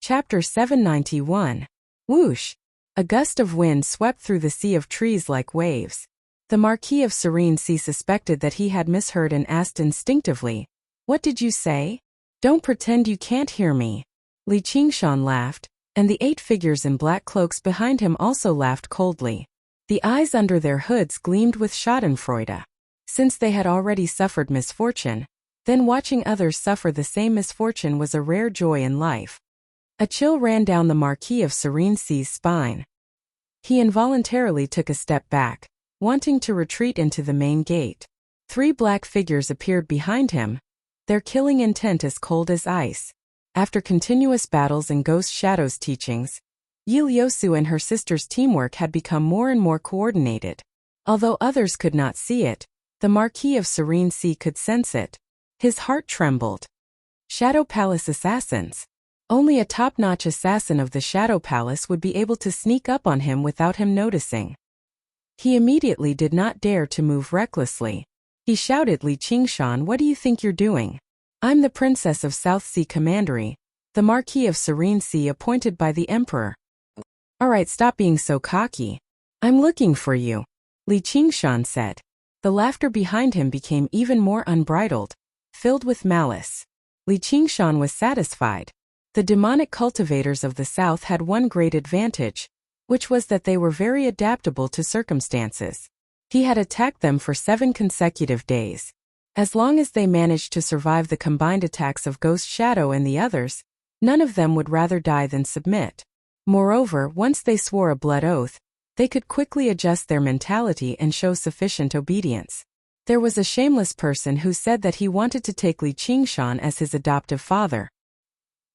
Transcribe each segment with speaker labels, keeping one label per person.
Speaker 1: Chapter 791. Whoosh! A gust of wind swept through the sea of trees like waves. The Marquis of Serene Sea suspected that he had misheard and asked instinctively, "What did you say? Don't pretend you can't hear me." Li Qingshan laughed, and the 8 figures in black cloaks behind him also laughed coldly. The eyes under their hoods gleamed with schadenfreude. Since they had already suffered misfortune, then watching others suffer the same misfortune was a rare joy in life. A chill ran down the Marquis of Serene Sea's spine. He involuntarily took a step back, wanting to retreat into the main gate. 3 black figures appeared behind him, their killing intent as cold as ice. After continuous battles and Ghost Shadow's teachings, Yi Liusu and her sister's teamwork had become more and more coordinated. Although others could not see it, the Marquis of Serene Sea could sense it. His heart trembled. Shadow Palace assassins. Only a top-notch assassin of the Shadow Palace would be able to sneak up on him without him noticing. He immediately did not dare to move recklessly. He shouted, "Li Qingshan, what do you think you're doing? I'm the Princess of South Sea Commandery, the Marquis of Serene Sea appointed by the Emperor." "Alright, stop being so cocky. I'm looking for you," Li Qingshan said. The laughter behind him became even more unbridled, filled with malice. Li Qingshan was satisfied. The demonic cultivators of the South had one great advantage, which was that they were very adaptable to circumstances. He had attacked them for 7 consecutive days. As long as they managed to survive the combined attacks of Ghost Shadow and the others, none of them would rather die than submit. Moreover, once they swore a blood oath, they could quickly adjust their mentality and show sufficient obedience. There was a shameless person who said that he wanted to take Li Qingshan as his adoptive father.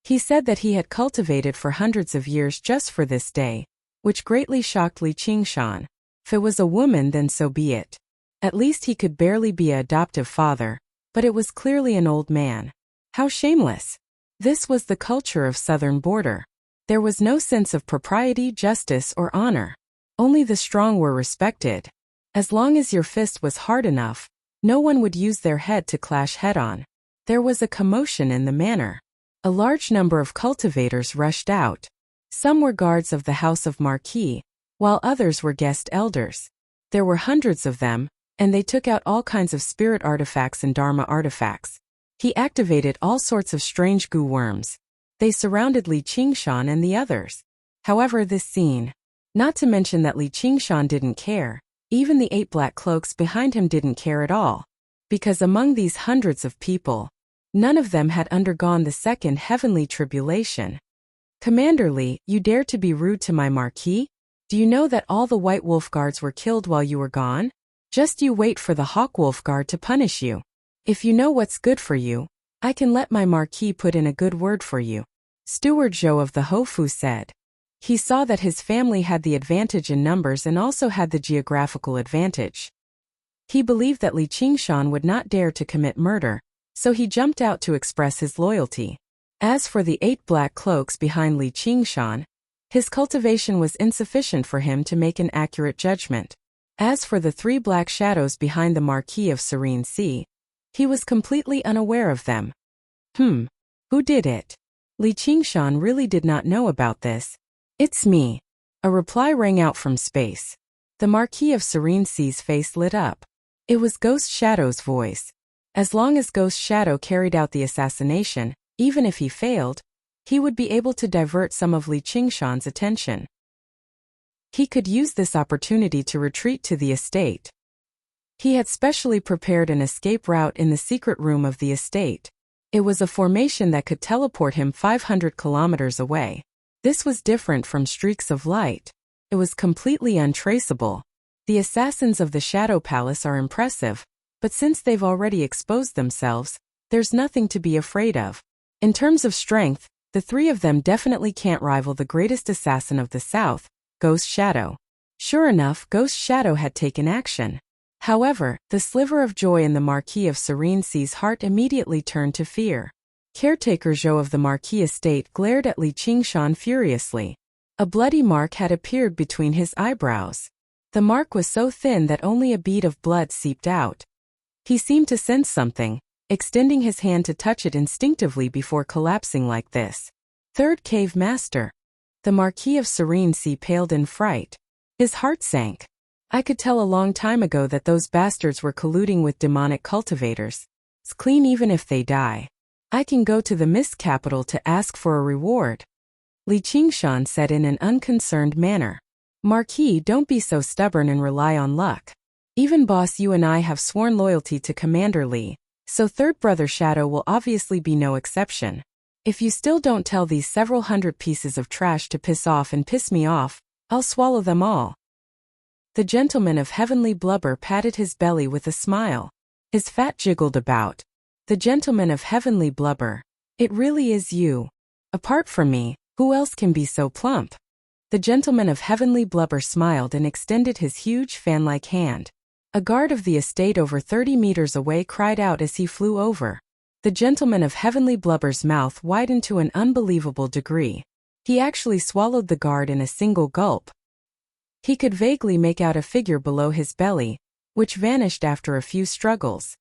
Speaker 1: He said that he had cultivated for hundreds of years just for this day, which greatly shocked Li Qingshan. If it was a woman, then so be it. At least he could barely be an adoptive father, but it was clearly an old man. How shameless! This was the culture of Southern Border. There was no sense of propriety, justice, or honor. Only the strong were respected. As long as your fist was hard enough, no one would use their head to clash head-on. There was a commotion in the manor. A large number of cultivators rushed out. Some were guards of the House of Marquis, while others were guest elders. There were hundreds of them, and they took out all kinds of spirit artifacts and dharma artifacts. He activated all sorts of strange goo worms. They surrounded Li Qingshan and the others. However, this scene, not to mention that Li Qingshan didn't care, even the 8 black cloaks behind him didn't care at all. Because among these hundreds of people, none of them had undergone the second heavenly tribulation. "Commander Li, you dare to be rude to my Marquis? Do you know that all the White Wolf Guards were killed while you were gone? Just you wait for the Hawk Wolf Guard to punish you. If you know what's good for you, I can let my Marquis put in a good word for you," Steward Zhou of the Hofu said. He saw that his family had the advantage in numbers and also had the geographical advantage. He believed that Li Qingshan would not dare to commit murder, so he jumped out to express his loyalty. As for the 8 black cloaks behind Li Qingshan, his cultivation was insufficient for him to make an accurate judgment. As for the 3 black shadows behind the Marquis of Serene Sea, he was completely unaware of them. Who did it? Li Qingshan really did not know about this. "It's me." A reply rang out from space. The Marquis of Serene Sea's face lit up. It was Ghost Shadow's voice. As long as Ghost Shadow carried out the assassination, even if he failed, he would be able to divert some of Li Qingshan's attention. He could use this opportunity to retreat to the estate. He had specially prepared an escape route in the secret room of the estate. It was a formation that could teleport him 500 kilometers away. This was different from streaks of light. It was completely untraceable. The assassins of the Shadow Palace are impressive, but since they've already exposed themselves, there's nothing to be afraid of. In terms of strength, the 3 of them definitely can't rival the greatest assassin of the South, Ghost Shadow. Sure enough, Ghost Shadow had taken action. However, the sliver of joy in the Marquis of Serene Sea's heart immediately turned to fear. Caretaker Zhou of the Marquis estate glared at Li Qingshan furiously. A bloody mark had appeared between his eyebrows. The mark was so thin that only a bead of blood seeped out. He seemed to sense something, extending his hand to touch it instinctively before collapsing like this. Third Cave Master. The Marquis of Serene Sea paled in fright. His heart sank. I could tell a long time ago that those bastards were colluding with demonic cultivators. It's clean even if they die. I can go to the Mist Capital to ask for a reward. Li Qingshan said in an unconcerned manner. Marquis, don't be so stubborn and rely on luck. Even boss, you and I have sworn loyalty to Commander Li, so third brother Shadow will obviously be no exception. If you still don't tell these several hundred pieces of trash to piss off and piss me off, I'll swallow them all. The gentleman of heavenly blubber patted his belly with a smile. His fat jiggled about. The gentleman of heavenly blubber. It really is you. Apart from me, who else can be so plump? The gentleman of heavenly blubber smiled and extended his huge fan-like hand. A guard of the estate over 30 meters away cried out as he flew over. The gentleman of heavenly blubber's mouth widened to an unbelievable degree. He actually swallowed the guard in a single gulp. He could vaguely make out a figure below his belly, which vanished after a few struggles.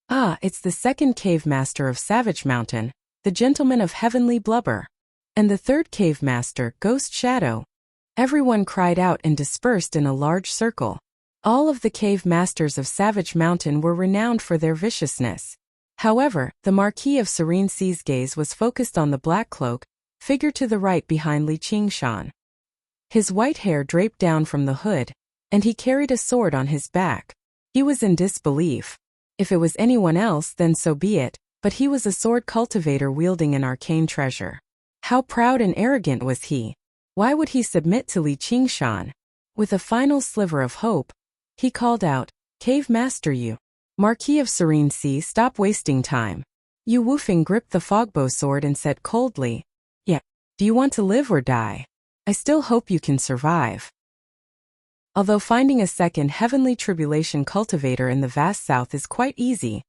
Speaker 1: Ah, it's the second cave master of Savage Mountain, the gentleman of heavenly blubber. And the third cave master, Ghost Shadow. Everyone cried out and dispersed in a large circle. All of the cave masters of Savage Mountain were renowned for their viciousness. However, the Marquis of Serene Sea's gaze was focused on the black cloak, figure to the right behind Li Qingshan. His white hair draped down from the hood, and he carried a sword on his back. He was in disbelief. If it was anyone else, then so be it, but he was a sword cultivator wielding an arcane treasure. How proud and arrogant was he? Why would he submit to Li Qingshan? With a final sliver of hope, he called out, Cave Master you. Marquis of Serene Sea, stop wasting time. Yu Wufeng gripped the fogbow sword and said coldly, Yeah, do you want to live or die? I still hope you can survive. Although finding a second heavenly tribulation cultivator in the vast south is quite easy,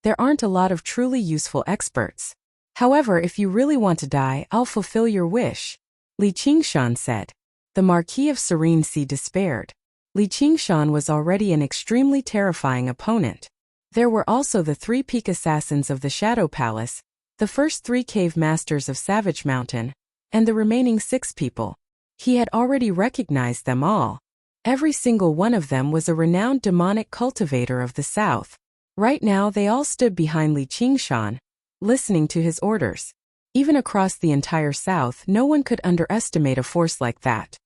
Speaker 1: there aren't a lot of truly useful experts. However, if you really want to die, I'll fulfill your wish. Li Qingshan said. The Marquis of Serene Sea despaired. Li Qingshan was already an extremely terrifying opponent. There were also the 3 peak assassins of the Shadow Palace, the first 3 cave masters of Savage Mountain, and the remaining 6 people. He had already recognized them all. Every single one of them was a renowned demonic cultivator of the south. Right now they all stood behind Li Qingshan, listening to his orders. Even across the entire south, no one could underestimate a force like that.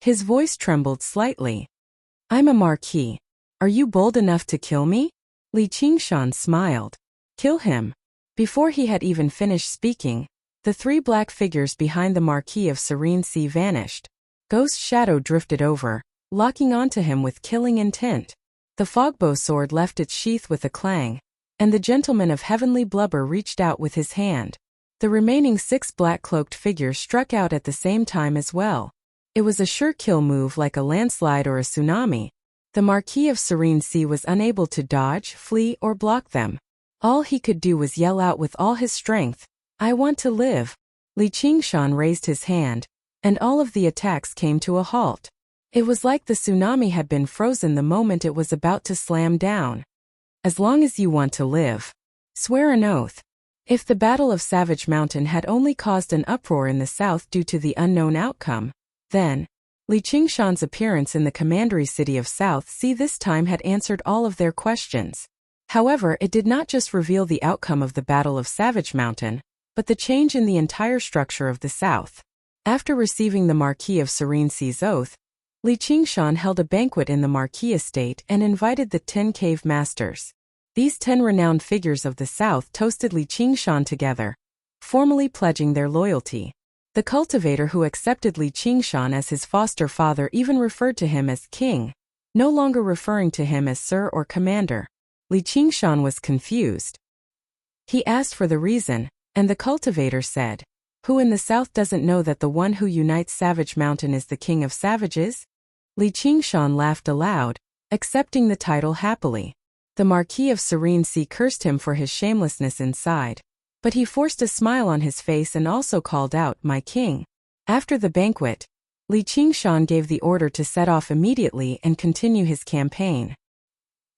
Speaker 1: His voice trembled slightly. I'm a marquis. Are you bold enough to kill me? Li Qingshan smiled. Kill him. Before he had even finished speaking, the 3 black figures behind the Marquis of Serene Sea vanished. Ghost Shadow drifted over, locking onto him with killing intent. The fogbow sword left its sheath with a clang, and the gentleman of heavenly blubber reached out with his hand. The remaining 6 black-cloaked figures struck out at the same time as well. It was a sure kill move like a landslide or a tsunami. The Marquis of Serene Sea was unable to dodge, flee, or block them. All he could do was yell out with all his strength, I want to live. Li Qingshan raised his hand, and all of the attacks came to a halt. It was like the tsunami had been frozen the moment it was about to slam down. As long as you want to live. Swear an oath. If the Battle of Savage Mountain had only caused an uproar in the south due to the unknown outcome, then, Li Qingshan's appearance in the commandery city of South Sea this time had answered all of their questions. However, it did not just reveal the outcome of the Battle of Savage Mountain, but the change in the entire structure of the South. After receiving the Marquis of Serene Sea's oath, Li Qingshan held a banquet in the Marquis estate and invited the 10 cave masters. These 10 renowned figures of the South toasted Li Qingshan together, formally pledging their loyalty. The cultivator who accepted Li Qingshan as his foster father even referred to him as king, no longer referring to him as sir or commander. Li Qingshan was confused. He asked for the reason, and the cultivator said, Who in the South doesn't know that the one who unites Savage Mountain is the king of savages? Li Qingshan laughed aloud, accepting the title happily. The Marquis of Serene Sea cursed him for his shamelessness inside, but he forced a smile on his face and also called out, My king. After the banquet, Li Qingshan gave the order to set off immediately and continue his campaign.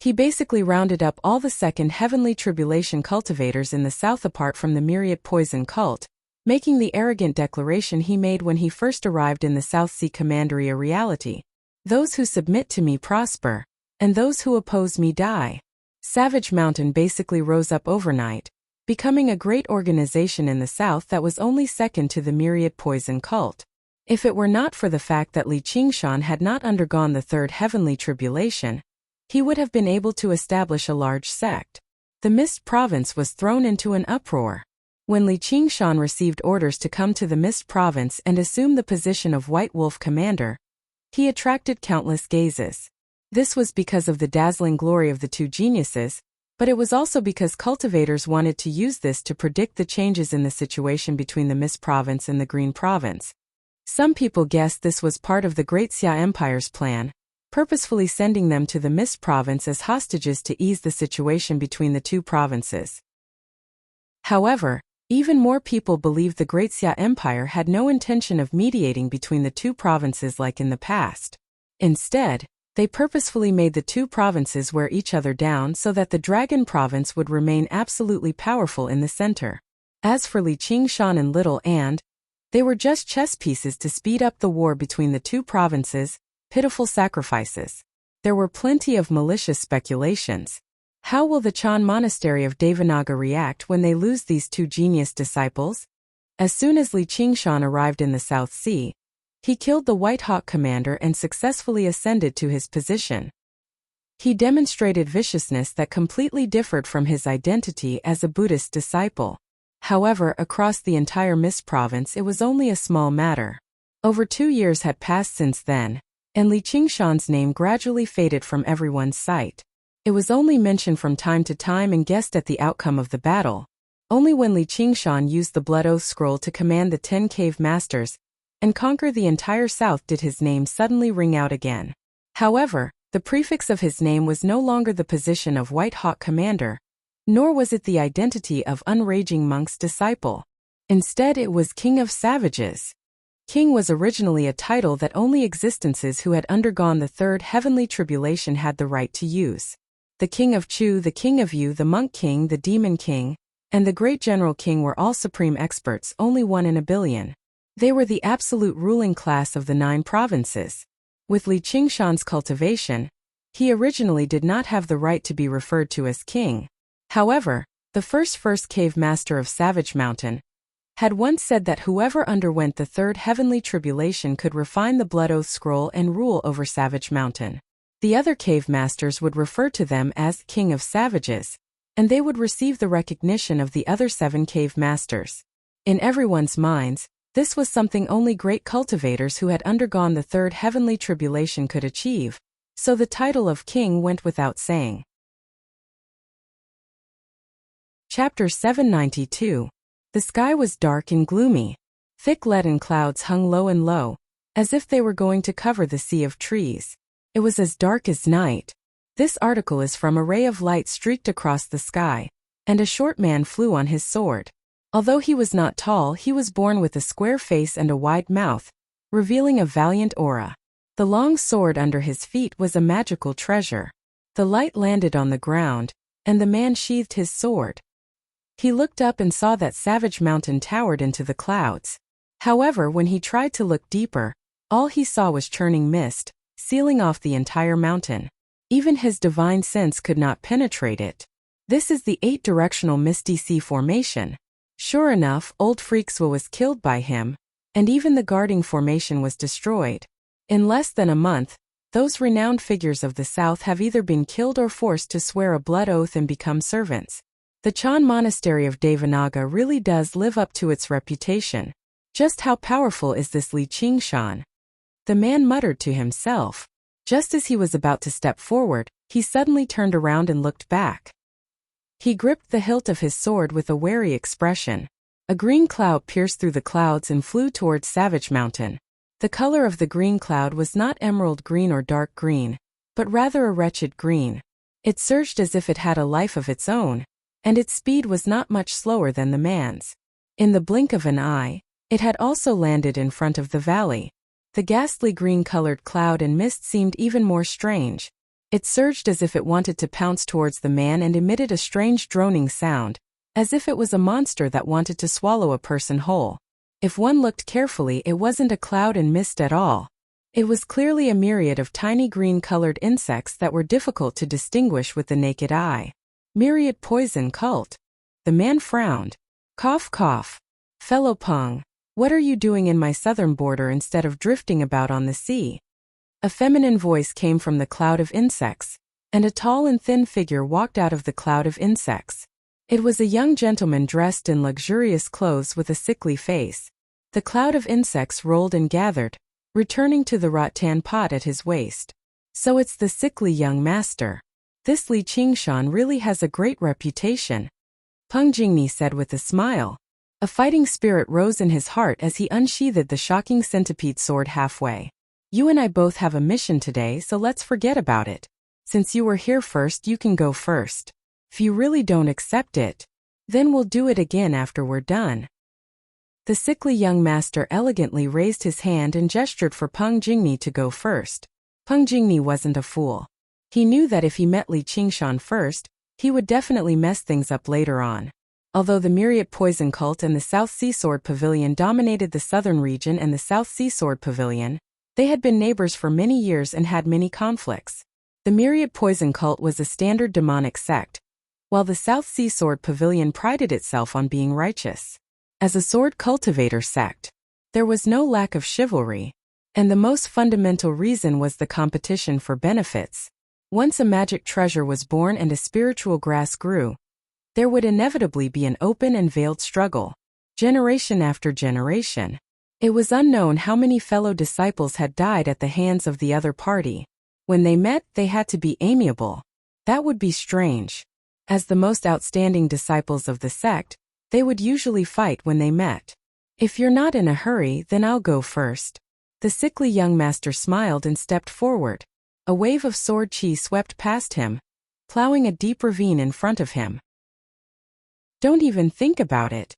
Speaker 1: He basically rounded up all the second heavenly tribulation cultivators in the south apart from the myriad poison cult, making the arrogant declaration he made when he first arrived in the South Sea Commandery a reality. Those who submit to me prosper, and those who oppose me die. Savage Mountain basically rose up overnight, becoming a great organization in the South that was only second to the myriad poison cult. If it were not for the fact that Li Qingshan had not undergone the third heavenly tribulation, he would have been able to establish a large sect. The Mist Province was thrown into an uproar. When Li Qingshan received orders to come to the Mist Province and assume the position of White Wolf Commander, he attracted countless gazes. This was because of the dazzling glory of the two geniuses, but it was also because cultivators wanted to use this to predict the changes in the situation between the Mist Province and the Green Province. Some people guessed this was part of the Great Xia Empire's plan, purposefully sending them to the Mist Province as hostages to ease the situation between the two provinces. However, even more people believed the Great Xia Empire had no intention of mediating between the two provinces like in the past. Instead, they purposefully made the two provinces wear each other down so that the Dragon Province would remain absolutely powerful in the center. As for Li Qingshan and Little Ant, they were just chess pieces to speed up the war between the two provinces. Pitiful sacrifices. There were plenty of malicious speculations. How will the Chan Monastery of Devanaga react when they lose these two genius disciples? As soon as Li Qingshan arrived in the South Sea, he killed the White Hawk commander and successfully ascended to his position. He demonstrated viciousness that completely differed from his identity as a Buddhist disciple. However, across the entire Mist Province it was only a small matter. Over 2 years had passed since then, and Li Qingshan's name gradually faded from everyone's sight. It was only mentioned from time to time and guessed at the outcome of the battle. Only when Li Qingshan used the Blood Oath Scroll to command the 10 cave masters and conquer the entire south did his name suddenly ring out again. However, the prefix of his name was no longer the position of White Hawk Commander, nor was it the identity of Unraging Monk's disciple. Instead it was King of Savages. King was originally a title that only existences who had undergone the third heavenly tribulation had the right to use. The King of Chu, the King of Yu, the Monk King, the Demon King, and the Great General King were all supreme experts, only 1 in a billion. They were the absolute ruling class of the 9 provinces. With Li Qingshan's cultivation, he originally did not have the right to be referred to as king. However, the first cave master of Savage Mountain had once said that whoever underwent the third heavenly tribulation could refine the Blood Oath Scroll and rule over Savage Mountain. The other cave masters would refer to them as King of Savages, and they would receive the recognition of the other 7 cave masters. In everyone's minds, this was something only great cultivators who had undergone the third heavenly tribulation could achieve, so the title of king went without saying. Chapter 792. The sky was dark and gloomy. Thick leaden clouds hung low and low, as if they were going to cover the sea of trees. It was as dark as night. This article is from A ray of light streaked across the sky, and a short man flew on his sword. Although he was not tall, he was born with a square face and a wide mouth, revealing a valiant aura. The long sword under his feet was a magical treasure. The light landed on the ground, and the man sheathed his sword. He looked up and saw that Savage Mountain towered into the clouds. However, when he tried to look deeper, all he saw was churning mist, sealing off the entire mountain. Even his divine sense could not penetrate it. This is the 8-directional Misty Sea formation. Sure enough, old Freakswa was killed by him, and even the guarding formation was destroyed. In less than a month, those renowned figures of the South have either been killed or forced to swear a blood oath and become servants. The Chan Monastery of Devanaga really does live up to its reputation. Just how powerful is this Li Qingshan? The man muttered to himself. Just as he was about to step forward, he suddenly turned around and looked back. He gripped the hilt of his sword with a wary expression. A green cloud pierced through the clouds and flew towards Savage Mountain. The color of the green cloud was not emerald green or dark green, but rather a wretched green. It surged as if it had a life of its own, and its speed was not much slower than the man's. In the blink of an eye, it had also landed in front of the valley. The ghastly green-colored cloud and mist seemed even more strange. It surged as if it wanted to pounce towards the man and emitted a strange droning sound, as if it was a monster that wanted to swallow a person whole. If one looked carefully, it wasn't a cloud and mist at all. It was clearly a myriad of tiny green-colored insects that were difficult to distinguish with the naked eye. Myriad poison cult. The man frowned. Cough cough. Fellow Peng, what are you doing in my southern border instead of drifting about on the sea? A feminine voice came from the cloud of insects, and a tall and thin figure walked out of the cloud of insects. It was a young gentleman dressed in luxurious clothes with a sickly face. The cloud of insects rolled and gathered, returning to the rattan pot at his waist. So it's the sickly young master. This Li Qingshan really has a great reputation, Peng Jingni said with a smile. A fighting spirit rose in his heart as he unsheathed the shocking centipede sword halfway. You and I both have a mission today, so let's forget about it. Since you were here first, you can go first. If you really don't accept it, then we'll do it again after we're done. The sickly young master elegantly raised his hand and gestured for Peng Jingni to go first. Peng Jingni wasn't a fool. He knew that if he met Li Qingshan first, he would definitely mess things up later on. Although the Myriad Poison Cult and the South Sea Sword Pavilion dominated the southern region and the South Sea Sword Pavilion, they had been neighbors for many years and had many conflicts. The Myriad Poison Cult was a standard demonic sect, while the South Sea Sword Pavilion prided itself on being righteous. As a sword cultivator sect, there was no lack of chivalry, and the most fundamental reason was the competition for benefits. Once a magic treasure was born and a spiritual grass grew, there would inevitably be an open and veiled struggle, generation after generation. It was unknown how many fellow disciples had died at the hands of the other party. When they met, they had to be amiable. That would be strange. As the most outstanding disciples of the sect, they would usually fight when they met. If you're not in a hurry, then I'll go first. The sickly young master smiled and stepped forward. A wave of sword chi swept past him, plowing a deep ravine in front of him. Don't even think about it.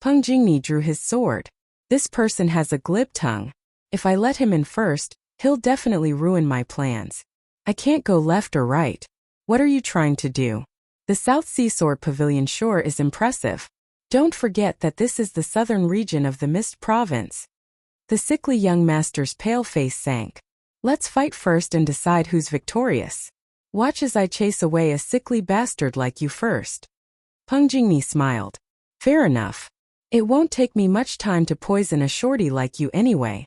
Speaker 1: Peng Jingni drew his sword. This person has a glib tongue. If I let him in first, he'll definitely ruin my plans. I can't go left or right. What are you trying to do? The South Sea Sword Pavilion sure is impressive. Don't forget that this is the southern region of the Mist Province. The sickly young master's pale face sank. Let's fight first and decide who's victorious. Watch as I chase away a sickly bastard like you first. Peng Jingni smiled. Fair enough. It won't take me much time to poison a shorty like you anyway.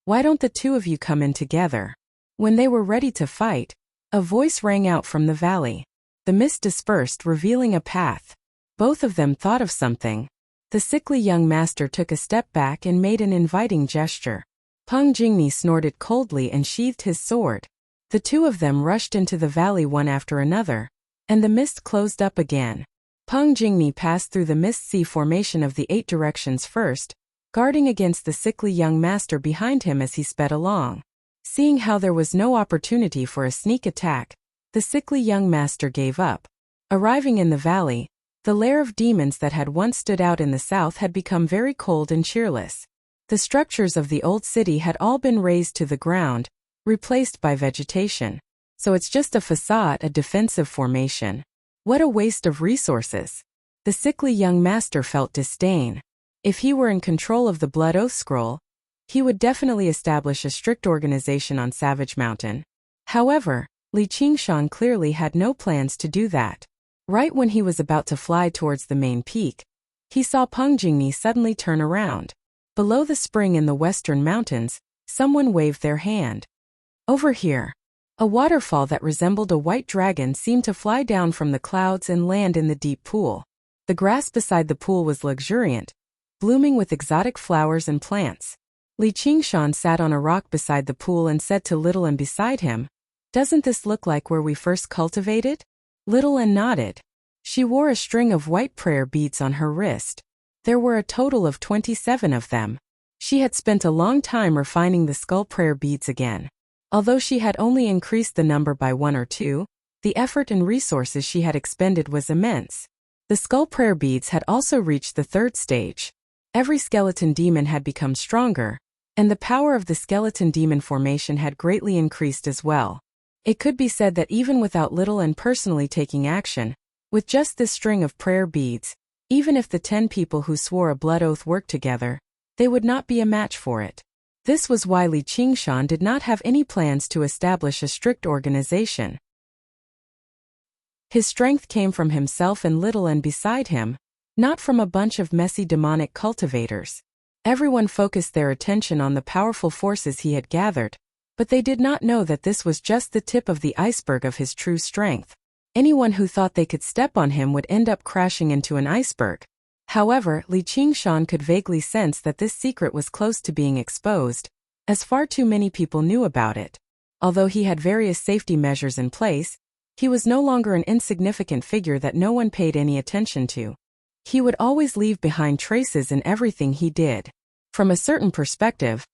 Speaker 1: Why don't the two of you come in together? When they were ready to fight, a voice rang out from the valley. The mist dispersed, revealing a path. Both of them thought of something. The sickly young master took a step back and made an inviting gesture. Peng Jingni snorted coldly and sheathed his sword. The two of them rushed into the valley one after another, and the mist closed up again. Peng Jingni passed through the mist sea formation of the 8 directions first, guarding against the sickly young master behind him as he sped along. Seeing how there was no opportunity for a sneak attack, the sickly young master gave up. Arriving in the valley, the lair of demons that had once stood out in the south had become very cold and cheerless. The structures of the old city had all been razed to the ground, replaced by vegetation. So it's just a facade, a defensive formation. What a waste of resources. The sickly young master felt disdain. If he were in control of the Blood Oath Scroll, he would definitely establish a strict organization on Savage Mountain. However, Li Qingshan clearly had no plans to do that. Right when he was about to fly towards the main peak, he saw Peng Jingni suddenly turn around. Below the spring in the western mountains, someone waved their hand. Over here. A waterfall that resembled a white dragon seemed to fly down from the clouds and land in the deep pool. The grass beside the pool was luxuriant, blooming with exotic flowers and plants. Li Qingshan sat on a rock beside the pool and said to Little and beside him, "Doesn't this look like where we first cultivated?" Little and nodded. She wore a string of white prayer beads on her wrist. There were a total of 27 of them. She had spent a long time refining the skull prayer beads again. Although she had only increased the number by 1 or 2, the effort and resources she had expended was immense. The skull prayer beads had also reached the 3rd stage. Every skeleton demon had become stronger, and the power of the skeleton demon formation had greatly increased as well. It could be said that even without Little and personally taking action, With just this string of prayer beads, even if the 10 people who swore a blood oath worked together, they would not be a match for it. This was why Li Qingshan did not have any plans to establish a strict organization. His strength came from himself and little and beside him, not from a bunch of messy demonic cultivators. Everyone focused their attention on the powerful forces he had gathered, but they did not know that this was just the tip of the iceberg of his true strength. Anyone who thought they could step on him would end up crashing into an iceberg. However, Li Qingshan could vaguely sense that this secret was close to being exposed, as far too many people knew about it. Although he had various safety measures in place, he was no longer an insignificant figure that no one paid any attention to. He would always leave behind traces in everything he did. From a certain perspective,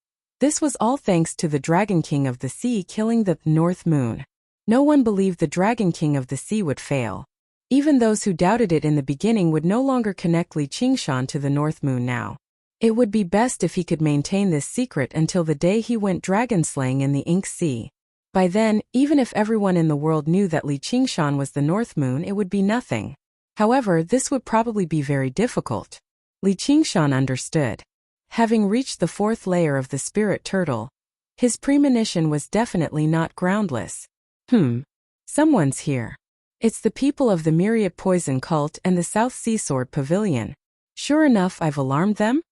Speaker 1: this was all thanks to the Dragon King of the Sea killing the North Moon. No one believed the Dragon King of the Sea would fail. Even those who doubted it in the beginning would no longer connect Li Qingshan to the North Moon now. It would be best if he could maintain this secret until the day he went dragon slaying in the Ink Sea. By then, even if everyone in the world knew that Li Qingshan was the North Moon, it would be nothing. However, this would probably be very difficult. Li Qingshan understood. Having reached the 4th layer of the spirit turtle, his premonition was definitely not groundless. Someone's here. It's the people of the Myriad Poison Cult and the South Sea Sword Pavilion. Sure enough, I've alarmed them?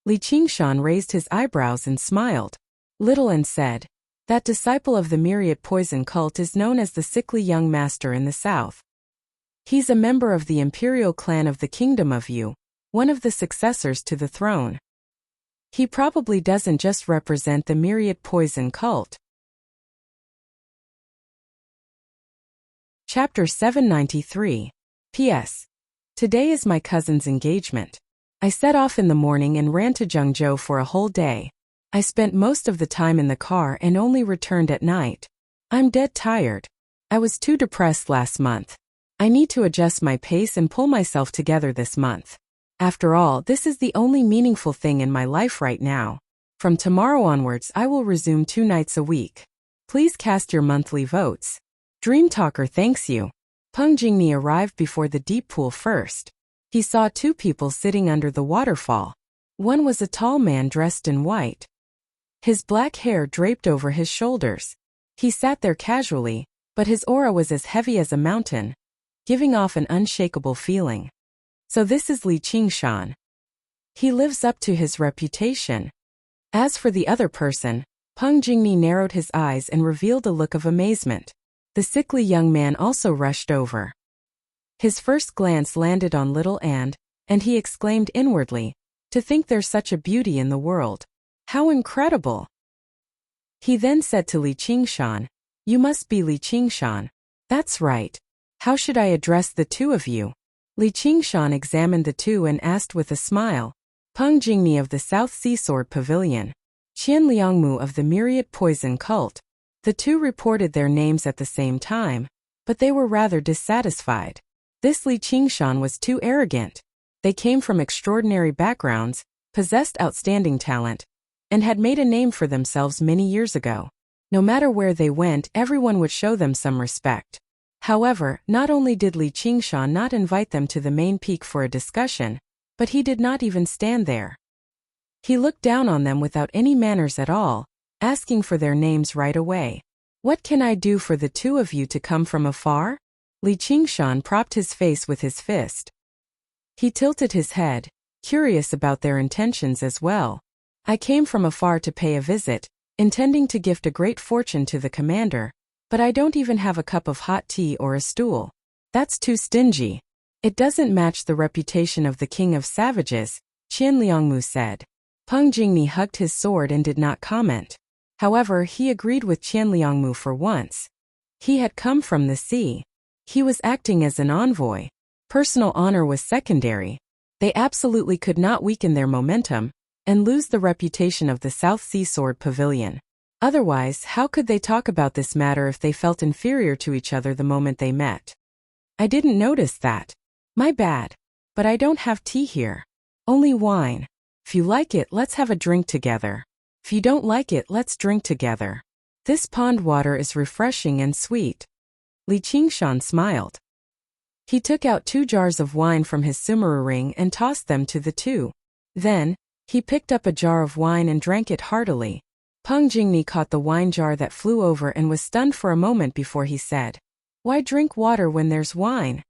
Speaker 1: Li Qingshan raised his eyebrows and smiled little and said, that disciple of the Myriad Poison Cult is known as the Sickly Young Master in the South. He's a member of the Imperial Clan of the Kingdom of Yu, one of the successors to the throne. He probably doesn't just represent the Myriad Poison Cult. Chapter 793. P.S. Today is my cousin's engagement. I set off in the morning and ran to Zhengzhou for a whole day. I spent most of the time in the car and only returned at night. I'm dead tired. I was too depressed last month. I need to adjust my pace and pull myself together this month. After all, this is the only meaningful thing in my life right now. From tomorrow onwards, I will resume 2 nights a week. Please cast your monthly votes. Dream Talker thanks you. Peng Jingni arrived before the deep pool first. He saw 2 people sitting under the waterfall. One was a tall man dressed in white. His black hair draped over his shoulders. He sat there casually, but his aura was as heavy as a mountain, giving off an unshakable feeling. So this is Li Qingshan. He lives up to his reputation. As for the other person, Peng Jingni narrowed his eyes and revealed a look of amazement. The sickly young man also rushed over. His first glance landed on little and he exclaimed inwardly, to think there's such a beauty in the world. How incredible! He then said to Li Qingshan, you must be Li Qingshan. That's right. How should I address the 2 of you? Li Qingshan examined the 2 and asked with a smile, Peng Jingni of the South Sea Sword Pavilion, Qian Liangmu of the Myriad Poison Cult. The 2 reported their names at the same time, but they were rather dissatisfied. This Li Qingshan was too arrogant. They came from extraordinary backgrounds, possessed outstanding talent, and had made a name for themselves many years ago. No matter where they went, everyone would show them some respect. However, not only did Li Qingshan not invite them to the main peak for a discussion, but he did not even stand there. He looked down on them without any manners at all, asking for their names right away. What can I do for the 2 of you to come from afar? Li Qingshan propped his face with his fist. He tilted his head, curious about their intentions as well. I came from afar to pay a visit, intending to gift a great fortune to the commander, but I don't even have a cup of hot tea or a stool. That's too stingy. It doesn't match the reputation of the king of savages, Qian Liangmu said. Peng Jingni hugged his sword and did not comment. However, he agreed with Qian Liangmu for once. He had come from the sea. He was acting as an envoy. Personal honor was secondary. They absolutely could not weaken their momentum and lose the reputation of the South Sea Sword Pavilion. Otherwise, how could they talk about this matter if they felt inferior to each other the moment they met? I didn't notice that. My bad. But I don't have tea here. Only wine. If you like it, let's have a drink together. If you don't like it, let's drink together. This pond water is refreshing and sweet. Li Qingshan smiled. He took out 2 jars of wine from his sumeru ring and tossed them to the two. Then, he picked up a jar of wine and drank it heartily. Peng Jingni caught the wine jar that flew over and was stunned for a moment before he said, "Why drink water when there's wine?"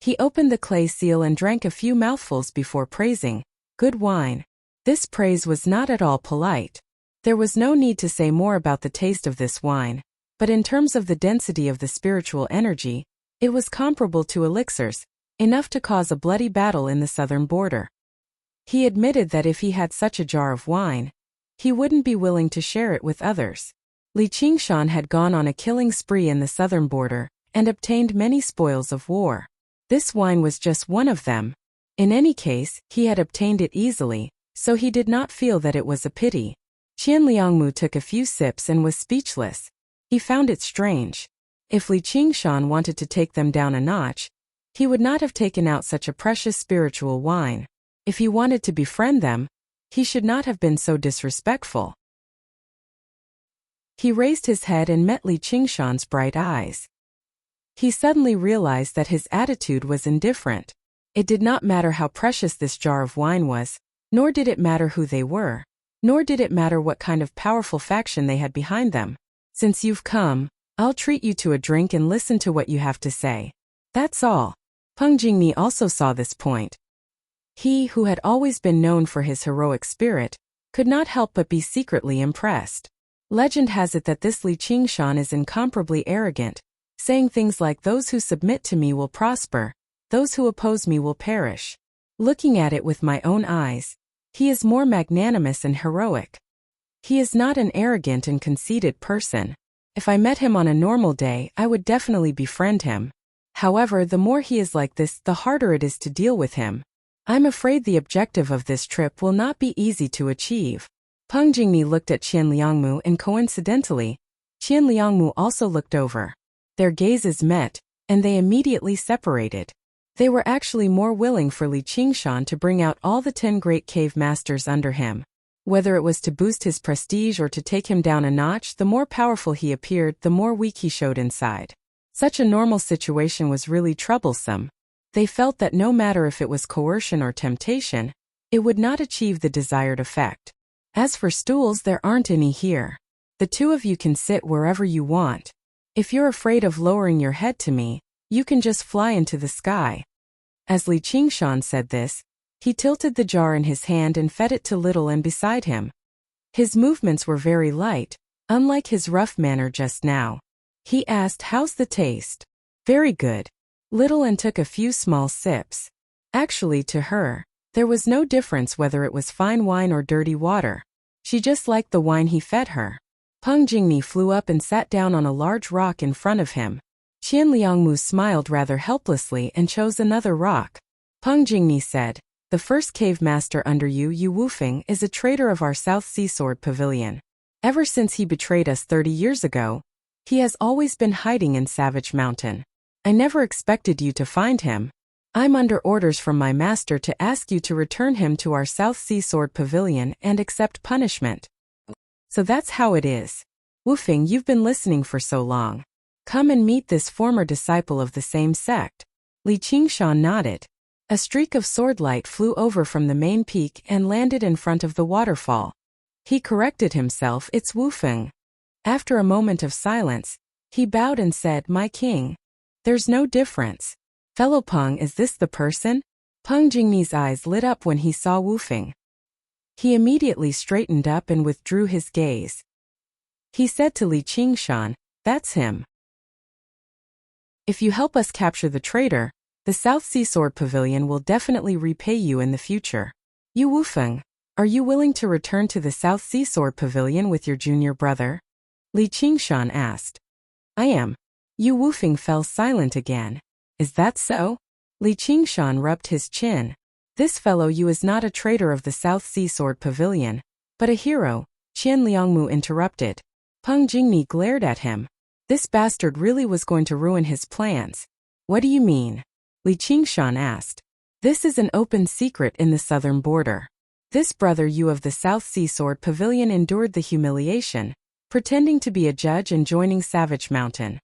Speaker 1: He opened the clay seal and drank a few mouthfuls before praising, "Good wine." This praise was not at all polite. There was no need to say more about the taste of this wine, but in terms of the density of the spiritual energy, it was comparable to elixirs, enough to cause a bloody battle in the southern border. He admitted that if he had such a jar of wine, he wouldn't be willing to share it with others. Li Qingshan had gone on a killing spree in the southern border and obtained many spoils of war. This wine was just one of them. In any case, he had obtained it easily, so he did not feel that it was a pity. Qian Liangmu took a few sips and was speechless. He found it strange. If Li Qingshan wanted to take them down a notch, he would not have taken out such a precious spiritual wine. If he wanted to befriend them, he should not have been so disrespectful. He raised his head and met Li Qingshan's bright eyes. He suddenly realized that his attitude was indifferent. It did not matter how precious this jar of wine was, nor did it matter who they were, nor did it matter what kind of powerful faction they had behind them. "Since you've come, I'll treat you to a drink and listen to what you have to say. That's all." Peng Jingni also saw this point. He, who had always been known for his heroic spirit, could not help but be secretly impressed. Legend has it that this Li Qingshan is incomparably arrogant, saying things like, "Those who submit to me will prosper, those who oppose me will perish." Looking at it with my own eyes, he is more magnanimous and heroic. He is not an arrogant and conceited person. If I met him on a normal day, I would definitely befriend him. However, the more he is like this, the harder it is to deal with him. I'm afraid the objective of this trip will not be easy to achieve. Peng Jingni looked at Qian Liangmu and coincidentally, Qian Liangmu also looked over. Their gazes met, and they immediately separated. They were actually more willing for Li Qingshan to bring out all the 10 great cave masters under him. Whether it was to boost his prestige or to take him down a notch, the more powerful he appeared, the more weak he showed inside. Such a normal situation was really troublesome. They felt that no matter if it was coercion or temptation, it would not achieve the desired effect. As for stools, there aren't any here. The two of you can sit wherever you want. If you're afraid of lowering your head to me, you can just fly into the sky. As Li Qingshan said this, he tilted the jar in his hand and fed it to Little and beside him. His movements were very light, unlike his rough manner just now. He asked, "How's the taste?" "Very good." Little and took a few small sips. Actually, to her, there was no difference whether it was fine wine or dirty water. She just liked the wine he fed her. Peng Jingni flew up and sat down on a large rock in front of him. Qian Liangmu smiled rather helplessly and chose another rock. Peng Jingni said, "The first cave master under you, Yu Wufeng, is a traitor of our South Sea Sword Pavilion. Ever since he betrayed us 30 years ago, he has always been hiding in Savage Mountain. I never expected you to find him. I'm under orders from my master to ask you to return him to our South Sea Sword Pavilion and accept punishment." "So that's how it is. Wufeng, you've been listening for so long. Come and meet this former disciple of the same sect." Li Qingshan nodded. A streak of swordlight flew over from the main peak and landed in front of the waterfall. He corrected himself, "It's Wufeng." After a moment of silence, he bowed and said, "My king. There's no difference." "Fellow Peng, is this the person?" Peng Jingni's eyes lit up when he saw Wufeng. He immediately straightened up and withdrew his gaze. He said to Li Qingshan, "That's him. If you help us capture the traitor, the South Sea Sword Pavilion will definitely repay you in the future. Yu Wufeng, are you willing to return to the South Sea Sword Pavilion with your junior brother?" Li Qingshan asked. "I am." Yu Wufeng fell silent again. "Is that so?" Li Qingshan rubbed his chin. "This fellow Yu is not a traitor of the South Sea Sword Pavilion, but a hero," Qian Liangmu interrupted. Peng Jingni glared at him. This bastard really was going to ruin his plans. "What do you mean?" Li Qingshan asked. "This is an open secret in the southern border. This brother Yu of the South Sea Sword Pavilion endured the humiliation, pretending to be a judge and joining Savage Mountain.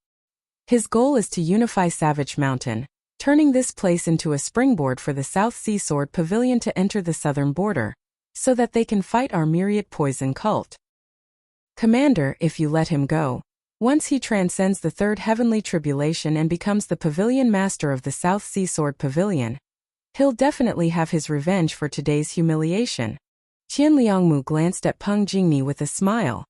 Speaker 1: His goal is to unify Savage Mountain, turning this place into a springboard for the South Sea Sword Pavilion to enter the southern border, so that they can fight our myriad poison cult. Commander, if you let him go, once he transcends the third heavenly tribulation and becomes the pavilion master of the South Sea Sword Pavilion, he'll definitely have his revenge for today's humiliation. Qian Liangmu glanced at Peng Jingni with a smile.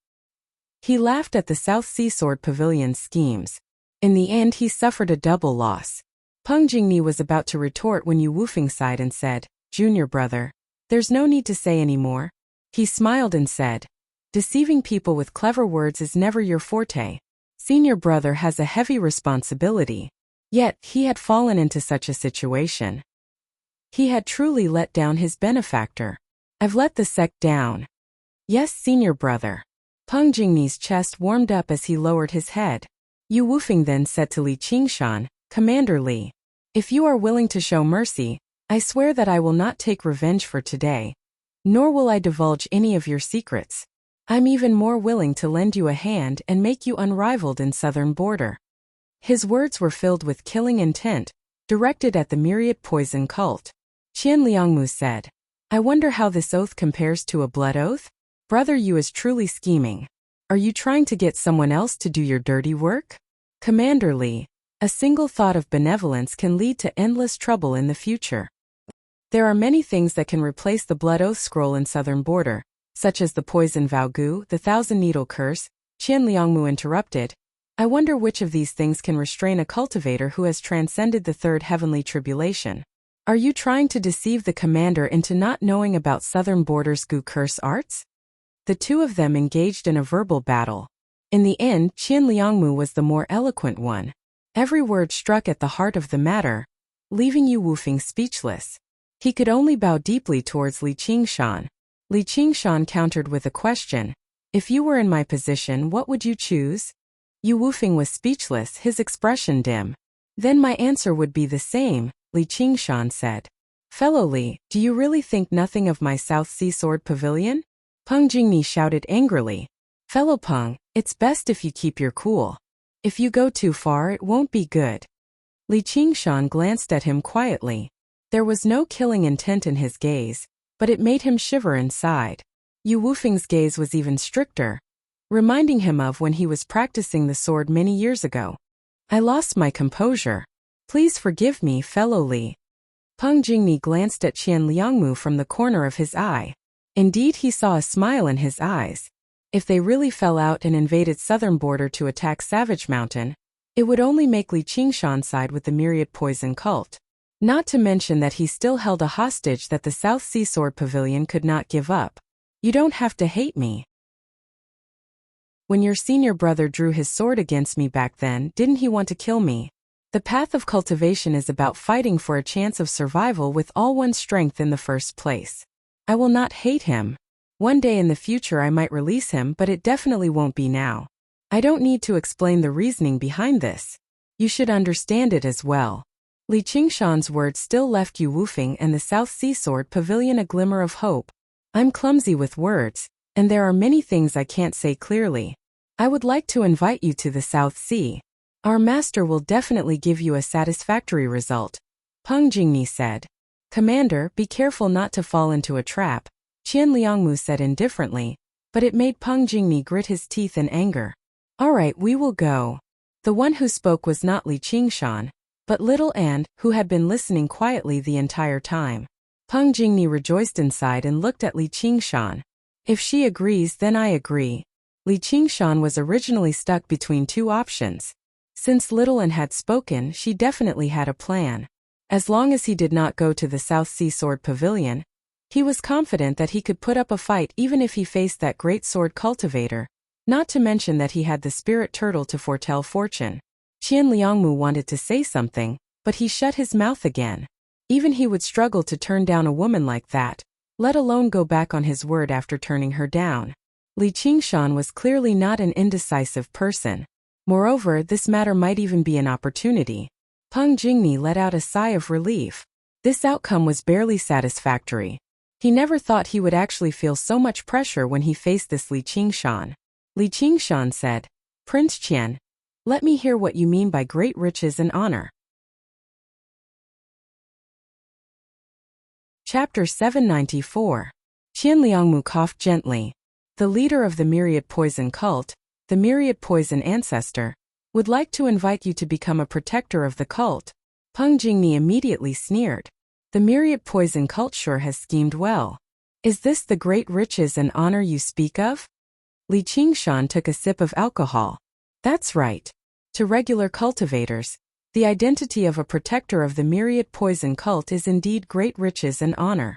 Speaker 1: He laughed at the South Sea Sword Pavilion's schemes. In the end, he suffered a double loss. Peng Jingni was about to retort when Yu Wufeng sighed and said, "Junior brother, there's no need to say any more." He smiled and said, "Deceiving people with clever words is never your forte. Senior brother has a heavy responsibility." Yet, he had fallen into such a situation. He had truly let down his benefactor. "I've let the sect down." "Yes, senior brother." Peng Jingni's chest warmed up as he lowered his head. Yu Wufeng then said to Li Qingshan, "Commander Li, if you are willing to show mercy, I swear that I will not take revenge for today, nor will I divulge any of your secrets. I'm even more willing to lend you a hand and make you unrivaled in southern border." His words were filled with killing intent, directed at the myriad poison cult. Qian Liangmu said, "I wonder how this oath compares to a blood oath? Brother Yu is truly scheming. Are you trying to get someone else to do your dirty work?" "Commander Li, a single thought of benevolence can lead to endless trouble in the future. There are many things that can replace the blood oath scroll in southern border, such as the poison vow gu, the thousand-needle curse," Qian Liangmu interrupted. "I wonder which of these things can restrain a cultivator who has transcended the third heavenly tribulation. Are you trying to deceive the commander into not knowing about southern border's gu curse arts?" The two of them engaged in a verbal battle. In the end, Qian Liangmu was the more eloquent one. Every word struck at the heart of the matter, leaving Yu Wufeng speechless. He could only bow deeply towards Li Qingshan. Li Qingshan countered with a question. "If you were in my position, what would you choose?" Yu Wufeng was speechless, his expression dim. "Then my answer would be the same," Li Qingshan said. "Fellow Li, do you really think nothing of my South Sea Sword Pavilion?" Peng Jingni shouted angrily. "Fellow Peng, it's best if you keep your cool. If you go too far, it won't be good." Li Qingshan glanced at him quietly. There was no killing intent in his gaze, but it made him shiver inside. Yu Wufeng's gaze was even stricter, reminding him of when he was practicing the sword many years ago. "I lost my composure. Please forgive me, fellow Li." Peng Jingni glanced at Qian Liangmu from the corner of his eye. Indeed, he saw a smile in his eyes. If they really fell out and invaded southern border to attack Savage Mountain, it would only make Li Qingshan side with the myriad poison cult. Not to mention that he still held a hostage that the South Sea Sword Pavilion could not give up. "You don't have to hate me. When your senior brother drew his sword against me back then, didn't he want to kill me? The path of cultivation is about fighting for a chance of survival with all one's strength in the first place. I will not hate him. One day in the future I might release him, but it definitely won't be now. I don't need to explain the reasoning behind this. You should understand it as well." Li Qingshan's words still left Yu Wufeng and the South Sea Sword Pavilion a glimmer of hope. "I'm clumsy with words, and there are many things I can't say clearly. I would like to invite you to the South Sea. Our master will definitely give you a satisfactory result," Peng Jingni said. "Commander, be careful not to fall into a trap," Qian Liangmu said indifferently, but it made Peng Jingni grit his teeth in anger. "All right, we will go." The one who spoke was not Li Qingshan, but little Anne, who had been listening quietly the entire time. Peng Jingni rejoiced inside and looked at Li Qingshan. "If she agrees, then I agree." Li Qingshan was originally stuck between two options. Since little Anne had spoken, she definitely had a plan. As long as he did not go to the South Sea Sword Pavilion, he was confident that he could put up a fight even if he faced that great sword cultivator, not to mention that he had the spirit turtle to foretell fortune. Qian Liangmu wanted to say something, but he shut his mouth again. Even he would struggle to turn down a woman like that, let alone go back on his word after turning her down. Li Qingshan was clearly not an indecisive person. Moreover, this matter might even be an opportunity. Peng Jingni let out a sigh of relief. This outcome was barely satisfactory. He never thought he would actually feel so much pressure when he faced this Li Qingshan. Li Qingshan said, "Prince Qian, let me hear what you mean by great riches and honor." Chapter 794. Qianliangmu coughed gently. The leader of the Myriad Poison cult, the Myriad Poison ancestor, would like to invite you to become a protector of the cult. Peng Jingni immediately sneered. The Myriad Poison cult sure has schemed well. Is this the great riches and honor you speak of? Li Qingshan took a sip of alcohol. That's right. To regular cultivators, the identity of a protector of the Myriad Poison cult is indeed great riches and honor.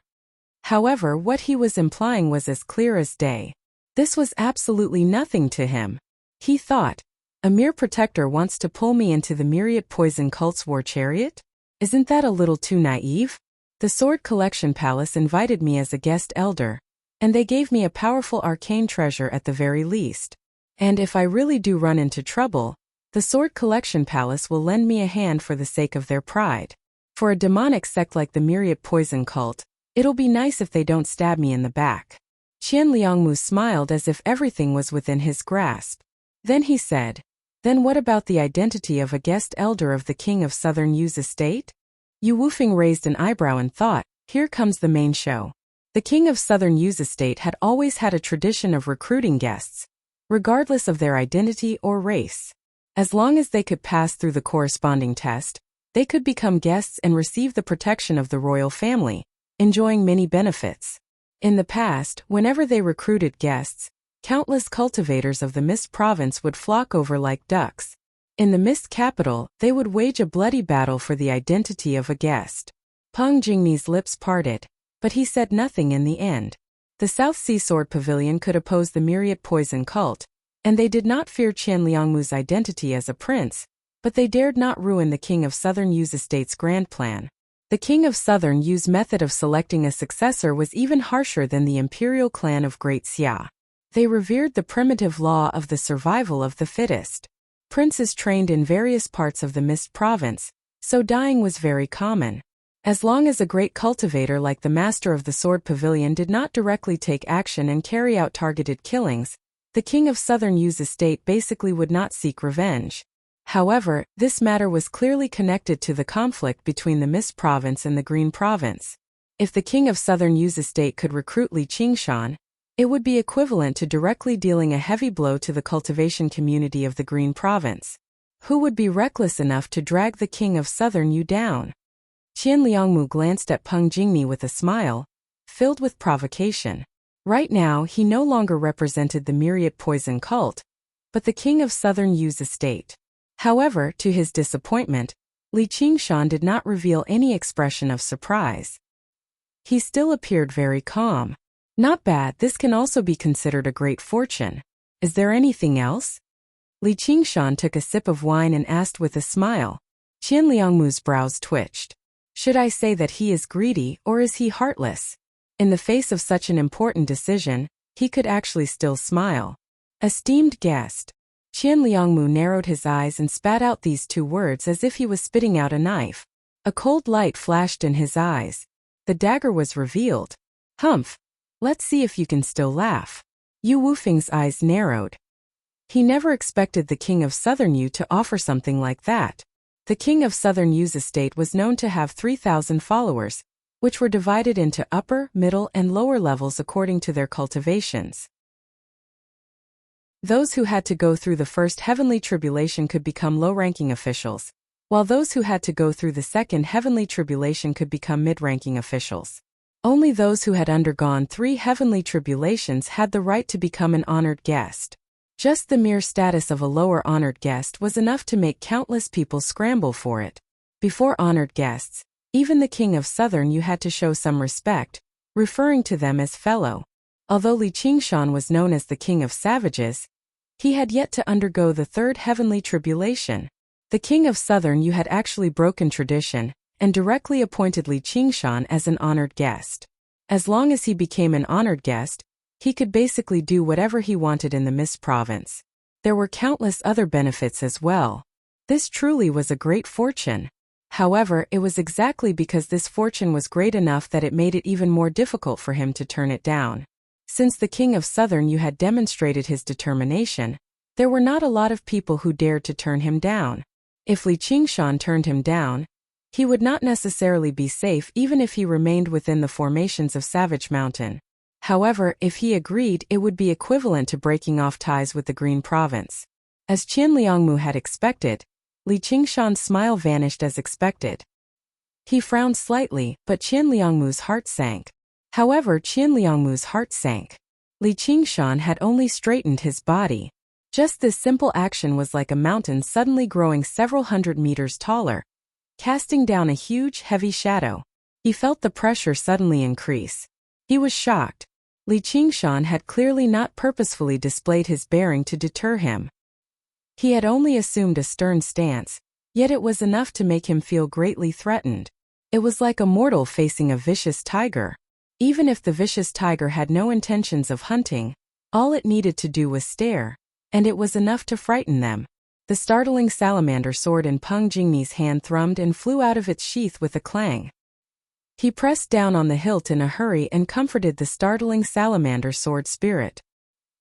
Speaker 1: However, what he was implying was as clear as day. This was absolutely nothing to him. He thought, a mere protector wants to pull me into the Myriad Poison cult's war chariot? Isn't that a little too naive? The Sword Collection Palace invited me as a guest elder, and they gave me a powerful arcane treasure at the very least. And if I really do run into trouble, the Sword Collection Palace will lend me a hand for the sake of their pride. For a demonic sect like the Myriad Poison cult, it'll be nice if they don't stab me in the back. Qianliangmu smiled as if everything was within his grasp. Then he said, then what about the identity of a guest elder of the King of Southern Yu's estate? Yu Wufeng raised an eyebrow and thought, here comes the main show. The King of Southern Yu's estate had always had a tradition of recruiting guests, regardless of their identity or race. As long as they could pass through the corresponding test, they could become guests and receive the protection of the royal family, enjoying many benefits. In the past, whenever they recruited guests, countless cultivators of the Mist province would flock over like ducks. In the Mist capital, they would wage a bloody battle for the identity of a guest. Peng Jingni's lips parted, but he said nothing in the end. The South Sea Sword Pavilion could oppose the Myriad Poison cult, and they did not fear Qianliangmu's identity as a prince, but they dared not ruin the King of Southern Yu's estate's grand plan. The King of Southern Yu's method of selecting a successor was even harsher than the imperial clan of Great Xia. They revered the primitive law of the survival of the fittest. Princes trained in various parts of the Mist province, so dying was very common. As long as a great cultivator like the master of the Sword Pavilion did not directly take action and carry out targeted killings, the King of Southern Yu's estate basically would not seek revenge. However, this matter was clearly connected to the conflict between the Mist province and the Green province. If the King of Southern Yu's estate could recruit Li Qingshan, it would be equivalent to directly dealing a heavy blow to the cultivation community of the Green province. Who would be reckless enough to drag the King of Southern Yu down? Qianliangmu glanced at Peng Jingni with a smile, filled with provocation. Right now, he no longer represented the Myriad Poison cult, but the King of Southern Yu's estate. However, to his disappointment, Li Qingshan did not reveal any expression of surprise. He still appeared very calm. Not bad, this can also be considered a great fortune. Is there anything else? Li Qingshan took a sip of wine and asked with a smile. Qianliangmu's brows twitched. Should I say that he is greedy or is he heartless? In the face of such an important decision, he could actually still smile. Esteemed guest. Qianliangmu narrowed his eyes and spat out these two words as if he was spitting out a knife. A cold light flashed in his eyes. The dagger was revealed. Humph. Let's see if you can still laugh. Yu Wufeng's eyes narrowed. He never expected the King of Southern Yu to offer something like that. The King of Southern Yu's estate was known to have 3,000 followers, which were divided into upper, middle, and lower levels according to their cultivations. Those who had to go through the first heavenly tribulation could become low-ranking officials, while those who had to go through the second heavenly tribulation could become mid-ranking officials. Only those who had undergone 3 heavenly tribulations had the right to become an honored guest. Just the mere status of a lower honored guest was enough to make countless people scramble for it. Before honored guests, even the King of Southern Yu had to show some respect, referring to them as fellow. Although Li Qingshan was known as the King of Savages, he had yet to undergo the 3rd heavenly tribulation. The King of Southern Yu had actually broken tradition and directly appointed Li Qingshan as an honored guest. As long as he became an honored guest, he could basically do whatever he wanted in the Mist province. There were countless other benefits as well. This truly was a great fortune. However, it was exactly because this fortune was great enough that it made it even more difficult for him to turn it down. Since the King of Southern Yu had demonstrated his determination, there were not a lot of people who dared to turn him down. If Li Qingshan turned him down, He would not necessarily be safe even if he remained within the formations of Savage Mountain. However, if he agreed, it would be equivalent to breaking off ties with the Green Province. As Qian Liangmu had expected, Li Qingshan's smile vanished as expected. He frowned slightly, but Qian Liangmu's heart sank. However, Qian Liangmu's heart sank. Li Qingshan had only straightened his body. Just this simple action was like a mountain suddenly growing several hundred meters taller, casting down a huge, heavy shadow. He felt the pressure suddenly increase. He was shocked. Li Qingshan had clearly not purposefully displayed his bearing to deter him. He had only assumed a stern stance, yet it was enough to make him feel greatly threatened. It was like a mortal facing a vicious tiger. Even if the vicious tiger had no intentions of hunting, all it needed to do was stare, and it was enough to frighten them. The startling salamander sword in Peng Jingni's hand thrummed and flew out of its sheath with a clang. He pressed down on the hilt in a hurry and comforted the startling salamander sword spirit.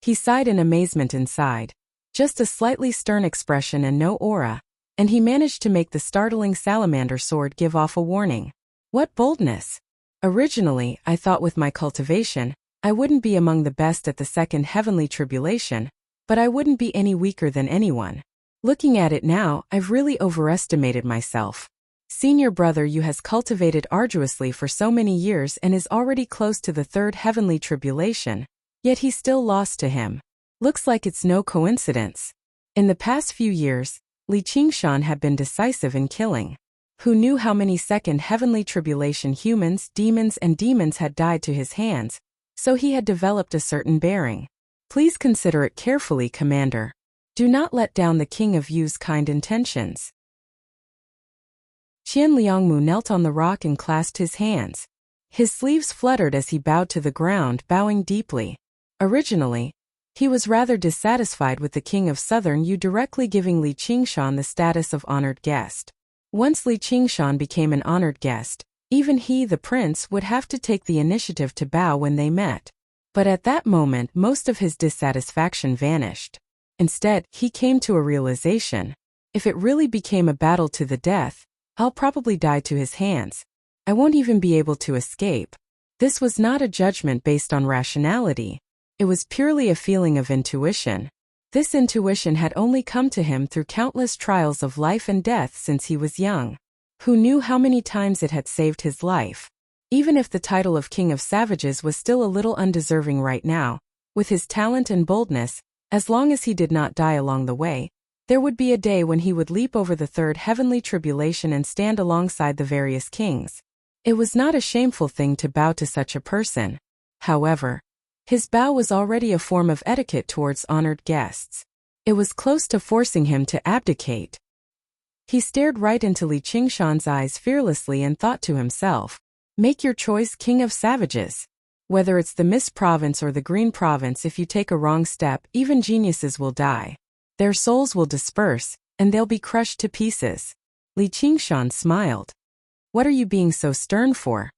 Speaker 1: He sighed in amazement inside. Just a slightly stern expression and no aura, and he managed to make the startling salamander sword give off a warning. What boldness! Originally, I thought with my cultivation, I wouldn't be among the best at the second heavenly tribulation, but I wouldn't be any weaker than anyone. Looking at it now, I've really overestimated myself. Senior brother Yu has cultivated arduously for so many years and is already close to the third heavenly tribulation, yet he still lost to him. Looks like it's no coincidence. In the past few years, Li Qingshan had been decisive in killing. Who knew how many second heavenly tribulation humans, demons had died to his hands, so he had developed a certain bearing. Please consider it carefully, Commander. Do not let down the King of Yu's kind intentions. Qian Liangmu knelt on the rock and clasped his hands. His sleeves fluttered as he bowed to the ground, bowing deeply. Originally, he was rather dissatisfied with the King of Southern Yu directly giving Li Qingshan the status of honored guest. Once Li Qingshan became an honored guest, even he, the prince, would have to take the initiative to bow when they met. But at that moment, most of his dissatisfaction vanished. Instead, he came to a realization. If it really became a battle to the death, I'll probably die to his hands. I won't even be able to escape. This was not a judgment based on rationality. It was purely a feeling of intuition. This intuition had only come to him through countless trials of life and death since he was young. Who knew how many times it had saved his life? Even if the title of King of Savages was still a little undeserving right now, with his talent and boldness, as long as he did not die along the way, there would be a day when he would leap over the third heavenly tribulation and stand alongside the various kings. It was not a shameful thing to bow to such a person. However, his bow was already a form of etiquette towards honored guests. It was close to forcing him to abdicate. He stared right into Li Qingshan's eyes fearlessly and thought to himself, "Make your choice, King of Savages. Whether it's the Mist Province or the Green Province, if you take a wrong step, even geniuses will die. Their souls will disperse, and they'll be crushed to pieces." Li Qingshan smiled. "What are you being so stern for?"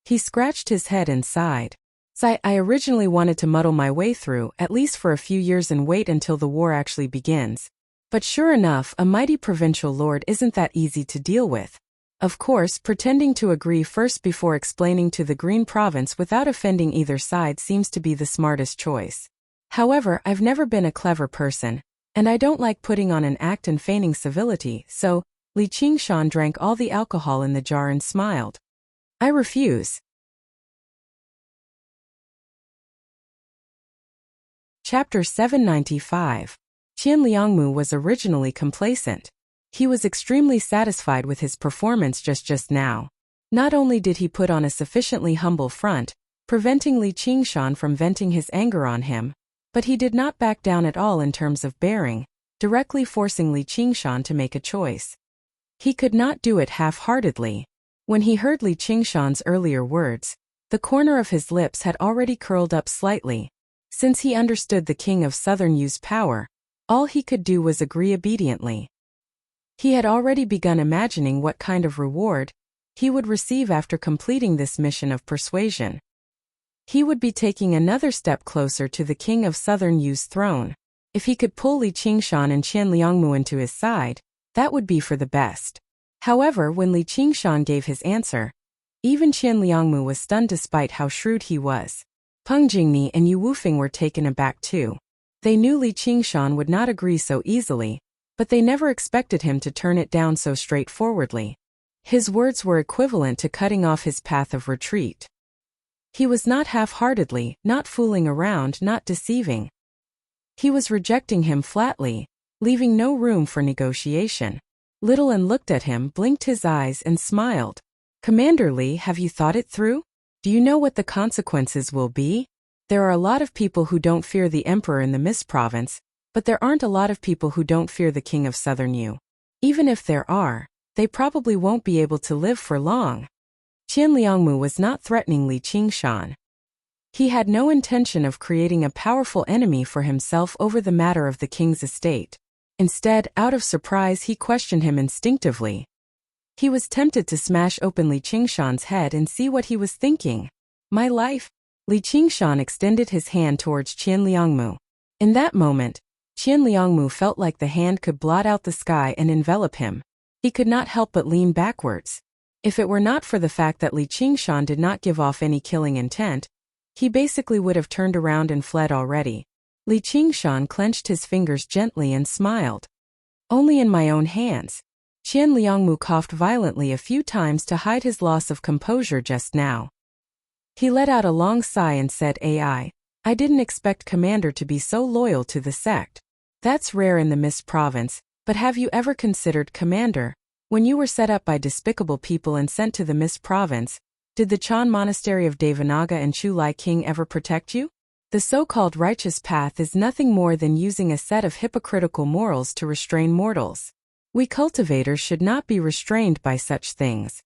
Speaker 1: He scratched his head and sighed. I originally wanted to muddle my way through, at least for a few years, and wait until the war actually begins. But sure enough, a mighty provincial lord isn't that easy to deal with. Of course, pretending to agree first before explaining to the Green Province without offending either side seems to be the smartest choice. However, I've never been a clever person, and I don't like putting on an act and feigning civility, so Li Qingshan drank all the alcohol in the jar and smiled. "I refuse." Chapter 795. Qian Liangmu was originally complacent. He was extremely satisfied with his performance just now. Not only did he put on a sufficiently humble front, preventing Li Qingshan from venting his anger on him, but he did not back down at all in terms of bearing, directly forcing Li Qingshan to make a choice. He could not do it half-heartedly. When he heard Li Qingshan's earlier words, the corner of his lips had already curled up slightly. Since he understood the King of Southern Yu's power, all he could do was agree obediently. He had already begun imagining what kind of reward he would receive after completing this mission of persuasion. He would be taking another step closer to the King of Southern Yu's throne. If he could pull Li Qingshan and Qian Liangmu into his side, that would be for the best. However, when Li Qingshan gave his answer, even Qian Liangmu was stunned despite how shrewd he was. Peng Jingni and Yu Wufeng were taken aback too. They knew Li Qingshan would not agree so easily, but they never expected him to turn it down so straightforwardly. His words were equivalent to cutting off his path of retreat. He was not half-heartedly, not fooling around, not deceiving. He was rejecting him flatly, leaving no room for negotiation. Little An looked at him, blinked his eyes, and smiled. Commander Li, have you thought it through? Do you know what the consequences will be? There are a lot of people who don't fear the emperor in the Mist province, but there aren't a lot of people who don't fear the king of Southern Yu. Even if there are, they probably won't be able to live for long. Qian Liangmu was not threatening Li Qingshan. He had no intention of creating a powerful enemy for himself over the matter of the king's estate. Instead, out of surprise, he questioned him instinctively. He was tempted to smash open Li Qingshan's head and see what he was thinking. My life? Li Qingshan extended his hand towards Qian Liangmu. In that moment, Qian Liangmu felt like the hand could blot out the sky and envelop him. He could not help but lean backwards. If it were not for the fact that Li Qingshan did not give off any killing intent, he basically would have turned around and fled already. Li Qingshan clenched his fingers gently and smiled. Only in my own hands. Qian Liangmu coughed violently a few times to hide his loss of composure just now. He let out a long sigh and said, I didn't expect Commander to be so loyal to the sect. That's rare in the Mist province, but have you ever considered, Commander, when you were set up by despicable people and sent to the Mist province, did the Chan monastery of Devanaga and Chu Lai King ever protect you? The so-called righteous path is nothing more than using a set of hypocritical morals to restrain mortals. We cultivators should not be restrained by such things.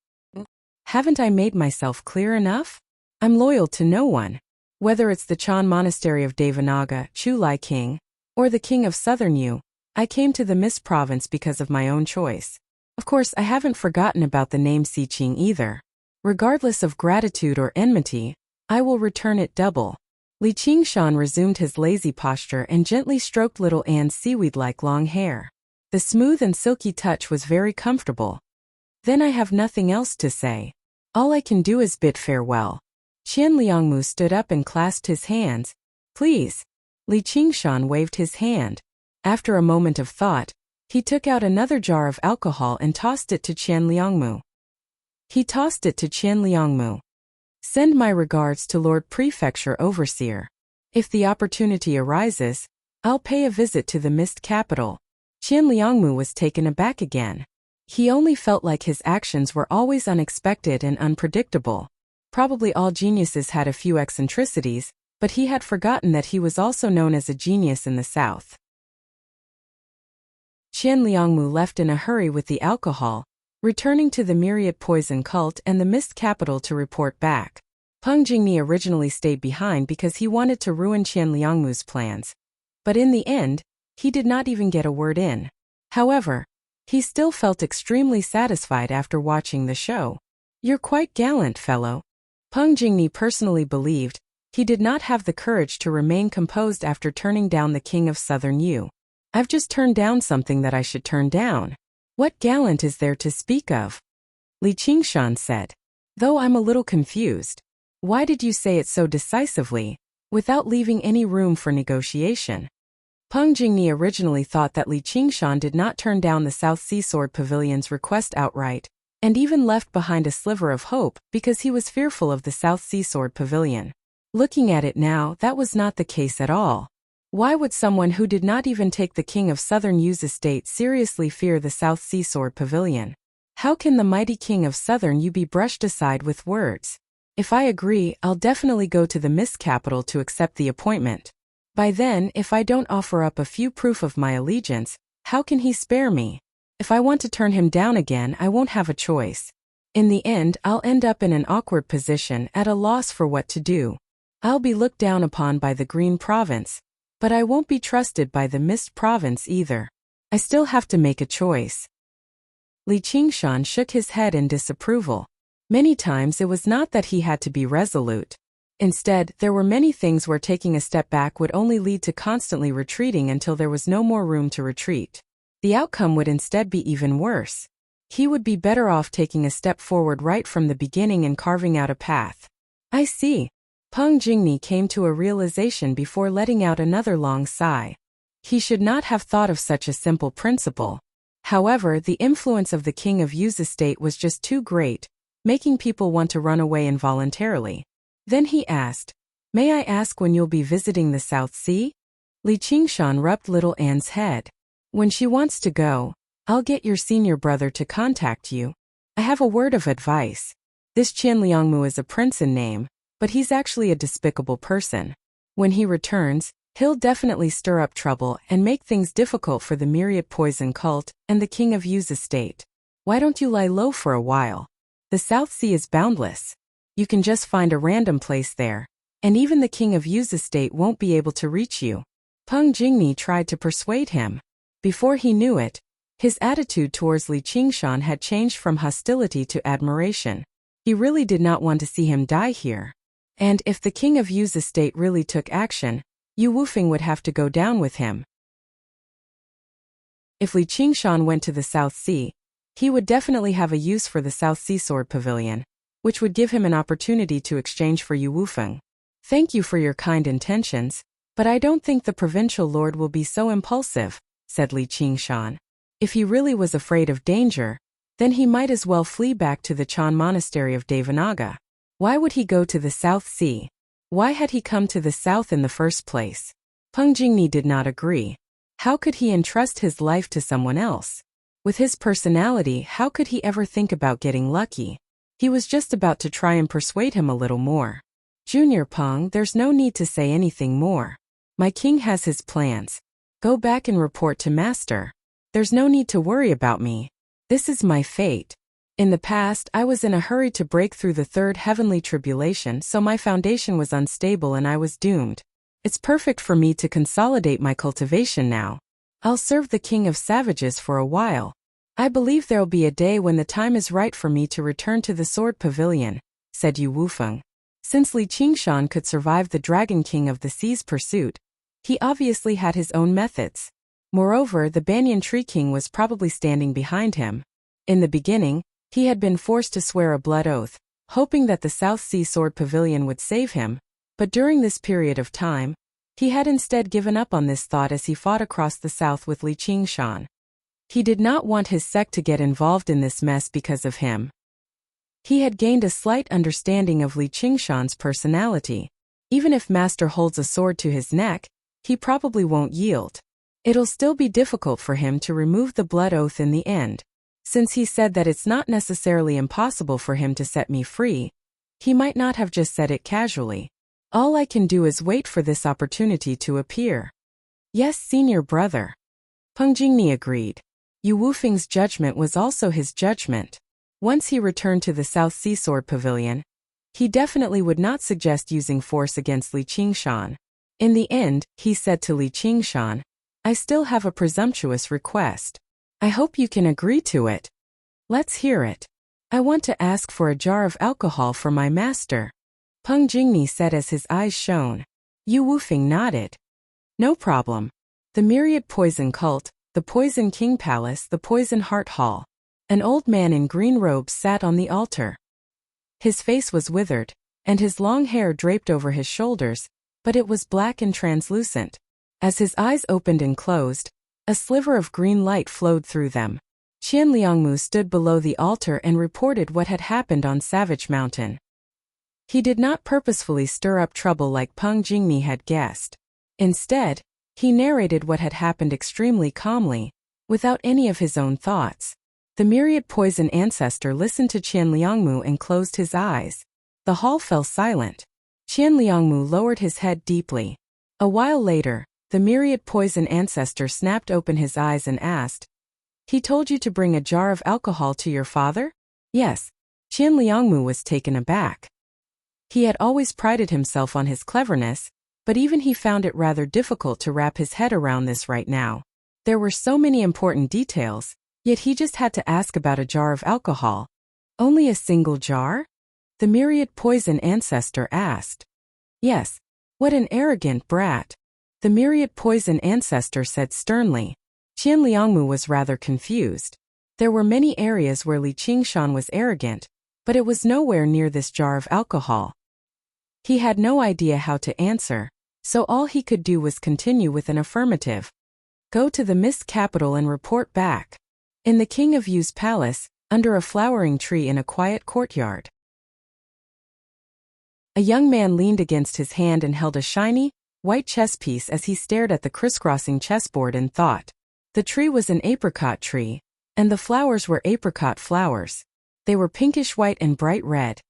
Speaker 1: Haven't I made myself clear enough? I'm loyal to no one. Whether it's the Chan monastery of Devanaga, Chu Lai King, or the king of Southern Yu, I came to the Mist province because of my own choice. Of course, I haven't forgotten about the name Siqing either. Regardless of gratitude or enmity, I will return it double. Li Qingshan resumed his lazy posture and gently stroked little Anne's seaweed-like long hair. The smooth and silky touch was very comfortable. Then I have nothing else to say. All I can do is bid farewell. Qian Liangmu stood up and clasped his hands. Please. Li Qingshan waved his hand. After a moment of thought, he took out another jar of alcohol and tossed it to Qian Liangmu. Send my regards to Lord Prefecture Overseer. If the opportunity arises, I'll pay a visit to the Mist capital. Qian Liangmu was taken aback again. He only felt like his actions were always unexpected and unpredictable. Probably all geniuses had a few eccentricities, but he had forgotten that he was also known as a genius in the south. Qian Liangmu left in a hurry with the alcohol, returning to the Myriad Poison Cult and the Mist capital to report back. Peng Jingni originally stayed behind because he wanted to ruin Qian Liangmu's plans. But in the end, he did not even get a word in. However, he still felt extremely satisfied after watching the show. You're quite gallant, fellow. Peng Jingni personally believed he did not have the courage to remain composed after turning down the king of Southern Yu. I've just turned down something that I should turn down. What gallant is there to speak of? Li Qingshan said. Though I'm a little confused. Why did you say it so decisively, without leaving any room for negotiation? Peng Jingni originally thought that Li Qingshan did not turn down the South Sea Sword Pavilion's request outright, and even left behind a sliver of hope because he was fearful of the South Sea Sword Pavilion. Looking at it now, that was not the case at all. Why would someone who did not even take the king of Southern Yu's estate seriously fear the South Sea Sword Pavilion? How can the mighty king of Southern Yu be brushed aside with words? If I agree, I'll definitely go to the Mist capital to accept the appointment. By then, if I don't offer up a few proof of my allegiance, how can he spare me? If I want to turn him down again, I won't have a choice. In the end, I'll end up in an awkward position at a loss for what to do. I'll be looked down upon by the Green Province, but I won't be trusted by the Mist Province either. I still have to make a choice. Li Qingshan shook his head in disapproval. Many times it was not that he had to be resolute. Instead, there were many things where taking a step back would only lead to constantly retreating until there was no more room to retreat. The outcome would instead be even worse. He would be better off taking a step forward right from the beginning and carving out a path. I see. Peng Jingni came to a realization before letting out another long sigh. He should not have thought of such a simple principle. However, the influence of the king of Yu's estate was just too great, making people want to run away involuntarily. Then he asked, "May I ask when you'll be visiting the South Sea?" Li Qingshan rubbed little Anne's head. "When she wants to go, I'll get your senior brother to contact you. I have a word of advice. This Qian Liangmu is a prince in name, but he's actually a despicable person. When he returns, he'll definitely stir up trouble and make things difficult for the myriad poison cult and the king of Yu's estate. Why don't you lie low for a while? The South Sea is boundless. You can just find a random place there, and even the king of Yu's estate won't be able to reach you." Peng Jingni tried to persuade him. Before he knew it, his attitude towards Li Qingshan had changed from hostility to admiration. He really did not want to see him die here. And if the king of Yu's estate really took action, Yu Wufeng would have to go down with him. If Li Qingshan went to the South Sea, he would definitely have a use for the South Sea Sword Pavilion, which would give him an opportunity to exchange for Yu Wufeng. "Thank you for your kind intentions, but I don't think the provincial lord will be so impulsive," said Li Qingshan. If he really was afraid of danger, then he might as well flee back to the Chan Monastery of Devanaga. Why would he go to the South Sea? Why had he come to the south in the first place? Peng Jingni did not agree. How could he entrust his life to someone else? With his personality, how could he ever think about getting lucky? He was just about to try and persuade him a little more. "Junior Peng, there's no need to say anything more. My king has his plans. Go back and report to master. There's no need to worry about me. This is my fate. In the past, I was in a hurry to break through the third heavenly tribulation, so my foundation was unstable and I was doomed. It's perfect for me to consolidate my cultivation now. I'll serve the king of savages for a while. I believe there'll be a day when the time is right for me to return to the Sword Pavilion," said Yu Wufeng. Since Li Qingshan could survive the Dragon King of the Sea's pursuit, he obviously had his own methods. Moreover, the Banyan Tree King was probably standing behind him. In the beginning, he had been forced to swear a blood oath, hoping that the South Sea Sword Pavilion would save him, but during this period of time, he had instead given up on this thought as he fought across the south with Li Qingshan. He did not want his sect to get involved in this mess because of him. He had gained a slight understanding of Li Qingshan's personality. Even if Master holds a sword to his neck, he probably won't yield. It'll still be difficult for him to remove the blood oath in the end. Since he said that it's not necessarily impossible for him to set me free, he might not have just said it casually. All I can do is wait for this opportunity to appear. "Yes, senior brother." Peng Jingni agreed. Yu Wufeng's judgment was also his judgment. Once he returned to the South Sea Sword Pavilion, he definitely would not suggest using force against Li Qingshan. In the end, he said to Li Qingshan, "I still have a presumptuous request. I hope you can agree to it." "Let's hear it." "I want to ask for a jar of alcohol for my master," Peng Jingni said as his eyes shone. Yu Wufeng nodded. "No problem. The Myriad Poison Cult, the Poison King Palace, the Poison Heart Hall." An old man in green robes sat on the altar. His face was withered, and his long hair draped over his shoulders, but it was black and translucent. As his eyes opened and closed, a sliver of green light flowed through them. Qian Liangmu stood below the altar and reported what had happened on Savage Mountain. He did not purposefully stir up trouble like Peng Jingni had guessed. Instead, he narrated what had happened extremely calmly, without any of his own thoughts. The Myriad Poison Ancestor listened to Qian Liangmu and closed his eyes. The hall fell silent. Qian Liangmu lowered his head deeply. A while later, the Myriad Poison Ancestor snapped open his eyes and asked, "He told you to bring a jar of alcohol to your father?" "Yes." Qian Liangmu was taken aback. He had always prided himself on his cleverness, but even he found it rather difficult to wrap his head around this right now. There were so many important details, yet he just had to ask about a jar of alcohol. "Only a single jar?" the Myriad Poison Ancestor asked. "Yes." "What an arrogant brat," the Myriad Poison Ancestor said sternly. Qian Liangmu was rather confused. There were many areas where Li Qingshan was arrogant, but it was nowhere near this jar of alcohol. He had no idea how to answer, so all he could do was continue with an affirmative. Go to the mist capital and report back. In the King of Yu's palace, under a flowering tree in a quiet courtyard. A young man leaned against his hand and held a shiny, white chess piece as he stared at the crisscrossing chessboard and thought. The tree was an apricot tree, and the flowers were apricot flowers. They were pinkish-white and bright red,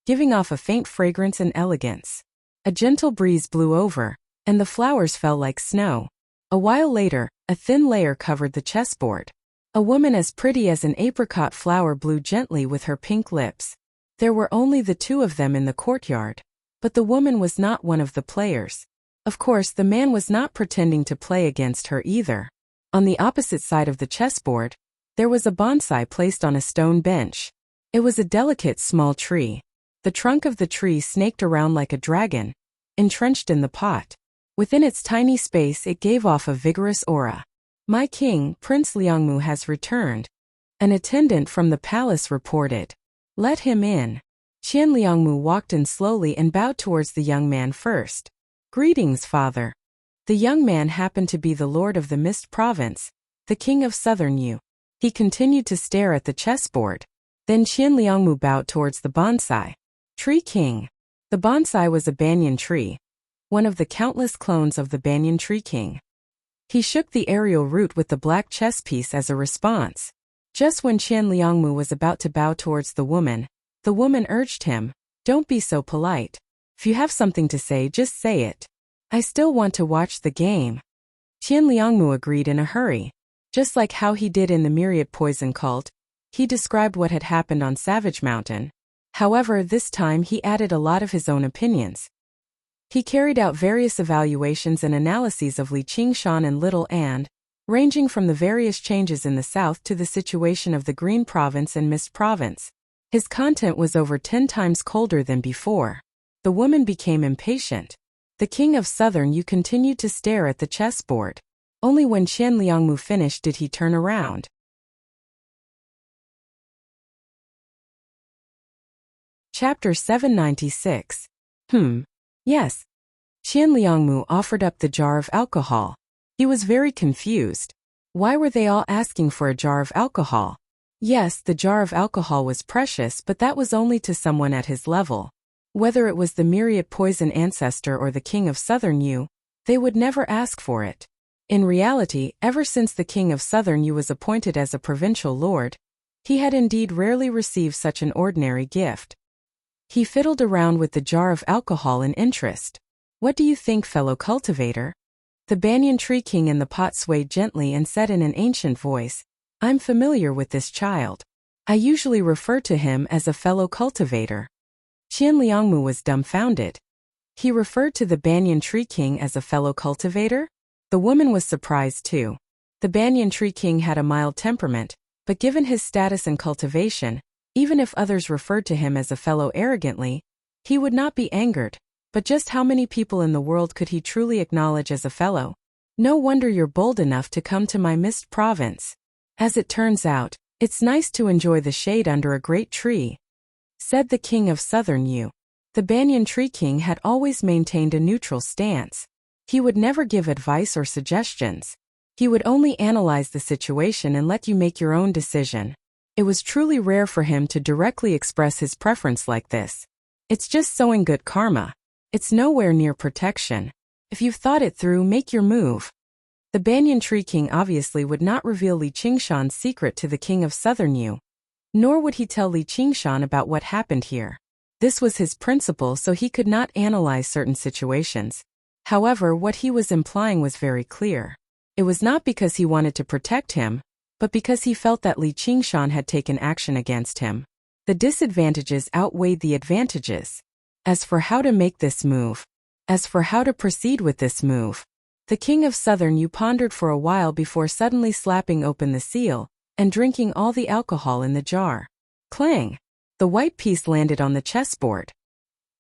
Speaker 1: giving off a faint fragrance and elegance. A gentle breeze blew over, and the flowers fell like snow. A while later, a thin layer covered the chessboard. A woman as pretty as an apricot flower blew gently with her pink lips. There were only the two of them in the courtyard, but the woman was not one of the players. Of course, the man was not pretending to play against her either. On the opposite side of the chessboard, there was a bonsai placed on a stone bench. It was a delicate small tree. The trunk of the tree snaked around like a dragon, entrenched in the pot. Within its tiny space it gave off a vigorous aura. My king, Prince Liangmu, has returned. An attendant from the palace reported. Let him in. Qian Liangmu walked in slowly and bowed towards the young man first. Greetings, father. The young man happened to be the lord of the Mist Province, the king of southern Yu. He continued to stare at the chessboard. Then Qian Liangmu bowed towards the bonsai. Tree king. The bonsai was a banyan tree, one of the countless clones of the banyan tree king. He shook the aerial root with the black chess piece as a response. Just when Qian Liangmu was about to bow towards the woman urged him, don't be so polite. If you have something to say, just say it. I still want to watch the game. Qian Liangmu agreed in a hurry. Just like how he did in the Myriad Poison Cult, he described what had happened on Savage Mountain. However, this time he added a lot of his own opinions. He carried out various evaluations and analyses of Li Qingshan and Little And, ranging from the various changes in the south to the situation of the Green Province and Mist Province. His content was over 10 times colder than before. The woman became impatient. The king of southern Yu continued to stare at the chessboard. Only when Qian Liangmu finished did he turn around. Chapter 796. Yes. Qian Liangmu offered up the jar of alcohol. He was very confused. Why were they all asking for a jar of alcohol? Yes, the jar of alcohol was precious, but that was only to someone at his level. Whether it was the Myriad Poison Ancestor or the king of southern Yu, they would never ask for it. In reality, ever since the king of southern Yu was appointed as a provincial lord, he had indeed rarely received such an ordinary gift. He fiddled around with the jar of alcohol in interest. What do you think, fellow cultivator? The banyan tree king in the pot swayed gently and said in an ancient voice, I'm familiar with this child. I usually refer to him as a fellow cultivator. Qian Liangmu was dumbfounded. He referred to the banyan tree king as a fellow cultivator? The woman was surprised too. The banyan tree king had a mild temperament, but given his status and cultivation, even if others referred to him as a fellow arrogantly, he would not be angered. But just how many people in the world could he truly acknowledge as a fellow? No wonder you're bold enough to come to my Mist Province. As it turns out, it's nice to enjoy the shade under a great tree, said the king of southern Yu. The banyan tree king had always maintained a neutral stance. He would never give advice or suggestions. He would only analyze the situation and let you make your own decision. It was truly rare for him to directly express his preference like this. It's just sowing good karma. It's nowhere near protection. If you've thought it through, make your move. The banyan tree king obviously would not reveal Li Qingshan's secret to the king of southern Yu. Nor would he tell Li Qingshan about what happened here. This was his principle, so he could not analyze certain situations. However, what he was implying was very clear. It was not because he wanted to protect him, but because he felt that Li Qingshan had taken action against him. The disadvantages outweighed the advantages. As for how to make this move, as for how to proceed with this move, the king of southern Yu pondered for a while before suddenly slapping open the seal and drinking all the alcohol in the jar. Clang! The white piece landed on the chessboard.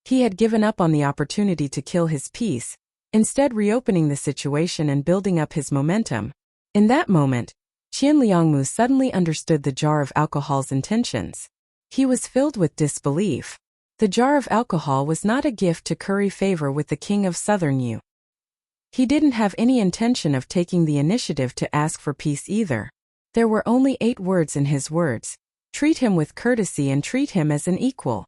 Speaker 1: He had given up on the opportunity to kill his piece, instead reopening the situation and building up his momentum. In that moment, Qianliangmu suddenly understood the jar of alcohol's intentions. He was filled with disbelief. The jar of alcohol was not a gift to curry favor with the king of Southern Yu. He didn't have any intention of taking the initiative to ask for peace either. There were only 8 words in his words. Treat him with courtesy and treat him as an equal.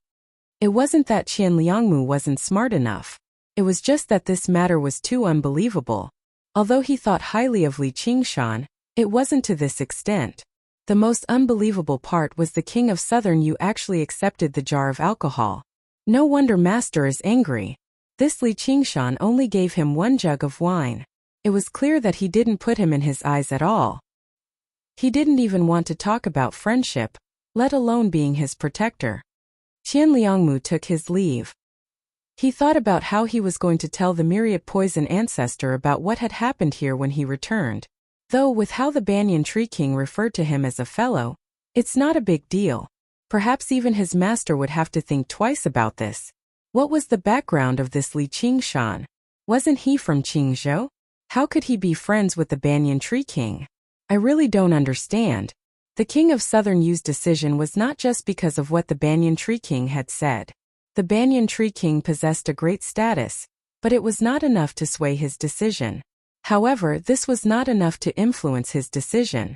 Speaker 1: It wasn't that Qianliangmu wasn't smart enough. It was just that this matter was too unbelievable. Although he thought highly of Li Qingshan, it wasn't to this extent. The most unbelievable part was the king of Southern Yu actually accepted the jar of alcohol. No wonder master is angry. This Li Qingshan only gave him 1 jug of wine. It was clear that he didn't put him in his eyes at all. He didn't even want to talk about friendship, let alone being his protector. Qianliangmu took his leave. He thought about how he was going to tell the myriad poison ancestor about what had happened here when he returned. Though with how the Banyan Tree King referred to him as a fellow, it's not a big deal. Perhaps even his master would have to think twice about this. What was the background of this Li Qingshan? Wasn't he from Qingzhou? How could he be friends with the Banyan Tree King? I really don't understand. The king of Southern Yu's decision was not just because of what the Banyan Tree King had said. The Banyan Tree King possessed a great status, but it was not enough to sway his decision. However, this was not enough to influence his decision.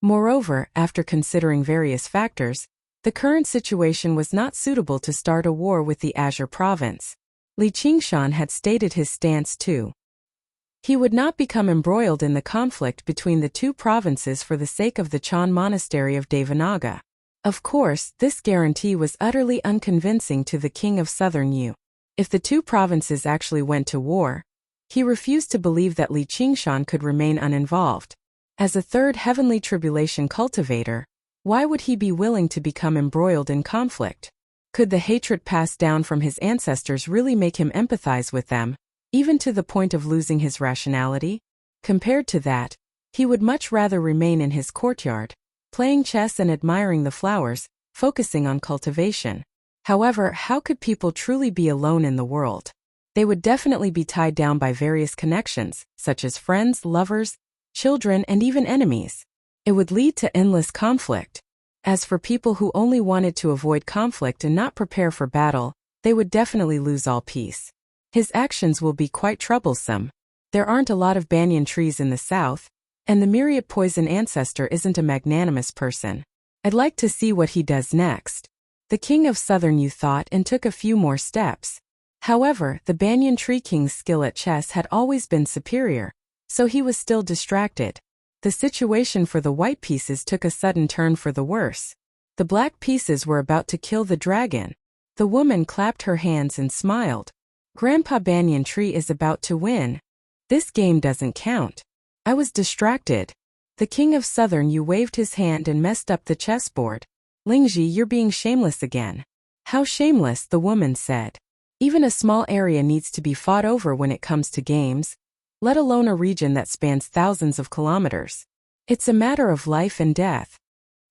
Speaker 1: Moreover, after considering various factors, the current situation was not suitable to start a war with the Azure province. Li Qingshan had stated his stance too. He would not become embroiled in the conflict between the 2 provinces for the sake of the Chan monastery of Devanaga. Of course, this guarantee was utterly unconvincing to the king of Southern Yu. If the 2 provinces actually went to war, he refused to believe that Li Qingshan could remain uninvolved. As a 3rd heavenly tribulation cultivator, why would he be willing to become embroiled in conflict? Could the hatred passed down from his ancestors really make him empathize with them, even to the point of losing his rationality? Compared to that, he would much rather remain in his courtyard, playing chess and admiring the flowers, focusing on cultivation. However, how could people truly be alone in the world? They would definitely be tied down by various connections, such as friends, lovers, children, and even enemies. It would lead to endless conflict. As for people who only wanted to avoid conflict and not prepare for battle, they would definitely lose all peace. His actions will be quite troublesome. There aren't a lot of banyan trees in the south, and the myriad poison ancestor isn't a magnanimous person. I'd like to see what he does next. The king of Southern Yu thought and took a few more steps. However, the Banyan Tree King's skill at chess had always been superior, so he was still distracted. The situation for the white pieces took a sudden turn for the worse. The black pieces were about to kill the dragon. The woman clapped her hands and smiled. Grandpa Banyan Tree is about to win. This game doesn't count. I was distracted. The king of Southern Yu waved his hand and messed up the chessboard. Lingji, you're being shameless again. How shameless, the woman said. Even a small area needs to be fought over when it comes to games, let alone a region that spans thousands of kilometers. It's a matter of life and death.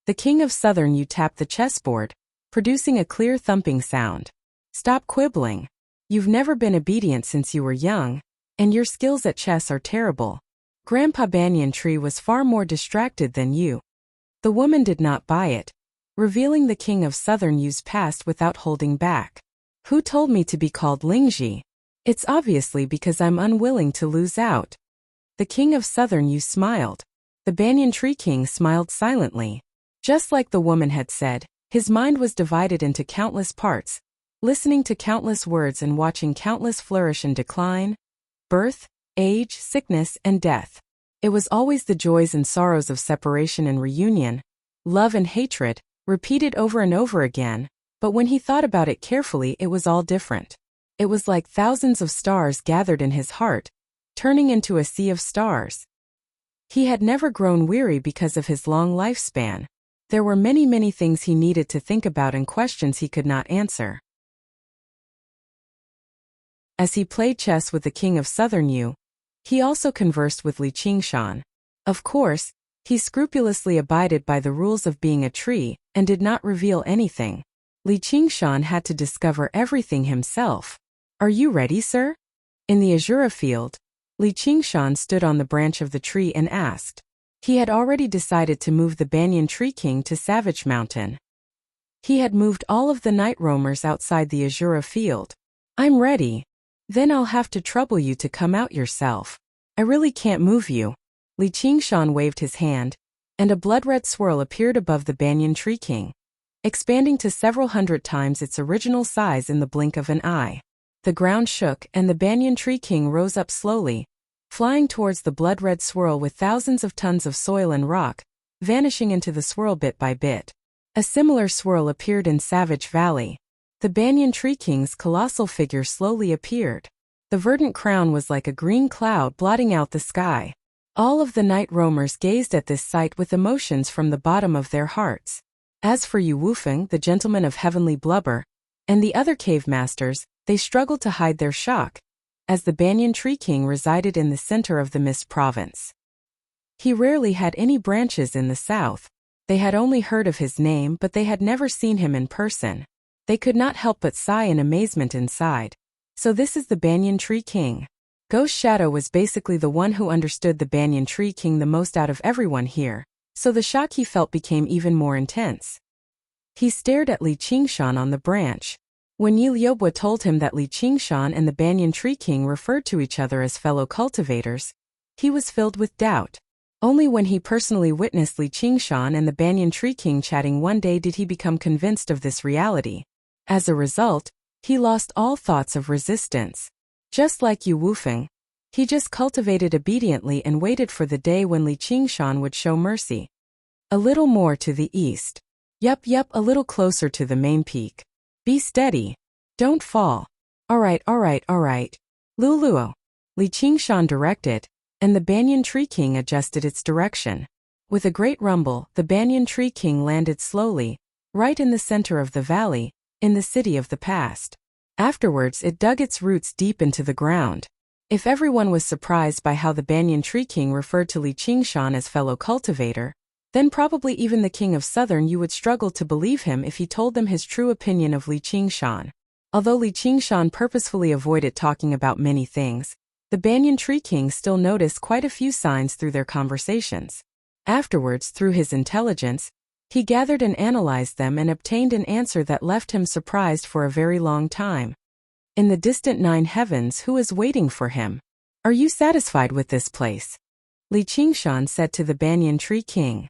Speaker 1: The king of Southern Yu tapped the chessboard, producing a clear thumping sound. Stop quibbling. You've never been obedient since you were young, and your skills at chess are terrible. Grandpa Banyan Tree was far more distracted than you. The woman did not buy it, revealing the king of Southern Yu's past without holding back. Who told me to be called Lingji? It's obviously because I'm unwilling to lose out. The king of Southern Yu smiled. The Banyan Tree King smiled silently. Just like the woman had said, his mind was divided into countless parts, listening to countless words and watching countless flourish and decline. Birth, age, sickness, and death. It was always the joys and sorrows of separation and reunion, love and hatred, repeated over and over again, but when he thought about it carefully, it was all different. It was like thousands of stars gathered in his heart, turning into a sea of stars. He had never grown weary because of his long lifespan. There were many things he needed to think about and questions he could not answer. As he played chess with the king of Southern Yu, he also conversed with Li Qingshan. Of course, he scrupulously abided by the rules of being a tree and did not reveal anything. Li Qingshan had to discover everything himself. Are you ready, sir? In the Azura field, Li Qingshan stood on the branch of the tree and asked. He had already decided to move the Banyan Tree King to Savage Mountain. He had moved all of the night roamers outside the Azura field. I'm ready. Then I'll have to trouble you to come out yourself. I really can't move you. Li Qingshan waved his hand, and a blood-red swirl appeared above the Banyan Tree King, expanding to several hundred times its original size in the blink of an eye. The ground shook and the Banyan Tree King rose up slowly, flying towards the blood-red swirl with thousands of tons of soil and rock, vanishing into the swirl bit by bit. A similar swirl appeared in Savage Valley. The Banyan Tree King's colossal figure slowly appeared. The verdant crown was like a green cloud blotting out the sky. All of the night roamers gazed at this sight with emotions from the bottom of their hearts. As for Yu Wufeng, the gentleman of heavenly blubber, and the other cave masters, they struggled to hide their shock, as the Banyan Tree King resided in the center of the Mist Province. He rarely had any branches in the south. They had only heard of his name, but they had never seen him in person. They could not help but sigh in amazement inside. So this is the Banyan Tree King. Ghost Shadow was basically the one who understood the Banyan Tree King the most out of everyone here, so the shock he felt became even more intense. He stared at Li Qingshan on the branch. When Yi Liobua told him that Li Qingshan and the Banyan Tree King referred to each other as fellow cultivators, he was filled with doubt. Only when he personally witnessed Li Qingshan and the Banyan Tree King chatting one day did he become convinced of this reality. As a result, he lost all thoughts of resistance. Just like Yu Wufeng, he just cultivated obediently and waited for the day when Li Qingshan would show mercy. A little more to the east. Yup, a little closer to the main peak. Be steady. Don't fall. Alright. Luluo. Li Qingshan directed, and the Banyan Tree King adjusted its direction. With a great rumble, the Banyan Tree King landed slowly, right in the center of the valley, in the city of the past. Afterwards it dug its roots deep into the ground. If everyone was surprised by how the Banyan Tree King referred to Li Qingshan as fellow cultivator, then probably even the King of Southern Yu would struggle to believe him if he told them his true opinion of Li Qingshan. Although Li Qingshan purposefully avoided talking about many things, the Banyan Tree King still noticed quite a few signs through their conversations. Afterwards, through his intelligence, he gathered and analyzed them and obtained an answer that left him surprised for a very long time. In the distant 9 heavens, who is waiting for him? Are you satisfied with this place? Li Qingshan said to the Banyan Tree King.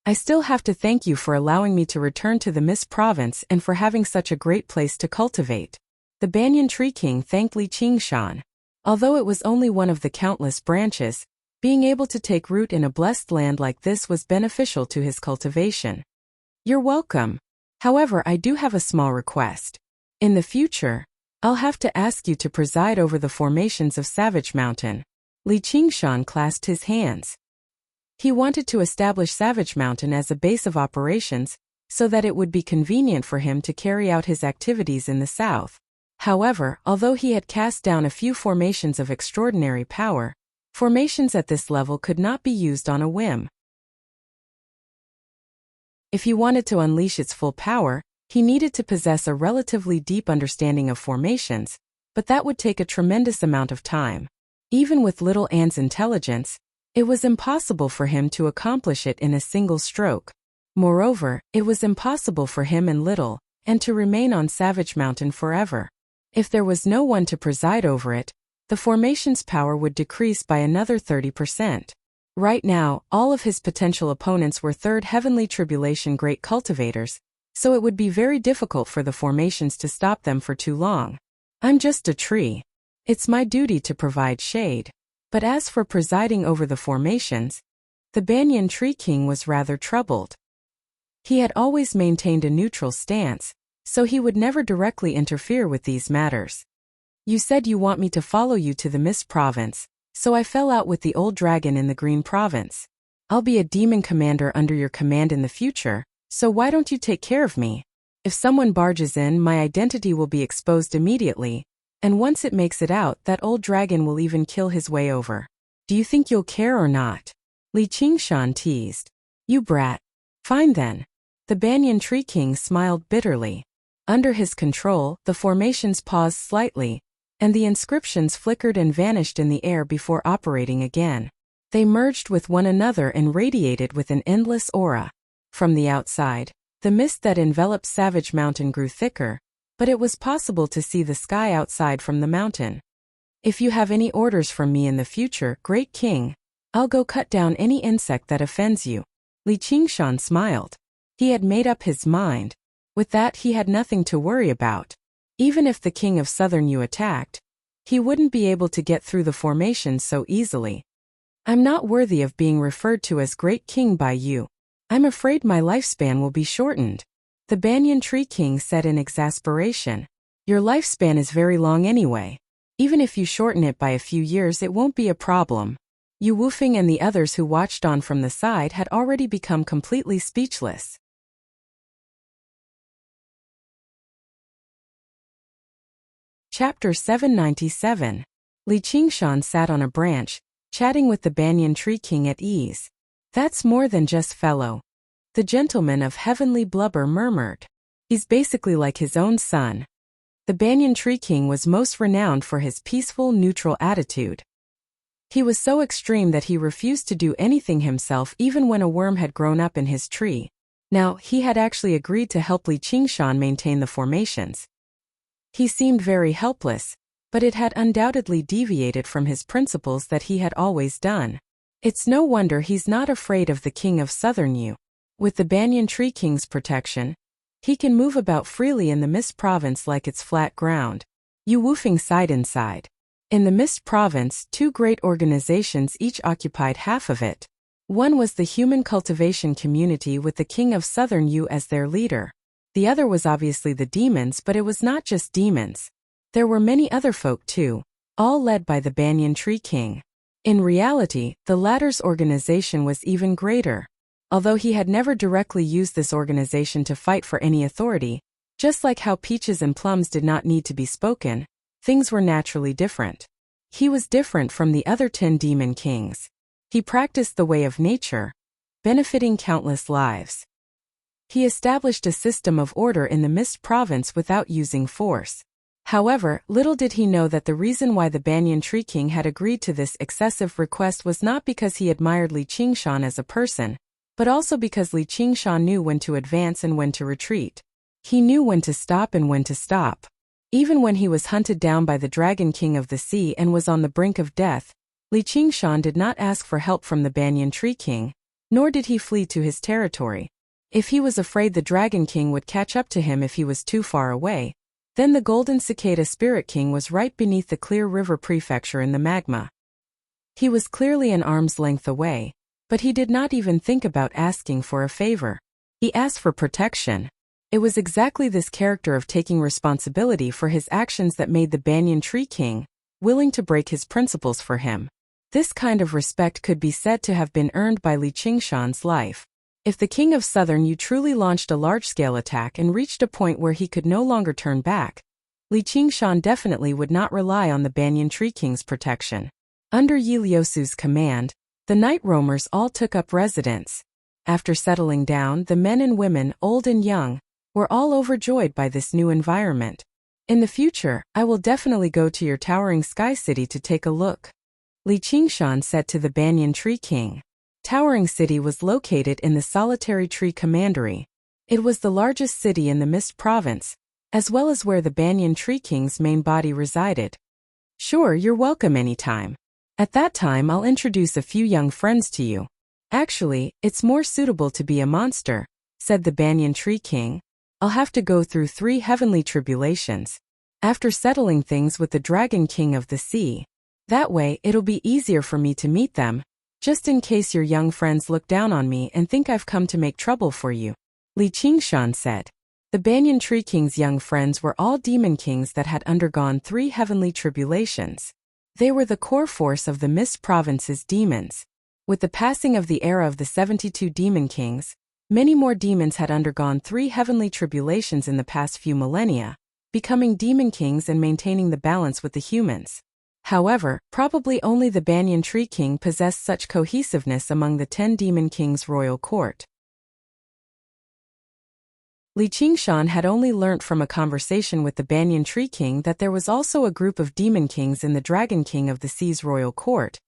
Speaker 1: I still have to thank you for allowing me to return to the Mist Province and for having such a great place to cultivate. The Banyan Tree King thanked Li Qingshan. Although it was only one of the countless branches, being able to take root in a blessed land like this was beneficial to his cultivation. You're welcome. However, I do have a small request. In the future, I'll have to ask you to preside over the formations of Savage Mountain. Li Qingshan clasped his hands. He wanted to establish Savage Mountain as a base of operations, so that it would be convenient for him to carry out his activities in the south. However, although he had cast down a few formations of extraordinary power, formations at this level could not be used on a whim. If he wanted to unleash its full power, he needed to possess a relatively deep understanding of formations, but that would take a tremendous amount of time. Even with Little Ant's intelligence, it was impossible for him to accomplish it in a single stroke. Moreover, it was impossible for him and Little Ant to remain on Savage Mountain forever. If there was no one to preside over it, the formation's power would decrease by another 30%. Right now, all of his potential opponents were third heavenly tribulation great cultivators, so it would be very difficult for the formations to stop them for too long. I'm just a tree. It's my duty to provide shade. But as for presiding over the formations, the Banyan Tree King was rather troubled. He had always maintained a neutral stance, so he would never directly interfere with these matters. You said you want me to follow you to the Mist Province, so I fell out with the old dragon in the Green Province. I'll be a demon commander under your command in the future, so why don't you take care of me? If someone barges in, my identity will be exposed immediately, and once it makes it out, that old dragon will even kill his way over. Do you think you'll care or not? Li Qingshan teased. You brat. Fine then. The Banyan Tree King smiled bitterly. Under his control, the formations paused slightly, and the inscriptions flickered and vanished in the air before operating again. They merged with one another and radiated with an endless aura. From the outside, the mist that enveloped Savage Mountain grew thicker, but it was possible to see the sky outside from the mountain. If you have any orders from me in the future, Great King, I'll go cut down any insect that offends you. Li Qingshan smiled. He had made up his mind. With that, he had nothing to worry about. Even if the king of Southern Yu attacked, he wouldn't be able to get through the formation so easily. I'm not worthy of being referred to as Great King by you. I'm afraid my lifespan will be shortened. The Banyan Tree King said in exasperation. Your lifespan is very long anyway. Even if you shorten it by a few years, it won't be a problem. Yu Wufeng and the others who watched on from the side had already become completely speechless. Chapter 797. Li Qingshan sat on a branch, chatting with the Banyan Tree King at ease. That's more than just fellow. The gentleman of heavenly blubber murmured. He's basically like his own son. The Banyan Tree King was most renowned for his peaceful, neutral attitude. He was so extreme that he refused to do anything himself even when a worm had grown up in his tree. Now, he had actually agreed to help Li Qingshan maintain the formations. He seemed very helpless, but it had undoubtedly deviated from his principles that he had always done. It's no wonder he's not afraid of the king of Southern Yu. With the Banyan Tree King's protection, he can move about freely in the Mist Province like it's flat ground. Yu Wufeng sighed inside. In the Mist Province, two great organizations each occupied half of it. One was the human cultivation community with the king of Southern Yu as their leader. The other was obviously the demons, but it was not just demons. There were many other folk too, all led by the Banyan Tree King. In reality, the latter's organization was even greater. Although he had never directly used this organization to fight for any authority, just like how peaches and plums did not need to be spoken, things were naturally different. He was different from the other 10 demon kings. He practiced the way of nature, benefiting countless lives. He established a system of order in the Mist Province without using force. However, little did he know that the reason why the Banyan Tree King had agreed to this excessive request was not because he admired Li Qingshan as a person, but also because Li Qingshan knew when to advance and when to retreat. He knew when to stop and when to stop. Even when he was hunted down by the Dragon King of the Sea and was on the brink of death, Li Qingshan did not ask for help from the Banyan Tree King, nor did he flee to his territory. If he was afraid the Dragon King would catch up to him if he was too far away, then the Golden Cicada Spirit King was right beneath the Clear River Prefecture in the magma. He was clearly an arm's length away, but he did not even think about asking for a favor. He asked for protection. It was exactly this character of taking responsibility for his actions that made the Banyan Tree King willing to break his principles for him. This kind of respect could be said to have been earned by Li Qingshan's life. If the king of Southern Yu truly launched a large-scale attack and reached a point where he could no longer turn back, Li Qingshan definitely would not rely on the Banyan Tree King's protection. Under Yi Liusu's command, the night roamers all took up residence. After settling down, the men and women, old and young, were all overjoyed by this new environment. In the future, I will definitely go to your towering sky city to take a look, Li Qingshan said to the Banyan Tree King. Towering City was located in the Solitary Tree Commandery. It was the largest city in the Mist Province, as well as where the Banyan Tree King's main body resided. Sure, you're welcome anytime. At that time I'll introduce a few young friends to you. Actually, it's more suitable to be a monster, said the Banyan Tree King. I'll have to go through 3 heavenly tribulations. After settling things with the Dragon King of the Sea. That way, it'll be easier for me to meet them, just in case your young friends look down on me and think I've come to make trouble for you, Li Qingshan said. The Banyan Tree King's young friends were all demon kings that had undergone 3 heavenly tribulations. They were the core force of the Mist Province's demons. With the passing of the era of the 72 demon kings, many more demons had undergone 3 heavenly tribulations in the past few millennia, becoming demon kings and maintaining the balance with the humans. However, probably only the Banyan Tree King possessed such cohesiveness among the 10 demon kings' royal court. Li Qingshan had only learnt from a conversation with the Banyan Tree King that there was also a group of demon kings in the Dragon King of the Sea's royal court,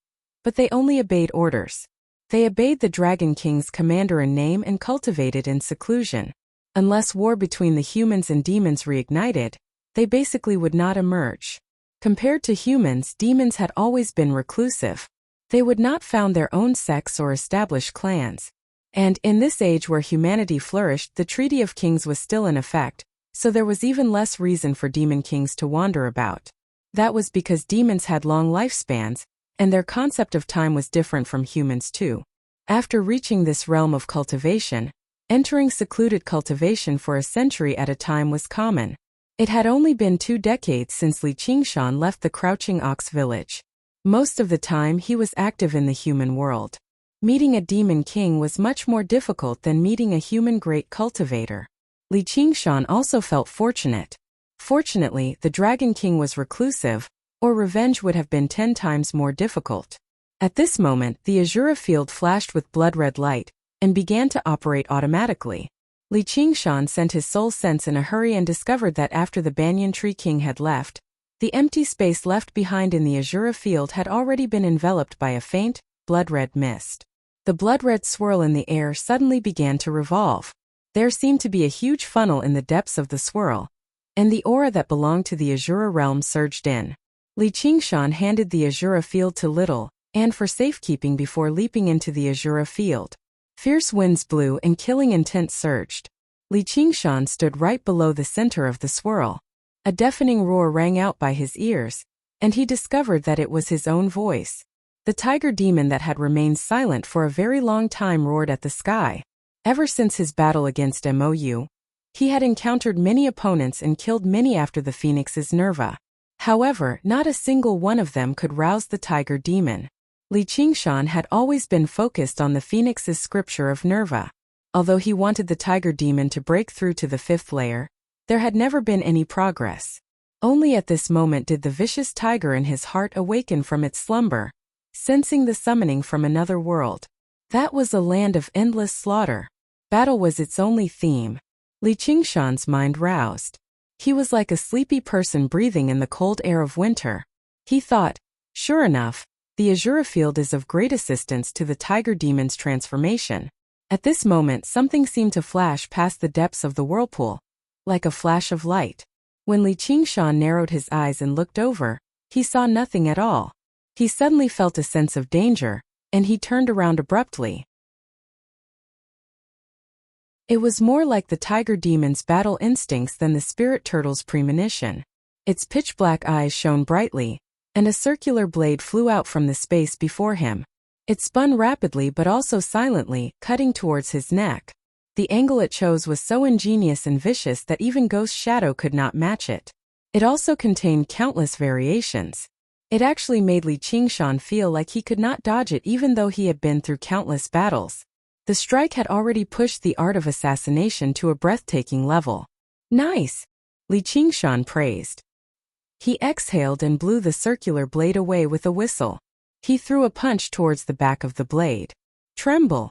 Speaker 1: but they only obeyed orders. They obeyed the Dragon King's commander in name and cultivated in seclusion. Unless war between the humans and demons reignited, they basically would not emerge. Compared to humans, demons had always been reclusive. They would not found their own sects or establish clans. And in this age where humanity flourished, the Treaty of Kings was still in effect, so there was even less reason for demon kings to wander about. That was because demons had long lifespans, and their concept of time was different from humans too. After reaching this realm of cultivation, entering secluded cultivation for a century at a time was common. It had only been 2 decades since Li Qingshan left the Crouching Ox village. Most of the time he was active in the human world. Meeting a demon king was much more difficult than meeting a human great cultivator. Li Qingshan also felt fortunate. Fortunately, the Dragon King was reclusive, or revenge would have been 10 times more difficult. At this moment, the Azura field flashed with blood-red light, and began to operate automatically. Li Qingshan sent his soul sense in a hurry and discovered that after the Banyan Tree King had left, the empty space left behind in the Azura field had already been enveloped by a faint, blood-red mist. The blood-red swirl in the air suddenly began to revolve. There seemed to be a huge funnel in the depths of the swirl, and the aura that belonged to the Azura realm surged in. Li Qingshan handed the Azura field to Little, and for safekeeping before leaping into the Azura field. Fierce winds blew and killing intent surged. Li Qingshan stood right below the center of the swirl. A deafening roar rang out by his ears, and he discovered that it was his own voice. The tiger demon that had remained silent for a very long time roared at the sky. Ever since his battle against Mou, he had encountered many opponents and killed many after the phoenix's Nerva. However, not a single one of them could rouse the tiger demon. Li Qingshan had always been focused on the phoenix's scripture of Nerva. Although he wanted the tiger demon to break through to the 5th layer, there had never been any progress. Only at this moment did the vicious tiger in his heart awaken from its slumber, sensing the summoning from another world. That was a land of endless slaughter. Battle was its only theme. Li Qingshan's mind roused. He was like a sleepy person breathing in the cold air of winter. He thought, sure enough, the Azura field is of great assistance to the tiger demon's transformation. At this moment something seemed to flash past the depths of the whirlpool, like a flash of light. When Li Qingshan narrowed his eyes and looked over, he saw nothing at all. He suddenly felt a sense of danger, and he turned around abruptly. It was more like the tiger demon's battle instincts than the spirit turtle's premonition. Its pitch-black eyes shone brightly, and a circular blade flew out from the space before him. It spun rapidly but also silently, cutting towards his neck. The angle it chose was so ingenious and vicious that even Ghost Shadow could not match it. It also contained countless variations. It actually made Li Qingshan feel like he could not dodge it even though he had been through countless battles. The strike had already pushed the art of assassination to a breathtaking level. Nice! Li Qingshan praised. He exhaled and blew the circular blade away with a whistle. He threw a punch towards the back of the blade. Tremble!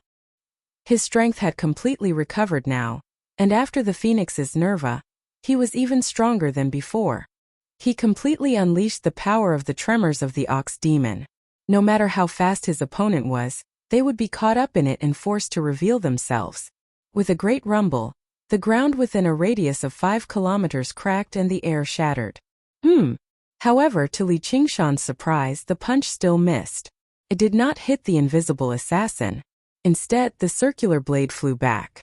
Speaker 1: His strength had completely recovered now, and after the phoenix's Nerva, he was even stronger than before. He completely unleashed the power of the tremors of the ox demon. No matter how fast his opponent was, they would be caught up in it and forced to reveal themselves. With a great rumble, the ground within a radius of 5 kilometers cracked and the air shattered. However, to Li Qingshan's surprise, the punch still missed. It did not hit the invisible assassin. Instead, the circular blade flew back.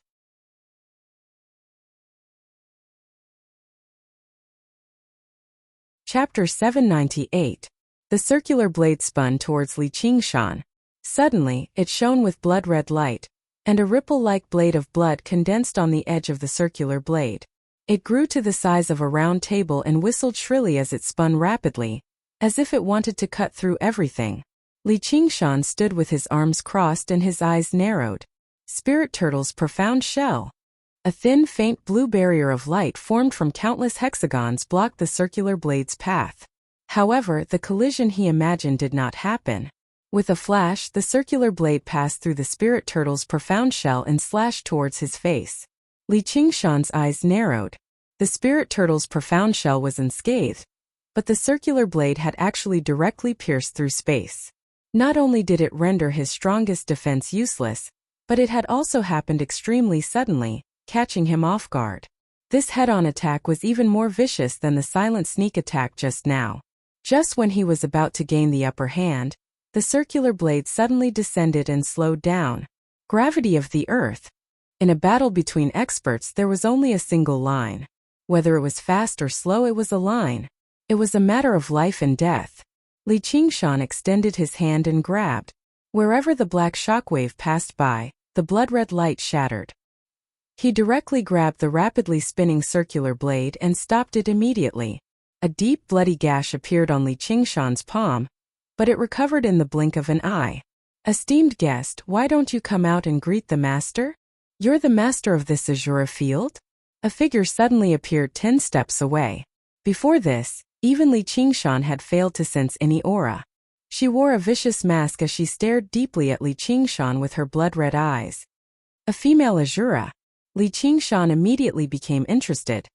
Speaker 1: Chapter 798. The circular blade spun towards Li Qingshan. Suddenly, it shone with blood-red light, and a ripple-like blade of blood condensed on the edge of the circular blade. It grew to the size of a round table and whistled shrilly as it spun rapidly, as if it wanted to cut through everything. Li Qingshan stood with his arms crossed and his eyes narrowed. Spirit Turtle's profound shell. A thin, faint blue barrier of light formed from countless hexagons blocked the circular blade's path. However, the collision he imagined did not happen. With a flash, the circular blade passed through the Spirit Turtle's profound shell and slashed towards his face. Li Qingshan's eyes narrowed. The spirit turtle's profound shell was unscathed, but the circular blade had actually directly pierced through space. Not only did it render his strongest defense useless, but it had also happened extremely suddenly, catching him off guard. This head-on attack was even more vicious than the silent sneak attack just now. Just when he was about to gain the upper hand, the circular blade suddenly descended and slowed down. Gravity of the Earth. In a battle between experts, there was only a single line. Whether it was fast or slow, it was a line. It was a matter of life and death. Li Qingshan extended his hand and grabbed. Wherever the black shockwave passed by, the blood-red light shattered. He directly grabbed the rapidly spinning circular blade and stopped it immediately. A deep bloody gash appeared on Li Qingshan's palm, but it recovered in the blink of an eye. "Esteemed guest, why don't you come out and greet the master? You're the master of this Azura field?" A figure suddenly appeared 10 steps away. Before this, even Li Qingshan had failed to sense any aura. She wore a vicious mask as she stared deeply at Li Qingshan with her blood-red eyes. A female Azura. Li Qingshan immediately became interested.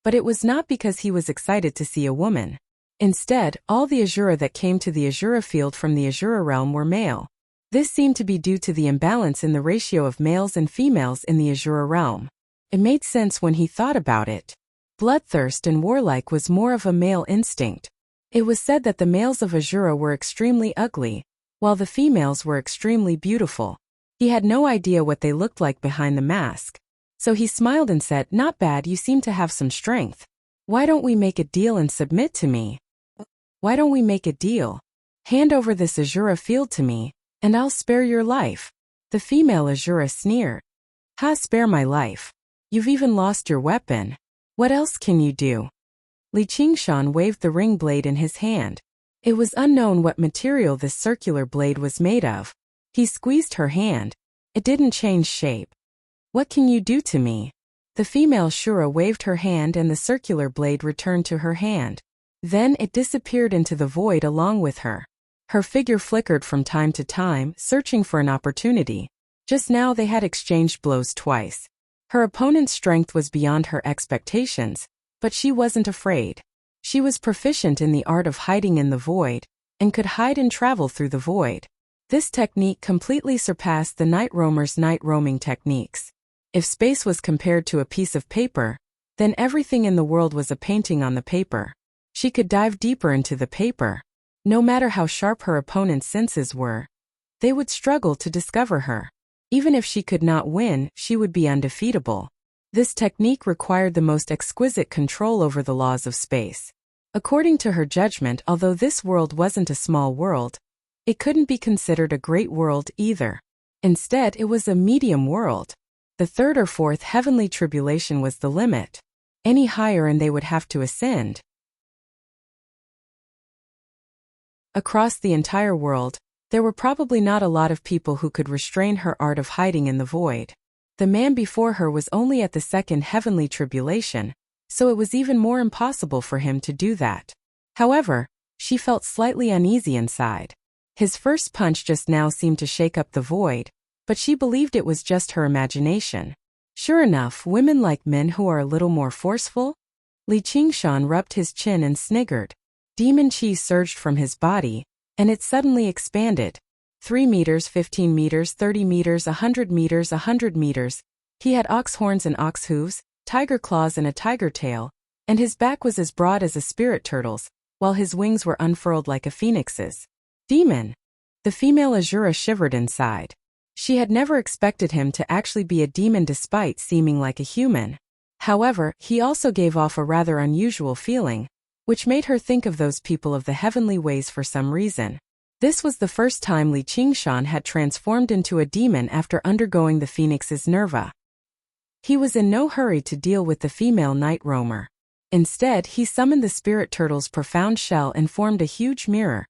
Speaker 1: But it was not because he was excited to see a woman. Instead, all the Azura that came to the Azura field from the Azura realm were male. This seemed to be due to the imbalance in the ratio of males and females in the Azura realm. It made sense when he thought about it. Bloodthirst and warlike was more of a male instinct. It was said that the males of Azura were extremely ugly, while the females were extremely beautiful. He had no idea what they looked like behind the mask. So he smiled and said, "Not bad, you seem to have some strength. Why don't we make a deal and submit to me? Why don't we make a deal? Hand over this Azura field to me, and I'll spare your life." The female Azura sneered. "Ha, spare my life. You've even lost your weapon. What else can you do?" Li Qingshan waved the ring blade in his hand. It was unknown what material this circular blade was made of. He squeezed her hand. It didn't change shape. "What can you do to me?" The female Shura waved her hand and the circular blade returned to her hand. Then it disappeared into the void along with her. Her figure flickered from time to time, searching for an opportunity. Just now they had exchanged blows twice. Her opponent's strength was beyond her expectations, but she wasn't afraid. She was proficient in the art of hiding in the void, and could hide and travel through the void. This technique completely surpassed the night roamer's night roaming techniques. If space was compared to a piece of paper, then everything in the world was a painting on the paper. She could dive deeper into the paper. No matter how sharp her opponent's senses were, they would struggle to discover her. Even if she could not win, she would be undefeatable. This technique required the most exquisite control over the laws of space. According to her judgment, although this world wasn't a small world, it couldn't be considered a great world either. Instead, it was a medium world. The third or fourth heavenly tribulation was the limit. Any higher and they would have to ascend. Across the entire world, there were probably not a lot of people who could restrain her art of hiding in the void. The man before her was only at the second heavenly tribulation, so it was even more impossible for him to do that. However, she felt slightly uneasy inside. His first punch just now seemed to shake up the void, but she believed it was just her imagination. Sure enough, women like men who are a little more forceful? Li Qingshan rubbed his chin and sniggered. Demon chi surged from his body, and it suddenly expanded. 3 meters, 15 meters, 30 meters, 100 meters, 100 meters. He had ox horns and ox hooves, tiger claws and a tiger tail, and his back was as broad as a spirit turtle's, while his wings were unfurled like a phoenix's. Demon! The female Azura shivered inside. She had never expected him to actually be a demon despite seeming like a human. However, he also gave off a rather unusual feeling, which made her think of those people of the heavenly ways for some reason. This was the first time Li Qingshan had transformed into a demon after undergoing the phoenix's nerva. He was in no hurry to deal with the female night roamer. Instead, he summoned the spirit turtle's profound shell and formed a huge mirror,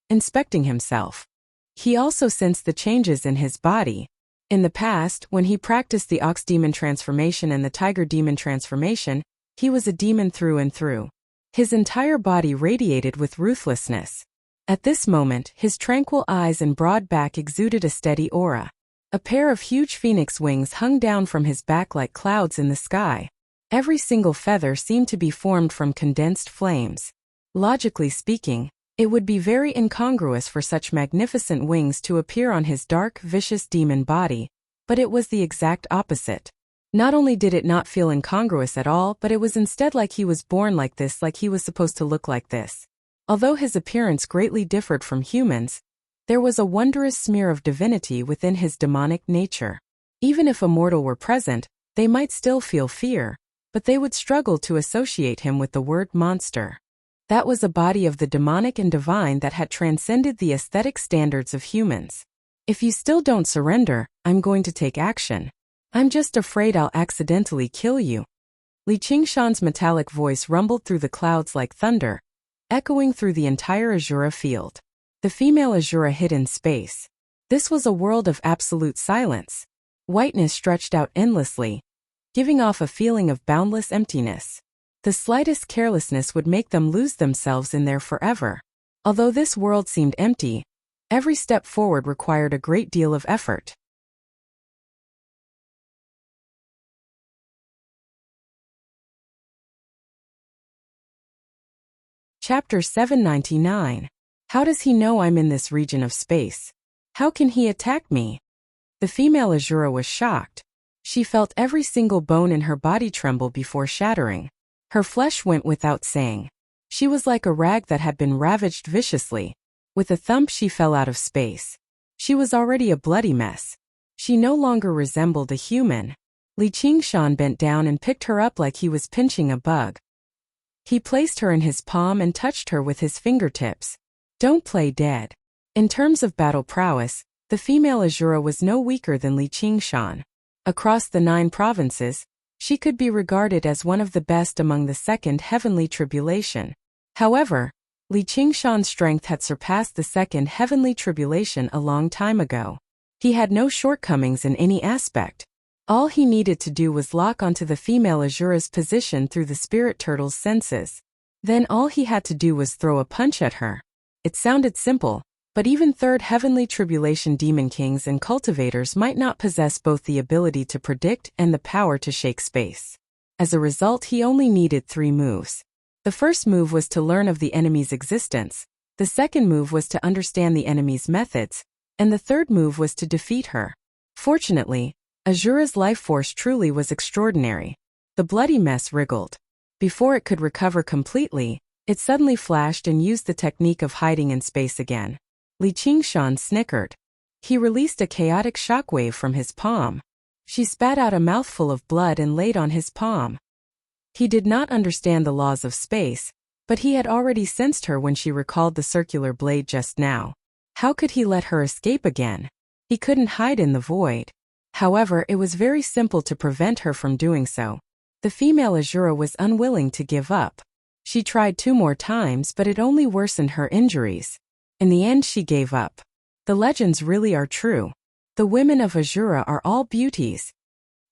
Speaker 1: inspecting himself. He also sensed the changes in his body. In the past, when he practiced the ox demon transformation and the tiger demon transformation, he was a demon through and through. His entire body radiated with ruthlessness. At this moment, his tranquil eyes and broad back exuded a steady aura. A pair of huge phoenix wings hung down from his back like clouds in the sky. Every single feather seemed to be formed from condensed flames. Logically speaking, it would be very incongruous for such magnificent wings to appear on his dark, vicious demon body, but it was the exact opposite. Not only did it not feel incongruous at all, but it was instead like he was born like this, like he was supposed to look like this. Although his appearance greatly differed from humans, there was a wondrous smear of divinity within his demonic nature. Even if a mortal were present, they might still feel fear, but they would struggle to associate him with the word monster. That was a body of the demonic and divine that had transcended the aesthetic standards of humans. If you still don't surrender, I'm going to take action. I'm just afraid I'll accidentally kill you. Li Qingshan's metallic voice rumbled through the clouds like thunder, echoing through the entire Azura field. The female Azura hid in space. This was a world of absolute silence. Whiteness stretched out endlessly, giving off a feeling of boundless emptiness. The slightest carelessness would make them lose themselves in there forever. Although this world seemed empty, every step forward required a great deal of effort. Chapter 799. How does he know I'm in this region of space? How can he attack me? The female Azura was shocked. She felt every single bone in her body tremble before shattering. Her flesh went without saying. She was like a rag that had been ravaged viciously. With a thump she fell out of space. She was already a bloody mess. She no longer resembled a human. Li Qingshan bent down and picked her up like he was pinching a bug. He placed her in his palm and touched her with his fingertips. Don't play dead. In terms of battle prowess, the female Azura was no weaker than Li Qingshan. Across the 9 provinces, she could be regarded as one of the best among the second heavenly tribulation. However, Li Qingshan's strength had surpassed the second heavenly tribulation a long time ago. He had no shortcomings in any aspect. All he needed to do was lock onto the female Azura's position through the spirit turtle's senses. Then all he had to do was throw a punch at her. It sounded simple, but even third heavenly tribulation demon kings and cultivators might not possess both the ability to predict and the power to shake space. As a result, he only needed 3 moves. The first move was to learn of the enemy's existence, the second move was to understand the enemy's methods, and the third move was to defeat her. Fortunately, Azura's life force truly was extraordinary. The bloody mess wriggled. Before it could recover completely, it suddenly flashed and used the technique of hiding in space again. Li Qingshan snickered. He released a chaotic shockwave from his palm. She spat out a mouthful of blood and laid on his palm. He did not understand the laws of space, but he had already sensed her when she recalled the circular blade just now. How could he let her escape again? He couldn't hide in the void. However, it was very simple to prevent her from doing so. The female Azura was unwilling to give up. She tried 2 more times, but it only worsened her injuries. In the end she gave up. The legends really are true. The women of Azura are all beauties.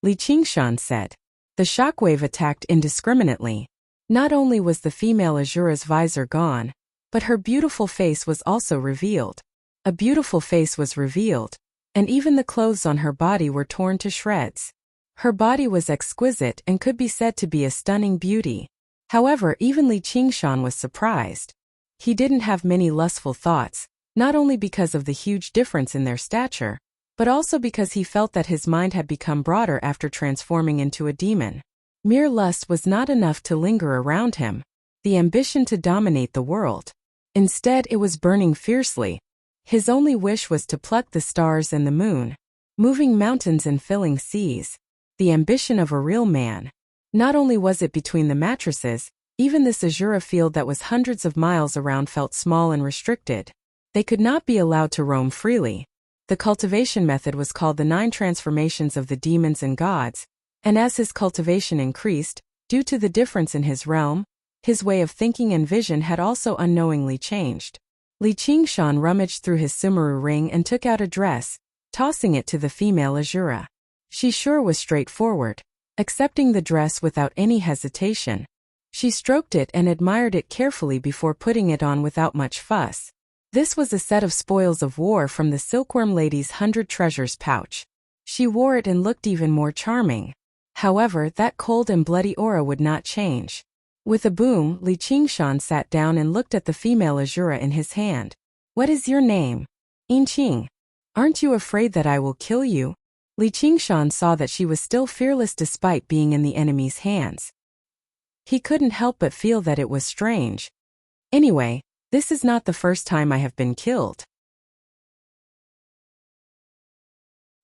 Speaker 1: Li Qingshan said. The shockwave attacked indiscriminately. Not only was the female Azura's visor gone, but her beautiful face was also revealed. A beautiful face was revealed, and even the clothes on her body were torn to shreds. Her body was exquisite and could be said to be a stunning beauty. However, even Li Qingshan was surprised. He didn't have many lustful thoughts, not only because of the huge difference in their stature, but also because he felt that his mind had become broader after transforming into a demon. Mere lust was not enough to linger around him, the ambition to dominate the world. Instead, it was burning fiercely. His only wish was to pluck the stars and the moon, moving mountains and filling seas. The ambition of a real man. Not only was it between the mattresses, even this Azura field that was hundreds of miles around felt small and restricted. They could not be allowed to roam freely. The cultivation method was called the 9 transformations of the demons and gods, and as his cultivation increased, due to the difference in his realm, his way of thinking and vision had also unknowingly changed. Li Qingshan rummaged through his Sumeru ring and took out a dress, tossing it to the female Azura. She sure was straightforward, accepting the dress without any hesitation. She stroked it and admired it carefully before putting it on without much fuss. This was a set of spoils of war from the Silkworm Lady's 100 treasures pouch. She wore it and looked even more charming. However, that cold and bloody aura would not change. With a boom, Li Qingshan sat down and looked at the female Azura in his hand. What is your name? Yinqing. Aren't you afraid that I will kill you? Li Qingshan saw that she was still fearless despite being in the enemy's hands. He couldn't help but feel that it was strange. Anyway, this is not the first time I have been killed.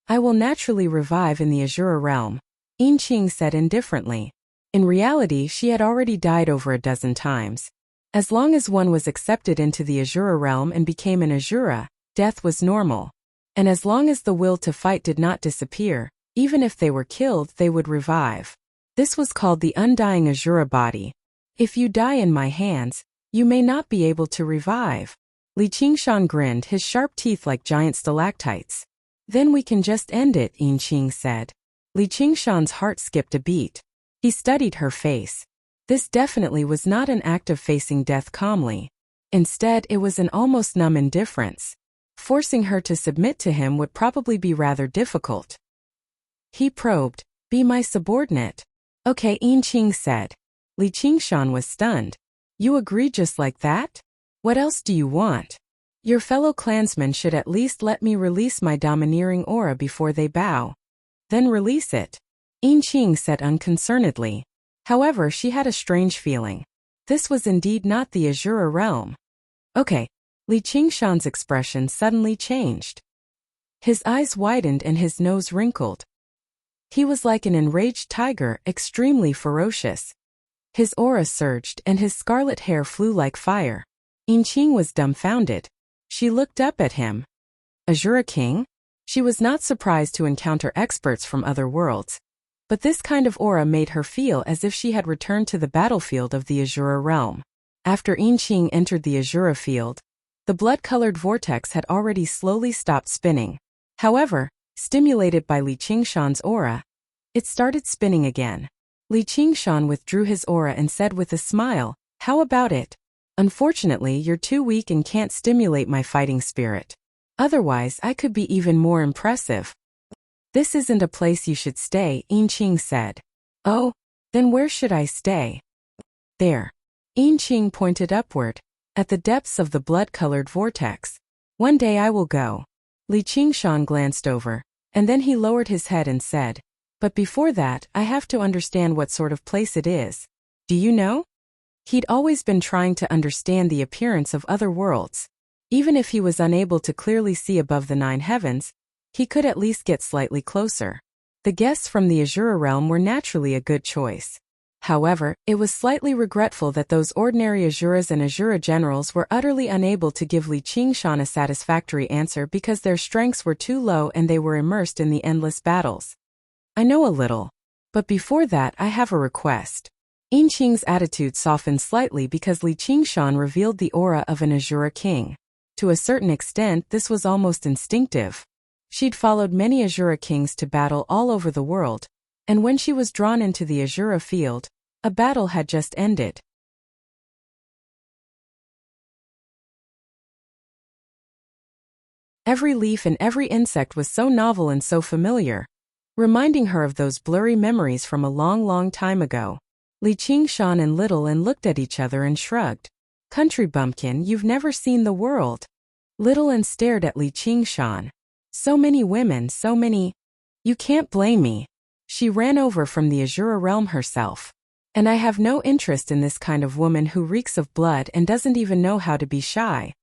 Speaker 1: I will naturally revive in the Azura realm, Yinqing said indifferently. In reality, she had already died over a dozen times. As long as one was accepted into the Azura realm and became an Azura, death was normal. And as long as the will to fight did not disappear, even if they were killed, they would revive. This was called the undying Azura body. If you die in my hands, you may not be able to revive. Li Qingshan grinned, his sharp teeth like giant stalactites. Then we can just end it, Yinqing said. Li Qingshan's heart skipped a beat. He studied her face. This definitely was not an act of facing death calmly. Instead, it was an almost numb indifference. Forcing her to submit to him would probably be rather difficult. He probed, "Be my subordinate." Okay, Yinqing said. Li Qingshan was stunned. You agree just like that? What else do you want? Your fellow clansmen should at least let me release my domineering aura before they bow. Then release it, Yinqing said unconcernedly. However, she had a strange feeling. This was indeed not the Azura realm. Okay. Li Qingshan's expression suddenly changed. His eyes widened and his nose wrinkled. He was like an enraged tiger, extremely ferocious. His aura surged and his scarlet hair flew like fire. Yinqing was dumbfounded. She looked up at him. Azura King? She was not surprised to encounter experts from other worlds. But this kind of aura made her feel as if she had returned to the battlefield of the Azura realm. After Yinqing entered the Azura field, the blood-colored vortex had already slowly stopped spinning. However, stimulated by Li Qingshan's aura, it started spinning again. Li Qingshan withdrew his aura and said with a smile, "How about it? Unfortunately, you're too weak and can't stimulate my fighting spirit. Otherwise, I could be even more impressive." This isn't a place you should stay, Yinqing said. Oh, then where should I stay? There. Yinqing pointed upward, at the depths of the blood-colored vortex. One day I will go. Li Qingshan glanced over, and then he lowered his head and said, "But before that, I have to understand what sort of place it is. Do you know?" He'd always been trying to understand the appearance of other worlds. Even if he was unable to clearly see above the 9 heavens, he could at least get slightly closer. The guests from the Azura realm were naturally a good choice. However, it was slightly regretful that those ordinary Azuras and Azura generals were utterly unable to give Li Qingshan a satisfactory answer because their strengths were too low and they were immersed in the endless battles. I know a little. But before that, I have a request. Yinqing's attitude softened slightly because Li Qingshan revealed the aura of an Azura king. To a certain extent, this was almost instinctive. She'd followed many Azura kings to battle all over the world, and when she was drawn into the Azura field, a battle had just ended. Every leaf and every insect was so novel and so familiar, reminding her of those blurry memories from a long, long time ago. Li Qingshan and Little looked at each other and shrugged. Country bumpkin, you've never seen the world. Little stared at Li Qingshan. So many women, so many. You can't blame me. She ran over from the Azura realm herself. And I have no interest in this kind of woman who reeks of blood and doesn't even know how to be shy.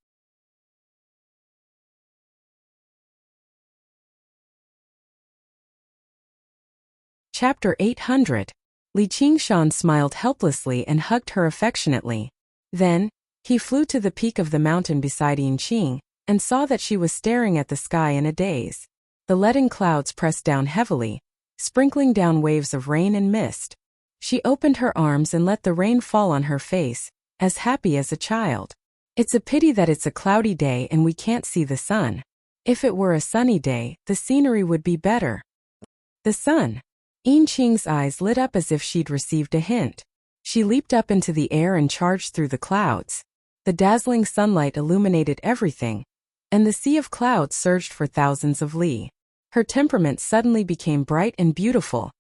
Speaker 1: Chapter 800. Li Qingshan smiled helplessly and hugged her affectionately. Then, he flew to the peak of the mountain beside Yinqing, and saw that she was staring at the sky in a daze. The leaden clouds pressed down heavily, sprinkling down waves of rain and mist. She opened her arms and let the rain fall on her face, as happy as a child. It's a pity that it's a cloudy day and we can't see the sun. If it were a sunny day, the scenery would be better. The sun. Yinqing's eyes lit up as if she'd received a hint. She leaped up into the air and charged through the clouds. The dazzling sunlight illuminated everything, and the sea of clouds surged for thousands of li. Her temperament suddenly became bright and beautiful,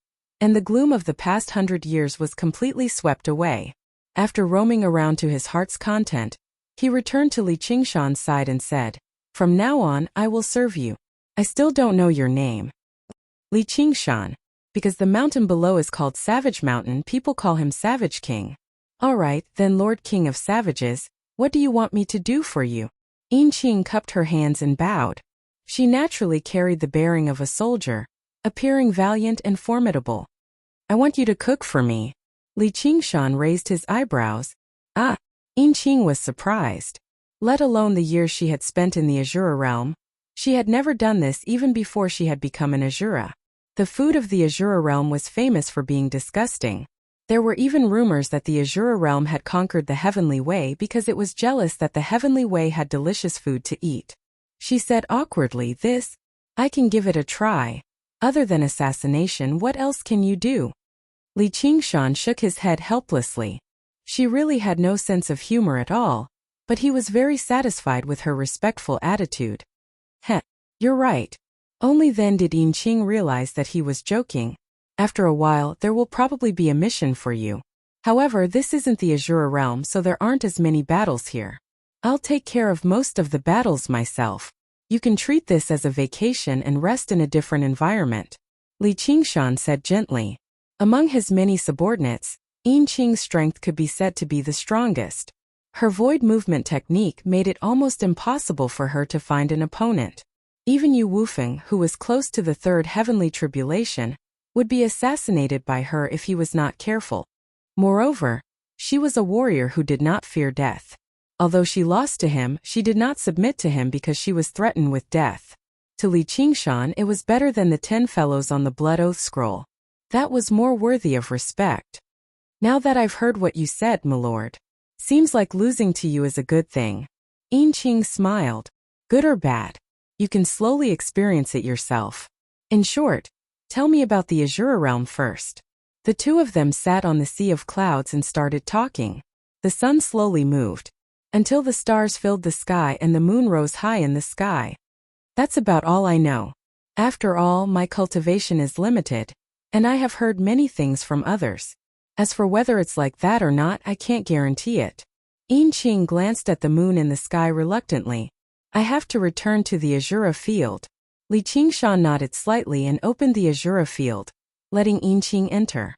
Speaker 1: and the gloom of the past 100 years was completely swept away. After roaming around to his heart's content, he returned to Li Qingshan's side and said, "From now on, I will serve you. I still don't know your name." Li Qingshan. Because the mountain below is called Savage Mountain, people call him Savage King. All right, then Lord King of Savages, what do you want me to do for you? Qing cupped her hands and bowed. She naturally carried the bearing of a soldier, appearing valiant and formidable. "I want you to cook for me." Li Qingshan raised his eyebrows. Ah! Qing was surprised. Let alone the years she had spent in the Azura realm, she had never done this even before she had become an Azura. The food of the Azura realm was famous for being disgusting. There were even rumors that the Azura realm had conquered the Heavenly Way because it was jealous that the Heavenly Way had delicious food to eat. She said awkwardly, I can give it a try. Other than assassination, what else can you do?" Li Qingshan shook his head helplessly. She really had no sense of humor at all, but he was very satisfied with her respectful attitude. "Heh, you're right." Only then did Qing realize that he was joking. "After a while, there will probably be a mission for you. However, this isn't the Azura realm, so there aren't as many battles here. I'll take care of most of the battles myself. You can treat this as a vacation and rest in a different environment," Li Qingshan said gently. Among his many subordinates, Qing's strength could be said to be the strongest. Her void movement technique made it almost impossible for her to find an opponent. Even Yu Wufeng, who was close to the third heavenly tribulation, would be assassinated by her if he was not careful. Moreover, she was a warrior who did not fear death. Although she lost to him, she did not submit to him because she was threatened with death. To Li Qingshan, it was better than the 10 fellows on the Blood Oath scroll. That was more worthy of respect. "Now that I've heard what you said, my lord, seems like losing to you is a good thing." Qing smiled. "Good or bad? You can slowly experience it yourself. In short, tell me about the Azura realm first." The two of them sat on the sea of clouds and started talking. The sun slowly moved, until the stars filled the sky and the moon rose high in the sky. "That's about all I know. After all, my cultivation is limited, and I have heard many things from others. As for whether it's like that or not, I can't guarantee it." Qing glanced at the moon in the sky reluctantly. "I have to return to the Azura field." Li Qingshan nodded slightly and opened the Azura field, letting Qing enter.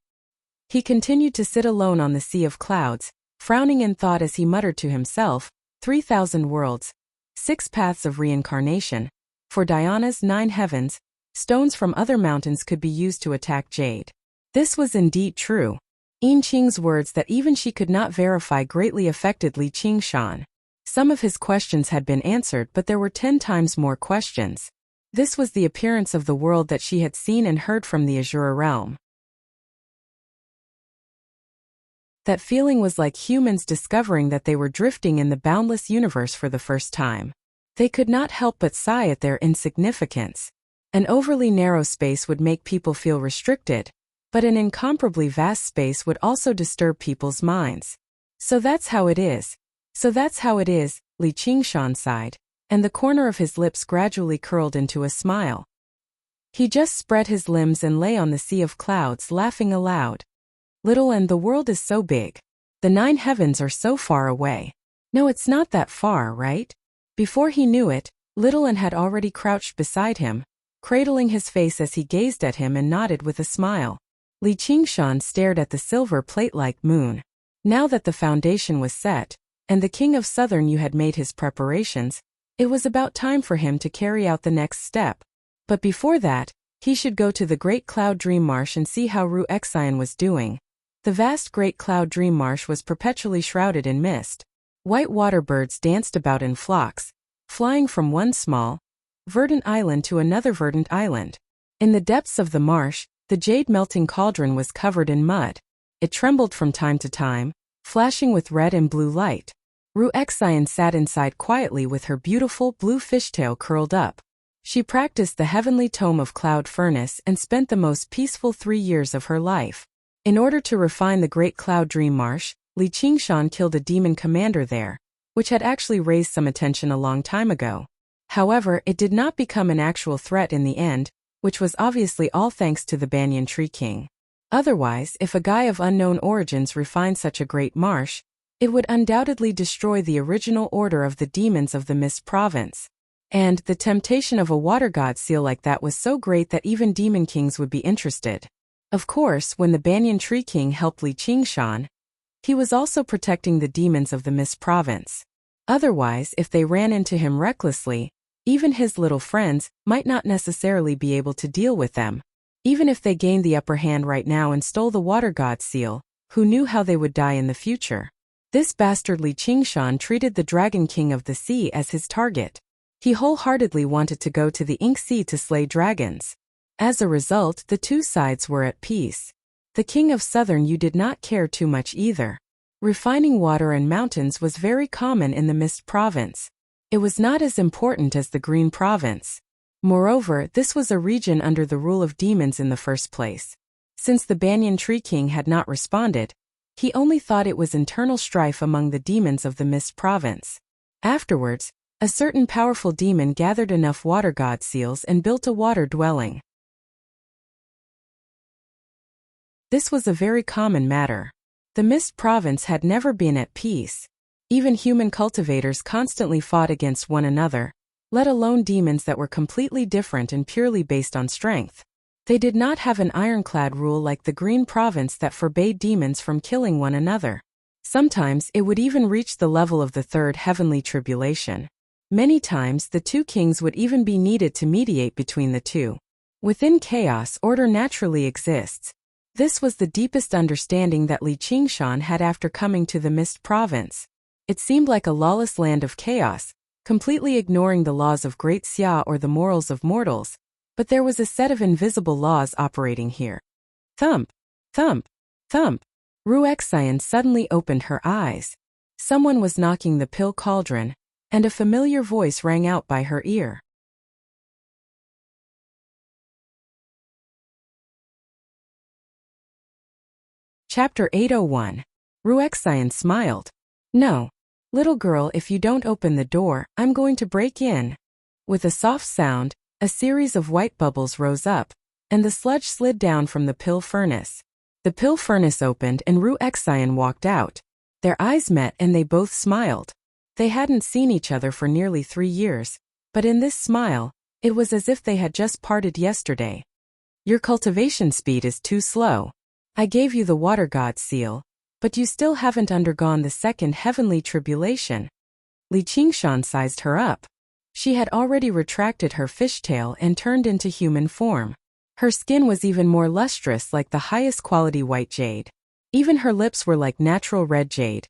Speaker 1: He continued to sit alone on the sea of clouds, frowning in thought as he muttered to himself, 3,000 worlds, 6 paths of reincarnation. For Diana's 9 heavens, stones from other mountains could be used to attack Jade. This was indeed true. Qing's words that even she could not verify greatly affected Li Qingshan. Some of his questions had been answered, but there were 10 times more questions. This was the appearance of the world that she had seen and heard from the Azura realm. That feeling was like humans discovering that they were drifting in the boundless universe for the first time. They could not help but sigh at their insignificance. An overly narrow space would make people feel restricted, but an incomparably vast space would also disturb people's minds. So that's how it is, Li Qingshan sighed, and the corner of his lips gradually curled into a smile. He just spread his limbs and lay on the sea of clouds, laughing aloud. "Little, and the world is so big. The 9 heavens are so far away. No, it's not that far, right?" Before he knew it, Little and had already crouched beside him, cradling his face as he gazed at him and nodded with a smile. Li Qingshan stared at the silver plate-like moon. Now that the foundation was set, and the King of Southern Yu had made his preparations, it was about time for him to carry out the next step. But before that, he should go to the Great Cloud Dream Marsh and see how Wuxia was doing. The vast Great Cloud Dream Marsh was perpetually shrouded in mist. White water birds danced about in flocks, flying from one small, verdant island to another verdant island. In the depths of the marsh, the jade melting cauldron was covered in mud. It trembled from time to time, flashing with red and blue light. Wuxia sat inside quietly with her beautiful blue fishtail curled up. She practiced the heavenly tome of Cloud Furnace and spent the most peaceful 3 years of her life. In order to refine the Great Cloud Dream Marsh, Li Qingshan killed a demon commander there. which had actually raised some attention a long time ago. However, it did not become an actual threat in the end, which was obviously all thanks to the Banyan Tree King. Otherwise, if a guy of unknown origins refined such a great marsh, it would undoubtedly destroy the original order of the demons of the Mist Province. And the temptation of a water god seal like that was so great that even demon kings would be interested. Of course, when the Banyan Tree King helped Li Qingshan, he was also protecting the demons of the Mist Province. Otherwise, if they ran into him recklessly, even his little friends might not necessarily be able to deal with them. Even if they gained the upper hand right now and stole the water god seal, who knew how they would die in the future? This bastard Li Qingshan treated the Dragon King of the Sea as his target. He wholeheartedly wanted to go to the Ink Sea to slay dragons. As a result, the two sides were at peace. The King of Southern Yu did not care too much either. Refining water and mountains was very common in the Mist Province. It was not as important as the Green Province. Moreover, this was a region under the rule of demons in the first place. Since the Banyan Tree King had not responded, he only thought it was internal strife among the demons of the Mist Province. Afterwards, a certain powerful demon gathered enough water god seals and built a water dwelling. This was a very common matter. The Mist Province had never been at peace. Even human cultivators constantly fought against one another, let alone demons that were completely different and purely based on strength. They did not have an ironclad rule like the Green Province that forbade demons from killing one another. Sometimes it would even reach the level of the third heavenly tribulation. Many times the two kings would even be needed to mediate between the two. Within chaos, order naturally exists. This was the deepest understanding that Li Qingshan had after coming to the Mist Province. It seemed like a lawless land of chaos, completely ignoring the laws of Great Xia or the morals of mortals, but there was a set of invisible laws operating here. Thump, thump, thump. Ruexian suddenly opened her eyes. Someone was knocking the pill cauldron, and a familiar voice rang out by her ear. Chapter 801. Ruexian smiled. No. Little girl, if you don't open the door, I'm going to break in. With a soft sound, a series of white bubbles rose up, and the sludge slid down from the pill furnace. The pill furnace opened and Ruexian walked out. Their eyes met and they both smiled. They hadn't seen each other for nearly 3 years, but in this smile, it was as if they had just parted yesterday. Your cultivation speed is too slow. I gave you the water god seal, but you still haven't undergone the second heavenly tribulation. Li Qingshan sized her up. She had already retracted her fishtail and turned into human form. Her skin was even more lustrous like the highest quality white jade. Even her lips were like natural red jade,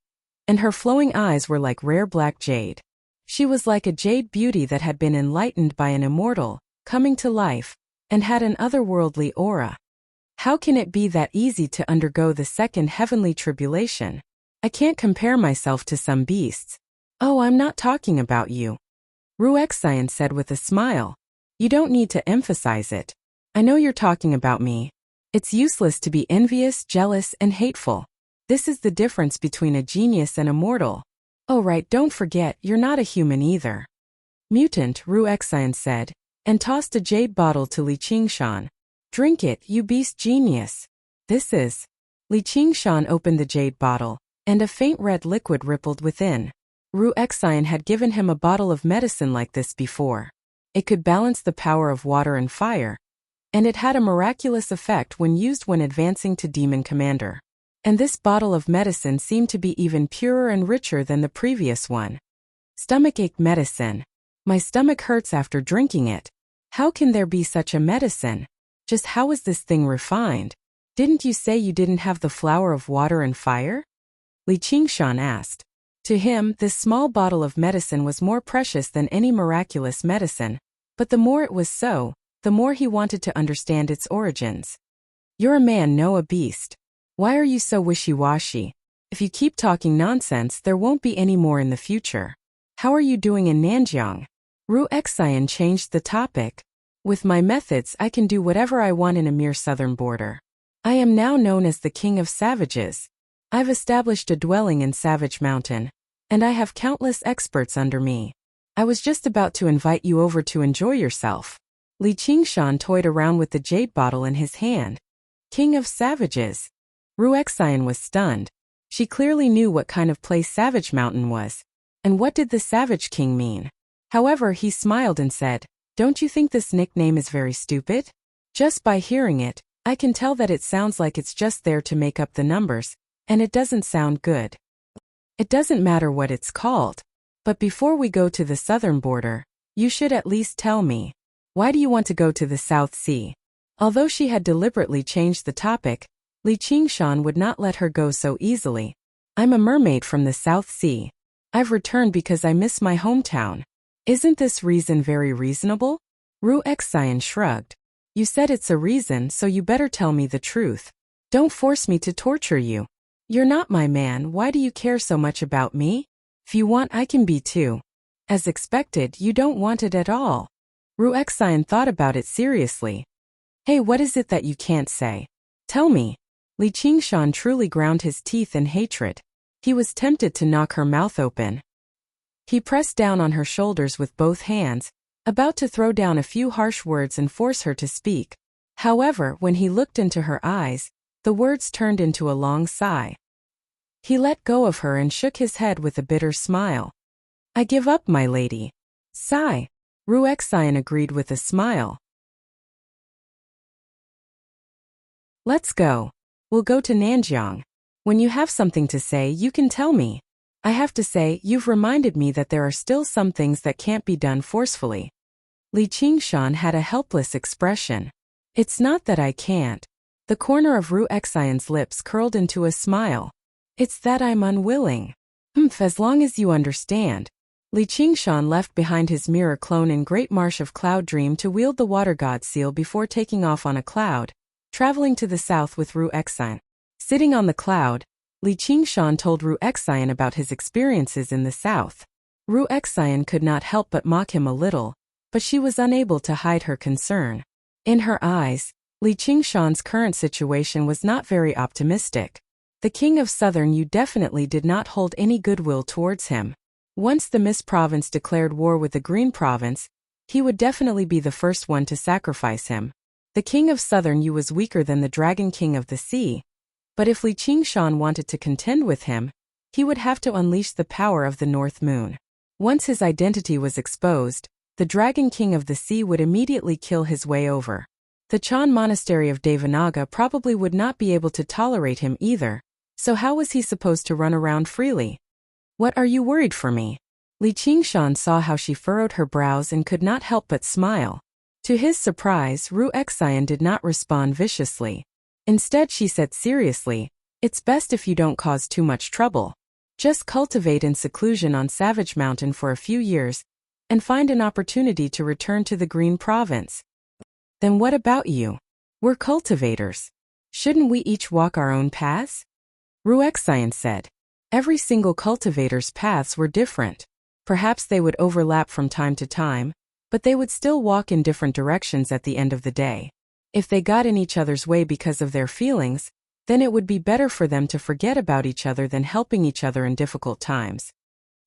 Speaker 1: and her flowing eyes were like rare black jade. She was like a jade beauty that had been enlightened by an immortal, coming to life, and had an otherworldly aura. How can it be that easy to undergo the second heavenly tribulation? I can't compare myself to some beasts. Oh, I'm not talking about you. Ruexian said with a smile. You don't need to emphasize it. I know you're talking about me. It's useless to be envious, jealous, and hateful. This is the difference between a genius and a mortal. Oh right, don't forget, you're not a human either. Mutant, Ruexian said, and tossed a jade bottle to Li Qingshan. Drink it, you beast genius. This is. Li Qingshan opened the jade bottle, and a faint red liquid rippled within. Ruexian had given him a bottle of medicine like this before. It could balance the power of water and fire, and it had a miraculous effect when used when advancing to Demon Commander. And this bottle of medicine seemed to be even purer and richer than the previous one. Stomachache medicine. My stomach hurts after drinking it. How can there be such a medicine? Just how is this thing refined? Didn't you say you didn't have the flower of water and fire? Li Qingshan asked. To him, this small bottle of medicine was more precious than any miraculous medicine, but the more it was so, the more he wanted to understand its origins. You're a man, no a beast. Why are you so wishy-washy? If you keep talking nonsense, there won't be any more in the future. How are you doing in Nanjiang? Ruexian changed the topic. With my methods, I can do whatever I want in a mere southern border. I am now known as the King of Savages. I've established a dwelling in Savage Mountain, and I have countless experts under me. I was just about to invite you over to enjoy yourself. Li Qingshan toyed around with the jade bottle in his hand. King of savages. Ruexian was stunned. She clearly knew what kind of place Savage Mountain was. And what did the Savage King mean? However, he smiled and said, "Don't you think this nickname is very stupid? Just by hearing it, I can tell that it sounds like it's just there to make up the numbers, and it doesn't sound good. It doesn't matter what it's called. But before we go to the southern border, you should at least tell me, why do you want to go to the South Sea?" Although she had deliberately changed the topic, Li Qingshan would not let her go so easily. "I'm a mermaid from the South Sea. I've returned because I miss my hometown. Isn't this reason very reasonable?" Ruexian shrugged. "You said it's a reason, so you better tell me the truth. Don't force me to torture you. You're not my man, why do you care so much about me? If you want, I can be too." As expected, you don't want it at all. Ruexian thought about it seriously. "Hey, what is it that you can't say? Tell me." Li Qingshan truly ground his teeth in hatred. He was tempted to knock her mouth open. He pressed down on her shoulders with both hands, about to throw down a few harsh words and force her to speak. However, when he looked into her eyes, the words turned into a long sigh. He let go of her and shook his head with a bitter smile. "I give up, my lady." "Sigh." Ruexian agreed with a smile. "Let's go. We'll go to Nanjiang. When you have something to say, you can tell me. I have to say, you've reminded me that there are still some things that can't be done forcefully." Li Qingshan had a helpless expression. "It's not that I can't." The corner of Ruexian's lips curled into a smile. "It's that I'm unwilling." As long as you understand." Li Qingshan left behind his mirror clone in Great Marsh of Cloud Dream to wield the water god seal before taking off on a cloud, traveling to the south with Ruexian. Sitting on the cloud, Li Qingshan told Ruexian about his experiences in the south. Ruexian could not help but mock him a little, but she was unable to hide her concern. In her eyes, Li Qingshan's current situation was not very optimistic. The King of Southern Yu definitely did not hold any goodwill towards him. Once the Mist Province declared war with the Green Province, he would definitely be the first one to sacrifice him. The King of Southern Yu was weaker than the Dragon King of the Sea, but if Li Qingshan wanted to contend with him, he would have to unleash the power of the North Moon. Once his identity was exposed, the Dragon King of the Sea would immediately kill his way over. The Chan Monastery of Devanaga probably would not be able to tolerate him either, so how was he supposed to run around freely? "What are you worried for me?" Li Qingshan saw how she furrowed her brows and could not help but smile. To his surprise, Ruexian did not respond viciously. Instead, she said seriously, "It's best if you don't cause too much trouble. Just cultivate in seclusion on Savage Mountain for a few years, and find an opportunity to return to the Green Province." "Then what about you? We're cultivators. Shouldn't we each walk our own paths?" Ruexian said. Every single cultivator's paths were different. Perhaps they would overlap from time to time, but they would still walk in different directions at the end of the day. If they got in each other's way because of their feelings, then it would be better for them to forget about each other than helping each other in difficult times.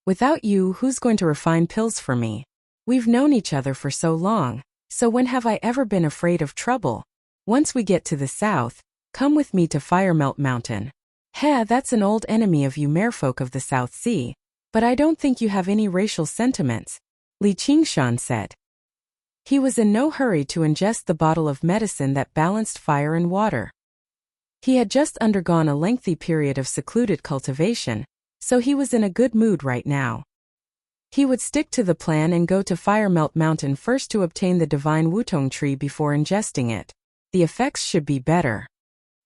Speaker 1: "Without you, who's going to refine pills for me? We've known each other for so long, so when have I ever been afraid of trouble? Once we get to the south, come with me to Firemelt Mountain." That's an old enemy of you merfolk of the South Sea, but I don't think you have any racial sentiments," Li Qingshan said. He was in no hurry to ingest the bottle of medicine that balanced fire and water. He had just undergone a lengthy period of secluded cultivation, so he was in a good mood right now. He would stick to the plan and go to Firemelt Mountain first to obtain the divine Wutong tree before ingesting it. The effects should be better.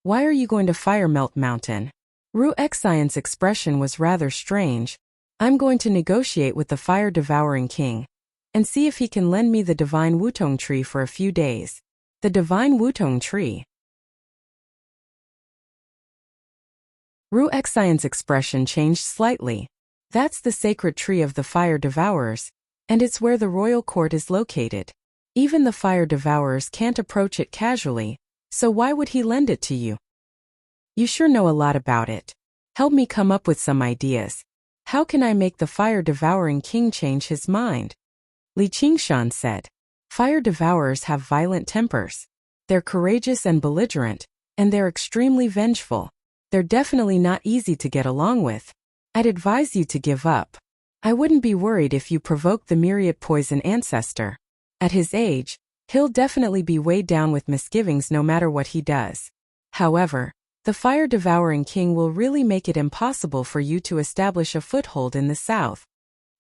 Speaker 1: "Why are you going to Firemelt Mountain?" Ruexian's expression was rather strange. "I'm going to negotiate with the fire-devouring king, and see if he can lend me the divine Wutong tree for a few days." "The divine Wutong tree?" Ruexian's expression changed slightly. "That's the sacred tree of the fire devourers, and it's where the royal court is located. Even the fire devourers can't approach it casually, so why would he lend it to you? You sure know a lot about it. Help me come up with some ideas. How can I make the fire-devouring king change his mind? Li Qingshan said. Fire devourers have violent tempers. They're courageous and belligerent, and they're extremely vengeful. They're definitely not easy to get along with. I'd advise you to give up. I wouldn't be worried if you provoked the myriad poison ancestor. At his age, he'll definitely be weighed down with misgivings no matter what he does. However, the fire-devouring king will really make it impossible for you to establish a foothold in the south.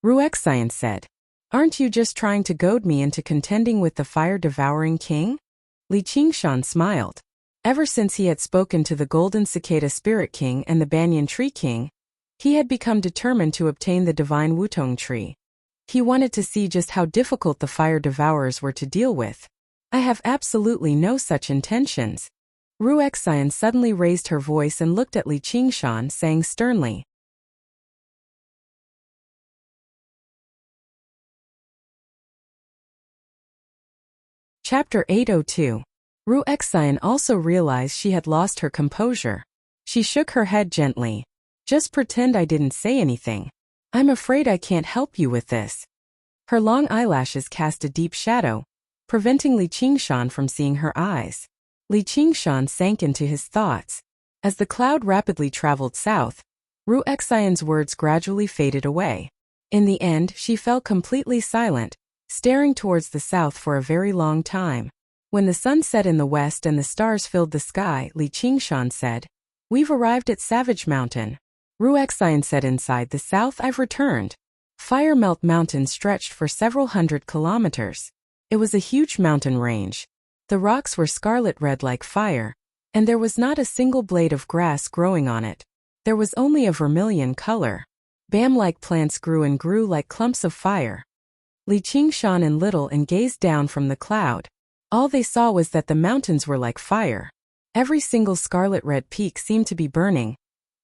Speaker 1: Ruexian said. Aren't you just trying to goad me into contending with the fire-devouring king? Li Qingshan smiled. Ever since he had spoken to the Golden Cicada Spirit King and the Banyan Tree King, he had become determined to obtain the divine Wutong tree. He wanted to see just how difficult the fire devourers were to deal with. I have absolutely no such intentions. Ruexian suddenly raised her voice and looked at Li Qingshan, saying sternly. Chapter 802. Ruexian also realized she had lost her composure. She shook her head gently. Just pretend I didn't say anything. I'm afraid I can't help you with this. Her long eyelashes cast a deep shadow, preventing Li Qingshan from seeing her eyes. Li Qingshan sank into his thoughts. As the cloud rapidly traveled south, Ruexian's words gradually faded away. In the end, she fell completely silent, staring towards the south for a very long time. When the sun set in the west and the stars filled the sky, Li Qingshan said, We've arrived at Savage Mountain. Ruexian said, Inside the south I've returned. Fire Melt Mountain stretched for several hundred kilometers. It was a huge mountain range. The rocks were scarlet red like fire, and there was not a single blade of grass growing on it. There was only a vermilion color. Bam-like plants grew and grew like clumps of fire. Li Qingshan and Little and gazed down from the cloud. All they saw was that the mountains were like fire. Every single scarlet red peak seemed to be burning,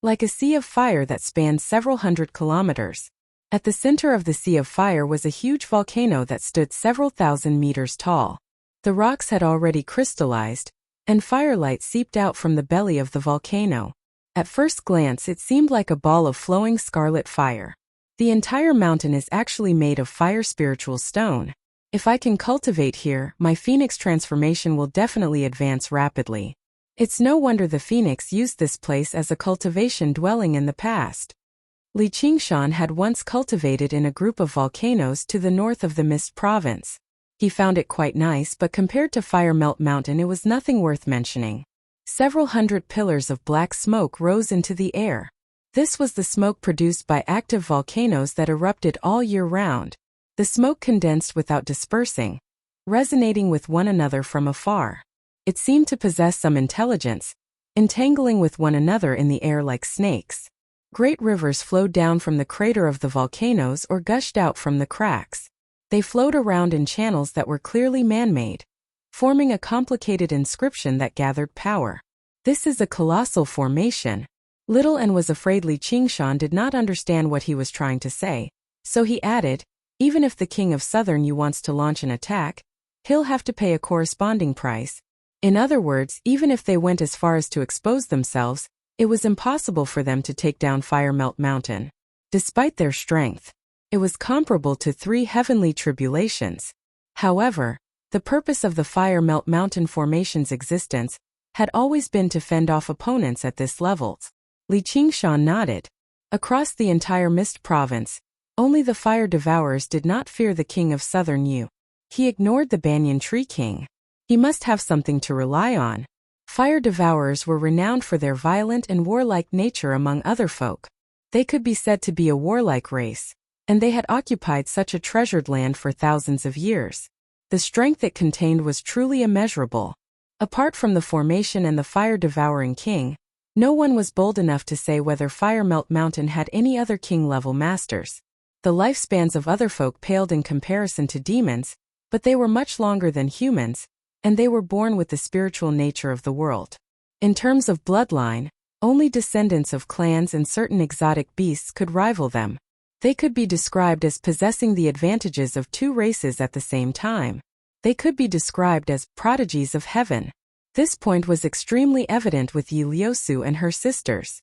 Speaker 1: like a sea of fire that spanned several hundred kilometers. At the center of the sea of fire was a huge volcano that stood several thousand meters tall. The rocks had already crystallized, and firelight seeped out from the belly of the volcano. At first glance it seemed like a ball of flowing scarlet fire. The entire mountain is actually made of fire spiritual stone. If I can cultivate here, my phoenix transformation will definitely advance rapidly. It's no wonder the phoenix used this place as a cultivation dwelling in the past. Li Qingshan had once cultivated in a group of volcanoes to the north of the Mist Province. He found it quite nice, but compared to Fire Melt Mountain it was nothing worth mentioning. Several hundred pillars of black smoke rose into the air. This was the smoke produced by active volcanoes that erupted all year round. The smoke condensed without dispersing, resonating with one another from afar. It seemed to possess some intelligence, entangling with one another in the air like snakes. Great rivers flowed down from the crater of the volcanoes or gushed out from the cracks. They flowed around in channels that were clearly man-made, forming a complicated inscription that gathered power. This is a colossal formation. Little and was afraid Li Qingshan did not understand what he was trying to say, so he added, Even if the king of Southern Yu wants to launch an attack, he'll have to pay a corresponding price. In other words, even if they went as far as to expose themselves, it was impossible for them to take down Fire Melt Mountain. Despite their strength, it was comparable to 3 heavenly tribulations. However, the purpose of the Fire Melt Mountain formation's existence had always been to fend off opponents at this level. Li Qingshan nodded. Across the entire Mist Province, only the fire devourers did not fear the king of Southern Yu. He ignored the Banyan Tree King. He must have something to rely on. Fire devourers were renowned for their violent and warlike nature among other folk. They could be said to be a warlike race, and they had occupied such a treasured land for thousands of years. The strength it contained was truly immeasurable. Apart from the formation and the fire-devouring king, no one was bold enough to say whether Fire Melt Mountain had any other king-level masters. The lifespans of other folk paled in comparison to demons, but they were much longer than humans, and they were born with the spiritual nature of the world. In terms of bloodline, only descendants of clans and certain exotic beasts could rival them. They could be described as possessing the advantages of 2 races at the same time. They could be described as prodigies of heaven. This point was extremely evident with Yi Liusu and her sisters.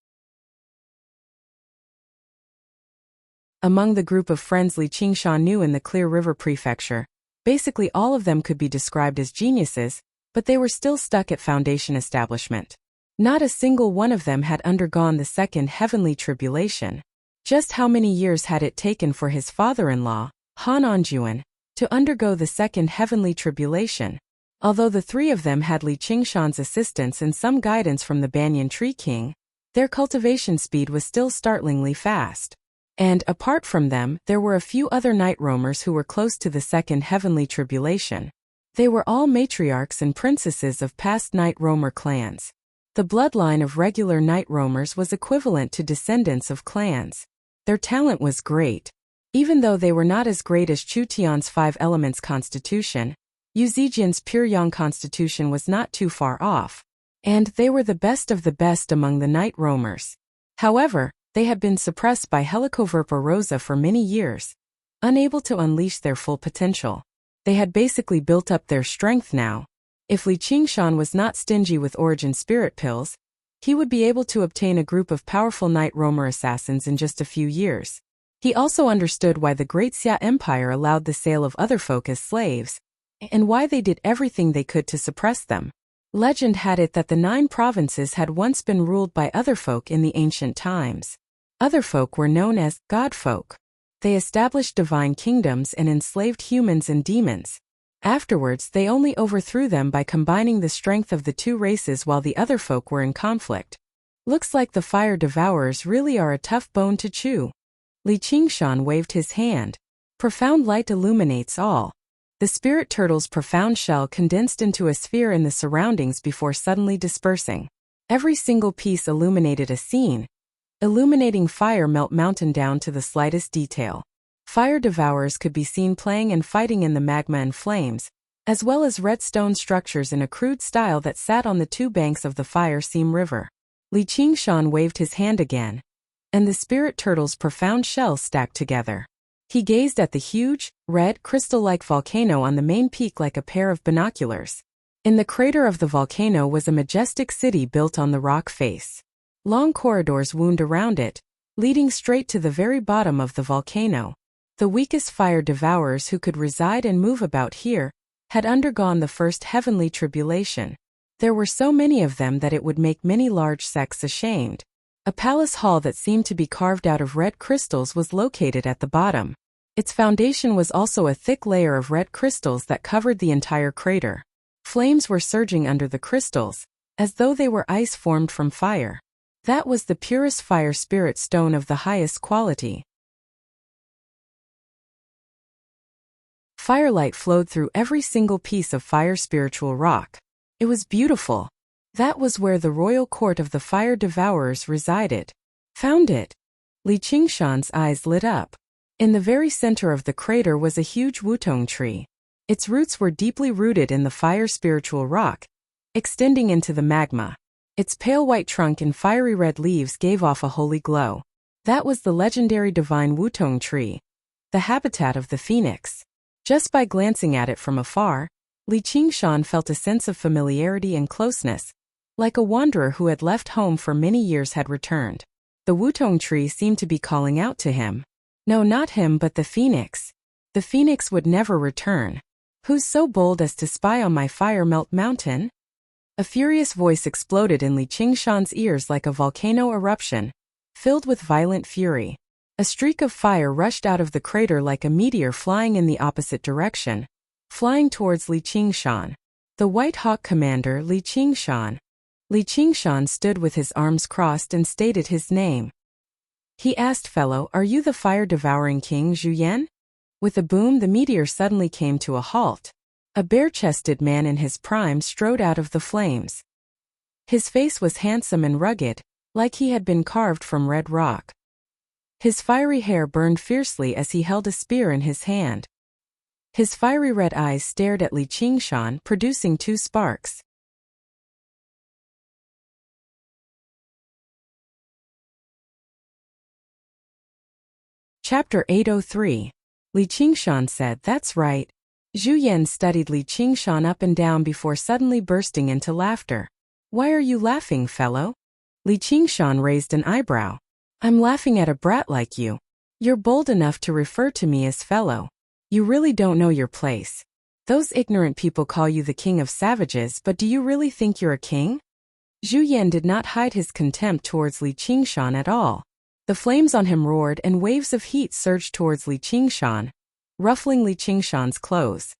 Speaker 1: Among the group of friends Li Qingshan knew in the Clear River Prefecture, basically all of them could be described as geniuses, but they were still stuck at Foundation establishment. Not a single one of them had undergone the second heavenly tribulation. Just how many years had it taken for his father-in-law, Han Anjuan, to undergo the second heavenly tribulation? Although the three of them had Li Qingshan's assistance and some guidance from the Banyan Tree King, their cultivation speed was still startlingly fast. And, apart from them, there were a few other night roamers who were close to the second heavenly tribulation. They were all matriarchs and princesses of past night roamer clans. The bloodline of regular night roamers was equivalent to descendants of clans. Their talent was great. Even though they were not as great as Chu Tian's 5 elements constitution, Yu Zijian's pure yang constitution was not too far off. And they were the best of the best among the night roamers. However, they had been suppressed by Helicoverpa rosa for many years, unable to unleash their full potential. They had basically built up their strength now. If Li Qingshan was not stingy with origin spirit pills, he would be able to obtain a group of powerful night roamer assassins in just a few years. He also understood why the Great Xia Empire allowed the sale of other folk as slaves, and why they did everything they could to suppress them. Legend had it that the 9 provinces had once been ruled by other folk in the ancient times. Other folk were known as godfolk. They established divine kingdoms and enslaved humans and demons. Afterwards, they only overthrew them by combining the strength of the 2 races while the other folk were in conflict. Looks like the fire devourers really are a tough bone to chew. Li Qingshan waved his hand. Profound light illuminates all. The spirit turtle's profound shell condensed into a sphere in the surroundings before suddenly dispersing. Every single piece illuminated a scene, illuminating fire melt mountain down to the slightest detail. Fire devourers could be seen playing and fighting in the magma and flames, as well as red stone structures in a crude style that sat on the 2 banks of the fire seam river. Li Qingshan waved his hand again, and the spirit turtle's profound shell stacked together. He gazed at the huge, red, crystal-like volcano on the main peak like a pair of binoculars. In the crater of the volcano was a majestic city built on the rock face. Long corridors wound around it, leading straight to the very bottom of the volcano. The weakest fire devourers who could reside and move about here had undergone the first heavenly tribulation. There were so many of them that it would make many large sects ashamed. A palace hall that seemed to be carved out of red crystals was located at the bottom. Its foundation was also a thick layer of red crystals that covered the entire crater. Flames were surging under the crystals, as though they were ice formed from fire. That was the purest fire spirit stone of the highest quality. Firelight flowed through every single piece of fire spiritual rock. It was beautiful. That was where the royal court of the fire devourers resided. Found it. Li Qingshan's eyes lit up. In the very center of the crater was a huge wutong tree. Its roots were deeply rooted in the fire spiritual rock, extending into the magma. Its pale white trunk and fiery red leaves gave off a holy glow. That was the legendary divine wutong tree, the habitat of the phoenix. Just by glancing at it from afar, Li Qingshan felt a sense of familiarity and closeness, like a wanderer who had left home for many years had returned. The wutong tree seemed to be calling out to him. No, not him, but the phoenix. The phoenix would never return. Who's so bold as to spy on my fire melt mountain? A furious voice exploded in Li Qingshan's ears like a volcano eruption, filled with violent fury. A streak of fire rushed out of the crater like a meteor flying in the opposite direction, flying towards Li Qingshan. The White Hawk commander, Li Qingshan. Li Qingshan stood with his arms crossed and stated his name. He asked, "Fellow, are you the fire-devouring king Zhu Yan?" With a boom, the meteor suddenly came to a halt. A bare-chested man in his prime strode out of the flames. His face was handsome and rugged, like he had been carved from red rock. His fiery hair burned fiercely as he held a spear in his hand. His fiery red eyes stared at Li Qingshan, producing 2 sparks. Chapter 803. Li Qingshan said, "That's right." Zhu Yan studied Li Qingshan up and down before suddenly bursting into laughter. "Why are you laughing, fellow?" Li Qingshan raised an eyebrow. "I'm laughing at a brat like you. You're bold enough to refer to me as fellow. You really don't know your place. Those ignorant people call you the king of savages, but do you really think you're a king? Zhu Yan did not hide his contempt towards Li Qingshan at all. The flames on him roared and waves of heat surged towards Li Qingshan, ruffling Li Qingshan's clothes.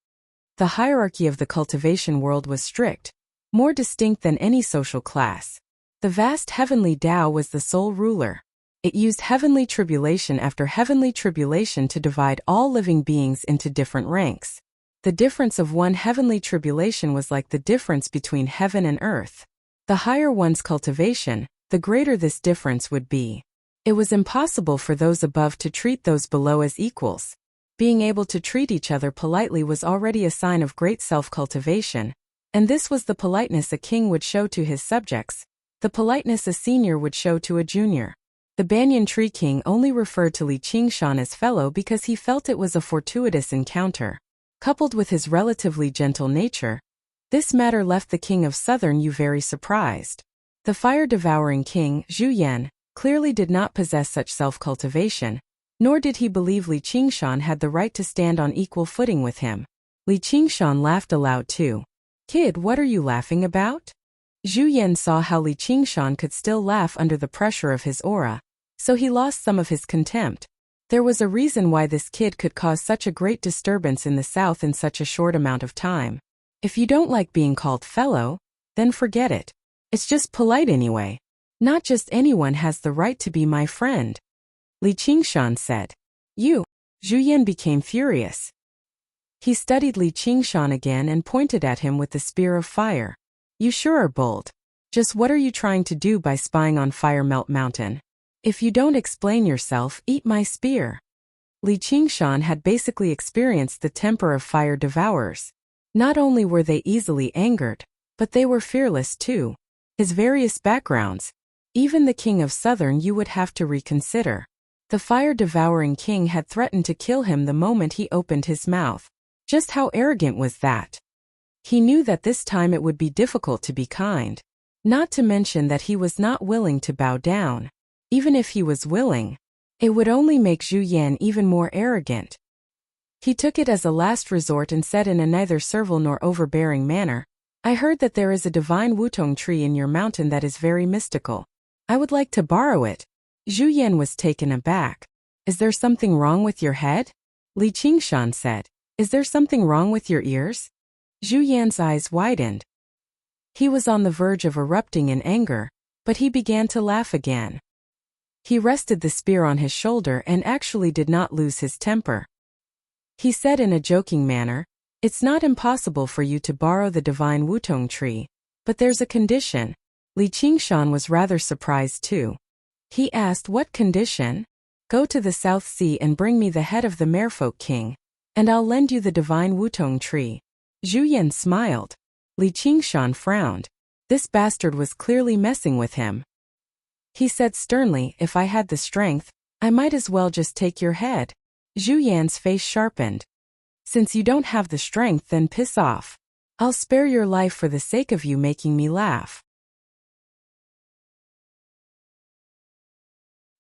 Speaker 1: The hierarchy of the cultivation world was strict, more distinct than any social class. The vast heavenly Tao was the sole ruler. It used heavenly tribulation after heavenly tribulation to divide all living beings into different ranks. The difference of one heavenly tribulation was like the difference between heaven and earth. The higher one's cultivation, the greater this difference would be. It was impossible for those above to treat those below as equals. Being able to treat each other politely was already a sign of great self-cultivation, and this was the politeness a king would show to his subjects, the politeness a senior would show to a junior. The Banyan Tree King only referred to Li Qingshan as fellow because he felt it was a fortuitous encounter. Coupled with his relatively gentle nature, this matter left the King of Southern Yu very surprised. The fire-devouring king, Zhu Yan, clearly did not possess such self-cultivation, nor did he believe Li Qingshan had the right to stand on equal footing with him. Li Qingshan laughed aloud too. "Kid, what are you laughing about?" Zhu Yan saw how Li Qingshan could still laugh under the pressure of his aura, so he lost some of his contempt. There was a reason why this kid could cause such a great disturbance in the South in such a short amount of time. If you don't like being called fellow, then forget it. It's just polite anyway. Not just anyone has the right to be my friend. Li Qingshan said. "You." Zhu Yan became furious. He studied Li Qingshan again and pointed at him with the spear of fire. "You sure are bold. Just what are you trying to do by spying on Fire Melt Mountain? If you don't explain yourself, eat my spear." Li Qingshan had basically experienced the temper of fire devourers. Not only were they easily angered, but they were fearless too. His various backgrounds, even the King of Southern Yu would have to reconsider. The fire-devouring king had threatened to kill him the moment he opened his mouth. Just how arrogant was that? He knew that this time it would be difficult to be kind. Not to mention that he was not willing to bow down. Even if he was willing, it would only make Zhu Yan even more arrogant. He took it as a last resort and said in a neither servile nor overbearing manner, "I heard that there is a divine wutong tree in your mountain that is very mystical. I would like to borrow it." Zhu Yan was taken aback. "Is there something wrong with your head?" Li Qingshan said. "Is there something wrong with your ears?" Zhu Yan's eyes widened. He was on the verge of erupting in anger, but he began to laugh again. He rested the spear on his shoulder and actually did not lose his temper. He said in a joking manner, "It's not impossible for you to borrow the divine wutong tree, but there's a condition." Li Qingshan was rather surprised too. He asked, "What condition?" "Go to the South Sea and bring me the head of the Merfolk King, and I'll lend you the divine wutong tree." Zhu Yan smiled. Li Qingshan frowned. This bastard was clearly messing with him. He said sternly, "If I had the strength, I might as well just take your head." Zhu Yan's face sharpened. "Since you don't have the strength, then piss off. I'll spare your life for the sake of you making me laugh."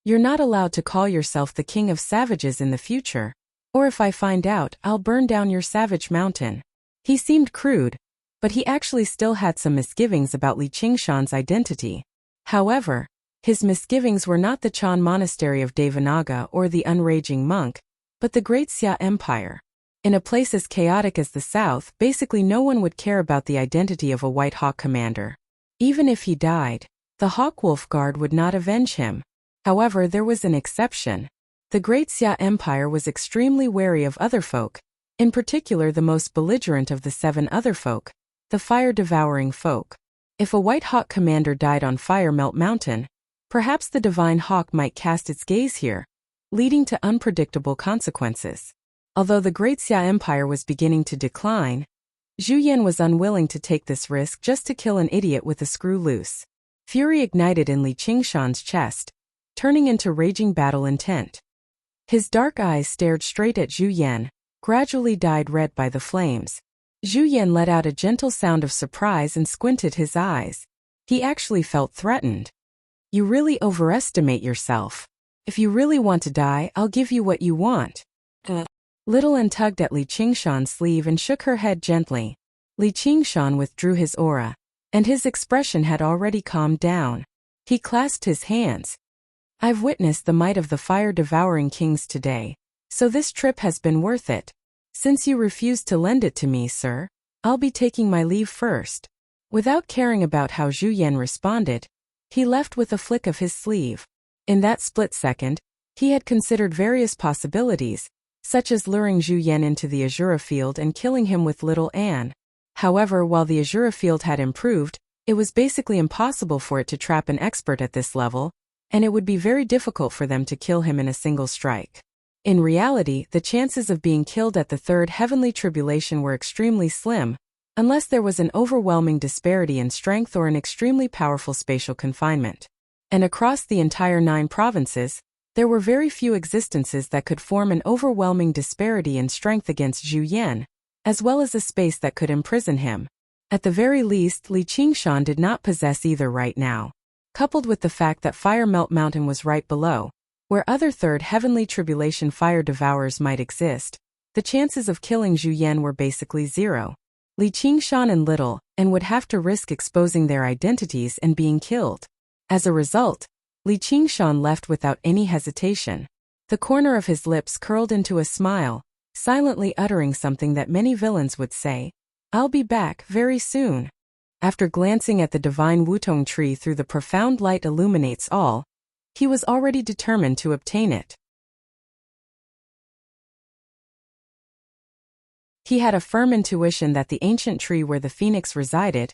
Speaker 1: You're not allowed to call yourself the king of savages in the future, or if I find out, I'll burn down your savage mountain. He seemed crude, but he actually still had some misgivings about Li Qingshan's identity. However, his misgivings were not the Chan Monastery of Devanaga or the Unraging Monk, but the Great Xia Empire. In a place as chaotic as the South, basically no one would care about the identity of a White Hawk commander. Even if he died, the Hawkwolf Guard would not avenge him. However, there was an exception. The Great Xia Empire was extremely wary of other folk, in particular the most belligerent of the 7 other folk, the fire-devouring folk. If a White Hawk commander died on Fire Melt Mountain, perhaps the Divine Hawk might cast its gaze here, leading to unpredictable consequences. Although the Great Xia Empire was beginning to decline, Zhu Yan was unwilling to take this risk just to kill an idiot with a screw loose. Fury ignited in Li Qingshan's chest, turning into raging battle intent. His dark eyes stared straight at Zhu Yan, gradually dyed red by the flames. Zhu Yan let out a gentle sound of surprise and squinted his eyes. He actually felt threatened. "You really overestimate yourself." If you really want to die, I'll give you what you want. Little An tugged at Li Qingshan's sleeve and shook her head gently. Li Qingshan withdrew his aura, and his expression had already calmed down. He clasped his hands. I've witnessed the might of the fire-devouring kings today, so this trip has been worth it. Since you refused to lend it to me, sir, I'll be taking my leave first. Without caring about how Zhu Yan responded, he left with a flick of his sleeve. In that split second, he had considered various possibilities, such as luring Zhu Yan into the Azura field and killing him with little An. However, while the Azura field had improved, it was basically impossible for it to trap an expert at this level, and it would be very difficult for them to kill him in a single strike. In reality, the chances of being killed at the third heavenly tribulation were extremely slim, unless there was an overwhelming disparity in strength or an extremely powerful spatial confinement. And across the entire 9 provinces, there were very few existences that could form an overwhelming disparity in strength against Zhu Yan, as well as a space that could imprison him. At the very least, Li Qingshan did not possess either right now. Coupled with the fact that Fire Melt Mountain was right below, where other third heavenly tribulation fire devourers might exist, the chances of killing Zhu Yan were basically zero. Li Qingshan and Little An would have to risk exposing their identities and being killed. As a result, Li Qingshan left without any hesitation. The corner of his lips curled into a smile, silently uttering something that many villains would say, I'll be back very soon. After glancing at the divine Wutong tree through the profound light illuminates all, he was already determined to obtain it. He had a firm intuition that the ancient tree where the phoenix resided,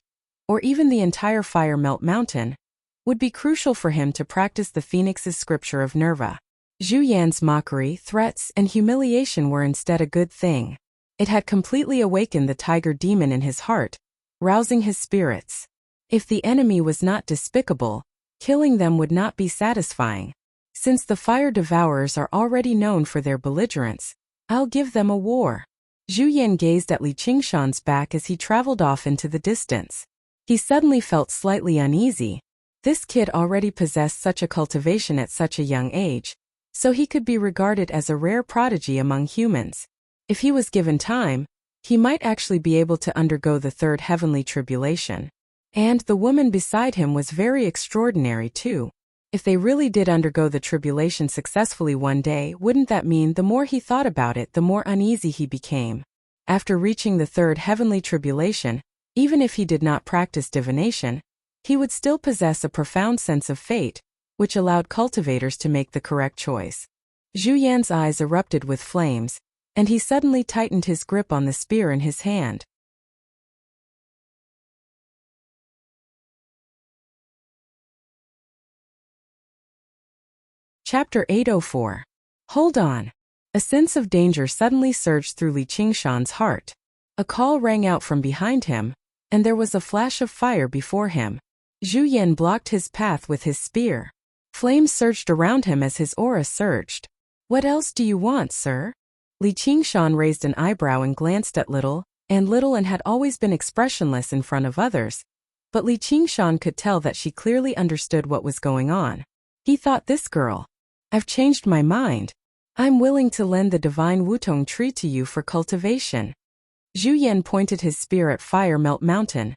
Speaker 1: or even the entire Fire Melt Mountain, would be crucial for him to practice the phoenix's scripture of Nerva. Zhu Yan's mockery, threats, and humiliation were instead a good thing. It had completely awakened the tiger demon in his heart, rousing his spirits. If the enemy was not despicable, killing them would not be satisfying. Since the fire devourers are already known for their belligerence, I'll give them a war. Zhu Yan gazed at Li Qingshan's back as he traveled off into the distance. He suddenly felt slightly uneasy. This kid already possessed such a cultivation at such a young age, so he could be regarded as a rare prodigy among humans. If he was given time, he might actually be able to undergo the third heavenly tribulation. And the woman beside him was very extraordinary too. If they really did undergo the tribulation successfully one day, wouldn't that mean the more he thought about it, the more uneasy he became? After reaching the third heavenly tribulation, even if he did not practice divination, he would still possess a profound sense of fate, which allowed cultivators to make the correct choice. Zhu Yan's eyes erupted with flames, and he suddenly tightened his grip on the spear in his hand. Chapter 804. Hold on. A sense of danger suddenly surged through Li Qingshan's heart. A call rang out from behind him, and there was a flash of fire before him. Zhu Yan blocked his path with his spear. Flames surged around him as his aura surged. What else do you want, sir? Li Qingshan raised an eyebrow and glanced at Little An had always been expressionless in front of others, but Li Qingshan could tell that she clearly understood what was going on. He thought, this girl. I've changed my mind. I'm willing to lend the divine Wutong tree to you for cultivation. Zhu Yan pointed his spear at Fire Melt Mountain,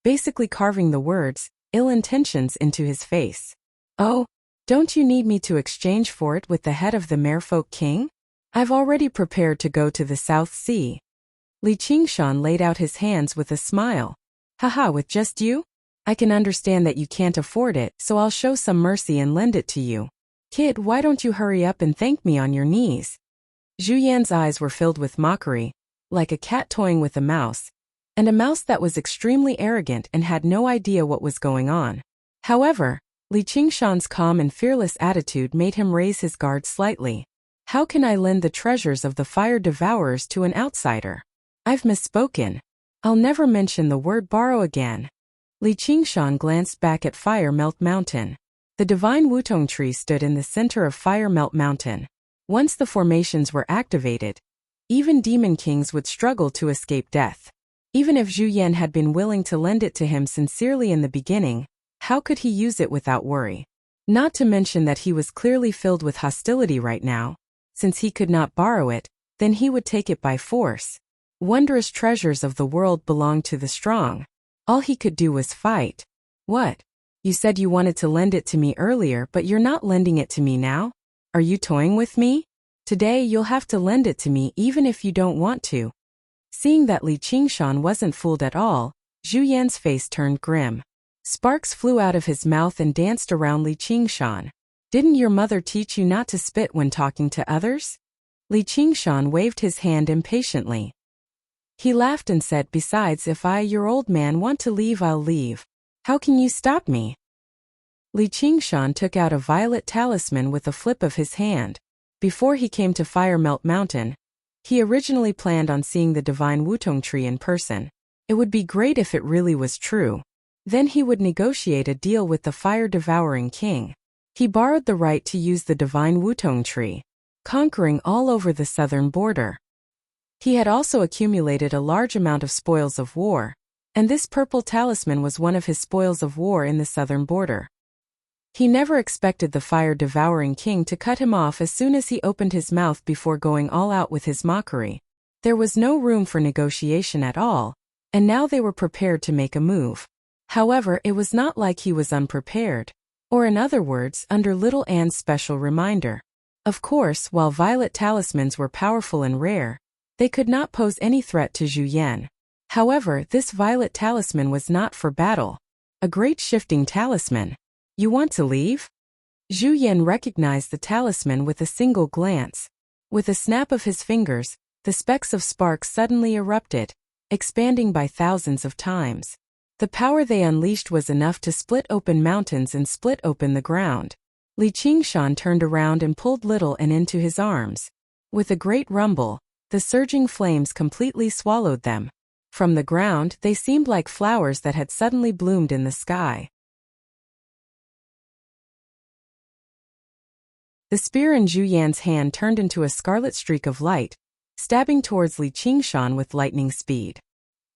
Speaker 1: basically carving the words, ill intentions into his face. Oh, don't you need me to exchange for it with the head of the Merfolk King? I've already prepared to go to the South Sea. Li Qingshan laid out his hands with a smile. Haha, with just you? I can understand that you can't afford it, so I'll show some mercy and lend it to you. Kid, why don't you hurry up and thank me on your knees? Zhu Yan's eyes were filled with mockery, like a cat toying with a mouse, and a mouse that was extremely arrogant and had no idea what was going on. However, Li Qingshan's calm and fearless attitude made him raise his guard slightly. How can I lend the treasures of the fire devourers to an outsider? I've misspoken. I'll never mention the word borrow again. Li Qingshan glanced back at Fire Melt Mountain. The divine Wutong tree stood in the center of Fire Melt Mountain. Once the formations were activated, even demon kings would struggle to escape death. Even if Zhu Yan had been willing to lend it to him sincerely in the beginning, how could he use it without worry? Not to mention that he was clearly filled with hostility right now. Since he could not borrow it, then he would take it by force. Wondrous treasures of the world belong to the strong. All he could do was fight. What? You said you wanted to lend it to me earlier, but you're not lending it to me now? Are you toying with me? Today you'll have to lend it to me even if you don't want to. Seeing that Li Qingshan wasn't fooled at all, Zhu Yan's face turned grim. Sparks flew out of his mouth and danced around Li Qingshan. Didn't your mother teach you not to spit when talking to others? Li Qingshan waved his hand impatiently. He laughed and said, besides, if I, your old man, want to leave, I'll leave. How can you stop me? Li Qingshan took out a violet talisman with a flip of his hand. Before he came to Fire Melt Mountain, he originally planned on seeing the divine Wutong tree in person. It would be great if it really was true. Then he would negotiate a deal with the fire-devouring king. He borrowed the right to use the divine Wutong tree, conquering all over the southern border. He had also accumulated a large amount of spoils of war, and this purple talisman was one of his spoils of war in the southern border. He never expected the fire-devouring king to cut him off as soon as he opened his mouth before going all out with his mockery. There was no room for negotiation at all, and now they were prepared to make a move. However, it was not like he was unprepared, or in other words, under Little Anne's special reminder. Of course, while violet talismans were powerful and rare, they could not pose any threat to Zhu Yan. However, this violet talisman was not for battle. A great shifting talisman. You want to leave? Zhu Yan recognized the talisman with a single glance. With a snap of his fingers, the specks of sparks suddenly erupted, expanding by thousands of times. The power they unleashed was enough to split open mountains and split open the ground. Li Qingshan turned around and pulled Little Anne into his arms. With a great rumble, the surging flames completely swallowed them. From the ground, they seemed like flowers that had suddenly bloomed in the sky. The spear in Zhu Yan's hand turned into a scarlet streak of light, stabbing towards Li Qingshan with lightning speed.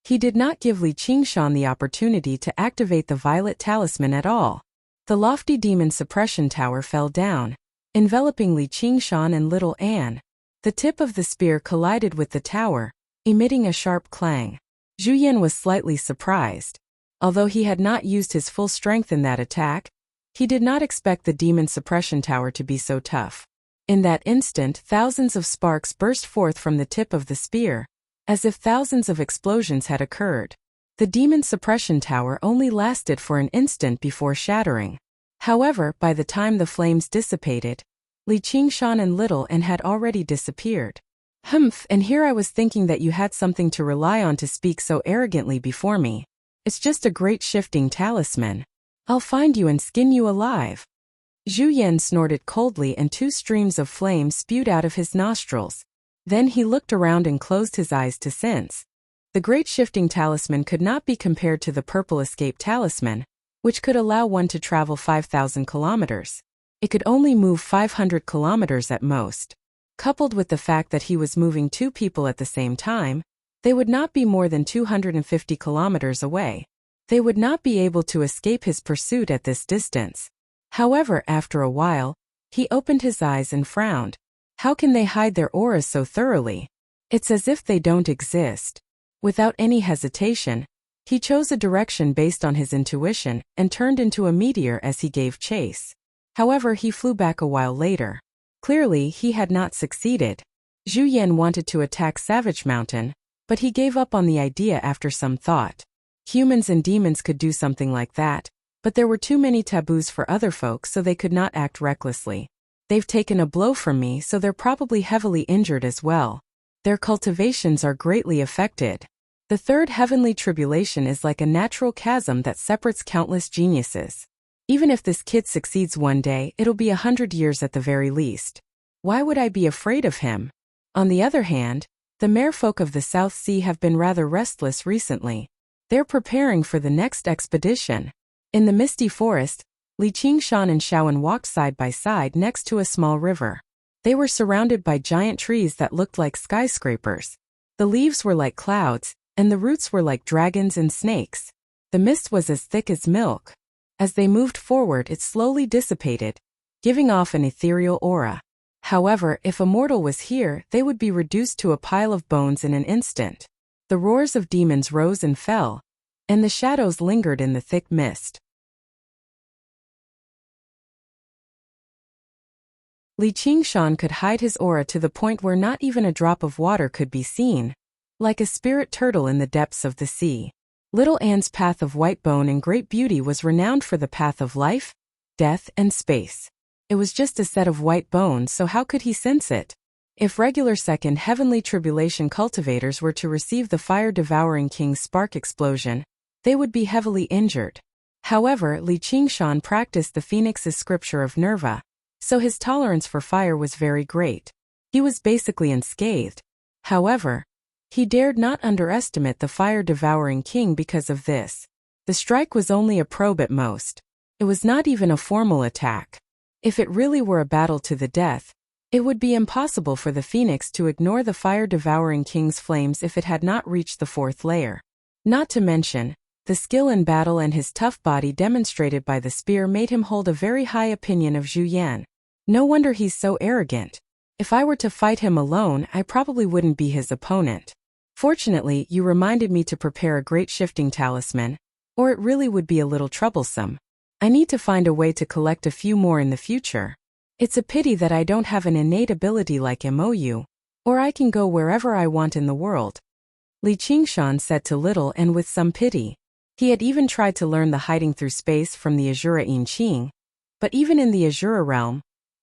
Speaker 1: He did not give Li Qingshan the opportunity to activate the violet talisman at all. The lofty demon suppression tower fell down, enveloping Li Qingshan and Little Anne. The tip of the spear collided with the tower, emitting a sharp clang. Zhu Yan was slightly surprised. Although he had not used his full strength in that attack, he did not expect the demon suppression tower to be so tough. In that instant, thousands of sparks burst forth from the tip of the spear, as if thousands of explosions had occurred. The demon suppression tower only lasted for an instant before shattering. However, by the time the flames dissipated, Li Qingshan and Little Anne had already disappeared. Humph, and here I was thinking that you had something to rely on to speak so arrogantly before me. It's just a great shifting talisman. I'll find you and skin you alive. Zhu Yan snorted coldly and 2 streams of flame spewed out of his nostrils. Then he looked around and closed his eyes to sense. The great shifting talisman could not be compared to the purple escape talisman, which could allow one to travel 5,000 kilometers. It could only move 500 kilometers at most. Coupled with the fact that he was moving 2 people at the same time, they would not be more than 250 kilometers away. They would not be able to escape his pursuit at this distance. However, after a while, he opened his eyes and frowned. How can they hide their auras so thoroughly? It's as if they don't exist. Without any hesitation, he chose a direction based on his intuition and turned into a meteor as he gave chase. However, he flew back a while later. Clearly, he had not succeeded. Zhu Yan wanted to attack Savage Mountain, but he gave up on the idea after some thought. Humans and demons could do something like that, but there were too many taboos for other folk, so they could not act recklessly. They've taken a blow from me, so they're probably heavily injured as well. Their cultivations are greatly affected. The third heavenly tribulation is like a natural chasm that separates countless geniuses. Even if this kid succeeds one day, it'll be 100 years at the very least. Why would I be afraid of him? On the other hand, the merfolk of the South Sea have been rather restless recently. They're preparing for the next expedition. In the misty forest, Li Qingshan and Shaowen walked side by side next to a small river. They were surrounded by giant trees that looked like skyscrapers. The leaves were like clouds, and the roots were like dragons and snakes. The mist was as thick as milk. As they moved forward, it slowly dissipated, giving off an ethereal aura. However, if a mortal was here, they would be reduced to a pile of bones in an instant. The roars of demons rose and fell, and the shadows lingered in the thick mist. Li Qingshan could hide his aura to the point where not even a drop of water could be seen, like a spirit turtle in the depths of the sea. Little Anne's path of white bone and great beauty was renowned for the path of life, death, and space. It was just a set of white bones, so how could he sense it? If regular second heavenly tribulation cultivators were to receive the fire-devouring king's spark explosion, they would be heavily injured. However, Li Qingshan practiced the phoenix's scripture of Nerva, so his tolerance for fire was very great. He was basically unscathed. However, he dared not underestimate the fire-devouring king because of this. The strike was only a probe at most. It was not even a formal attack. If it really were a battle to the death, it would be impossible for the phoenix to ignore the fire-devouring king's flames if it had not reached the fourth layer. Not to mention, the skill in battle and his tough body demonstrated by the spear made him hold a very high opinion of Zhu Yan. No wonder he's so arrogant. If I were to fight him alone, I probably wouldn't be his opponent. Fortunately, you reminded me to prepare a great shifting talisman, or it really would be a little troublesome. I need to find a way to collect a few more in the future. It's a pity that I don't have an innate ability like Mou, or I can go wherever I want in the world. Li Qingshan said to Little Anne with some pity. He had even tried to learn the hiding through space from the Azura Yin Qing, but even in the Azura realm,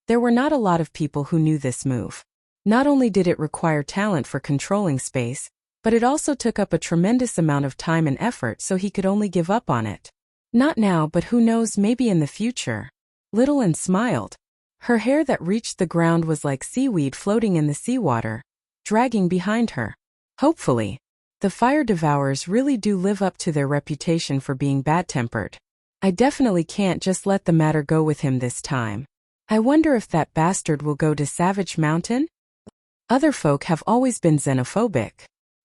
Speaker 1: there were not a lot of people who knew this move. Not only did it require talent for controlling space, but it also took up a tremendous amount of time and effort, so he could only give up on it. Not now, but who knows, maybe in the future. Little Anne smiled. Her hair that reached the ground was like seaweed floating in the seawater, dragging behind her. Hopefully, the fire devourers really do live up to their reputation for being bad-tempered. I definitely can't just let the matter go with him this time. I wonder if that bastard will go to Savage Mountain? Other folk have always been xenophobic.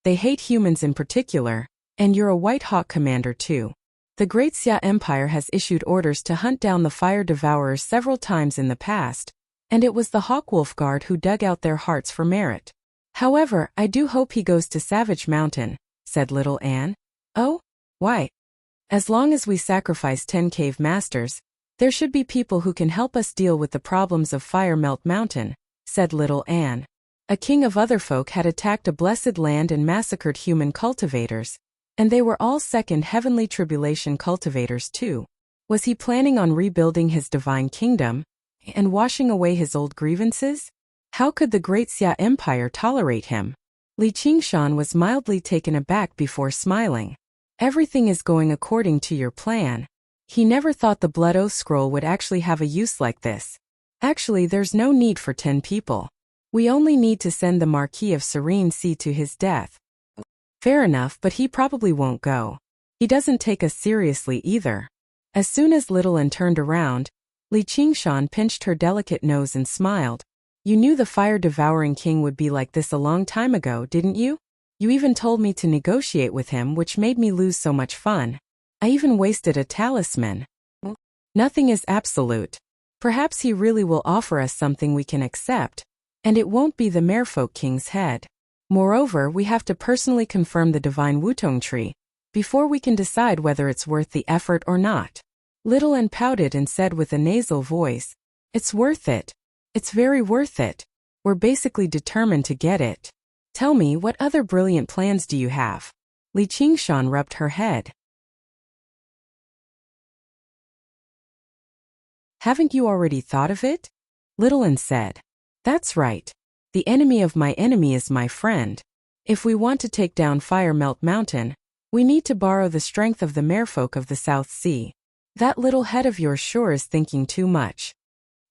Speaker 1: They hate humans in particular, and you're a White Hawk commander too. The Great Xia Empire has issued orders to hunt down the fire devourers several times in the past, and it was the Hawkwolf Guard who dug out their hearts for merit. However, I do hope he goes to Savage Mountain, said Little Anne. Oh? Why? As long as we sacrifice 10 cave masters, there should be people who can help us deal with the problems of Fire Melt Mountain, said Little Anne. A king of other folk had attacked a blessed land and massacred human cultivators, and they were all second heavenly tribulation cultivators too. Was he planning on rebuilding his divine kingdom and washing away his old grievances? How could the Great Xia Empire tolerate him? Li Qingshan was mildly taken aback before smiling. Everything is going according to your plan. He never thought the Blood Oath Scroll would actually have a use like this. Actually, there's no need for 10 people. We only need to send the Marquis of Serene Sea to his death. Fair enough, but he probably won't go. He doesn't take us seriously either. As soon as Little Anne turned around, Li Qingshan pinched her delicate nose and smiled. You knew the fire-devouring king would be like this a long time ago, didn't you? You even told me to negotiate with him, which made me lose so much fun. I even wasted a talisman. Nothing is absolute. Perhaps he really will offer us something we can accept, and it won't be the Merfolk King's head. Moreover, we have to personally confirm the divine Wutong tree before we can decide whether it's worth the effort or not. Little Anne pouted and said with a nasal voice, "It's worth it. It's very worth it. We're basically determined to get it. Tell me, what other brilliant plans do you have?" Li Qingshan rubbed her head. Haven't you already thought of it? Little Anne said. That's right. The enemy of my enemy is my friend. If we want to take down Fire Melt Mountain, we need to borrow the strength of the merfolk of the South Sea. That little head of yours sure is thinking too much.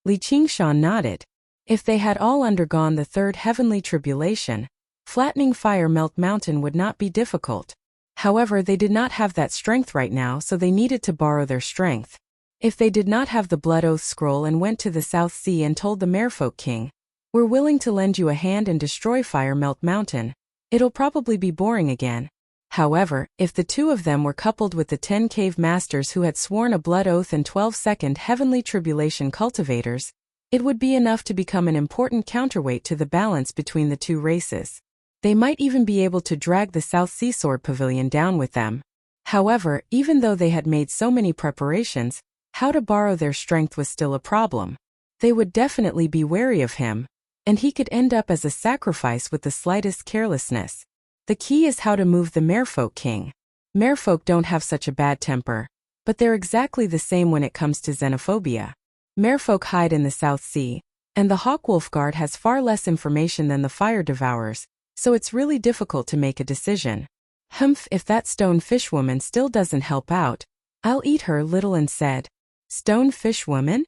Speaker 1: Li Qingshan nodded. If they had all undergone the third heavenly tribulation, flattening Fire Melt Mountain would not be difficult. However, they did not have that strength right now, so they needed to borrow their strength. If they did not have the Blood Oath Scroll and went to the South Sea and told the Merfolk King, "We're willing to lend you a hand and destroy Fire Melt Mountain," it'll probably be boring again. However, if the two of them were coupled with the 10 cave masters who had sworn a blood oath and 12-second heavenly tribulation cultivators, it would be enough to become an important counterweight to the balance between the two races. They might even be able to drag the South Sea Sword Pavilion down with them. However, even though they had made so many preparations, how to borrow their strength was still a problem. They would definitely be wary of him, and he could end up as a sacrifice with the slightest carelessness. The key is how to move the Merfolk King. Merfolk don't have such a bad temper, but they're exactly the same when it comes to xenophobia. Merfolk hide in the South Sea, and the Hawkwolf Guard has far less information than the Fire Devourers, so it's really difficult to make a decision. Humph, if that stone fish woman still doesn't help out, I'll eat her, Little An said. Stone fish woman?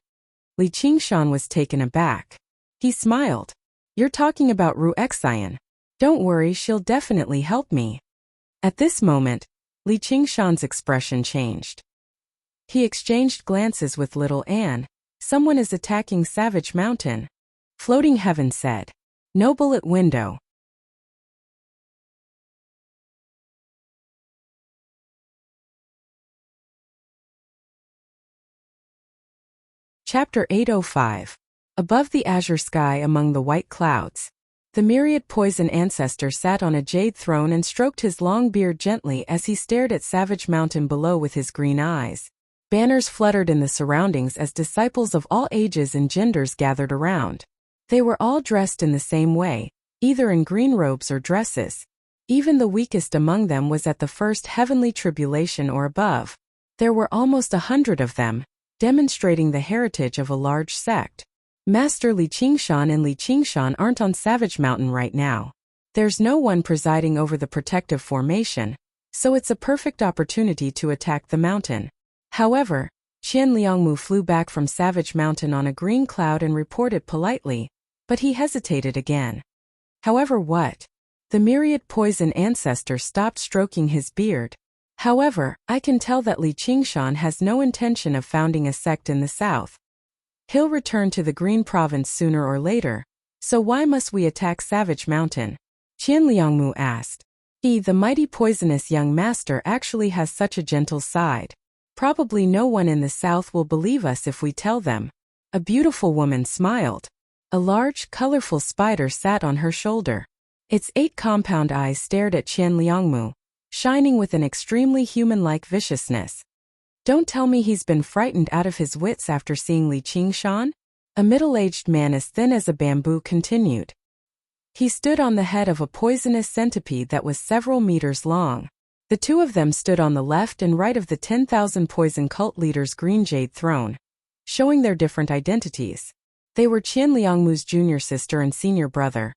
Speaker 1: Li Qingshan was taken aback. He smiled. You're talking about Ruexian. Don't worry, she'll definitely help me. At this moment, Li Qingshan's expression changed. He exchanged glances with Little An. Someone is attacking Savage Mountain. Floating Heaven said. No bullet window. Chapter 805. Above the azure sky among the white clouds. The myriad poison ancestor sat on a jade throne and stroked his long beard gently as he stared at Savage Mountain below with his green eyes. Banners fluttered in the surroundings as disciples of all ages and genders gathered around. They were all dressed in the same way, either in green robes or dresses. Even the weakest among them was at the first heavenly tribulation or above. There were almost 100 of them, demonstrating the heritage of a large sect. Master Li Qingshan and Li Qingshan aren't on Savage Mountain right now. There's no one presiding over the protective formation, so it's a perfect opportunity to attack the mountain. However, Qian Liangmu flew back from Savage Mountain on a green cloud and reported politely, but he hesitated again. However, what? The myriad poison ancestor stopped stroking his beard. However, I can tell that Li Qingshan has no intention of founding a sect in the south. He'll return to the Green Province sooner or later, so why must we attack Savage Mountain? Qian Liangmu asked. He, the mighty poisonous young master, actually has such a gentle side. Probably no one in the south will believe us if we tell them. A beautiful woman smiled. A large, colorful spider sat on her shoulder. Its 8 compound eyes stared at Qian Liangmu, shining with an extremely human-like viciousness. Don't tell me he's been frightened out of his wits after seeing Li Qingshan? A middle-aged man as thin as a bamboo continued. He stood on the head of a poisonous centipede that was several meters long. The two of them stood on the left and right of the 10,000 poison cult leaders' green jade throne, showing their different identities. They were Qian Liangmu's junior sister and senior brother,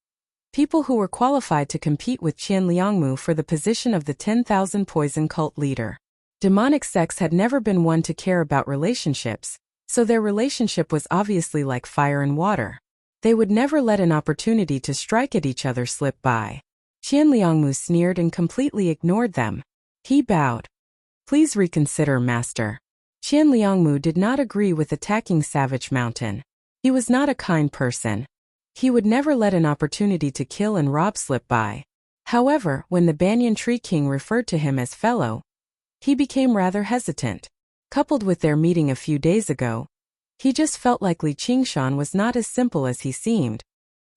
Speaker 1: people who were qualified to compete with Qian Liangmu for the position of the 10,000 poison cult leader. Demonic sects had never been one to care about relationships, so their relationship was obviously like fire and water. They would never let an opportunity to strike at each other slip by. Qian Liangmu sneered and completely ignored them. He bowed. Please reconsider, Master. Qian Liangmu did not agree with attacking Savage Mountain. He was not a kind person. He would never let an opportunity to kill and rob slip by. However, when the Banyan Tree King referred to him as fellow, he became rather hesitant. Coupled with their meeting a few days ago, he just felt like Li Qingshan was not as simple as he seemed.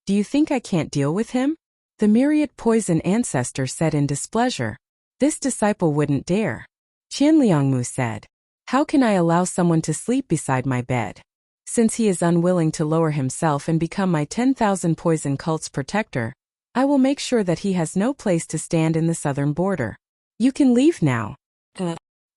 Speaker 1: Do you think I can't deal with him? The myriad poison ancestor said in displeasure. This disciple wouldn't dare. Qian Liangmu said. How can I allow someone to sleep beside my bed? Since he is unwilling to lower himself and become my 10,000 poison cult's protector, I will make sure that he has no place to stand in the southern border. You can leave now.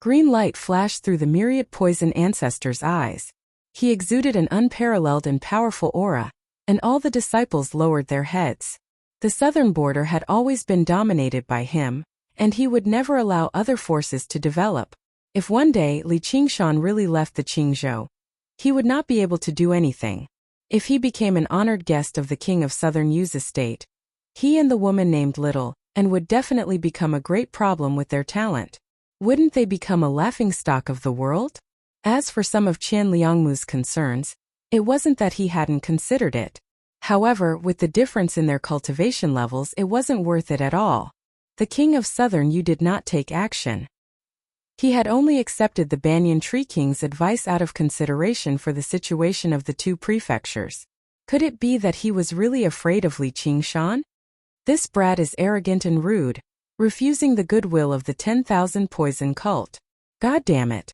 Speaker 1: Green light flashed through the myriad poison ancestor's eyes. He exuded an unparalleled and powerful aura, and all the disciples lowered their heads. The southern border had always been dominated by him, and he would never allow other forces to develop. If one day Li Qingshan really left the Qingzhou, he would not be able to do anything. If he became an honored guest of the king of Southern Yu's estate, he and the woman named Little and would definitely become a great problem with their talent. Wouldn't they become a laughingstock of the world? As for some of Qian Liangmu's concerns, it wasn't that he hadn't considered it. However, with the difference in their cultivation levels, it wasn't worth it at all. The king of Southern you did not take action. He had only accepted the Banyan Tree King's advice out of consideration for the situation of the two prefectures. Could it be that he was really afraid of Li Qingshan? This brat is arrogant and rude, refusing the goodwill of the 10,000 poison cult. God damn it.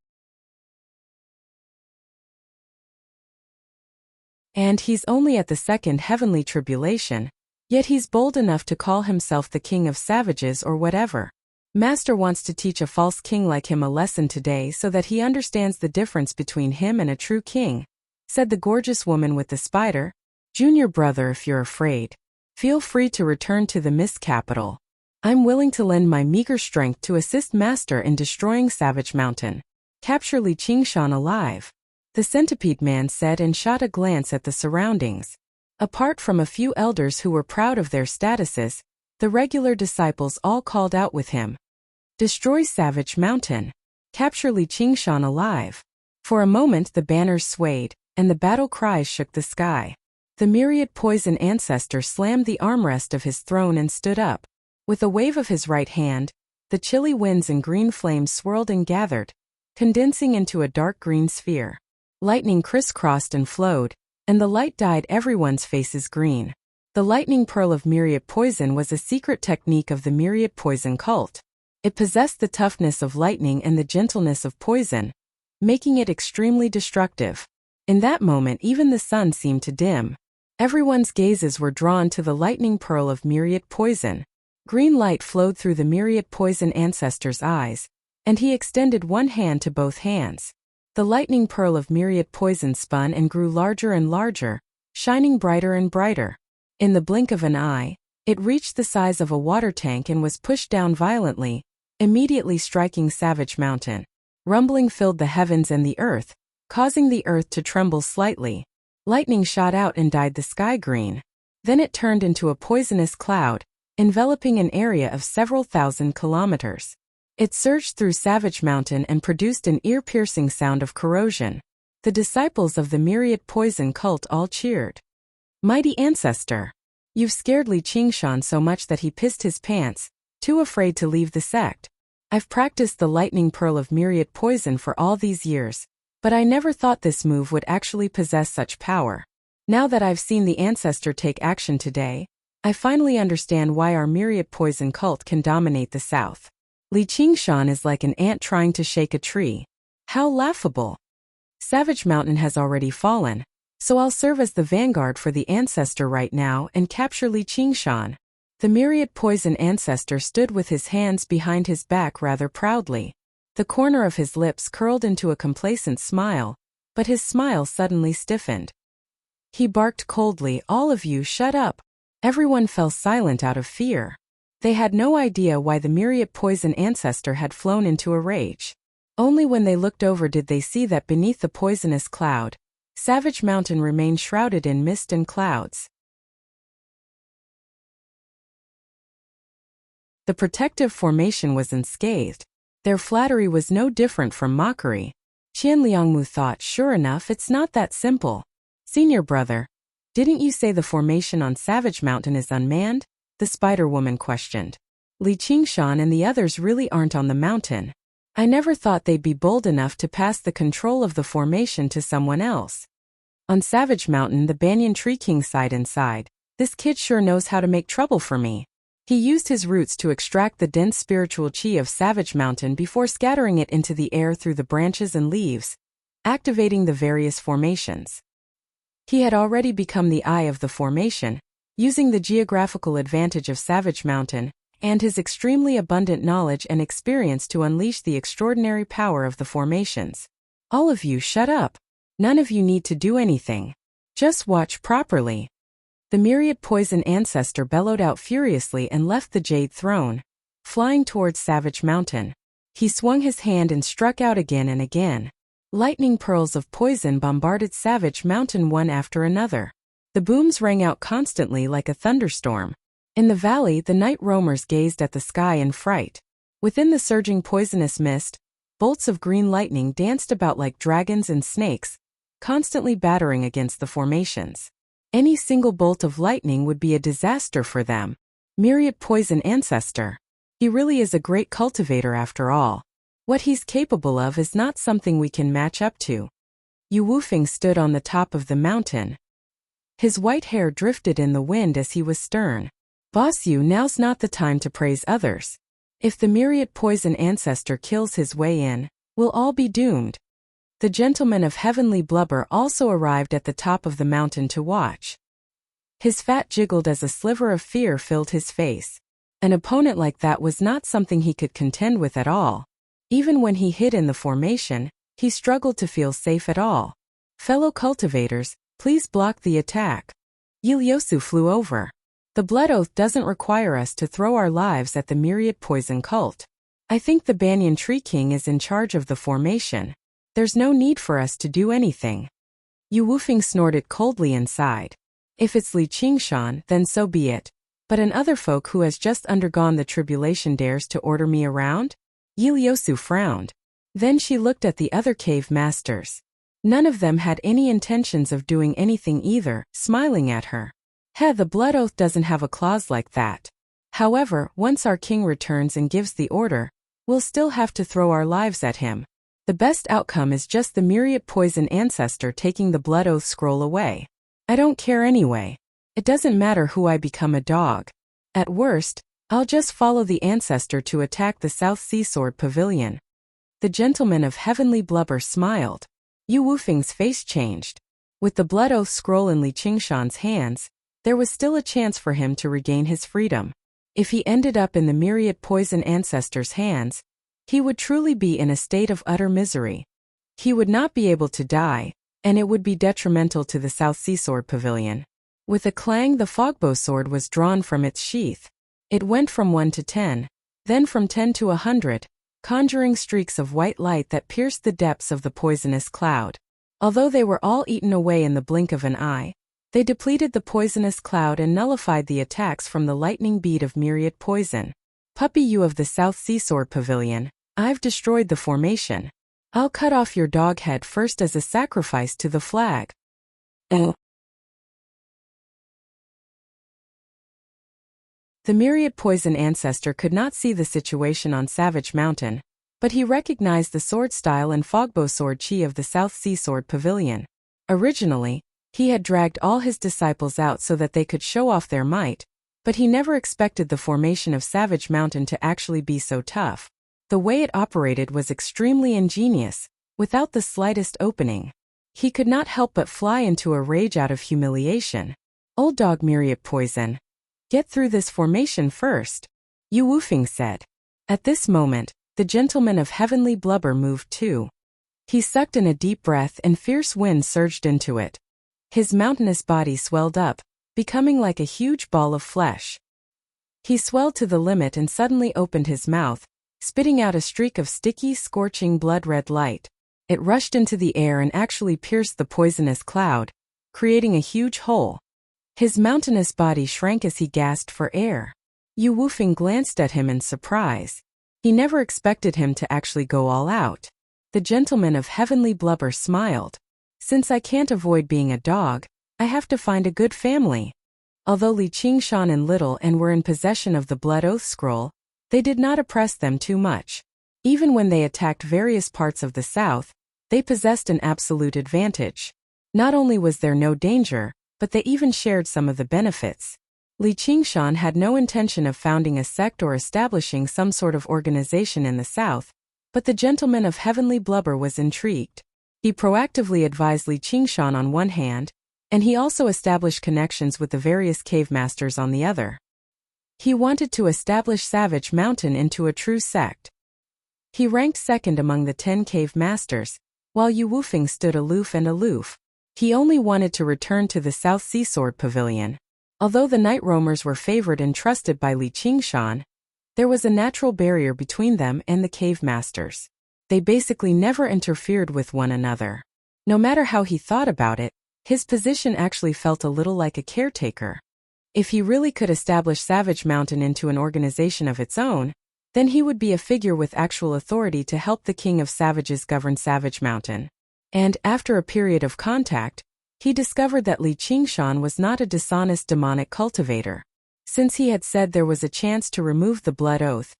Speaker 1: And he's only at the second heavenly tribulation, yet he's bold enough to call himself the king of savages or whatever. Master wants to teach a false king like him a lesson today so that he understands the difference between him and a true king, said the gorgeous woman with the spider. Junior brother, if you're afraid, feel free to return to the mist capital. I'm willing to lend my meager strength to assist Master in destroying Savage Mountain. Capture Li Qingshan alive, the centipede man said and shot a glance at the surroundings. Apart from a few elders who were proud of their statuses, the regular disciples all called out with him. Destroy Savage Mountain. Capture Li Qingshan alive. For a moment the banners swayed, and the battle cries shook the sky. The myriad poison ancestor slammed the armrest of his throne and stood up. With a wave of his right hand, the chilly winds and green flames swirled and gathered, condensing into a dark green sphere. Lightning crisscrossed and flowed, and the light dyed everyone's faces green. The lightning pearl of myriad poison was a secret technique of the myriad poison cult. It possessed the toughness of lightning and the gentleness of poison, making it extremely destructive. In that moment even the sun seemed to dim. Everyone's gazes were drawn to the lightning pearl of myriad poison. Green light flowed through the myriad poison ancestor's eyes, and he extended one hand to both hands. The lightning pearl of myriad poison spun and grew larger and larger, shining brighter and brighter. In the blink of an eye, it reached the size of a water tank and was pushed down violently, immediately striking Savage Mountain. Rumbling filled the heavens and the earth, causing the earth to tremble slightly. Lightning shot out and dyed the sky green. Then it turned into a poisonous cloud, enveloping an area of several thousand kilometers. It surged through Savage Mountain and produced an ear-piercing sound of corrosion. The disciples of the myriad poison cult all cheered. Mighty ancestor! You've scared Li Qingshan so much that he pissed his pants, too afraid to leave the sect. I've practiced the lightning pearl of myriad poison for all these years, but I never thought this move would actually possess such power. Now that I've seen the ancestor take action today, I finally understand why our myriad poison cult can dominate the south. Li Qingshan is like an ant trying to shake a tree. How laughable! Savage Mountain has already fallen, so I'll serve as the vanguard for the ancestor right now and capture Li Qingshan. The myriad poison ancestor stood with his hands behind his back rather proudly. The corner of his lips curled into a complacent smile, but his smile suddenly stiffened. He barked coldly, "All of you shut up!" Everyone fell silent out of fear. They had no idea why the myriad poison ancestor had flown into a rage. Only when they looked over did they see that beneath the poisonous cloud, Savage Mountain remained shrouded in mist and clouds. The protective formation was unscathed. Their flattery was no different from mockery. Qian Liangmu thought, sure enough, it's not that simple. Senior brother, didn't you say the formation on Savage Mountain is unmanned? The Spider Woman questioned. Li Qingshan and the others really aren't on the mountain. I never thought they'd be bold enough to pass the control of the formation to someone else. On Savage Mountain, the Banyan Tree King sighed inside. This kid sure knows how to make trouble for me. He used his roots to extract the dense spiritual chi of Savage Mountain before scattering it into the air through the branches and leaves, activating the various formations. He had already become the eye of the formation, using the geographical advantage of Savage Mountain and his extremely abundant knowledge and experience to unleash the extraordinary power of the formations. All of you shut up. None of you need to do anything. Just watch properly. The myriad poison ancestor bellowed out furiously and left the jade throne, flying towards Savage Mountain. He swung his hand and struck out again and again. Lightning pearls of poison bombarded Savage Mountain one after another. The booms rang out constantly like a thunderstorm. In the valley, the night roamers gazed at the sky in fright. Within the surging poisonous mist, bolts of green lightning danced about like dragons and snakes, constantly battering against the formations. Any single bolt of lightning would be a disaster for them. Myriad poison ancestor. He really is a great cultivator after all. What he's capable of is not something we can match up to. Yu Wufeng stood on the top of the mountain. His white hair drifted in the wind as he was stern. Boss Yu, now's not the time to praise others. If the myriad poison ancestor kills his way in, we'll all be doomed. The gentleman of heavenly blubber also arrived at the top of the mountain to watch. His fat jiggled as a sliver of fear filled his face. An opponent like that was not something he could contend with at all. Even when he hid in the formation, he struggled to feel safe at all. Fellow cultivators, please block the attack. Iliosu flew over. The blood oath doesn't require us to throw our lives at the myriad poison cult. I think the Banyan Tree King is in charge of the formation. There's no need for us to do anything. Yu Wufeng snorted coldly inside. If it's Li Qingshan, then so be it. But an other folk who has just undergone the tribulation dares to order me around? Iliosu frowned. Then she looked at the other cave masters. None of them had any intentions of doing anything either, smiling at her. The blood oath doesn't have a clause like that. However, once our king returns and gives the order, we'll still have to throw our lives at him. The best outcome is just the myriad poison ancestor taking the blood oath scroll away. I don't care anyway. It doesn't matter who I become a dog. At worst, I'll just follow the ancestor to attack the South Sea Sword Pavilion. The gentleman of heavenly blubber smiled. Yu Wufeng's face changed. With the blood oath scroll in Li Qingshan's hands, there was still a chance for him to regain his freedom. If he ended up in the myriad poison ancestor's hands, he would truly be in a state of utter misery. He would not be able to die, and it would be detrimental to the South Sea Sword Pavilion. With a clang, the fogbow sword was drawn from its sheath. It went from 1 to 10, then from 10 to 100, conjuring streaks of white light that pierced the depths of the poisonous cloud. Although they were all eaten away in the blink of an eye, they depleted the poisonous cloud and nullified the attacks from the lightning bead of myriad poison. Puppy Yu of the South Sea Sword Pavilion, I've destroyed the formation. I'll cut off your dog head first as a sacrifice to the flag. The myriad poison ancestor could not see the situation on Savage Mountain, but he recognized the sword style and fogbow sword chi of the South Sea Sword Pavilion. Originally, he had dragged all his disciples out so that they could show off their might, but he never expected the formation of Savage Mountain to actually be so tough. The way it operated was extremely ingenious, without the slightest opening. He could not help but fly into a rage out of humiliation. Old dog myriad poison. Get through this formation first, Yu Wufeng said. At this moment, the gentleman of heavenly blubber moved too. He sucked in a deep breath and fierce wind surged into it. His mountainous body swelled up, becoming like a huge ball of flesh. He swelled to the limit and suddenly opened his mouth, spitting out a streak of sticky, scorching blood-red light. It rushed into the air and actually pierced the poisonous cloud, creating a huge hole. His mountainous body shrank as he gasped for air. Yu Wufeng glanced at him in surprise. He never expected him to actually go all out. The gentleman of heavenly blubber smiled. Since I can't avoid being a dog, I have to find a good family. Although Li Qingshan and Little and were in possession of the Blood Oath Scroll, they did not oppress them too much. Even when they attacked various parts of the south, they possessed an absolute advantage. Not only was there no danger, but they even shared some of the benefits. Li Qingshan had no intention of founding a sect or establishing some sort of organization in the south, but the gentleman of heavenly blubber was intrigued. He proactively advised Li Qingshan on one hand, and he also established connections with the various cave masters on the other. He wanted to establish Savage Mountain into a true sect. He ranked second among the 10 cave masters, while Yu Wufeng stood aloof. He only wanted to return to the South Sea Sword Pavilion. Although the night roamers were favored and trusted by Li Qingshan, there was a natural barrier between them and the cave masters. They basically never interfered with one another. No matter how he thought about it, his position actually felt a little like a caretaker. If he really could establish Savage Mountain into an organization of its own, then he would be a figure with actual authority to help the King of Savages govern Savage Mountain. And, after a period of contact, he discovered that Li Qingshan was not a dishonest demonic cultivator. Since he had said there was a chance to remove the blood oath,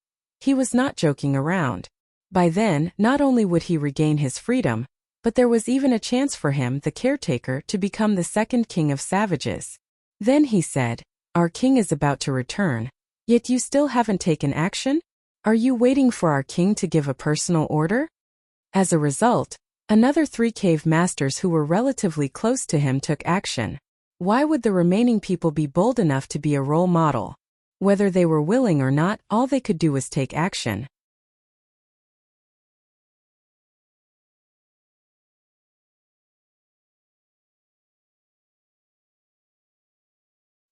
Speaker 1: He was not joking around. By then, not only would he regain his freedom, but there was even a chance for him, the caretaker, to become the second king of savages. Then he said, "Our king is about to return, yet you still haven't taken action? Are you waiting for our king to give a personal order?" As a result, another 3 cave masters who were relatively close to him took action. Why would the remaining people be bold enough to be a role model? Whether they were willing or not, all they could do was take action.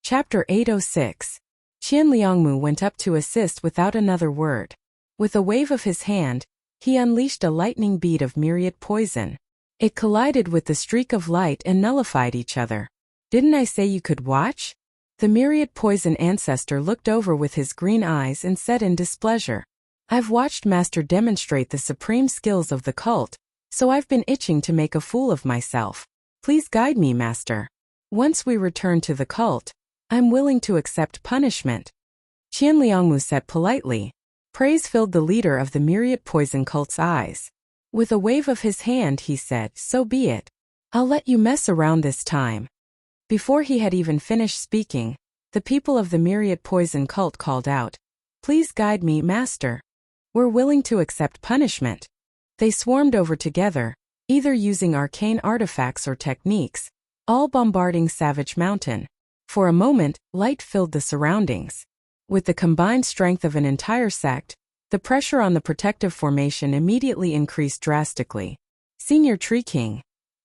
Speaker 1: Chapter 806. Qian Liangmu went up to assist without another word. With a wave of his hand, he unleashed a lightning bead of myriad poison. It collided with the streak of light and nullified each other. "Didn't I say you could watch?" The myriad poison ancestor looked over with his green eyes and said in displeasure, "I've watched Master demonstrate the supreme skills of the cult, so I've been itching to make a fool of myself. Please guide me, Master. Once we return to the cult, I'm willing to accept punishment." Qian Liangmu said politely. Praise filled the leader of the myriad poison cult's eyes. With a wave of his hand he said, "So be it. I'll let you mess around this time." Before he had even finished speaking, the people of the myriad poison cult called out, "Please guide me, Master. We're willing to accept punishment." They swarmed over together, either using arcane artifacts or techniques, all bombarding Savage Mountain. For a moment, light filled the surroundings. With the combined strength of an entire sect, the pressure on the protective formation immediately increased drastically. "Senior Tree King,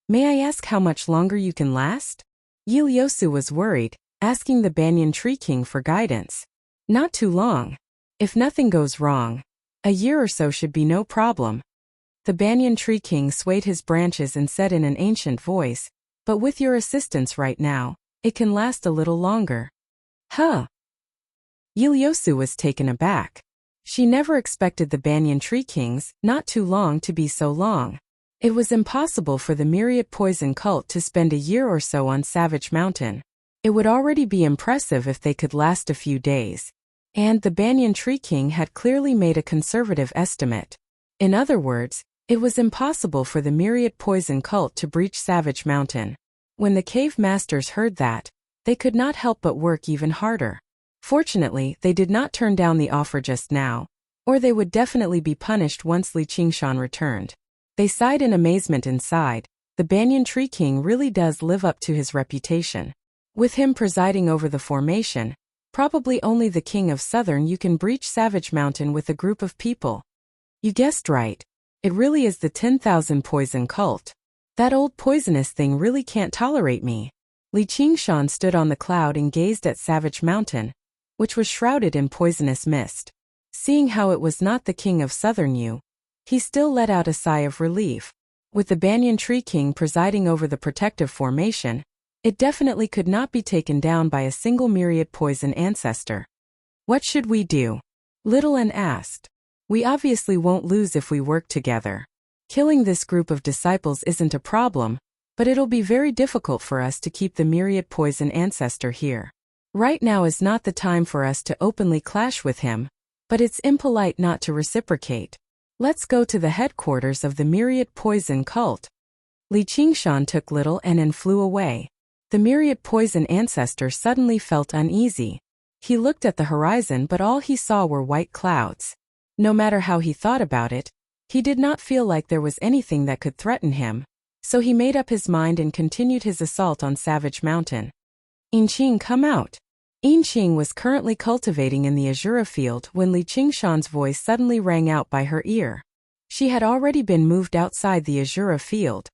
Speaker 1: may I ask how much longer you can last?" Yiliosu was worried, asking the Banyan Tree King for guidance. "Not too long. If nothing goes wrong, a year or so should be no problem." The Banyan Tree King swayed his branches and said in an ancient voice, "But with your assistance right now, it can last a little longer." "Huh?" Yiliosu was taken aback. She never expected the Banyan Tree King's "not too long" to be so long. It was impossible for the myriad poison cult to spend a year or so on Savage Mountain. It would already be impressive if they could last a few days. And the Banyan Tree King had clearly made a conservative estimate. In other words, it was impossible for the myriad poison cult to breach Savage Mountain. When the cave masters heard that, they could not help but work even harder. Fortunately, they did not turn down the offer just now, or they would definitely be punished once Li Qingshan returned. They sighed in amazement inside. The Banyan Tree King really does live up to his reputation. With him presiding over the formation, probably only the King of Southern you can breach Savage Mountain with a group of people. You guessed right. It really is the 10,000 poison cult. That old poisonous thing really can't tolerate me. Li Qingshan stood on the cloud and gazed at Savage Mountain, which was shrouded in poisonous mist. Seeing how it was not the King of Southern you, he still let out a sigh of relief. With the Banyan Tree King presiding over the protective formation, it definitely could not be taken down by a single myriad poison ancestor. "What should we do?" Little N asked. "We obviously won't lose if we work together. Killing this group of disciples isn't a problem, but it'll be very difficult for us to keep the myriad poison ancestor here. Right now is not the time for us to openly clash with him, but it's impolite not to reciprocate. Let's go to the headquarters of the myriad poison cult." Li Qingshan took Little N and flew away. The myriad poison ancestor suddenly felt uneasy. He looked at the horizon, but all he saw were white clouds. No matter how he thought about it, he did not feel like there was anything that could threaten him, so he made up his mind and continued his assault on Savage Mountain. "Inqing, come out." Inqing was currently cultivating in the Azura field when Li Qingshan's voice suddenly rang out by her ear. She had already been moved outside the Azura field.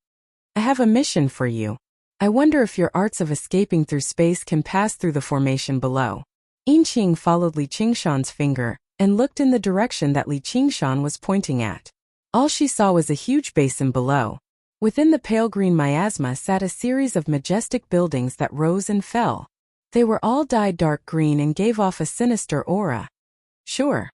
Speaker 1: "I have a mission for you. I wonder if your arts of escaping through space can pass through the formation below." Inqing followed Li Qingshan's finger and looked in the direction that Li Qingshan was pointing at. All she saw was a huge basin below. Within the pale green miasma sat a series of majestic buildings that rose and fell. They were all dyed dark green and gave off a sinister aura. "Sure."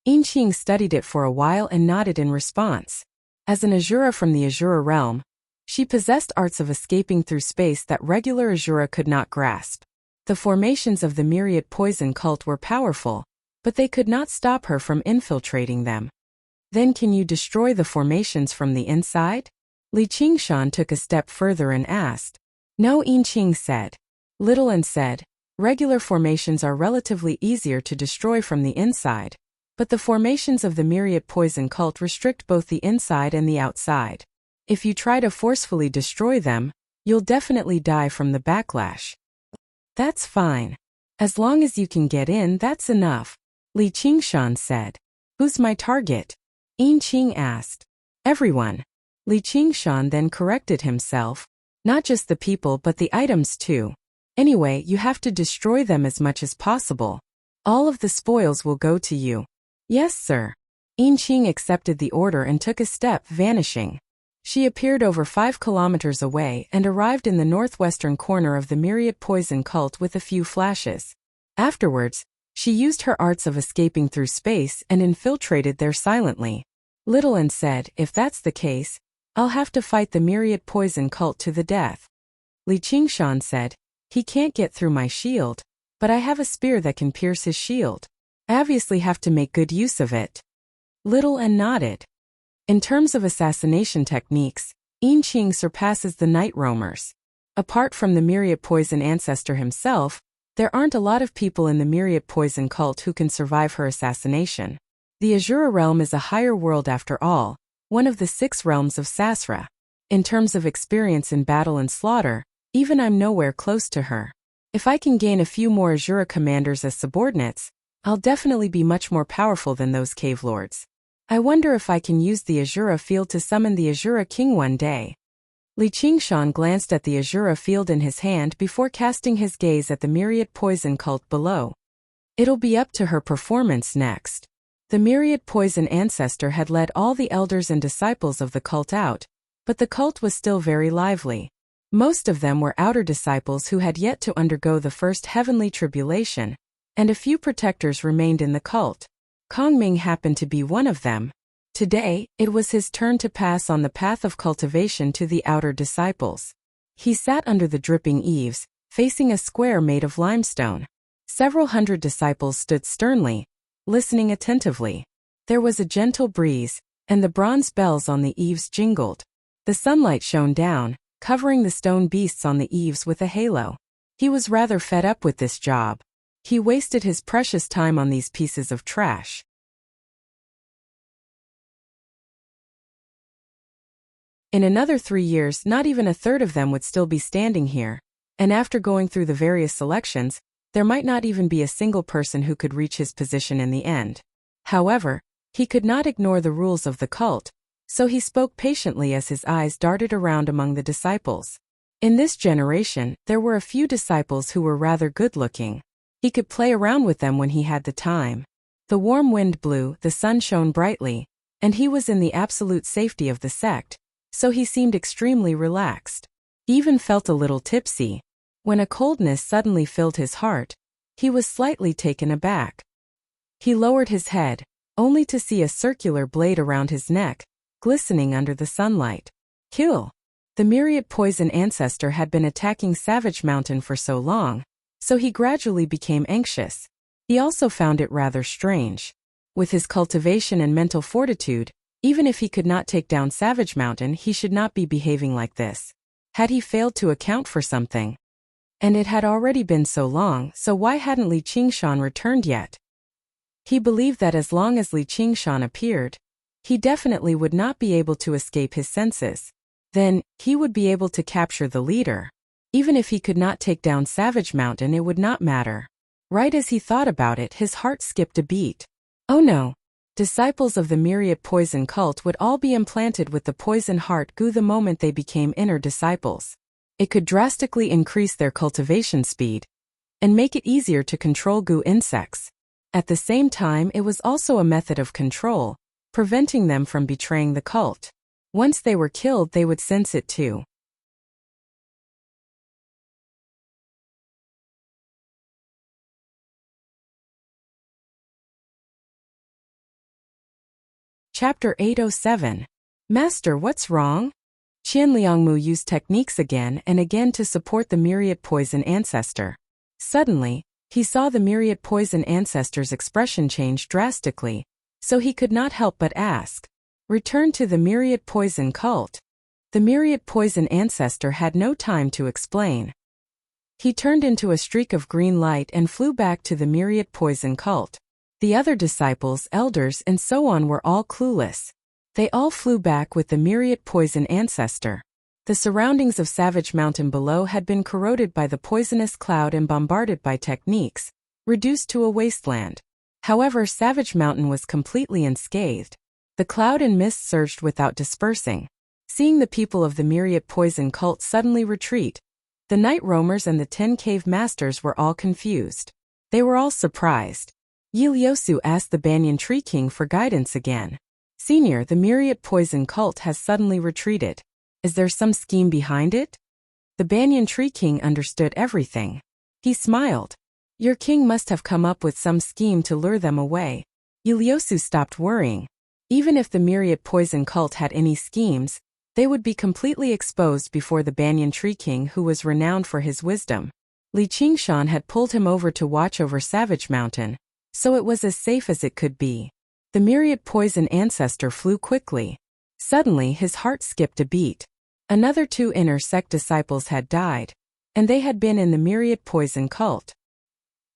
Speaker 1: Inqing studied it for a while and nodded in response. As an Azura from the Azura realm, she possessed arts of escaping through space that regular Azura could not grasp. The formations of the myriad poison cult were powerful, but they could not stop her from infiltrating them. Then can you destroy the formations from the inside? Li Qingshan took a step further and asked. No, Yinqing said. Little and said, regular formations are relatively easier to destroy from the inside, but the formations of the myriad poison cult restrict both the inside and the outside. If you try to forcefully destroy them, you'll definitely die from the backlash. That's fine. As long as you can get in, that's enough, Li Qingshan said. Who's my target? Yinqing asked. Everyone. Li Qingshan then corrected himself. Not just the people but the items too. Anyway, you have to destroy them as much as possible. All of the spoils will go to you. Yes, sir. Yinqing accepted the order and took a step, vanishing. She appeared over 5 kilometers away and arrived in the northwestern corner of the myriad poison cult with a few flashes. Afterwards, she used her arts of escaping through space and infiltrated there silently. Little and said, if that's the case, I'll have to fight the myriad poison cult to the death. Li Qingshan said, he can't get through my shield, but I have a spear that can pierce his shield. I obviously have to make good use of it. Little and nodded. In terms of assassination techniques, Yinqing surpasses the night roamers. Apart from the myriad poison ancestor himself, there aren't a lot of people in the myriad poison cult who can survive her assassination. The Azura realm is a higher world after all, one of the 6 realms of Sasra. In terms of experience in battle and slaughter, even I'm nowhere close to her. If I can gain a few more Azura commanders as subordinates, I'll definitely be much more powerful than those cave lords. I wonder if I can use the Azura field to summon the Azura king one day. Li Qingshan glanced at the Azura field in his hand before casting his gaze at the myriad poison cult below. It'll be up to her performance next. The myriad poison ancestor had led all the elders and disciples of the cult out, but the cult was still very lively. Most of them were outer disciples who had yet to undergo the first heavenly tribulation, and a few protectors remained in the cult. Kongming happened to be one of them. Today, it was his turn to pass on the path of cultivation to the outer disciples. He sat under the dripping eaves, facing a square made of limestone. Several hundred disciples stood sternly, listening attentively. There was a gentle breeze, and the bronze bells on the eaves jingled. The sunlight shone down, covering the stone beasts on the eaves with a halo. He was rather fed up with this job. He wasted his precious time on these pieces of trash. In another 3 years, not even a third of them would still be standing here, and after going through the various selections, there might not even be a single person who could reach his position in the end. However, he could not ignore the rules of the cult, so he spoke patiently as his eyes darted around among the disciples. In this generation, there were a few disciples who were rather good-looking. He could play around with them when he had the time. The warm wind blew, the sun shone brightly, and he was in the absolute safety of the sect, so he seemed extremely relaxed. He even felt a little tipsy. When a coldness suddenly filled his heart, he was slightly taken aback. He lowered his head, only to see a circular blade around his neck, glistening under the sunlight. Kill! The myriad poison ancestor had been attacking Savage Mountain for so long, so he gradually became anxious. He also found it rather strange. With his cultivation and mental fortitude, even if he could not take down Savage Mountain, he should not be behaving like this. Had he failed to account for something? And it had already been so long, so why hadn't Li Qingshan returned yet? He believed that as long as Li Qingshan appeared, he definitely would not be able to escape his senses. Then, he would be able to capture the leader. Even if he could not take down Savage Mountain, it would not matter. Right as he thought about it, his heart skipped a beat. Oh no! Disciples of the myriad poison cult would all be implanted with the poison heart goo the moment they became inner disciples. It could drastically increase their cultivation speed and make it easier to control goo insects. At the same time, it was also a method of control, preventing them from betraying the cult. Once they were killed, they would sense it too. Chapter 807. Master, what's wrong? Qian Liangmu used techniques again and again to support the myriad poison ancestor. Suddenly, he saw the myriad poison ancestor's expression change drastically, so he could not help but ask, "Return to the myriad poison cult." The myriad poison ancestor had no time to explain. He turned into a streak of green light and flew back to the myriad poison cult. The other disciples, elders, and so on were all clueless. They all flew back with the myriad poison ancestor. The surroundings of Savage Mountain below had been corroded by the poisonous cloud and bombarded by techniques, reduced to a wasteland. However, Savage Mountain was completely unscathed. The cloud and mist surged without dispersing. Seeing the people of the myriad poison cult suddenly retreat, the night roamers and the 10 cave masters were all confused. They were all surprised. Yiliosu asked the Banyan Tree King for guidance again. "Senior, the myriad poison cult has suddenly retreated. Is there some scheme behind it?" The Banyan Tree King understood everything. He smiled. "Your king must have come up with some scheme to lure them away." Yiliosu stopped worrying. Even if the myriad poison cult had any schemes, they would be completely exposed before the Banyan Tree King, who was renowned for his wisdom. Li Qingshan had pulled him over to watch over Savage Mountain, so it was as safe as it could be. The myriad poison ancestor flew quickly. Suddenly his heart skipped a beat. Another 2 inner sect disciples had died, and they had been in the myriad poison cult.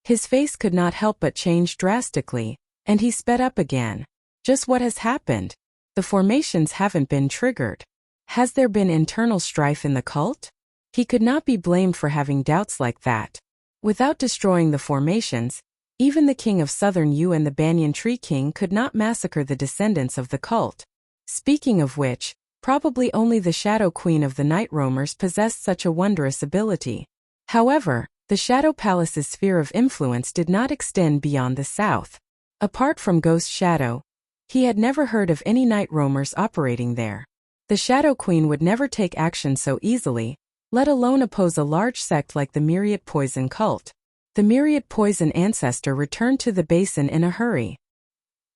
Speaker 1: His face could not help but change drastically, and he sped up again. "Just what has happened? The formations haven't been triggered. Has there been internal strife in the cult?" He could not be blamed for having doubts like that. Without destroying the formations, even the king of Southern Yu and the Banyan Tree King could not massacre the descendants of the cult. Speaking of which, probably only the Shadow Queen of the Night Roamers possessed such a wondrous ability. However, the Shadow Palace's sphere of influence did not extend beyond the south. Apart from Ghost Shadow, he had never heard of any Night Roamers operating there. The Shadow Queen would never take action so easily, let alone oppose a large sect like the myriad poison cult. The myriad poison ancestor returned to the basin in a hurry.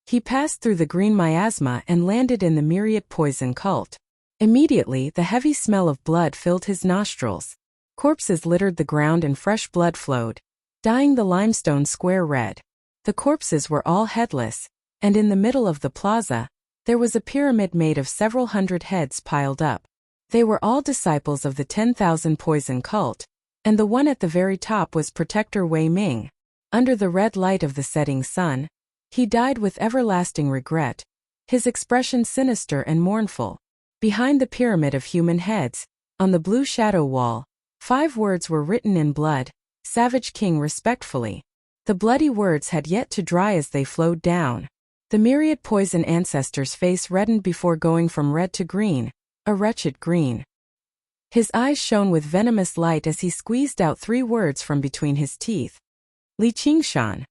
Speaker 1: He passed through the green miasma and landed in the myriad poison cult. Immediately, the heavy smell of blood filled his nostrils. Corpses littered the ground and fresh blood flowed, dyeing the limestone square red. The corpses were all headless, and in the middle of the plaza, there was a pyramid made of several hundred heads piled up. They were all disciples of the 10,000 poison cult, and the one at the very top was Protector Wei Ming. Under the red light of the setting sun, he died with everlasting regret, his expression sinister and mournful. Behind the pyramid of human heads, on the blue shadow wall, 5 words were written in blood: "Savage King respectfully." The bloody words had yet to dry as they flowed down. The myriad poison ancestor's face reddened before going from red to green, a wretched green. His eyes shone with venomous light as he squeezed out 3 words from between his teeth. "Li Qingshan."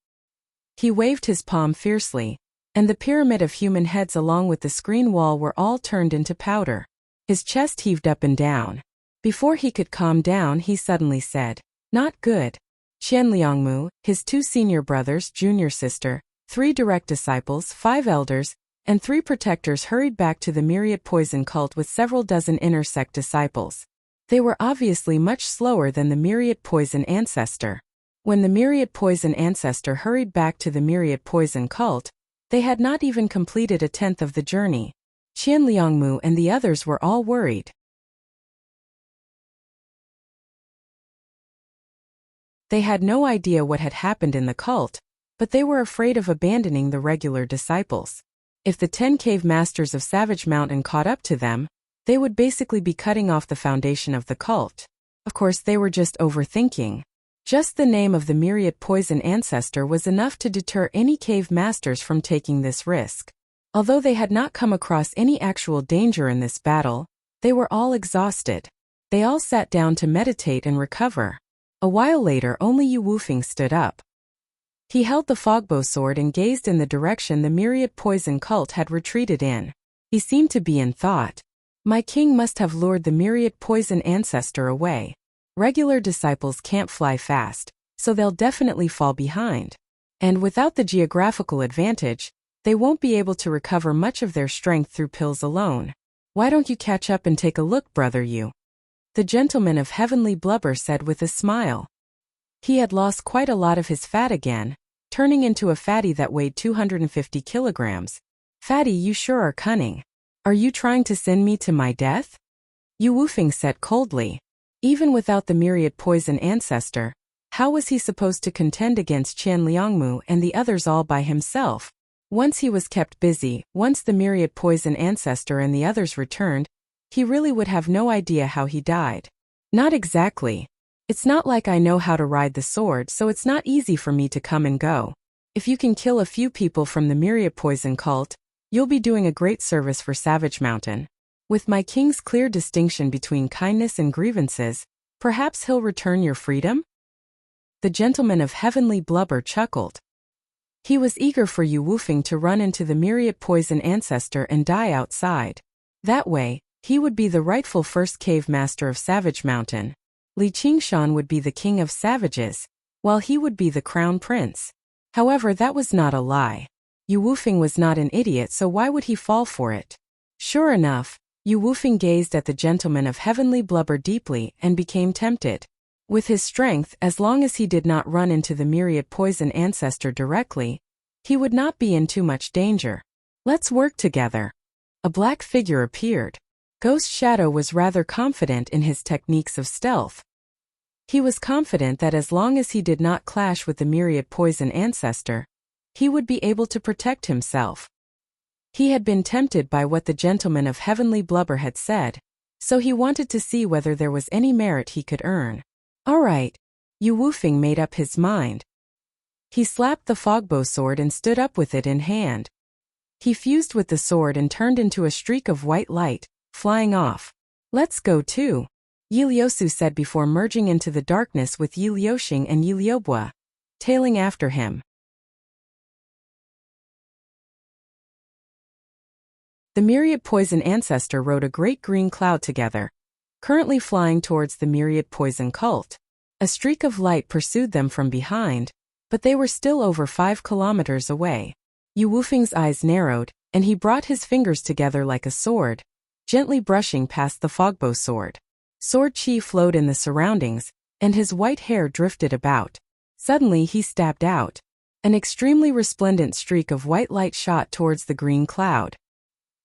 Speaker 1: He waved his palm fiercely, and the pyramid of human heads along with the screen wall were all turned into powder. His chest heaved up and down. Before he could calm down, he suddenly said, "Not good." Qianliangmu, his 2 senior brothers, junior sister, 3 direct disciples, 5 elders, and 3 protectors hurried back to the myriad poison cult with several dozen inner sect disciples. They were obviously much slower than the myriad poison ancestor. When the myriad poison ancestor hurried back to the myriad poison cult, they had not even completed a 10th of the journey. Qianliangmu and the others were all worried. They had no idea what had happened in the cult, but they were afraid of abandoning the regular disciples. If the 10 cave masters of Savage Mountain caught up to them, they would basically be cutting off the foundation of the cult. Of course, they were just overthinking. Just the name of the myriad poison ancestor was enough to deter any cave masters from taking this risk. Although they had not come across any actual danger in this battle, they were all exhausted. They all sat down to meditate and recover. A while later, only Yu Wufeng stood up. He held the fogbow sword and gazed in the direction the myriad poison cult had retreated in. He seemed to be in thought. "My king must have lured the myriad poison ancestor away. Regular disciples can't fly fast, so they'll definitely fall behind. And without the geographical advantage, they won't be able to recover much of their strength through pills alone. Why don't you catch up and take a look, brother Yu?" The gentleman of heavenly blubber said with a smile. He had lost quite a lot of his fat again, turning into a fatty that weighed 250 kilograms. Fatty, you sure are cunning. Are you trying to send me to my death? Yu Wufeng said coldly. Even without the myriad poison ancestor, how was he supposed to contend against Qian Liangmu and the others all by himself? Once he was kept busy, once the myriad poison ancestor and the others returned, he really would have no idea how he died. Not exactly. It's not like I know how to ride the sword, so it's not easy for me to come and go. If you can kill a few people from the myriad poison cult, you'll be doing a great service for Savage Mountain. With my king's clear distinction between kindness and grievances, perhaps he'll return your freedom? The gentleman of heavenly blubber chuckled. He was eager for Yu Wufeng to run into the myriad poison ancestor and die outside. That way, he would be the rightful first cave master of Savage Mountain. Li Qingshan would be the king of savages, while he would be the crown prince. However, that was not a lie. Yu Wufeng was not an idiot, so why would he fall for it? Sure enough, Yu Wufeng gazed at the gentleman of heavenly blubber deeply and became tempted. With his strength, as long as he did not run into the myriad poison ancestor directly, he would not be in too much danger. Let's work together. A black figure appeared. Ghost Shadow was rather confident in his techniques of stealth. He was confident that as long as he did not clash with the myriad poison ancestor, he would be able to protect himself. He had been tempted by what the gentleman of heavenly blubber had said, so he wanted to see whether there was any merit he could earn. All right. Yu Wufeng made up his mind. He slapped the fogbow sword and stood up with it in hand. He fused with the sword and turned into a streak of white light, flying off. Let's go too, Yi Liusu said before merging into the darkness with Yi Liuxing and Yi Liubua, tailing after him. The myriad poison ancestor rode a great green cloud together, currently flying towards the myriad poison cult. A streak of light pursued them from behind, but they were still over 5 kilometers away. Yu Wufeng's eyes narrowed, and he brought his fingers together like a sword, gently brushing past the fogbow sword. Sword chi flowed in the surroundings, and his white hair drifted about. Suddenly he stabbed out. An extremely resplendent streak of white light shot towards the green cloud.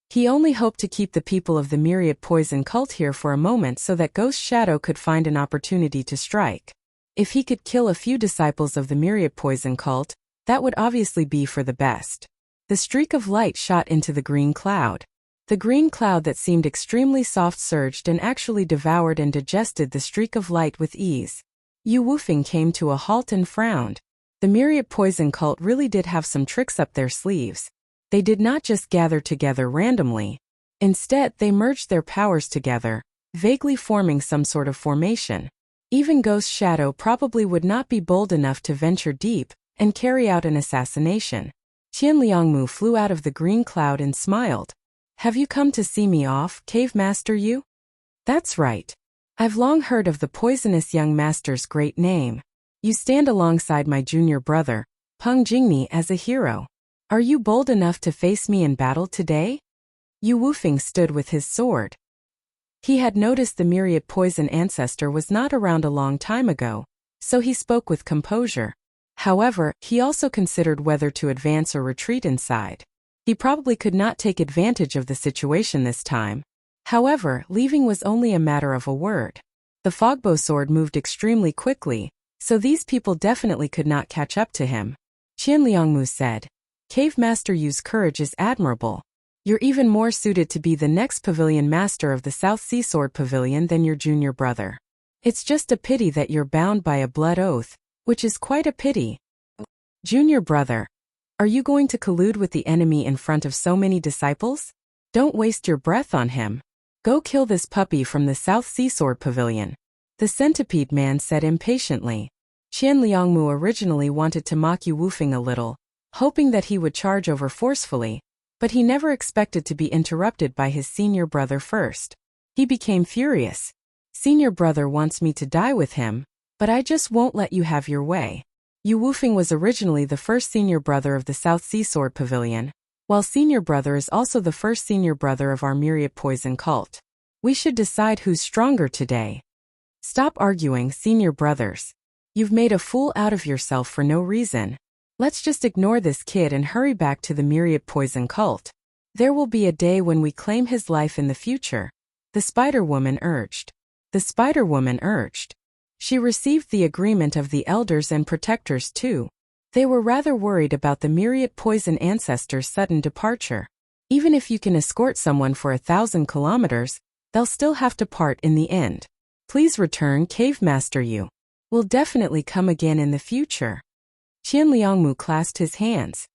Speaker 1: He only hoped to keep the people of the myriad poison cult here for a moment so that Ghost Shadow could find an opportunity to strike. If he could kill a few disciples of the myriad poison cult, that would obviously be for the best. The streak of light shot into the green cloud. The green cloud that seemed extremely soft surged and actually devoured and digested the streak of light with ease. Yu Wufeng came to a halt and frowned. The myriad poison cult really did have some tricks up their sleeves. They did not just gather together randomly. Instead, they merged their powers together, vaguely forming some sort of formation. Even Ghost Shadow probably would not be bold enough to venture deep and carry out an assassination. Qian Liangmu flew out of the green cloud and smiled. Have you come to see me off, Cave Master Yu? That's right. I've long heard of the poisonous young master's great name. You stand alongside my junior brother, Peng Jingni, as a hero. Are you bold enough to face me in battle today? Yu Wufeng stood with his sword. He had noticed the myriad poison ancestor was not around a long time ago, so he spoke with composure. However, he also considered whether to advance or retreat inside. He probably could not take advantage of the situation this time. However, leaving was only a matter of a word. The fogbow sword moved extremely quickly, so these people definitely could not catch up to him. Qian Liangmu said, Cave Master Yu's courage is admirable. You're even more suited to be the next pavilion master of the South Sea Sword Pavilion than your junior brother. It's just a pity that you're bound by a blood oath, which is quite a pity. Junior brother, are you going to collude with the enemy in front of so many disciples? Don't waste your breath on him. Go kill this puppy from the South Sea Sword Pavilion. The centipede man said impatiently. Qian Liangmu originally wanted to mock Yu Wufeng a little, hoping that he would charge over forcefully, but he never expected to be interrupted by his senior brother first. He became furious. Senior brother wants me to die with him, but I just won't let you have your way. Yu Wufeng was originally the first senior brother of the South Sea Sword Pavilion, while senior brother is also the first senior brother of our myriad poison cult. We should decide who's stronger today. Stop arguing, senior brothers. You've made a fool out of yourself for no reason. Let's just ignore this kid and hurry back to the myriad poison cult. There will be a day when we claim his life in the future, the Spider-Woman urged. The Spider-Woman urged. She received the agreement of the elders and protectors too. They were rather worried about the myriad poison ancestor's sudden departure. Even if you can escort someone for 1,000 kilometers, they'll still have to part in the end. Please return, Cave Master Yu. We'll definitely come again in the future. Qian Liangmu clasped his hands.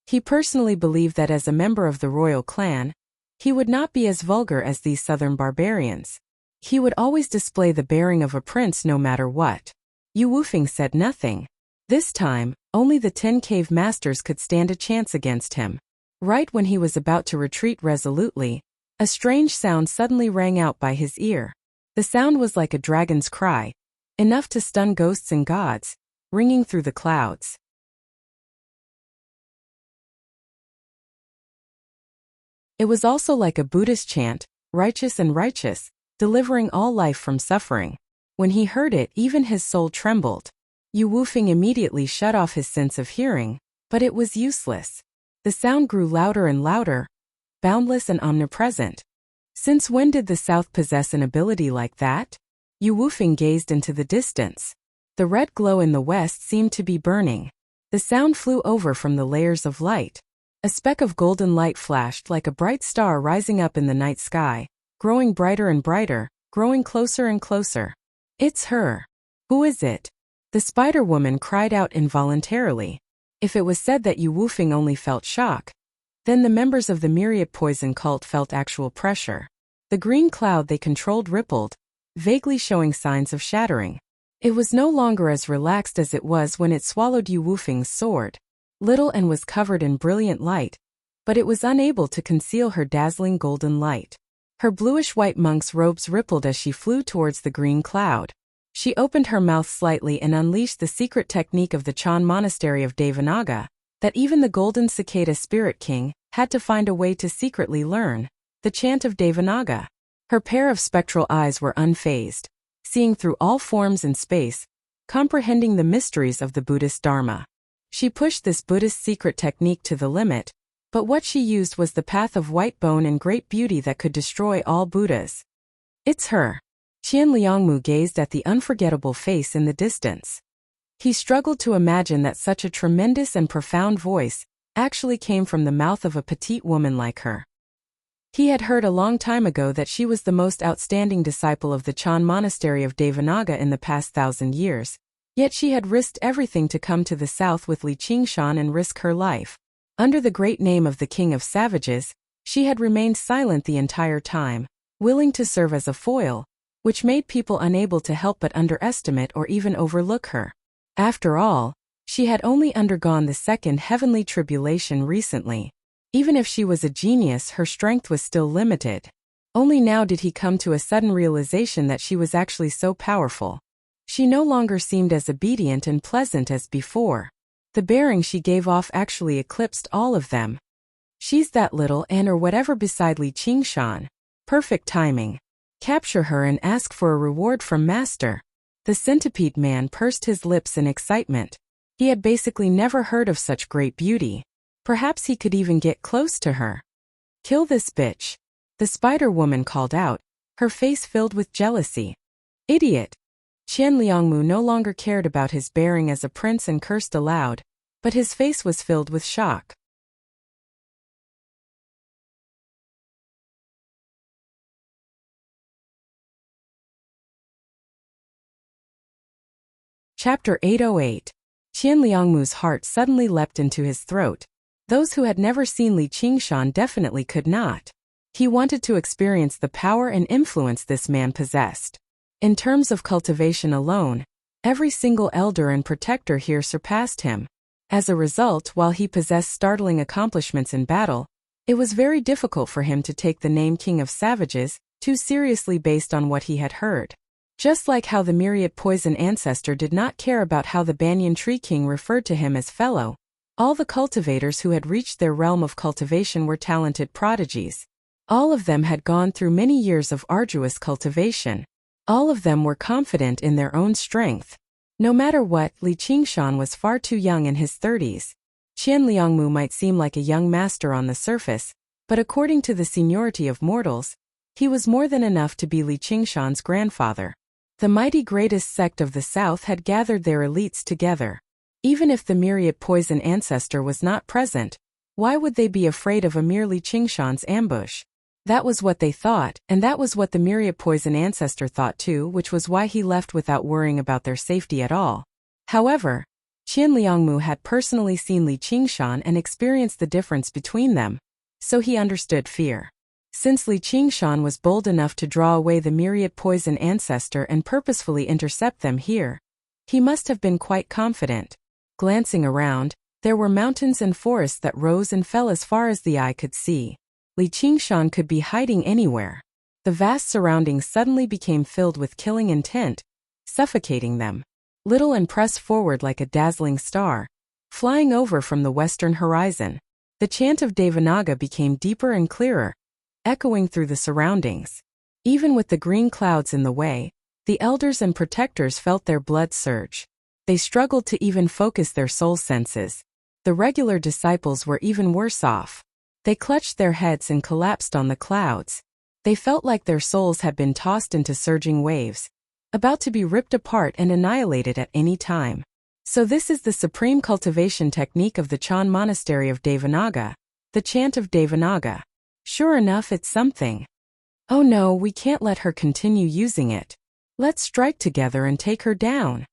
Speaker 1: He personally believed that as a member of the royal clan, he would not be as vulgar as these southern barbarians. He would always display the bearing of a prince no matter what. Yu Wufeng said nothing. This time, only the 10 cave masters could stand a chance against him. Right when he was about to retreat resolutely, a strange sound suddenly rang out by his ear. The sound was like a dragon's cry, enough to stun ghosts and gods, ringing through the clouds. It was also like a Buddhist chant, righteous and righteous, delivering all life from suffering. When he heard it, even his soul trembled. Yu Wufeng immediately shut off his sense of hearing, but it was useless. The sound grew louder and louder, boundless and omnipresent. Since when did the South possess an ability like that? Yu Wufeng gazed into the distance. The red glow in the west seemed to be burning. The sound flew over from the layers of light. A speck of golden light flashed like a bright star rising up in the night sky, growing brighter and brighter, growing closer and closer. It's her. Who is it? The Spider-Woman cried out involuntarily. If it was said that Yu Wufeng only felt shock, then the members of the myriad poison cult felt actual pressure. The green cloud they controlled rippled, vaguely showing signs of shattering. It was no longer as relaxed as it was when it swallowed Yu Wufeng's sword. Little and was covered in brilliant light, but it was unable to conceal her dazzling golden light. Her bluish-white monk's robes rippled as she flew towards the green cloud. She opened her mouth slightly and unleashed the secret technique of the Chan Monastery of Devanaga, that even the Golden Cicada Spirit King had to find a way to secretly learn, the chant of Devanaga. Her pair of spectral eyes were unfazed, seeing through all forms and space, comprehending the mysteries of the Buddhist Dharma. She pushed this Buddhist secret technique to the limit, but what she used was the path of white bone and great beauty that could destroy all Buddhas. It's her. Qian Liangmu gazed at the unforgettable face in the distance. He struggled to imagine that such a tremendous and profound voice actually came from the mouth of a petite woman like her. He had heard a long time ago that she was the most outstanding disciple of the Chan Monastery of Devanaga in the past 1,000 years. Yet she had risked everything to come to the south with Li Qingshan and risk her life. Under the great name of the King of Savages, she had remained silent the entire time, willing to serve as a foil, which made people unable to help but underestimate or even overlook her. After all, she had only undergone the second heavenly tribulation recently. Even if she was a genius, her strength was still limited. Only now did he come to a sudden realization that she was actually so powerful. She no longer seemed as obedient and pleasant as before. The bearing she gave off actually eclipsed all of them. She's that little and or whatever beside Li Qingshan. Perfect timing. Capture her and ask for a reward from Master. The centipede man pursed his lips in excitement. He had basically never heard of such great beauty. Perhaps he could even get close to her. Kill this bitch. The Spider-Woman called out, her face filled with jealousy. Idiot. Qian Liangmu no longer cared about his bearing as a prince and cursed aloud, but his face was filled with shock. Chapter 808. Qian Liangmu's heart suddenly leapt into his throat. Those who had never seen Li Qingshan definitely could not. He wanted to experience the power and influence this man possessed. In terms of cultivation alone, every single elder and protector here surpassed him. As a result, while he possessed startling accomplishments in battle, it was very difficult for him to take the name King of Savages too seriously based on what he had heard. Just like how the myriad poison ancestor did not care about how the Banyan Tree King referred to him as fellow, all the cultivators who had reached their realm of cultivation were talented prodigies. All of them had gone through many years of arduous cultivation. All of them were confident in their own strength. No matter what, Li Qingshan was far too young in his 30s. Qian Liangmu might seem like a young master on the surface, but according to the seniority of mortals, he was more than enough to be Li Qingshan's grandfather. The mighty greatest sect of the south had gathered their elites together. Even if the myriad poison ancestor was not present, why would they be afraid of a mere Li Qingshan's ambush? That was what they thought, and that was what the myriad poison ancestor thought too, which was why he left without worrying about their safety at all. However, Qian Liangmu had personally seen Li Qingshan and experienced the difference between them, so he understood fear. Since Li Qingshan was bold enough to draw away the myriad poison ancestor and purposefully intercept them here, he must have been quite confident. Glancing around, there were mountains and forests that rose and fell as far as the eye could see. Li Qingshan could be hiding anywhere. The vast surroundings suddenly became filled with killing intent, suffocating them. Little and pressed forward like a dazzling star, flying over from the western horizon. The chant of Devanaga became deeper and clearer, echoing through the surroundings. Even with the green clouds in the way, the elders and protectors felt their blood surge. They struggled to even focus their soul senses. The regular disciples were even worse off. They clutched their heads and collapsed on the clouds. They felt like their souls had been tossed into surging waves, about to be ripped apart and annihilated at any time. So this is the supreme cultivation technique of the Chan Monastery of Devanaga, the chant of Devanaga. Sure enough, it's something. Oh no, we can't let her continue using it. Let's strike together and take her down.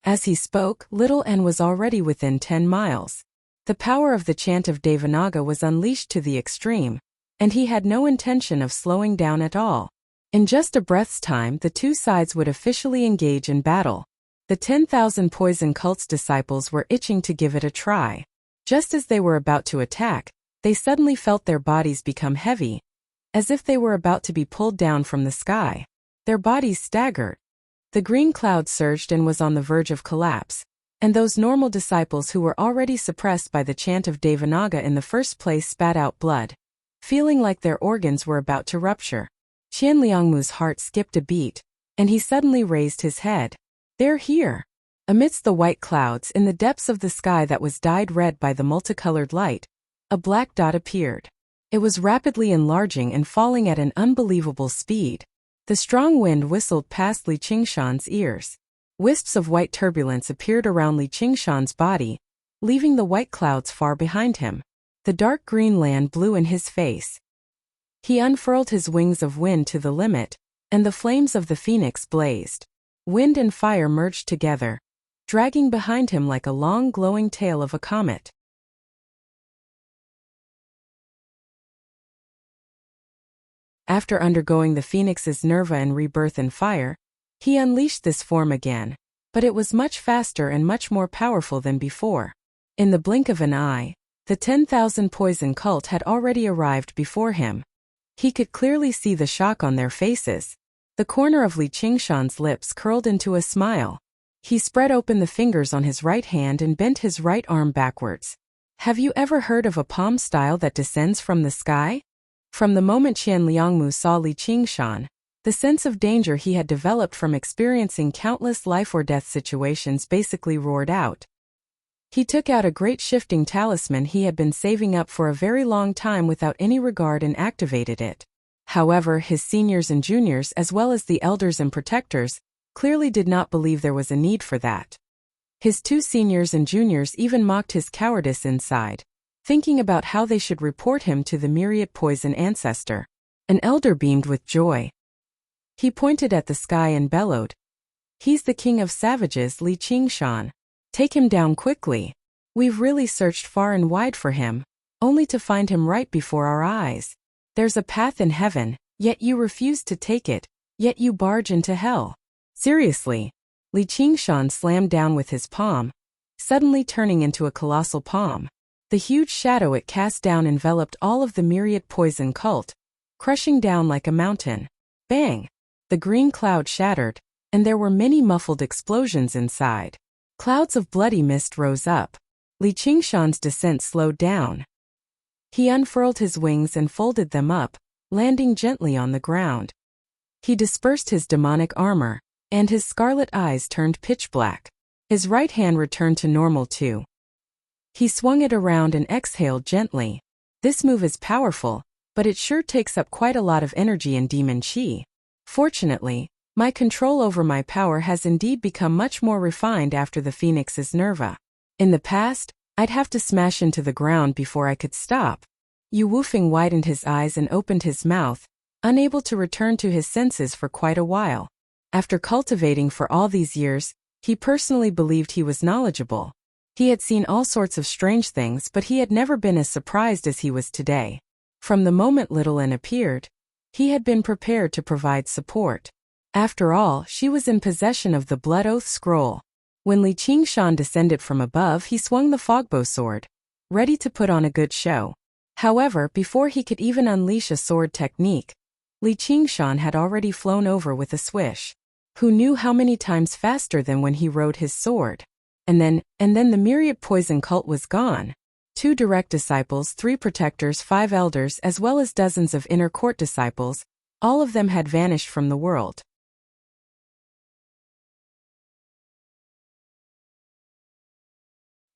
Speaker 1: As he spoke, little N was already within 10 miles. The power of the chant of Devanaga was unleashed to the extreme, and he had no intention of slowing down at all. In just a breath's time, the two sides would officially engage in battle. The 10,000 poison cult's disciples were itching to give it a try. Just as they were about to attack, they suddenly felt their bodies become heavy, as if they were about to be pulled down from the sky. Their bodies staggered. The green cloud surged and was on the verge of collapse, and those normal disciples who were already suppressed by the chant of Devanaga in the first place spat out blood, feeling like their organs were about to rupture. Qian Liangmu's heart skipped a beat, and he suddenly raised his head. They're here. Amidst the white clouds, in the depths of the sky that was dyed red by the multicolored light, a black dot appeared. It was rapidly enlarging and falling at an unbelievable speed. The strong wind whistled past Li Qingshan's ears. Wisps of white turbulence appeared around Li Qingshan's body, leaving the white clouds far behind him. The dark green land blew in his face. He unfurled his wings of wind to the limit, and the flames of the phoenix blazed. Wind and fire merged together, dragging behind him like a long glowing tail of a comet. After undergoing the phoenix's nerva and rebirth in fire, he unleashed this form again, but it was much faster and much more powerful than before. In the blink of an eye, the 10,000 poison cult had already arrived before him. He could clearly see the shock on their faces. The corner of Li Qingshan's lips curled into a smile. He spread open the fingers on his right hand and bent his right arm backwards. Have you ever heard of a palm style that descends from the sky? From the moment Qian Liangmu saw Li Qingshan, the sense of danger he had developed from experiencing countless life-or-death situations basically roared out. He took out a great shifting talisman he had been saving up for a very long time without any regard and activated it. However, his seniors and juniors, as well as the elders and protectors, clearly did not believe there was a need for that. His two seniors and juniors even mocked his cowardice inside, thinking about how they should report him to the myriad poison ancestor. An elder beamed with joy. He pointed at the sky and bellowed, "He's the king of savages, Li Qingshan. Take him down quickly. We've really searched far and wide for him, only to find him right before our eyes. There's a path in heaven, yet you refuse to take it, yet you barge into hell." Seriously. Li Qingshan slammed down with his palm, suddenly turning into a colossal palm. The huge shadow it cast down enveloped all of the myriad poison cult, crushing down like a mountain. Bang! The green cloud shattered, and there were many muffled explosions inside. Clouds of bloody mist rose up. Li Qingshan's descent slowed down. He unfurled his wings and folded them up, landing gently on the ground. He dispersed his demonic armor, and his scarlet eyes turned pitch black. His right hand returned to normal too. He swung it around and exhaled gently. This move is powerful, but it sure takes up quite a lot of energy and demon chi. Fortunately, my control over my power has indeed become much more refined after the Phoenix's Nerva. In the past, I'd have to smash into the ground before I could stop. Yu Wufeng widened his eyes and opened his mouth, unable to return to his senses for quite a while. After cultivating for all these years, he personally believed he was knowledgeable. He had seen all sorts of strange things, but he had never been as surprised as he was today. From the moment Little N appeared, he had been prepared to provide support. After all, she was in possession of the Blood Oath Scroll. When Li Qingshan descended from above, he swung the fogbow sword, ready to put on a good show. However, before he could even unleash a sword technique, Li Qingshan had already flown over with a swish. Who knew how many times faster than when he rode his sword? And then the myriad poison cult was gone. 2 direct disciples, 3 protectors, 5 elders, as well as dozens of inner court disciples, all of them had vanished from the world.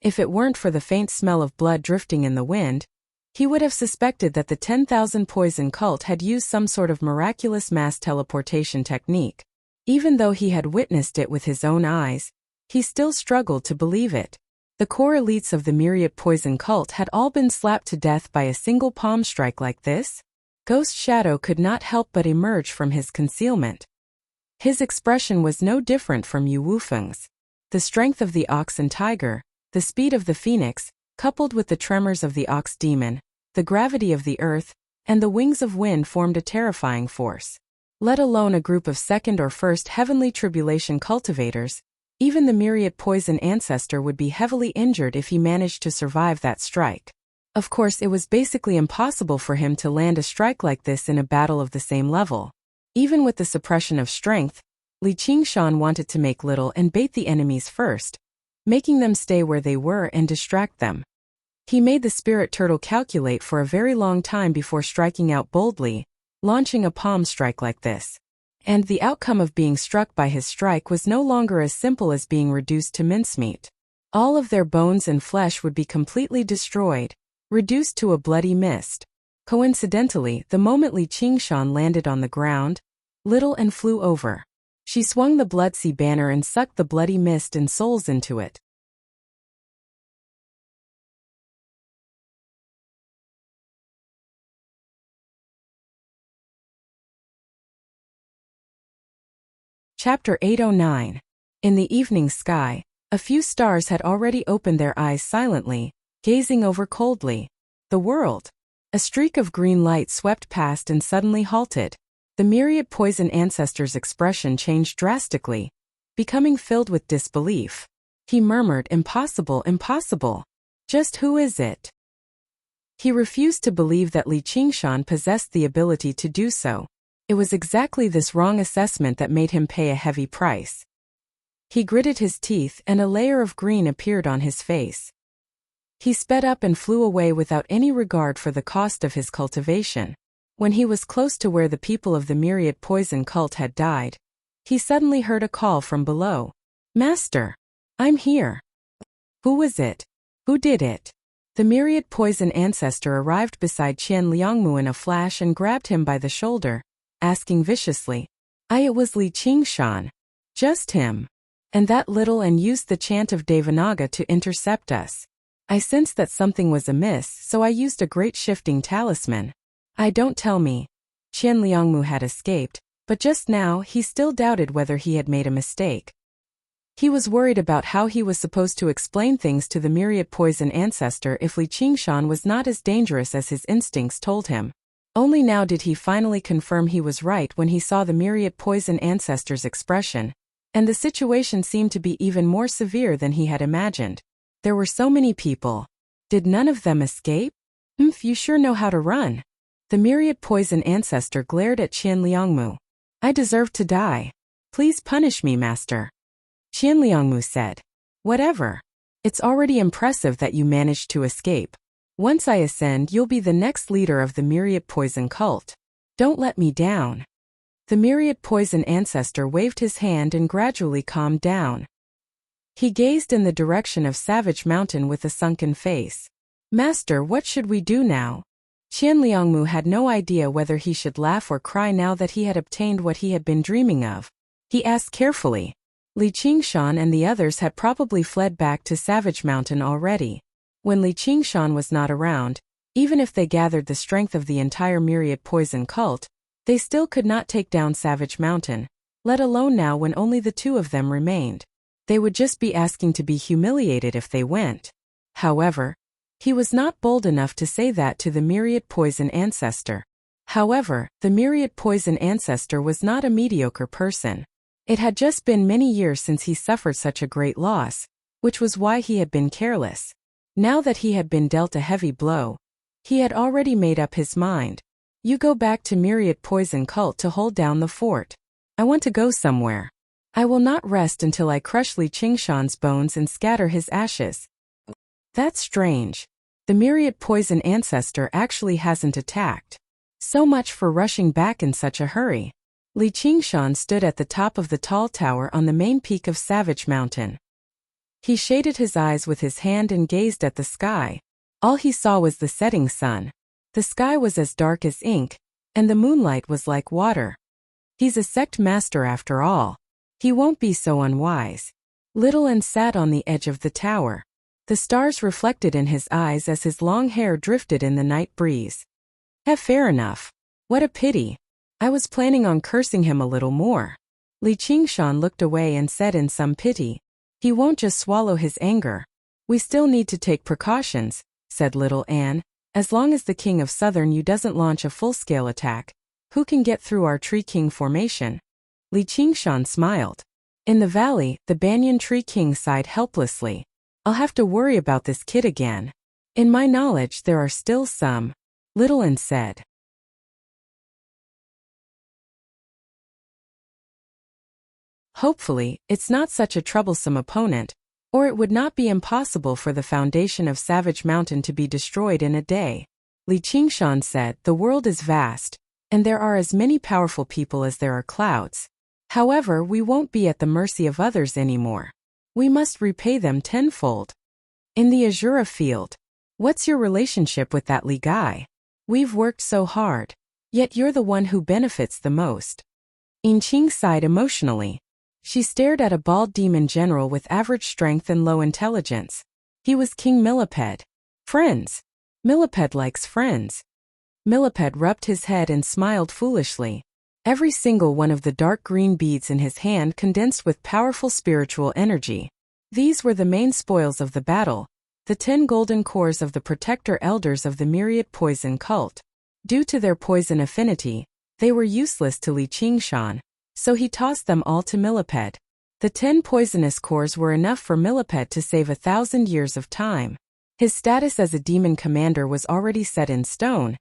Speaker 1: If it weren't for the faint smell of blood drifting in the wind, he would have suspected that the 10,000 poison cult had used some sort of miraculous mass teleportation technique. Even though he had witnessed it with his own eyes, he still struggled to believe it. The core elites of the myriad poison cult had all been slapped to death by a single palm strike like this? Ghost Shadow could not help but emerge from his concealment. His expression was no different from Yu Wufeng's. The strength of the ox and tiger, the speed of the phoenix, coupled with the tremors of the ox demon, the gravity of the earth, and the wings of wind formed a terrifying force. Let alone a group of second or first heavenly tribulation cultivators, even the myriad poison ancestor would be heavily injured if he managed to survive that strike. Of course, it was basically impossible for him to land a strike like this in a battle of the same level. Even with the suppression of strength, Li Qingshan wanted to make little and bait the enemies first, making them stay where they were and distract them. He made the spirit turtle calculate for a very long time before striking out boldly, launching a palm strike like this. And the outcome of being struck by his strike was no longer as simple as being reduced to mincemeat. All of their bones and flesh would be completely destroyed, reduced to a bloody mist. Coincidentally, the moment Li Qingshan landed on the ground, Little N flew over. She swung the Bloodsea banner and sucked the bloody mist and souls into it. Chapter 809. In the evening sky, a few stars had already opened their eyes silently, gazing over coldly. The world. A streak of green light swept past and suddenly halted. The myriad poison ancestor's expression changed drastically, becoming filled with disbelief. He murmured, "Impossible, impossible. Just who is it?" He refused to believe that Li Qingshan possessed the ability to do so. It was exactly this wrong assessment that made him pay a heavy price. He gritted his teeth and a layer of green appeared on his face. He sped up and flew away without any regard for the cost of his cultivation. When he was close to where the people of the myriad poison cult had died, he suddenly heard a call from below. "Master! I'm here." Who was it? Who did it? The myriad poison ancestor arrived beside Qian Liangmu in a flash and grabbed him by the shoulder, asking viciously, It was Li Qingshan. Just him. And that Little N used the chant of Devanaga to intercept us. I sensed that something was amiss, so I used a great shifting talisman. Don't tell me. Qian Liangmu had escaped, but just now he still doubted whether he had made a mistake. He was worried about how he was supposed to explain things to the myriad poison ancestor if Li Qingshan was not as dangerous as his instincts told him. Only now did he finally confirm he was right when he saw the myriad poison ancestor's expression, and the situation seemed to be even more severe than he had imagined. There were so many people. Did none of them escape? You sure know how to run. The myriad poison ancestor glared at Qian Liangmu. I deserve to die. Please punish me, master. Qian Liangmu said. Whatever. It's already impressive that you managed to escape. Once I ascend, you'll be the next leader of the myriad poison cult. Don't let me down. The myriad poison ancestor waved his hand and gradually calmed down. He gazed in the direction of Savage Mountain with a sunken face. Master, what should we do now? Qianliangmu had no idea whether he should laugh or cry now that he had obtained what he had been dreaming of. He asked carefully. Li Qingshan and the others had probably fled back to Savage Mountain already. When Li Qingshan was not around, even if they gathered the strength of the entire myriad poison cult, they still could not take down Savage Mountain, let alone now when only the two of them remained. They would just be asking to be humiliated if they went. However, he was not bold enough to say that to the myriad poison ancestor. However, the myriad poison ancestor was not a mediocre person. It had just been many years since he suffered such a great loss, which was why he had been careless. Now that he had been dealt a heavy blow, he had already made up his mind. You go back to myriad poison cult to hold down the fort. I want to go somewhere. I will not rest until I crush Li Qingshan's bones and scatter his ashes. That's strange. The myriad poison ancestor actually hasn't attacked. So much for rushing back in such a hurry. Li Qingshan stood at the top of the tall tower on the main peak of Savage Mountain. He shaded his eyes with his hand and gazed at the sky. All he saw was the setting sun. The sky was as dark as ink, and the moonlight was like water. He's a sect master after all. He won't be so unwise. Little An sat on the edge of the tower. The stars reflected in his eyes as his long hair drifted in the night breeze. Fair enough. What a pity. I was planning on cursing him a little more. Li Qingshan looked away and said in some pity, he won't just swallow his anger. We still need to take precautions, said Little An. As long as the King of Southern Yu doesn't launch a full-scale attack, who can get through our Tree King formation? Li Qingshan smiled. In the valley, the Banyan Tree King sighed helplessly. I'll have to worry about this kid again. In my knowledge there are still some. Little An said. Hopefully, it's not such a troublesome opponent, or it would not be impossible for the foundation of Savage Mountain to be destroyed in a day. Li Qingshan said, the world is vast, and there are as many powerful people as there are clouds. However, we won't be at the mercy of others anymore. We must repay them tenfold. In the Azura field, what's your relationship with that Li guy? We've worked so hard, yet you're the one who benefits the most. Yin Qing sighed emotionally. She stared at a bald demon general with average strength and low intelligence. He was King Millipede. Friends. Millipede likes friends. Millipede rubbed his head and smiled foolishly. Every single one of the dark green beads in his hand condensed with powerful spiritual energy. These were the main spoils of the battle, the 10 golden cores of the protector elders of the myriad poison cult. Due to their poison affinity, they were useless to Li Qingshan, so he tossed them all to Millipede. The 10 poisonous cores were enough for Millipede to save 1,000 years of time. His status as a demon commander was already set in stone,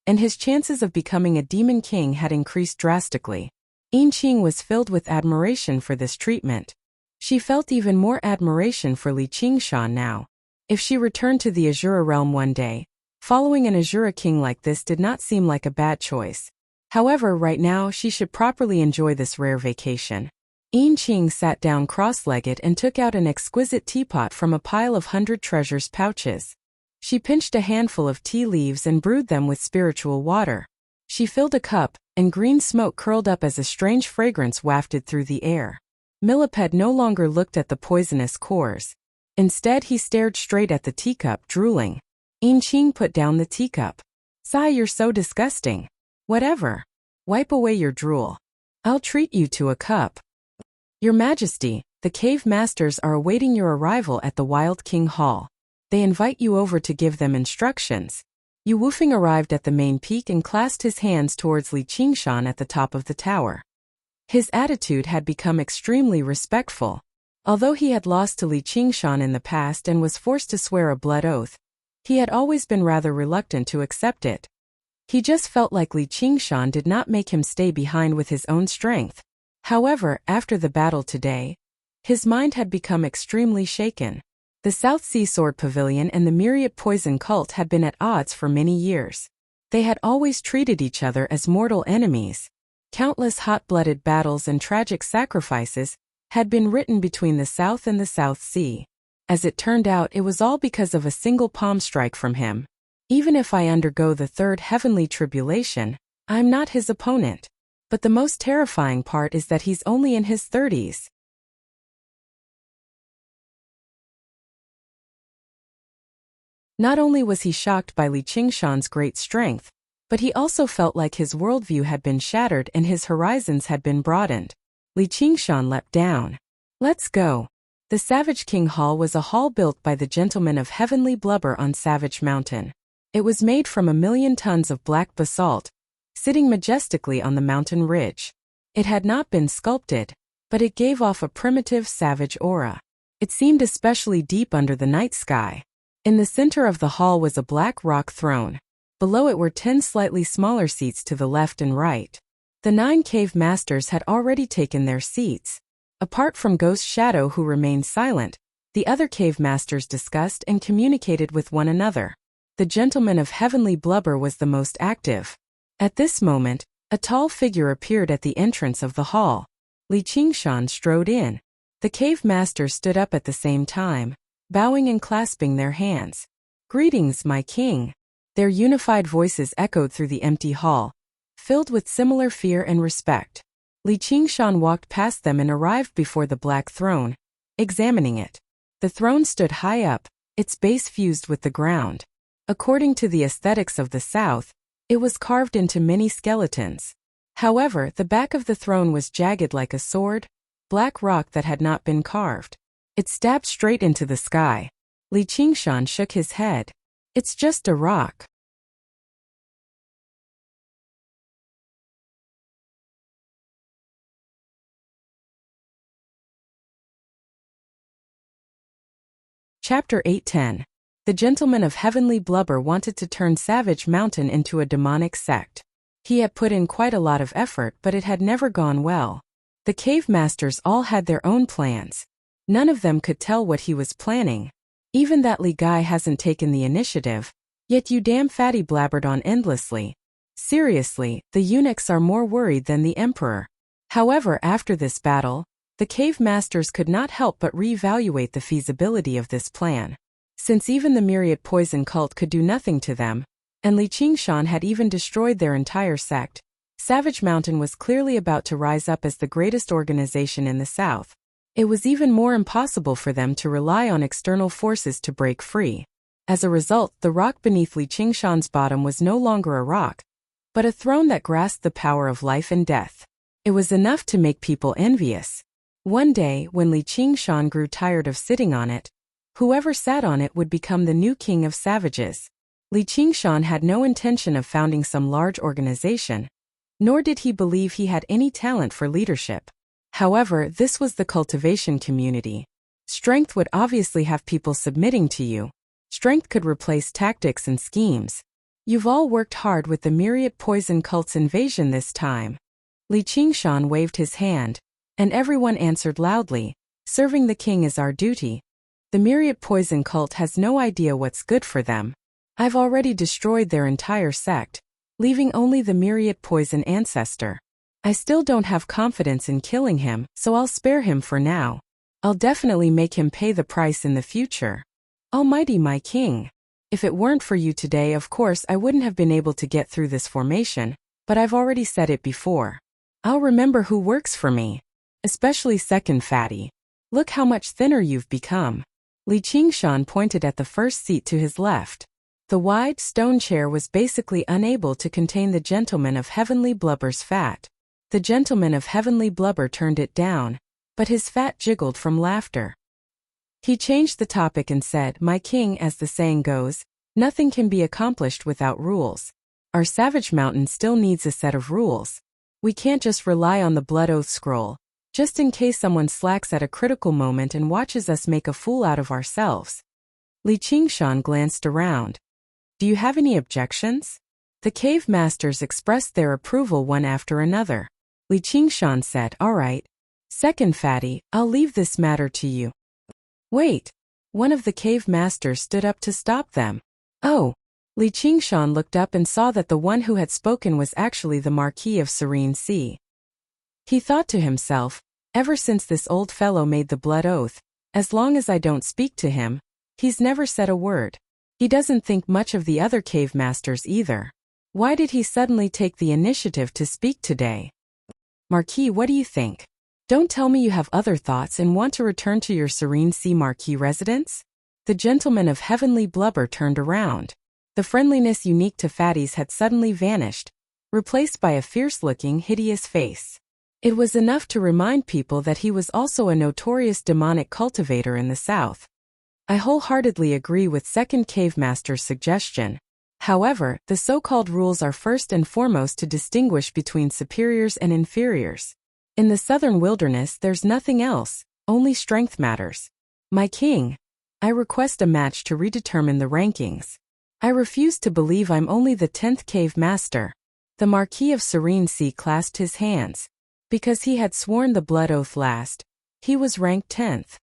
Speaker 1: and his chances of becoming a demon king had increased drastically. Yin Qing was filled with admiration for this treatment. She felt even more admiration for Li Qingshan now. If she returned to the Azura realm one day, following an Azura king like this did not seem like a bad choice. However, right now she should properly enjoy this rare vacation. Yin Qing sat down cross-legged and took out an exquisite teapot from a pile of 100 treasures pouches. She pinched a handful of tea leaves and brewed them with spiritual water. She filled a cup, and green smoke curled up as a strange fragrance wafted through the air. Millipede no longer looked at the poisonous cores. Instead he stared straight at the teacup, drooling. Yin Qing put down the teacup. Sigh, you're so disgusting. Whatever. Wipe away your drool. I'll treat you to a cup. Your Majesty, the cave masters are awaiting your arrival at the Wild King Hall. They invite you over to give them instructions. Yu Wufeng arrived at the main peak and clasped his hands towards Li Qingshan at the top of the tower. His attitude had become extremely respectful. Although he had lost to Li Qingshan in the past and was forced to swear a blood oath, he had always been rather reluctant to accept it. He just felt like Li Qingshan did not make him stay behind with his own strength. However, after the battle today, his mind had become extremely shaken. The South Sea Sword Pavilion and the Myriad Poison Cult had been at odds for many years. They had always treated each other as mortal enemies. Countless hot-blooded battles and tragic sacrifices had been written between the South and the South Sea. As it turned out, it was all because of a single palm strike from him. Even if I undergo the third heavenly tribulation, I'm not his opponent. But the most terrifying part is that he's only in his 30s. Not only was he shocked by Li Qingshan's great strength, but he also felt like his worldview had been shattered and his horizons had been broadened. Li Qingshan leapt down. Let's go. The Savage King Hall was a hall built by the Gentleman of Heavenly Blubber on Savage Mountain. It was made from 1,000,000 tons of black basalt, sitting majestically on the mountain ridge. It had not been sculpted, but it gave off a primitive savage aura. It seemed especially deep under the night sky. In the center of the hall was a black rock throne. Below it were 10 slightly smaller seats to the left and right. The 9 cave masters had already taken their seats. Apart from Ghost Shadow, who remained silent, the other cave masters discussed and communicated with one another. The Gentleman of Heavenly Blubber was the most active. At this moment, a tall figure appeared at the entrance of the hall. Li Qingshan strode in. The cave masters stood up at the same time, bowing and clasping their hands. Greetings, my king. Their unified voices echoed through the empty hall, filled with similar fear and respect. Li Qingshan walked past them and arrived before the black throne, examining it. The throne stood high up, its base fused with the ground. According to the aesthetics of the South, it was carved into many skeletons. However, the back of the throne was jagged like a sword, black rock that had not been carved. It stabbed straight into the sky. Li Qingshan shook his head. It's just a rock. Chapter 810. The Gentleman of Heavenly Blubber wanted to turn Savage Mountain into a demonic sect. He had put in quite a lot of effort, but it had never gone well. The cave masters all had their own plans. None of them could tell what he was planning. Even that Li guy hasn't taken the initiative. Yet you damn fatty blabbered on endlessly. Seriously, the eunuchs are more worried than the emperor. However, after this battle, the cave masters could not help but reevaluate the feasibility of this plan. Since even the myriad poison cult could do nothing to them, and Li Qingshan had even destroyed their entire sect, Savage Mountain was clearly about to rise up as the greatest organization in the South. It was even more impossible for them to rely on external forces to break free. As a result, the rock beneath Li Qingshan's bottom was no longer a rock, but a throne that grasped the power of life and death. It was enough to make people envious. One day, when Li Qingshan grew tired of sitting on it, whoever sat on it would become the new king of savages. Li Qingshan had no intention of founding some large organization, nor did he believe he had any talent for leadership. However, this was the cultivation community. Strength would obviously have people submitting to you. Strength could replace tactics and schemes. You've all worked hard with the myriad poison cult's invasion this time. Li Qingshan waved his hand, and everyone answered loudly, serving the king is our duty. The myriad poison cult has no idea what's good for them. I've already destroyed their entire sect, leaving only the myriad poison ancestor. I still don't have confidence in killing him, so I'll spare him for now. I'll definitely make him pay the price in the future. Almighty my king. If it weren't for you today, of course I wouldn't have been able to get through this formation, but I've already said it before. I'll remember who works for me. Especially second fatty. Look how much thinner you've become. Li Qingshan pointed at the first seat to his left. The wide stone chair was basically unable to contain the Gentleman of Heavenly Blubber's fat. The Gentleman of Heavenly Blubber turned it down, but his fat jiggled from laughter. He changed the topic and said, my king, as the saying goes, nothing can be accomplished without rules. Our Savage Mountain still needs a set of rules. We can't just rely on the Blood Oath Scroll, just in case someone slacks at a critical moment and watches us make a fool out of ourselves. Li Qingshan glanced around. Do you have any objections? The cave masters expressed their approval one after another. Li Qingshan said, all right. Second fatty, I'll leave this matter to you. Wait. One of the cave masters stood up to stop them. Oh. Li Qingshan looked up and saw that the one who had spoken was actually the Marquis of Serene Sea. He thought to himself, Ever since this old fellow made the blood oath, as long as I don't speak to him, he's never said a word. He doesn't think much of the other cave masters either. Why did he suddenly take the initiative to speak today? Marquis, what do you think? Don't tell me you have other thoughts and want to return to your serene sea Marquis residence? The gentleman of heavenly blubber turned around. The friendliness unique to fatties had suddenly vanished, replaced by a fierce-looking, hideous face. It was enough to remind people that he was also a notorious demonic cultivator in the south. I wholeheartedly agree with second cave master's suggestion. However, the so-called rules are first and foremost to distinguish between superiors and inferiors. In the southern wilderness there's nothing else, only strength matters. My king, I request a match to redetermine the rankings. I refuse to believe I'm only the 10th cave master. The Marquis of Serene Sea clasped his hands. Because he had sworn the blood oath last, he was ranked 10th.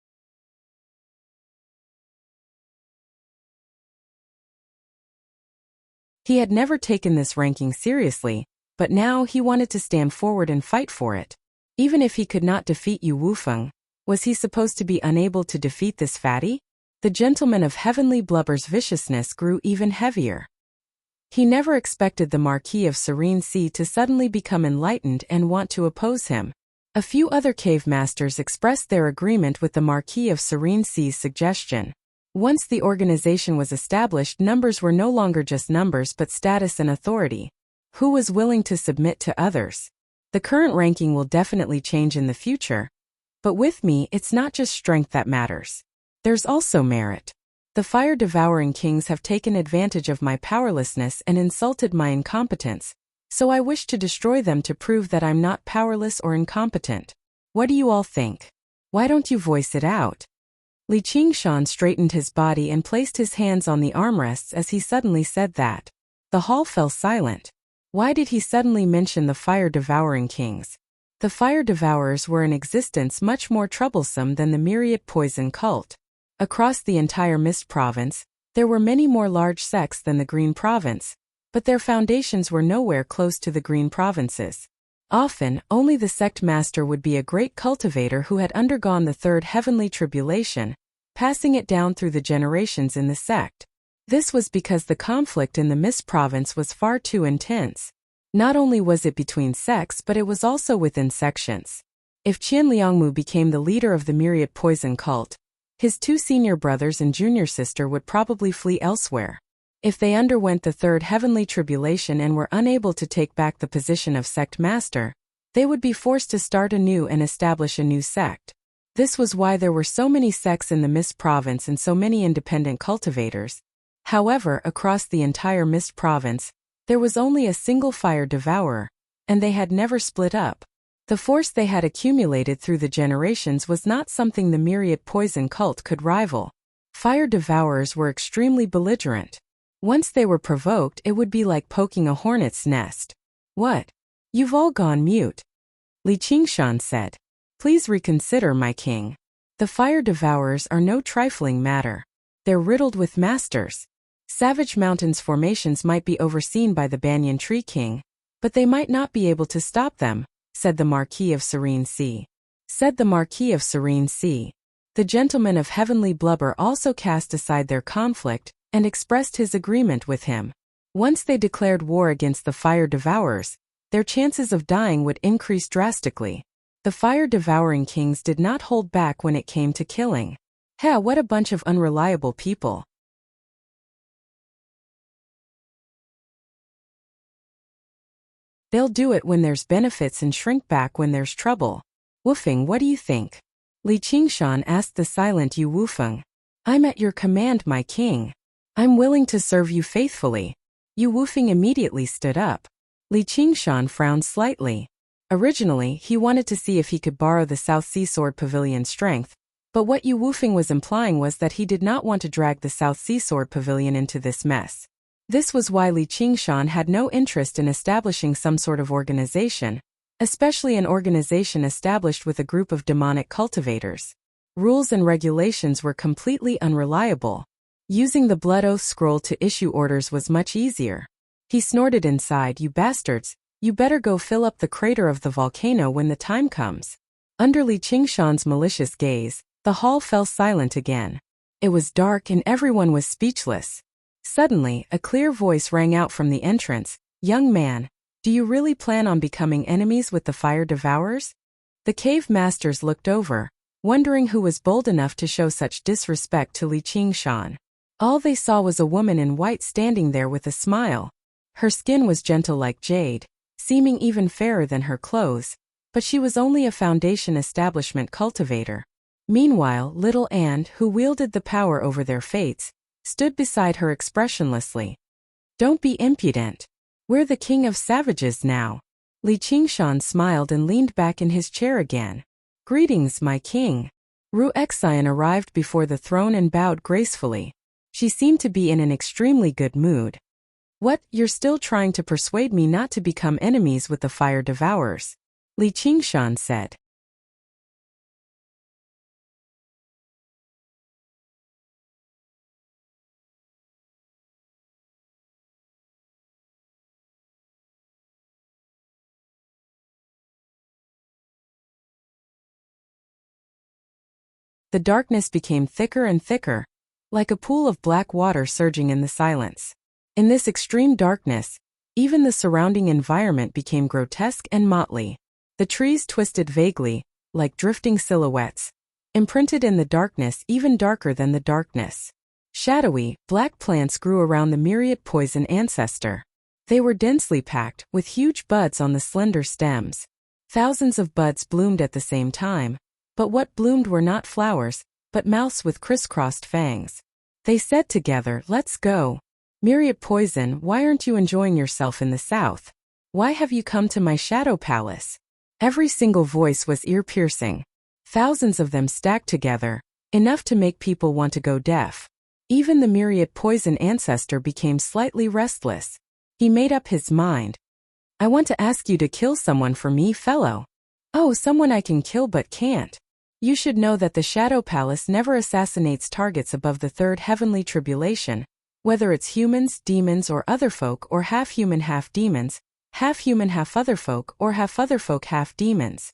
Speaker 1: He had never taken this ranking seriously, but now he wanted to stand forward and fight for it. Even if he could not defeat Yu Wufeng, was he supposed to be unable to defeat this fatty? The gentleman of heavenly blubber's viciousness grew even heavier. He never expected the Marquis of Serene Sea to suddenly become enlightened and want to oppose him. A few other cave masters expressed their agreement with the Marquis of Serene Sea's suggestion. Once the organization was established, numbers were no longer just numbers but status and authority. Who was willing to submit to others? The current ranking will definitely change in the future. But with me, it's not just strength that matters. There's also merit. The fire-devouring kings have taken advantage of my powerlessness and insulted my incompetence, so I wish to destroy them to prove that I'm not powerless or incompetent. What do you all think? Why don't you voice it out? Li Qingshan straightened his body and placed his hands on the armrests as he suddenly said that. The hall fell silent. Why did he suddenly mention the fire-devouring kings? The fire-devourers were in existence much more troublesome than the myriad poison cult. Across the entire Mist Province, there were many more large sects than the Green Province, but their foundations were nowhere close to the Green Province's. Often, only the sect master would be a great cultivator who had undergone the third heavenly tribulation, passing it down through the generations in the sect. This was because the conflict in the Mist Province was far too intense. Not only was it between sects but it was also within sections. If Qian Liangmu became the leader of the myriad poison cult, his two senior brothers and junior sister would probably flee elsewhere. If they underwent the third heavenly tribulation and were unable to take back the position of sect master, they would be forced to start anew and establish a new sect. This was why there were so many sects in the Mist Province and so many independent cultivators. However, across the entire Mist Province, there was only a single fire devourer, and they had never split up. The force they had accumulated through the generations was not something the myriad poison cult could rival. Fire devourers were extremely belligerent. Once they were provoked, it would be like poking a hornet's nest. What? You've all gone mute. Li Qingshan said. Please reconsider, my king. The fire devourers are no trifling matter. They're riddled with masters. Savage Mountain's formations might be overseen by the Banyan Tree King, but they might not be able to stop them, said the Marquis of Serene Sea. Said the Marquis of Serene Sea. The gentleman of heavenly blubber also cast aside their conflict and expressed his agreement with him. Once they declared war against the fire devourers, their chances of dying would increase drastically. The fire-devouring kings did not hold back when it came to killing. What a bunch of unreliable people. They'll do it when there's benefits and shrink back when there's trouble. Wufeng, what do you think? Li Qingshan asked the silent Yu Wufeng. I'm at your command, my king. I'm willing to serve you faithfully. Yu Wufeng immediately stood up. Li Qingshan frowned slightly. Originally, he wanted to see if he could borrow the South Sea Sword Pavilion's strength, but what Yu Wufeng was implying was that he did not want to drag the South Sea Sword Pavilion into this mess. This was why Li Qingshan had no interest in establishing some sort of organization, especially an organization established with a group of demonic cultivators. Rules and regulations were completely unreliable. Using the Blood Oath scroll to issue orders was much easier. He snorted inside, you bastards, you better go fill up the crater of the volcano when the time comes. Under Li Qingshan's malicious gaze, the hall fell silent again. It was dark and everyone was speechless. Suddenly, a clear voice rang out from the entrance. "Young man, do you really plan on becoming enemies with the fire devourers?" The cave masters looked over, wondering who was bold enough to show such disrespect to Li Qingshan. All they saw was a woman in white standing there with a smile. Her skin was gentle like jade, seeming even fairer than her clothes, but she was only a foundation establishment cultivator. Meanwhile, little Anne, who wielded the power over their fates, stood beside her expressionlessly. "Don't be impudent. We're the king of savages now." Li Qingshan smiled and leaned back in his chair again. "Greetings, my king." Ru Xian arrived before the throne and bowed gracefully. She seemed to be in an extremely good mood. "What, you're still trying to persuade me not to become enemies with the fire devourers?" Li Qingshan said. The darkness became thicker and thicker, like a pool of black water surging in the silence. In this extreme darkness, even the surrounding environment became grotesque and motley. The trees twisted vaguely, like drifting silhouettes, imprinted in the darkness even darker than the darkness. Shadowy, black plants grew around the myriad poison ancestor. They were densely packed, with huge buds on the slender stems. Thousands of buds bloomed at the same time, but what bloomed were not flowers, but mouths with crisscrossed fangs. They said together, "Let's go. Myriad Poison, why aren't you enjoying yourself in the south? Why have you come to my shadow palace?" Every single voice was ear-piercing. Thousands of them stacked together, enough to make people want to go deaf. Even the Myriad Poison ancestor became slightly restless. He made up his mind. "I want to ask you to kill someone for me, fellow." "Oh, someone I can kill but can't. You should know that the Shadow Palace never assassinates targets above the third heavenly tribulation, whether it's humans, demons or other folk or half-human half-demons, half-human half-other folk or half-other folk half-demons."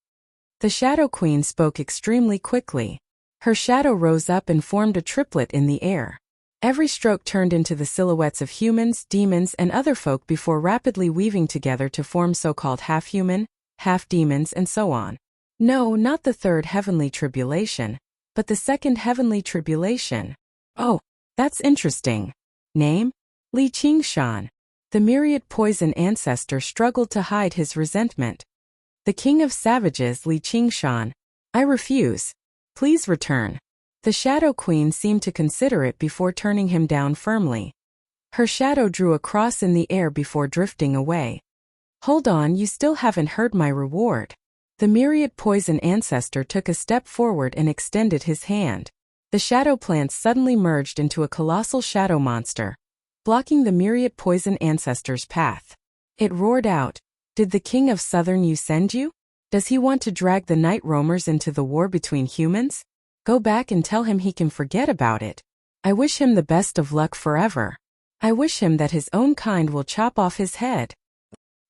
Speaker 1: The Shadow Queen spoke extremely quickly. Her shadow rose up and formed a triplet in the air. Every stroke turned into the silhouettes of humans, demons and other folk before rapidly weaving together to form so-called half-human, half-demons and so on. No, not the third heavenly tribulation, but the second heavenly tribulation. "Oh, that's interesting. Name? Li Qingshan." The Myriad Poison ancestor struggled to hide his resentment. "The king of savages, Li Qingshan. I refuse. Please return." The Shadow Queen seemed to consider it before turning him down firmly. Her shadow drew a cross in the air before drifting away. "Hold on, you still haven't heard my reward." The Myriad Poison ancestor took a step forward and extended his hand. The shadow plants suddenly merged into a colossal shadow monster, blocking the Myriad Poison ancestor's path. It roared out, "Did the king of Southern you send you? Does he want to drag the night roamers into the war between humans? Go back and tell him he can forget about it. I wish him the best of luck forever. I wish him that his own kind will chop off his head."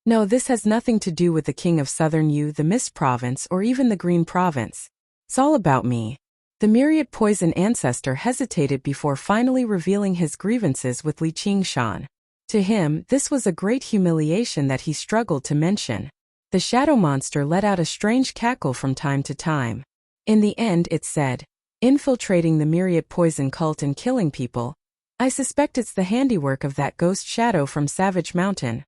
Speaker 1: No, this has nothing to do with the king of Southern Yu, the Mist Province, or even the Green Province. It's all about me. The Myriad Poison ancestor hesitated before finally revealing his grievances with Li Qingshan. To him, this was a great humiliation that he struggled to mention. The shadow monster let out a strange cackle from time to time. In the end it said, "Infiltrating the Myriad Poison cult and killing people. I suspect it's the handiwork of that ghost shadow from Savage Mountain."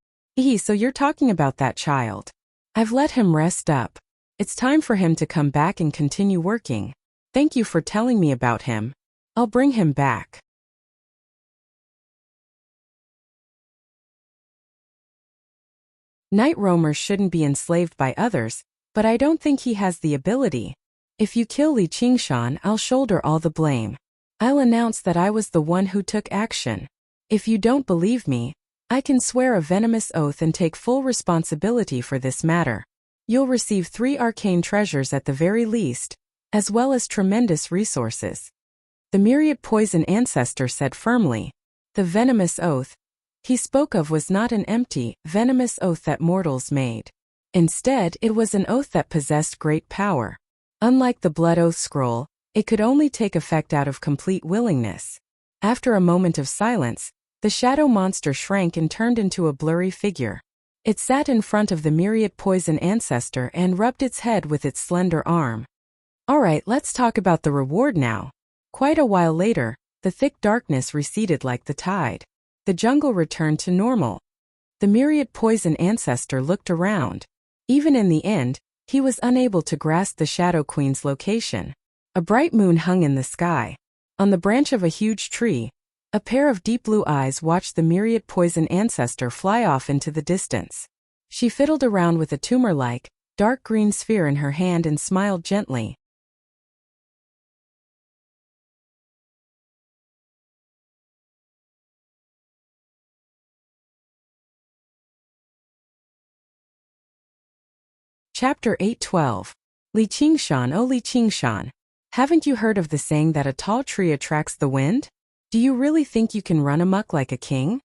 Speaker 1: So you're talking about that child. I've let him rest up. It's time for him to come back and continue working. Thank you for telling me about him. I'll bring him back. Night roamers shouldn't be enslaved by others, but I don't think he has the ability. If you kill Li Qingshan, I'll shoulder all the blame. I'll announce that I was the one who took action. If you don't believe me, I can swear a venomous oath and take full responsibility for this matter. You'll receive 3 arcane treasures at the very least, as well as tremendous resources. The Myriad Poison ancestor said firmly. The venomous oath he spoke of was not an empty, venomous oath that mortals made. Instead, it was an oath that possessed great power. Unlike the Blood Oath Scroll, it could only take effect out of complete willingness. After a moment of silence, the shadow monster shrank and turned into a blurry figure. It sat in front of the myriad poison ancestor and rubbed its head with its slender arm. Alright, let's talk about the reward now. Quite a while later, the thick darkness receded like the tide. The jungle returned to normal. The myriad poison ancestor looked around. Even in the end, he was unable to grasp the Shadow Queen's location. A bright moon hung in the sky. On the branch of a huge tree, a pair of deep blue eyes watched the myriad poison ancestor fly off into the distance. She fiddled around with a tumor-like, dark green sphere in her hand and smiled gently. Chapter 8:12. Li Qingshan. Oh Li Qingshan. Haven't you heard of the saying that a tall tree attracts the wind? Do you really think you can run amok like a king?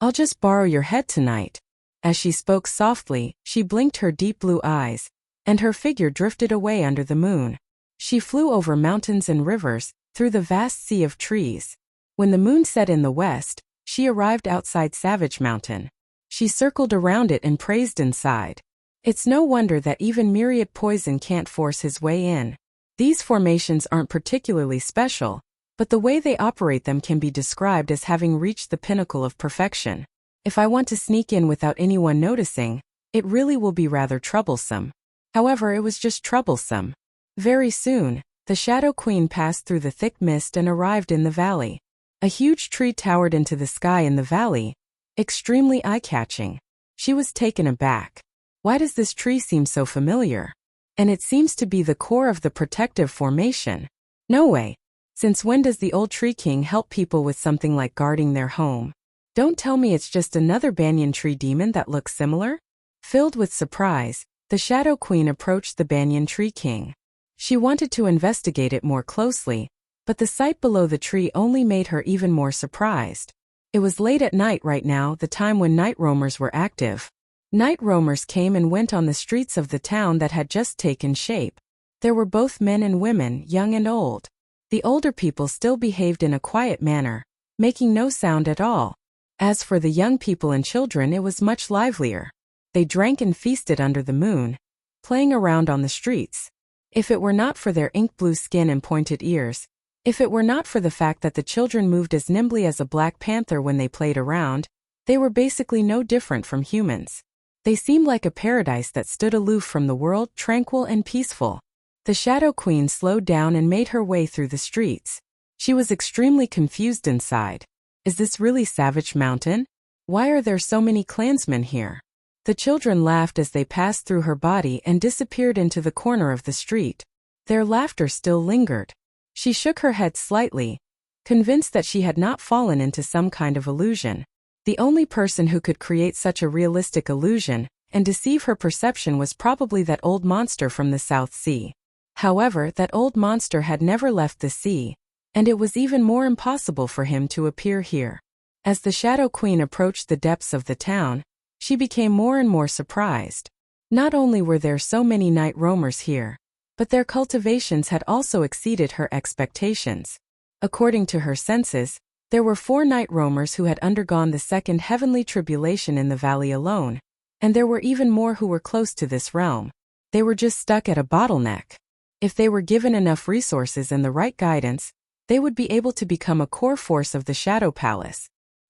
Speaker 1: I'll just borrow your head tonight. As she spoke softly, she blinked her deep blue eyes, and her figure drifted away under the moon. She flew over mountains and rivers, through the vast sea of trees. When the moon set in the west, she arrived outside Savage Mountain. She circled around it and praised inside. It's no wonder that even myriad poison can't force his way in. These formations aren't particularly special, but the way they operate them can be described as having reached the pinnacle of perfection. If I want to sneak in without anyone noticing, it really will be rather troublesome. However, it was just troublesome. Very soon, the Shadow Queen passed through the thick mist and arrived in the valley. A huge tree towered into the sky in the valley, extremely eye-catching. She was taken aback. Why does this tree seem so familiar? And it seems to be the core of the protective formation. No way. Since when does the old Tree King help people with something like guarding their home? Don't tell me it's just another banyan tree demon that looks similar? Filled with surprise, the Shadow Queen approached the Banyan Tree King. She wanted to investigate it more closely, but the sight below the tree only made her even more surprised. It was late at night right now, the time when night roamers were active. Night roamers came and went on the streets of the town that had just taken shape. There were both men and women, young and old. The older people still behaved in a quiet manner, making no sound at all. As for the young people and children, it was much livelier. They drank and feasted under the moon, playing around on the streets. If it were not for their ink-blue skin and pointed ears, if it were not for the fact that the children moved as nimbly as a black panther when they played around, they were basically no different from humans. They seemed like a paradise that stood aloof from the world, tranquil and peaceful. The Shadow Queen slowed down and made her way through the streets. She was extremely confused inside. Is this really Savage Mountain? Why are there so many clansmen here? The children laughed as they passed through her body and disappeared into the corner of the street. Their laughter still lingered. She shook her head slightly, convinced that she had not fallen into some kind of illusion. The only person who could create such a realistic illusion and deceive her perception was probably that old monster from the South Sea. However, that old monster had never left the sea, and it was even more impossible for him to appear here. As the Shadow Queen approached the depths of the town, she became more and more surprised. Not only were there so many night roamers here, but their cultivations had also exceeded her expectations. According to her senses, there were 4 night roamers who had undergone the second heavenly tribulation in the valley alone, and there were even more who were close to this realm. They were just stuck at a bottleneck. If they were given enough resources and the right guidance, they would be able to become a core force of the Shadow Palace.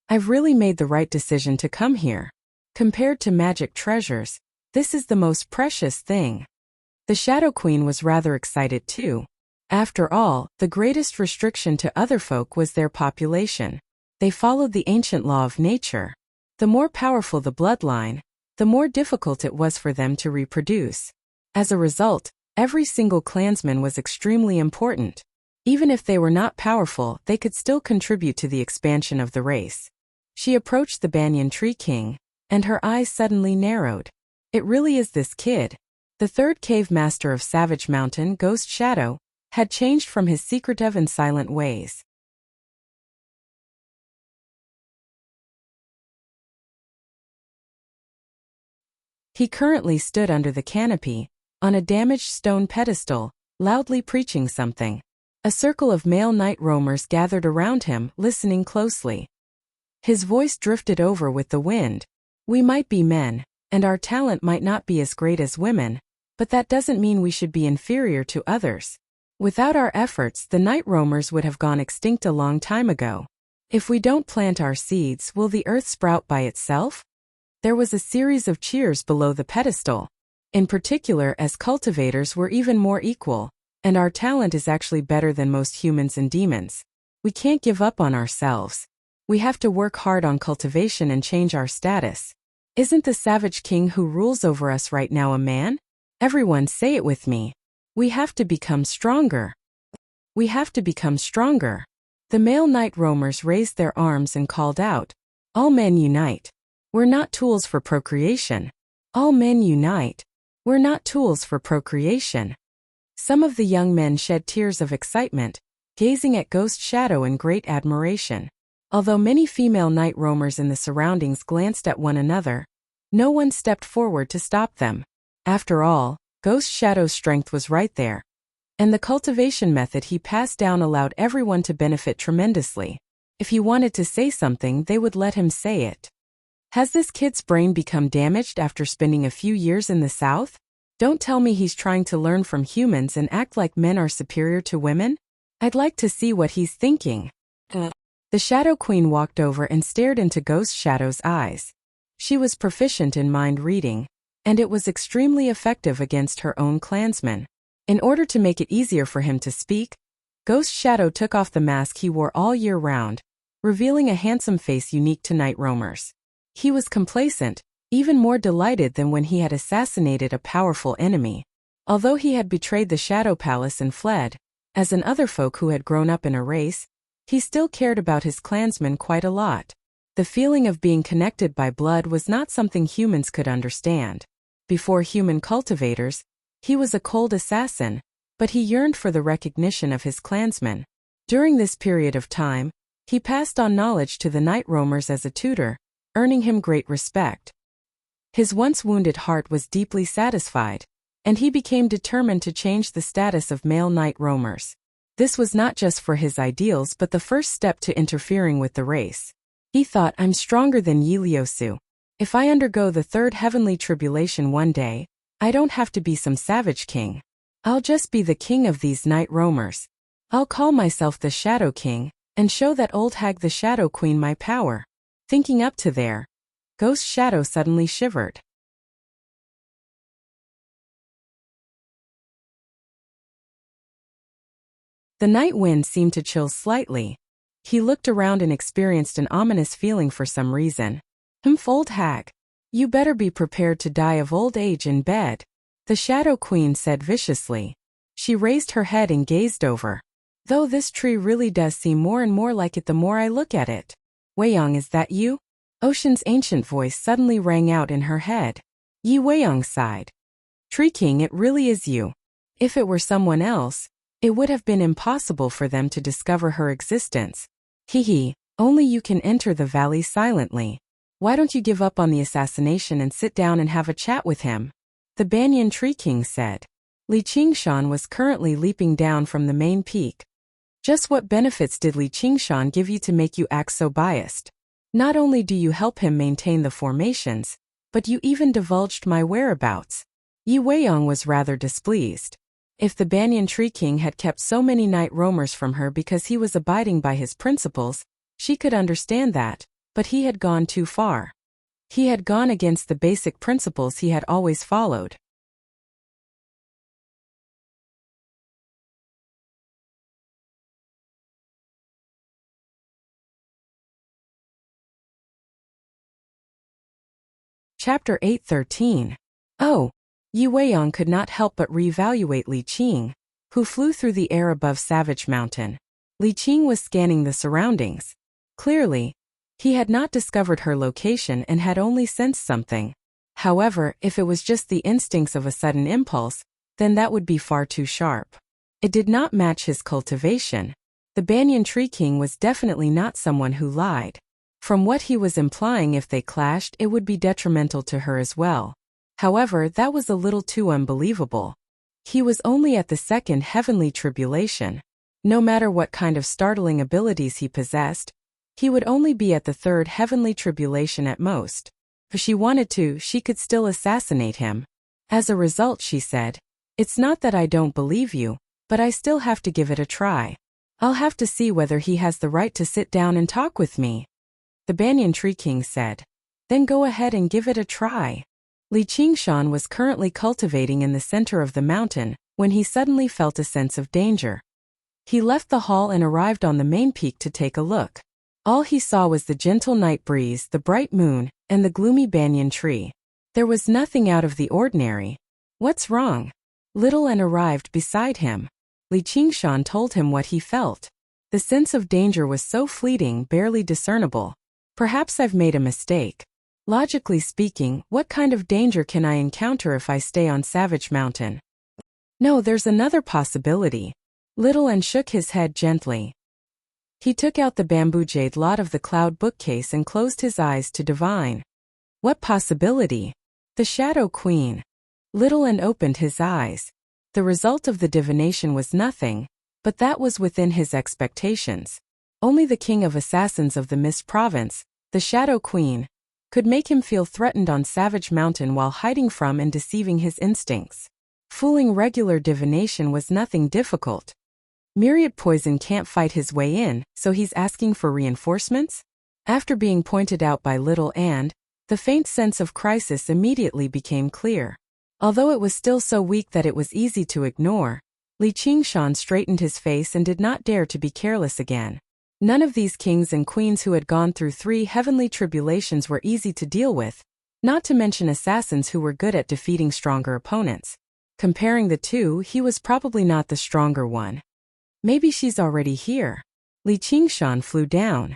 Speaker 1: I've really made the right decision to come here. Compared to magic treasures, this is the most precious thing. The Shadow Queen was rather excited too. After all, the greatest restriction to other folk was their population. They followed the ancient law of nature. The more powerful the bloodline, the more difficult it was for them to reproduce. As a result, every single clansman was extremely important. Even if they were not powerful, they could still contribute to the expansion of the race. She approached the Banyan Tree King, and her eyes suddenly narrowed. It really is this kid. The third cave master of Savage Mountain, Ghost Shadow, had changed from his secretive and silent ways. He currently stood under the canopy, on a damaged stone pedestal, loudly preaching something. A circle of male night roamers gathered around him, listening closely. His voice drifted over with the wind. We might be men, and our talent might not be as great as women, but that doesn't mean we should be inferior to others. Without our efforts, the night roamers would have gone extinct a long time ago. If we don't plant our seeds, will the earth sprout by itself? There was a series of cheers below the pedestal. In particular, as cultivators we're even more equal, and our talent is actually better than most humans and demons. We can't give up on ourselves. We have to work hard on cultivation and change our status. Isn't the savage king who rules over us right now a man? Everyone say it with me. We have to become stronger. We have to become stronger. The male night roamers raised their arms and called out, "All men unite. We're not tools for procreation. All men unite. We're not tools for procreation." Some of the young men shed tears of excitement, gazing at Ghost Shadow in great admiration. Although many female night roamers in the surroundings glanced at one another, no one stepped forward to stop them. After all, Ghost Shadow's strength was right there. And the cultivation method he passed down allowed everyone to benefit tremendously. If he wanted to say something, they would let him say it. Has this kid's brain become damaged after spending a few years in the South? Don't tell me he's trying to learn from humans and act like men are superior to women? I'd like to see what he's thinking. The Shadow Queen walked over and stared into Ghost Shadow's eyes. She was proficient in mind reading, and it was extremely effective against her own clansmen. In order to make it easier for him to speak, Ghost Shadow took off the mask he wore all year round, revealing a handsome face unique to night roamers. He was complacent, even more delighted than when he had assassinated a powerful enemy. Although he had betrayed the Shadow Palace and fled, as in other folk who had grown up in a race, he still cared about his clansmen quite a lot. The feeling of being connected by blood was not something humans could understand. Before human cultivators, he was a cold assassin, but he yearned for the recognition of his clansmen. During this period of time, he passed on knowledge to the night roamers as a tutor, earning him great respect. His once wounded heart was deeply satisfied, and he became determined to change the status of male night roamers. This was not just for his ideals but the first step to interfering with the race. He thought, I'm stronger than Yiliosu. If I undergo the third heavenly tribulation one day, I don't have to be some savage king. I'll just be the king of these night roamers. I'll call myself the Shadow King, and show that old hag the Shadow Queen my power. Thinking up to there, Ghost Shadow suddenly shivered. The night wind seemed to chill slightly. He looked around and experienced an ominous feeling for some reason. Old hag. You better be prepared to die of old age in bed, the Shadow Queen said viciously. She raised her head and gazed over. Though this tree really does seem more and more like it the more I look at it. Weiyang, is that you? Ocean's ancient voice suddenly rang out in her head. Yi Weiyang sighed. Tree King, it really is you. If it were someone else, it would have been impossible for them to discover her existence. Only you can enter the valley silently. Why don't you give up on the assassination and sit down and have a chat with him? The Banyan Tree King said. Li Qingshan was currently leaping down from the main peak. Just what benefits did Li Qingshan give you to make you act so biased? Not only do you help him maintain the formations, but you even divulged my whereabouts. Yi Weiyang was rather displeased. If the Banyan Tree King had kept so many night roamers from her because he was abiding by his principles, she could understand that, but he had gone too far. He had gone against the basic principles he had always followed. Chapter 8:13. Oh! Yi Weiyang could not help but reevaluate Li Qing, who flew through the air above Savage Mountain. Li Qing was scanning the surroundings. Clearly, he had not discovered her location and had only sensed something. However, if it was just the instincts of a sudden impulse, then that would be far too sharp. It did not match his cultivation. The Banyan Tree King was definitely not someone who lied. From what he was implying, if they clashed, it would be detrimental to her as well. However, that was a little too unbelievable. He was only at the second heavenly tribulation. No matter what kind of startling abilities he possessed, he would only be at the third heavenly tribulation at most. If she wanted to, she could still assassinate him. As a result, she said, "It's not that I don't believe you, but I still have to give it a try. I'll have to see whether he has the right to sit down and talk with me." The Banyan Tree King said, "Then go ahead and give it a try." Li Qingshan was currently cultivating in the center of the mountain when he suddenly felt a sense of danger. He left the hall and arrived on the main peak to take a look. All he saw was the gentle night breeze, the bright moon, and the gloomy banyan tree. There was nothing out of the ordinary. "What's wrong?" Little An arrived beside him. Li Qingshan told him what he felt. The sense of danger was so fleeting, barely discernible. "Perhaps I've made a mistake. Logically speaking, what kind of danger can I encounter if I stay on Savage Mountain?" "No, there's another possibility." Little An shook his head gently. He took out the bamboo jade lot of the cloud bookcase and closed his eyes to divine. "What possibility?" "The Shadow Queen." Little An opened his eyes. The result of the divination was nothing, but that was within his expectations. Only the King of Assassins of the Mist Province, the Shadow Queen, could make him feel threatened on Savage Mountain while hiding from and deceiving his instincts. Fooling regular divination was nothing difficult. Myriad poison can't fight his way in, so he's asking for reinforcements? After being pointed out by Little An, the faint sense of crisis immediately became clear. Although it was still so weak that it was easy to ignore, Li Qingshan straightened his face and did not dare to be careless again. None of these kings and queens who had gone through 3 heavenly tribulations were easy to deal with, not to mention assassins who were good at defeating stronger opponents. Comparing the two, he was probably not the stronger one. "Maybe she's already here." Li Qingshan flew down.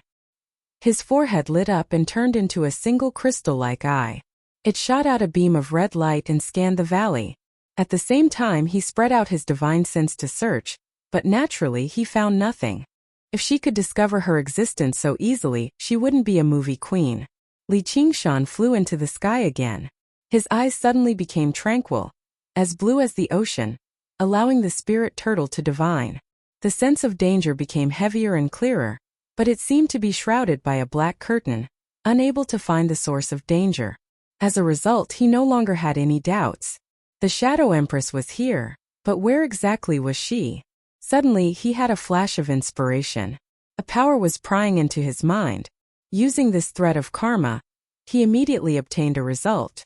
Speaker 1: His forehead lit up and turned into a single crystal-like eye. It shot out a beam of red light and scanned the valley. At the same time, he spread out his divine sense to search, but naturally he found nothing. If she could discover her existence so easily, she wouldn't be a movie queen. Li Qingshan flew into the sky again. His eyes suddenly became tranquil, as blue as the ocean, allowing the spirit turtle to divine. The sense of danger became heavier and clearer, but it seemed to be shrouded by a black curtain, unable to find the source of danger. As a result, he no longer had any doubts. The Shadow Empress was here, but where exactly was she? Suddenly, he had a flash of inspiration. A power was prying into his mind. Using this thread of karma, he immediately obtained a result.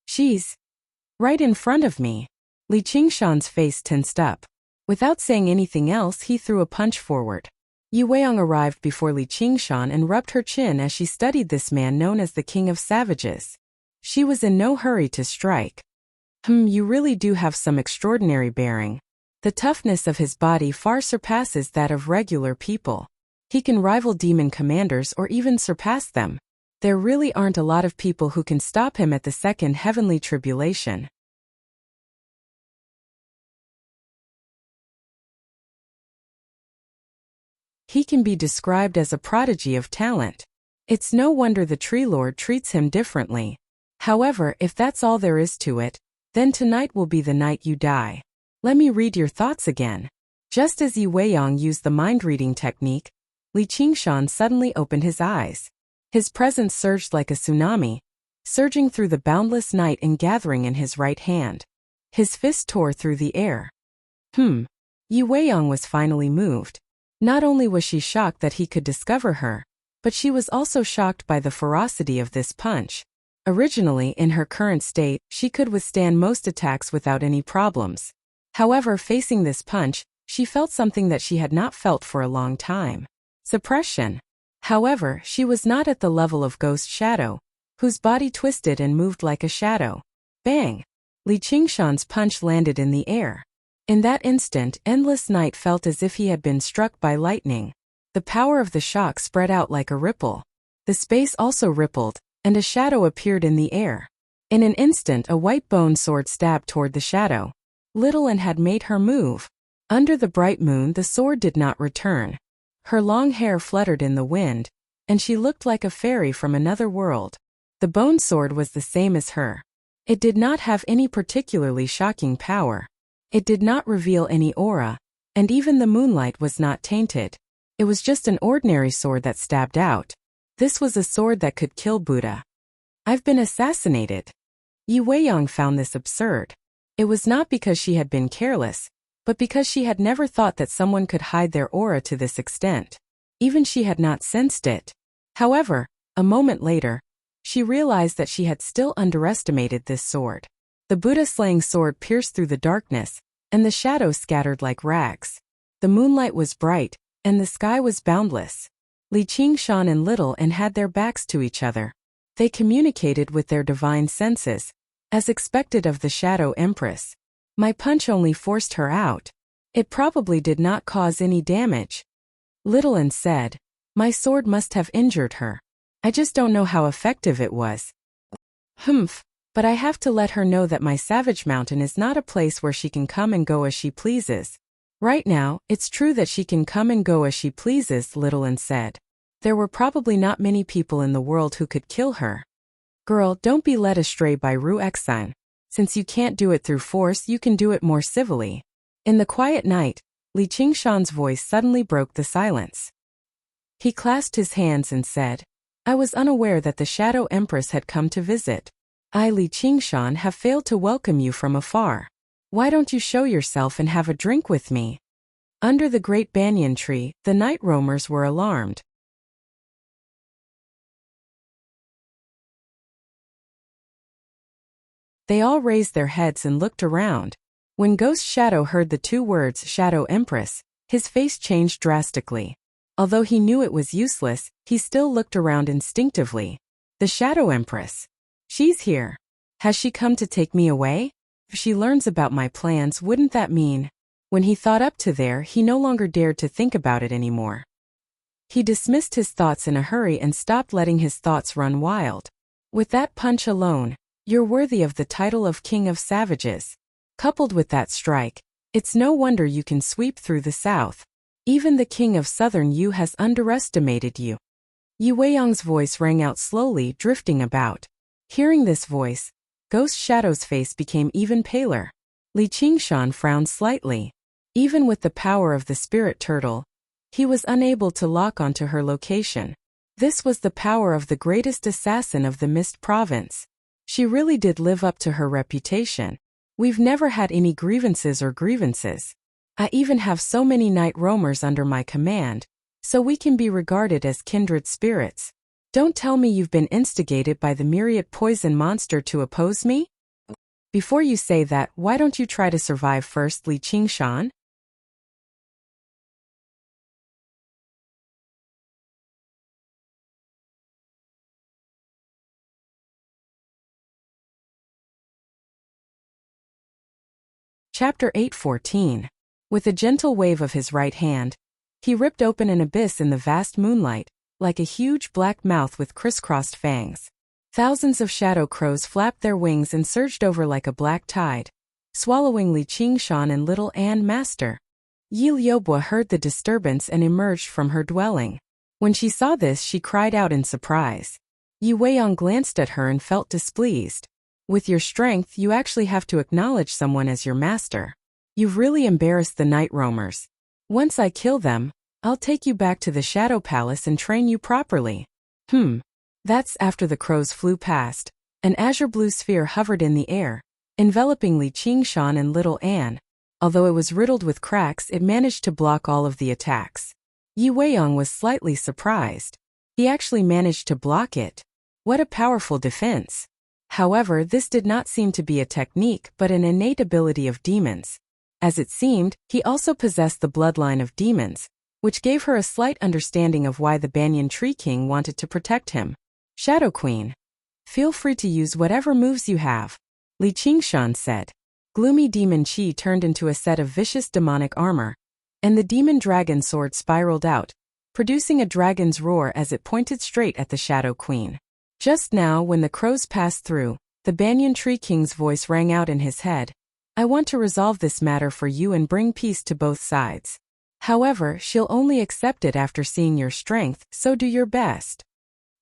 Speaker 1: "She's right in front of me." Li Qingshan's face tensed up. Without saying anything else, he threw a punch forward. Yu Weiyang arrived before Li Qingshan and rubbed her chin as she studied this man known as the King of Savages. She was in no hurry to strike. You really do have some extraordinary bearing. The toughness of his body far surpasses that of regular people. He can rival demon commanders or even surpass them. There really aren't a lot of people who can stop him at the second heavenly tribulation. He can be described as a prodigy of talent. It's no wonder the Tree Lord treats him differently. However, if that's all there is to it, then tonight will be the night you die. Let me read your thoughts again. Just as Yu Weiyang used the mind-reading technique, Li Qingshan suddenly opened his eyes. His presence surged like a tsunami, surging through the boundless night and gathering in his right hand. His fist tore through the air. Yu Weiyang was finally moved. Not only was she shocked that he could discover her, but she was also shocked by the ferocity of this punch. Originally, in her current state, she could withstand most attacks without any problems. However, facing this punch, she felt something that she had not felt for a long time. Suppression. However, she was not at the level of Ghost Shadow, whose body twisted and moved like a shadow. Bang! Li Qingshan's punch landed in the air. In that instant, Endless Night felt as if he had been struck by lightning. The power of the shock spread out like a ripple. The space also rippled, and a shadow appeared in the air. In an instant, a white bone sword stabbed toward the shadow. Little An had made her move. Under the bright moon, the sword did not return. Her long hair fluttered in the wind, and she looked like a fairy from another world. The bone sword was the same as her. It did not have any particularly shocking power. It did not reveal any aura, and even the moonlight was not tainted. It was just an ordinary sword that stabbed out. This was a sword that could kill Buddha. I've been assassinated. Yi Weiyang found this absurd. It was not because she had been careless, but because she had never thought that someone could hide their aura to this extent. Even she had not sensed it. However, a moment later, she realized that she had still underestimated this sword. The Buddha-slaying sword pierced through the darkness, and the shadows scattered like rags. The moonlight was bright, and the sky was boundless. Li Qingshan and Little An had their backs to each other. They communicated with their divine senses, as expected of the Shadow Empress. My punch only forced her out. It probably did not cause any damage. Little An said, my sword must have injured her. I just don't know how effective it was. Humph, but I have to let her know that my Savage Mountain is not a place where she can come and go as she pleases. Right now, it's true that she can come and go as she pleases, Little An said. There were probably not many people in the world who could kill her. Girl, don't be led astray by Ruexan. Since you can't do it through force, you can do it more civilly. In the quiet night, Li Qingshan's voice suddenly broke the silence. He clasped his hands and said, I was unaware that the Shadow Empress had come to visit. I, Li Qingshan, have failed to welcome you from afar. Why don't you show yourself and have a drink with me? Under the great banyan tree, the night roamers were alarmed. They all raised their heads and looked around. When Ghost Shadow heard the two words Shadow Empress, his face changed drastically. Although he knew it was useless, he still looked around instinctively. The Shadow Empress. She's here. Has she come to take me away? If she learns about my plans, wouldn't that mean? When he thought up to there, he no longer dared to think about it anymore. He dismissed his thoughts in a hurry and stopped letting his thoughts run wild. With that punch alone, you're worthy of the title of King of Savages. Coupled with that strike, it's no wonder you can sweep through the south. Even the King of Southern Yu has underestimated you. Yi Weiyang's voice rang out slowly, drifting about. Hearing this voice, Ghost Shadow's face became even paler. Li Qingshan frowned slightly. Even with the power of the spirit turtle, he was unable to lock onto her location. This was the power of the greatest assassin of the Mist Province. She really did live up to her reputation. We've never had any grievances. I even have so many night roamers under my command, so we can be regarded as kindred spirits. Don't tell me you've been instigated by the myriad poison monster to oppose me? Before you say that, why don't you try to survive first, Li Qingshan? Chapter 8:14. With a gentle wave of his right hand, he ripped open an abyss in the vast moonlight, like a huge black mouth with crisscrossed fangs. Thousands of shadow crows flapped their wings and surged over like a black tide, swallowing Li Qingshan and Little An Master. Yi Liubua heard the disturbance and emerged from her dwelling. When she saw this, she cried out in surprise. Yi Weiyang glanced at her and felt displeased. With your strength, you actually have to acknowledge someone as your master. You've really embarrassed the night roamers. Once I kill them, I'll take you back to the Shadow Palace and train you properly. That's after the crows flew past. An azure blue sphere hovered in the air, enveloping Li Qingshan and Little An. Although it was riddled with cracks, it managed to block all of the attacks. Yi Weiyang was slightly surprised. He actually managed to block it. What a powerful defense. However, this did not seem to be a technique but an innate ability of demons. As it seemed, he also possessed the bloodline of demons, which gave her a slight understanding of why the Banyan Tree King wanted to protect him. Shadow Queen. Feel free to use whatever moves you have, Li Qingshan said. Gloomy demon chi turned into a set of vicious demonic armor, and the demon dragon sword spiraled out, producing a dragon's roar as it pointed straight at the Shadow Queen. Just now, when the crows passed through, the Banyan Tree King's voice rang out in his head. I want to resolve this matter for you and bring peace to both sides. However, she'll only accept it after seeing your strength, so do your best.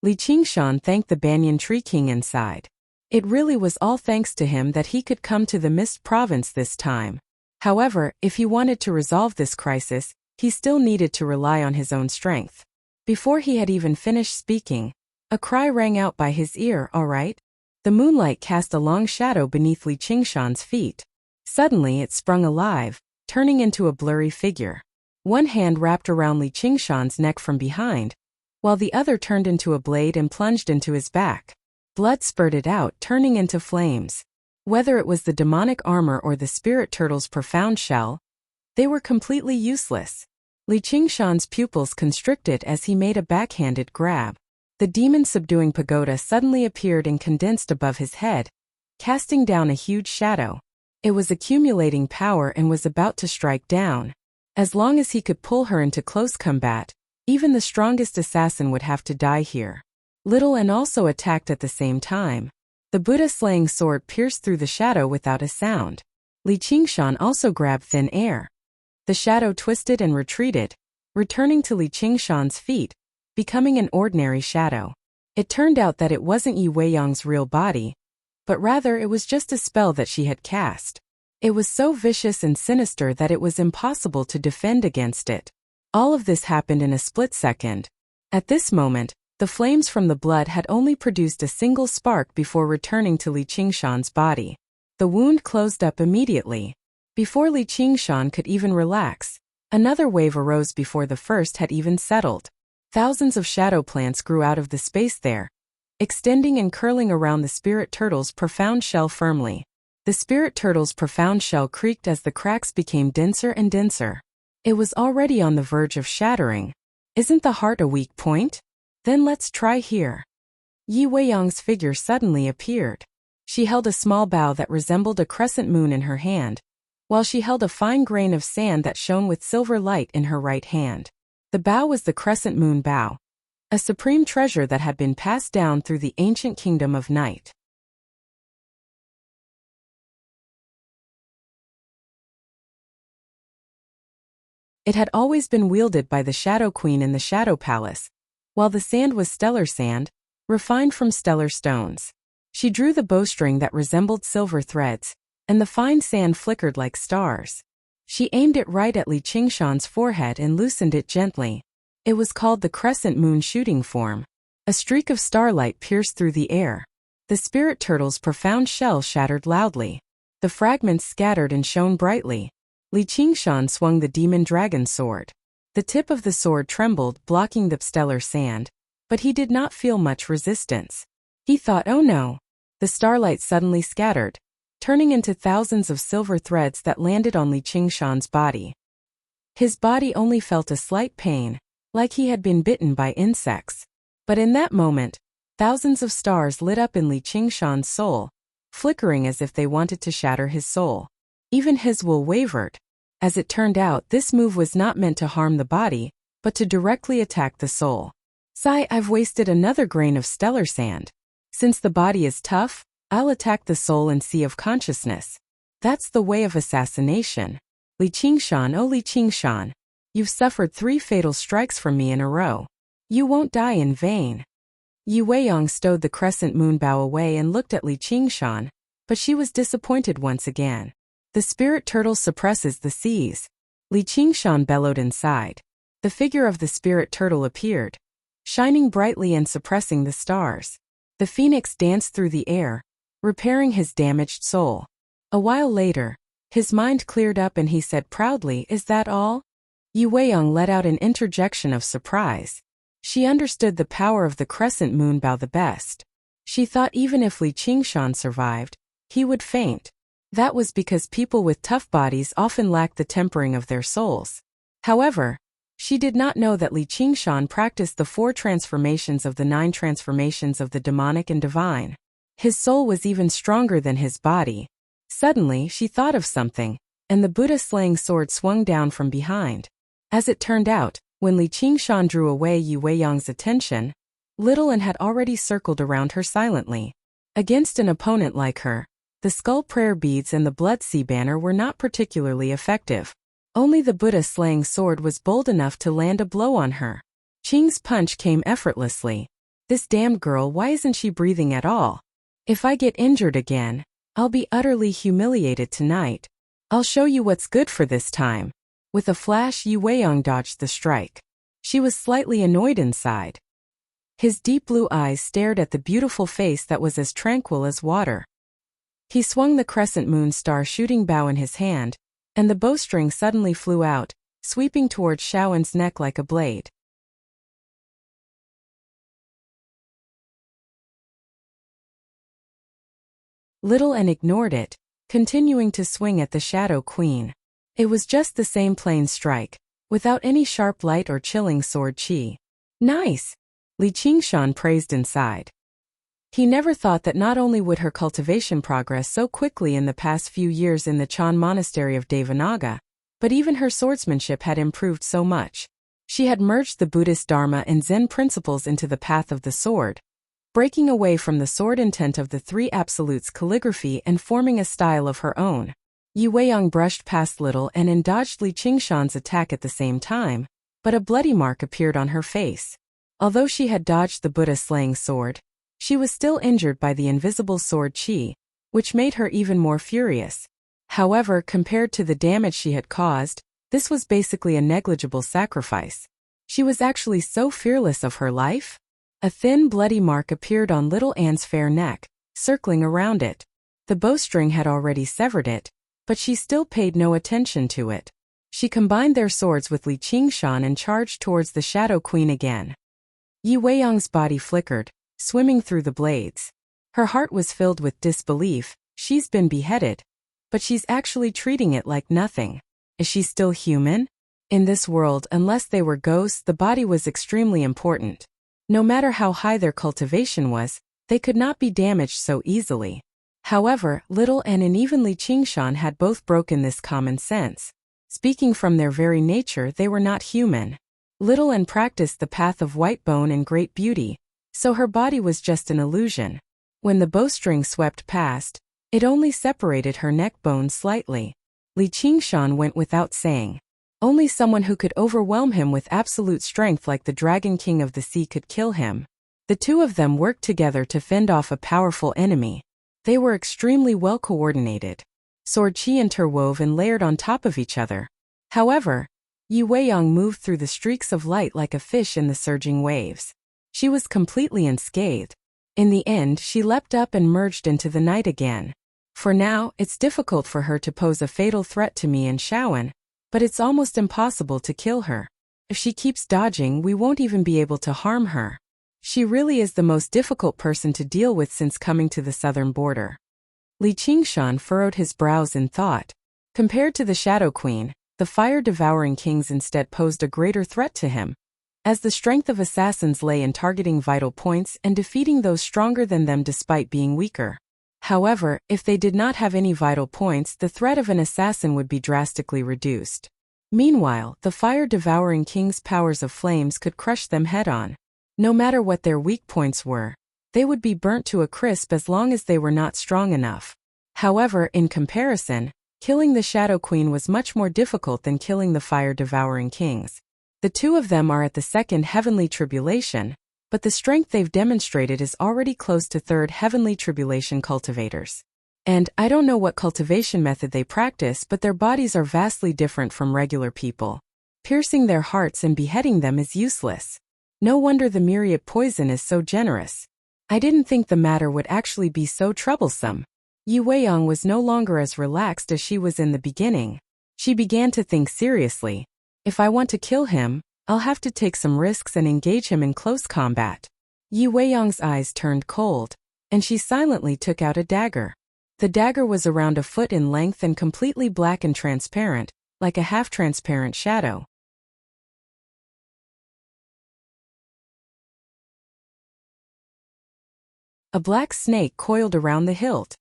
Speaker 1: Li Qingshan thanked the Banyan Tree King inside. It really was all thanks to him that he could come to the Mist Province this time. However, if he wanted to resolve this crisis, he still needed to rely on his own strength. Before he had even finished speaking, a cry rang out by his ear, "All right?" The moonlight cast a long shadow beneath Li Qingshan's feet. Suddenly it sprung alive, turning into a blurry figure. One hand wrapped around Li Qingshan's neck from behind, while the other turned into a blade and plunged into his back. Blood spurted out, turning into flames. Whether it was the demonic armor or the spirit turtle's profound shell, they were completely useless. Li Qingshan's pupils constricted as he made a backhanded grab. The demon-subduing pagoda suddenly appeared and condensed above his head, casting down a huge shadow. It was accumulating power and was about to strike down. As long as he could pull her into close combat, even the strongest assassin would have to die here. Little and also attacked at the same time. The Buddha-slaying sword pierced through the shadow without a sound. Li Qingshan also grabbed thin air. The shadow twisted and retreated, returning to Li Qingshan's feet, becoming an ordinary shadow. It turned out that it wasn't Yi Weiyang's real body, but rather it was just a spell that she had cast. It was so vicious and sinister that it was impossible to defend against it. All of this happened in a split second. At this moment, the flames from the blood had only produced a single spark before returning to Li Qingshan's body. The wound closed up immediately. Before Li Qingshan could even relax, another wave arose before the first had even settled. Thousands of shadow plants grew out of the space there, extending and curling around the spirit turtle's profound shell firmly. The spirit turtle's profound shell creaked as the cracks became denser and denser. It was already on the verge of shattering. Isn't the heart a weak point? Then let's try here. Yi Weiyang's figure suddenly appeared. She held a small bow that resembled a crescent moon in her hand, while she held a fine grain of sand that shone with silver light in her right hand. The bow was the crescent moon bow, a supreme treasure that had been passed down through the ancient kingdom of night. It had always been wielded by the Shadow Queen in the Shadow Palace, while the sand was stellar sand, refined from stellar stones. She drew the bowstring that resembled silver threads, and the fine sand flickered like stars. She aimed it right at Li Qingshan's forehead and loosened it gently. It was called the crescent moon shooting form. A streak of starlight pierced through the air. The spirit turtle's profound shell shattered loudly. The fragments scattered and shone brightly. Li Qingshan swung the demon dragon sword. The tip of the sword trembled, blocking the stellar sand, but he did not feel much resistance. He thought, oh no. The starlight suddenly scattered, turning into thousands of silver threads that landed on Li Qingshan's body. His body only felt a slight pain, like he had been bitten by insects. But in that moment, thousands of stars lit up in Li Qingshan's soul, flickering as if they wanted to shatter his soul. Even his will wavered. As it turned out, this move was not meant to harm the body, but to directly attack the soul. Sigh, I've wasted another grain of stellar sand. Since the body is tough, I'll attack the soul and sea of consciousness. That's the way of assassination. Li Qingshan, oh Li Qingshan, you've suffered 3 fatal strikes from me in a row. You won't die in vain. Yi Weiyang stowed the crescent moon bow away and looked at Li Qingshan, but she was disappointed once again. The spirit turtle suppresses the seas. Li Qingshan bellowed inside. The figure of the spirit turtle appeared, shining brightly and suppressing the stars. The phoenix danced through the air, repairing his damaged soul. A while later, his mind cleared up and he said proudly, "Is that all?" Yi Weiyang let out an interjection of surprise. She understood the power of the crescent moon bow the best. She thought even if Li Qingshan survived, he would faint. That was because people with tough bodies often lack the tempering of their souls. However, she did not know that Li Qingshan practiced the 4 transformations of the 9 transformations of the demonic and divine. His soul was even stronger than his body. Suddenly, she thought of something, and the Buddha-slaying sword swung down from behind. As it turned out, when Li Qingshan drew away Yi Weiyang's attention, Little An had already circled around her silently. Against an opponent like her, the skull prayer beads and the blood sea banner were not particularly effective. Only the Buddha-slaying sword was bold enough to land a blow on her. Qing's punch came effortlessly. This damned girl, why isn't she breathing at all? If I get injured again, I'll be utterly humiliated tonight. I'll show you what's good for this time. With a flash, Yu Weiyang dodged the strike. She was slightly annoyed inside. His deep blue eyes stared at the beautiful face that was as tranquil as water. He swung the crescent moon star shooting bow in his hand, and the bowstring suddenly flew out, sweeping towards Xiaowen's neck like a blade. Little N ignored it, continuing to swing at the Shadow Queen. It was just the same plain strike, without any sharp light or chilling sword chi. Nice! Li Qingshan praised inside. He never thought that not only would her cultivation progress so quickly in the past few years in the Chan Monastery of Devanaga, but even her swordsmanship had improved so much. She had merged the Buddhist Dharma and Zen principles into the path of the sword, breaking away from the sword intent of the three absolutes calligraphy and forming a style of her own. Yu Weiyang brushed past Little and dodged Li Qingshan's attack at the same time, but a bloody mark appeared on her face. Although she had dodged the Buddha-slaying sword, she was still injured by the invisible sword chi, which made her even more furious. However, compared to the damage she had caused, this was basically a negligible sacrifice. She was actually so fearless of her life? A thin bloody mark appeared on Little Anne's fair neck, circling around it. The bowstring had already severed it, but she still paid no attention to it. She combined their swords with Li Qingshan and charged towards the Shadow Queen again. Yu Weiyang's body flickered, swimming through the blades. Her heart was filled with disbelief. She's been beheaded, but she's actually treating it like nothing. Is she still human? In this world, unless they were ghosts, the body was extremely important. No matter how high their cultivation was, they could not be damaged so easily. However, Little N and even Li Qingshan had both broken this common sense. Speaking from their very nature, they were not human. Little N practiced the path of white bone and great beauty, so her body was just an illusion. When the bowstring swept past, it only separated her neck bone slightly. Li Qingshan went without saying. Only someone who could overwhelm him with absolute strength like the Dragon King of the Sea could kill him. The two of them worked together to fend off a powerful enemy. They were extremely well coordinated. Sword chi interwove and layered on top of each other. However, Yu Weiyang moved through the streaks of light like a fish in the surging waves. She was completely unscathed. In the end, she leapt up and merged into the night again. For now, it's difficult for her to pose a fatal threat to me and Xiaowen, but it's almost impossible to kill her. If she keeps dodging, we won't even be able to harm her. She really is the most difficult person to deal with since coming to the southern border. Li Qingshan furrowed his brows in thought. Compared to the Shadow Queen, the fire-devouring kings instead posed a greater threat to him, as the strength of assassins lay in targeting vital points and defeating those stronger than them despite being weaker. However, if they did not have any vital points, the threat of an assassin would be drastically reduced. Meanwhile, the fire-devouring king's powers of flames could crush them head-on. No matter what their weak points were, they would be burnt to a crisp as long as they were not strong enough. However, in comparison, killing the Shadow Queen was much more difficult than killing the fire-devouring kings. The two of them are at the second heavenly tribulation, but the strength they've demonstrated is already close to third heavenly tribulation cultivators. And I don't know what cultivation method they practice, but their bodies are vastly different from regular people. Piercing their hearts and beheading them is useless. No wonder the myriad poison is so generous. I didn't think the matter would actually be so troublesome. Yu Weiyang was no longer as relaxed as she was in the beginning. She began to think seriously. If I want to kill him, I'll have to take some risks and engage him in close combat. Yu Weiyang's eyes turned cold, and she silently took out a dagger. The dagger was around a foot in length and completely black and transparent, like a half-transparent shadow. A black snake coiled around the hilt.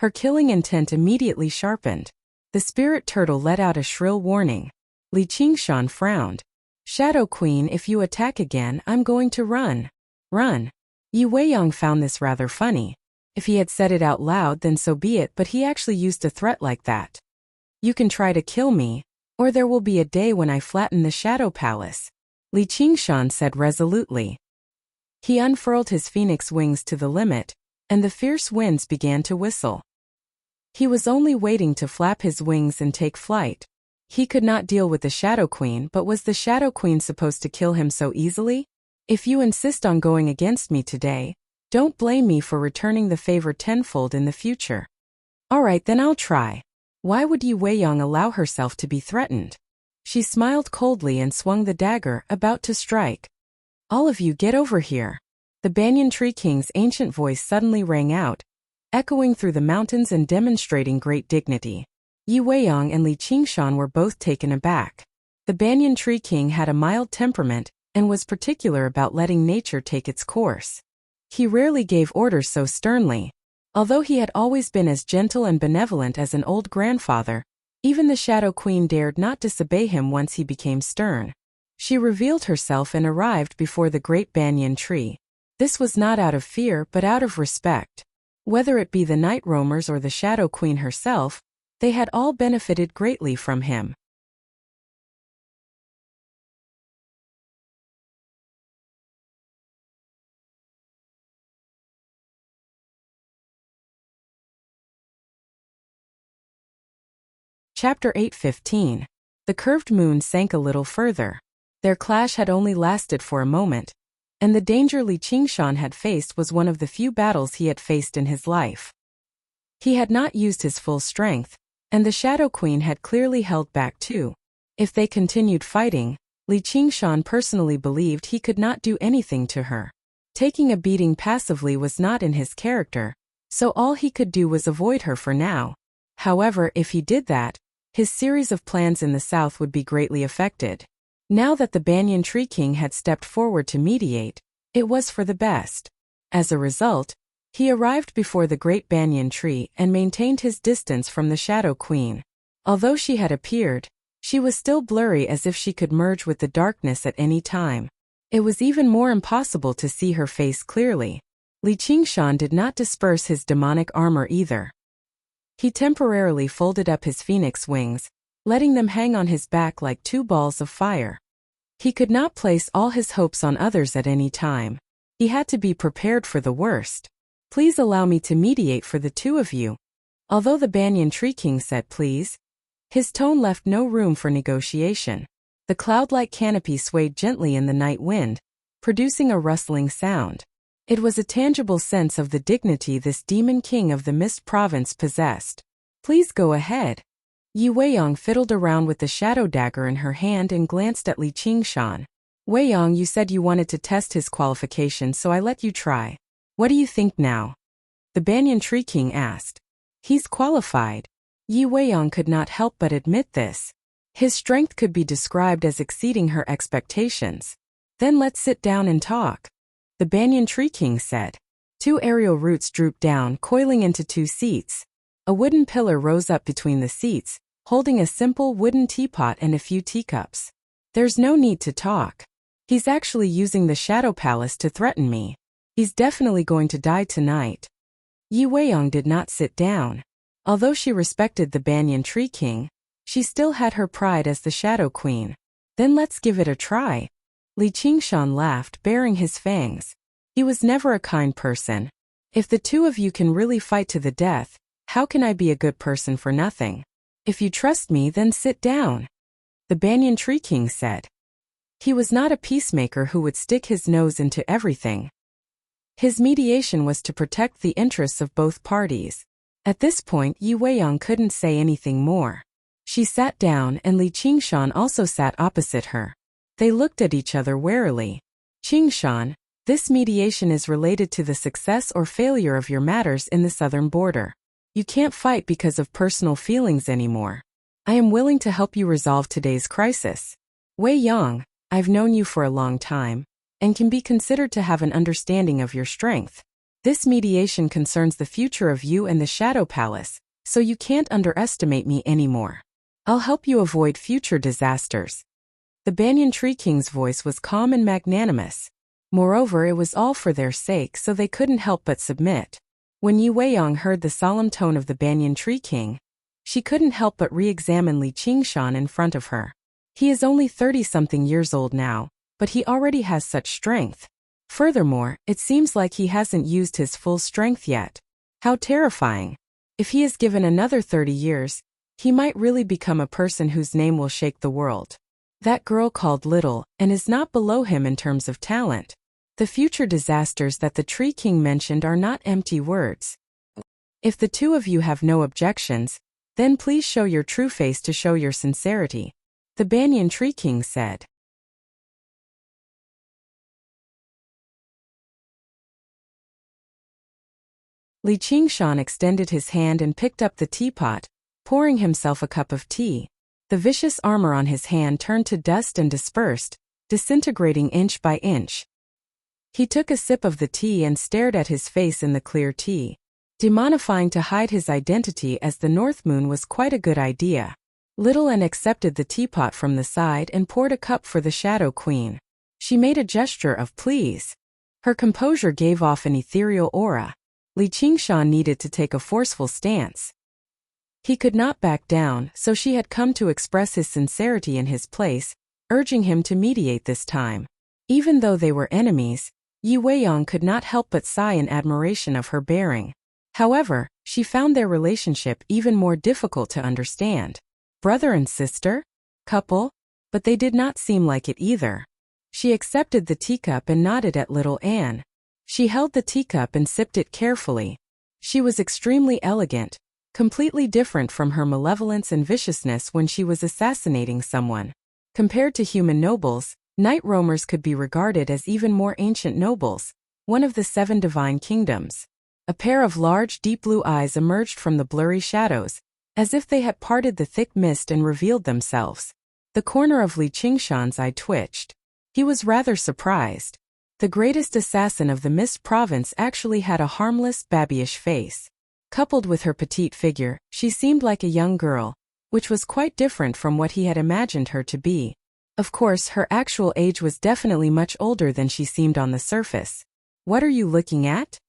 Speaker 1: Her killing intent immediately sharpened. The spirit turtle let out a shrill warning. Li Qingshan frowned. Shadow Queen, if you attack again, I'm going to run. Run. Yu Weiyang found this rather funny. If he had said it out loud, then so be it, but he actually used a threat like that. You can try to kill me, or there will be a day when I flatten the Shadow Palace, Li Qingshan said resolutely. He unfurled his phoenix wings to the limit, and the fierce winds began to whistle. He was only waiting to flap his wings and take flight. He could not deal with the Shadow Queen, but was the Shadow Queen supposed to kill him so easily? If you insist on going against me today, don't blame me for returning the favor tenfold in the future. All right, then I'll try. Why would Yi Weiyang allow herself to be threatened? She smiled coldly and swung the dagger, about to strike. All of you get over here. The Banyan Tree King's ancient voice suddenly rang out, echoing through the mountains and demonstrating great dignity. Yi Weiyang and Li Qingshan were both taken aback. The Banyan Tree King had a mild temperament and was particular about letting nature take its course. He rarely gave orders so sternly. Although he had always been as gentle and benevolent as an old grandfather, even the Shadow Queen dared not disobey him once he became stern. She revealed herself and arrived before the great banyan tree. This was not out of fear but out of respect. Whether it be the night roamers or the Shadow Queen herself, they had all benefited greatly from him. Chapter 8:15. The curved moon sank a little further. Their clash had only lasted for a moment, and the danger Li Qingshan had faced was one of the few battles he had faced in his life. He had not used his full strength, and the Shadow Queen had clearly held back too. If they continued fighting, Li Qingshan personally believed he could not do anything to her. Taking a beating passively was not in his character, so all he could do was avoid her for now. However, if he did that, his series of plans in the south would be greatly affected. Now that the Banyan Tree King had stepped forward to mediate, it was for the best. As a result, he arrived before the great banyan tree and maintained his distance from the Shadow Queen. Although she had appeared, she was still blurry as if she could merge with the darkness at any time. It was even more impossible to see her face clearly. Li Qingshan did not disperse his demonic armor either. He temporarily folded up his phoenix wings, letting them hang on his back like two balls of fire. He could not place all his hopes on others at any time. He had to be prepared for the worst. Please allow me to mediate for the two of you. Although the Banyan Tree King said please, his tone left no room for negotiation. The cloud-like canopy swayed gently in the night wind, producing a rustling sound. It was a tangible sense of the dignity this demon king of the Mist Province possessed. Please go ahead. Yi Weiyang fiddled around with the shadow dagger in her hand and glanced at Li Qingshan. Weiyang, you said you wanted to test his qualifications, so I let you try. What do you think now? The Banyan Tree King asked. He's qualified. Yi Weiyang could not help but admit this. His strength could be described as exceeding her expectations. Then let's sit down and talk. The Banyan Tree King said. Two aerial roots drooped down, coiling into two seats. A wooden pillar rose up between the seats, holding a simple wooden teapot and a few teacups. There's no need to talk. He's actually using the Shadow Palace to threaten me. He's definitely going to die tonight. Yi Weiyang did not sit down. Although she respected the Banyan Tree King, she still had her pride as the Shadow Queen. Then let's give it a try. Li Qingshan laughed, baring his fangs. He was never a kind person. If the two of you can really fight to the death, how can I be a good person for nothing? If you trust me, then sit down. The Banyan Tree King said. He was not a peacemaker who would stick his nose into everything. His mediation was to protect the interests of both parties. At this point, Yi Weiyang couldn't say anything more. She sat down and Li Qingshan also sat opposite her. They looked at each other warily. Qingshan, this mediation is related to the success or failure of your matters in the southern border. You can't fight because of personal feelings anymore. I am willing to help you resolve today's crisis. Weiyang, I've known you for a long time, and can be considered to have an understanding of your strength. This mediation concerns the future of you and the Shadow Palace, so you can't underestimate me anymore. I'll help you avoid future disasters. The Banyan Tree King's voice was calm and magnanimous. Moreover, it was all for their sake, so they couldn't help but submit. When Yi Weiyang heard the solemn tone of the Banyan Tree King, she couldn't help but re-examine Li Qingshan in front of her. He is only 30-something years old now, but he already has such strength. Furthermore, it seems like he hasn't used his full strength yet. How terrifying. If he is given another 30 years, he might really become a person whose name will shake the world. That girl called little and is not below him in terms of talent. The future disasters that the Tree King mentioned are not empty words. If the two of you have no objections, then please show your true face to show your sincerity, the Banyan Tree King said. Li Qingshan extended his hand and picked up the teapot, pouring himself a cup of tea. The vicious armor on his hand turned to dust and dispersed, disintegrating inch by inch. He took a sip of the tea and stared at his face in the clear tea. Demonifying to hide his identity as the North Moon was quite a good idea. Little N accepted the teapot from the side and poured a cup for the Shadow Queen. She made a gesture of please. Her composure gave off an ethereal aura. Li Qingshan needed to take a forceful stance. He could not back down, so she had come to express his sincerity in his place, urging him to mediate this time. Even though they were enemies, Yi Weiyang could not help but sigh in admiration of her bearing. However, she found their relationship even more difficult to understand. Brother and sister? Couple? But they did not seem like it either. She accepted the teacup and nodded at little Anne. She held the teacup and sipped it carefully. She was extremely elegant, completely different from her malevolence and viciousness when she was assassinating someone. Compared to human nobles, night roamers could be regarded as even more ancient nobles, one of the 7 divine kingdoms. A pair of large, deep blue eyes emerged from the blurry shadows, as if they had parted the thick mist and revealed themselves. The corner of Li Qingshan's eye twitched. He was rather surprised. The greatest assassin of the Mist Province actually had a harmless, babyish face. Coupled with her petite figure, she seemed like a young girl, which was quite different from what he had imagined her to be. Of course, her actual age was definitely much older than she seemed on the surface. What are you looking at?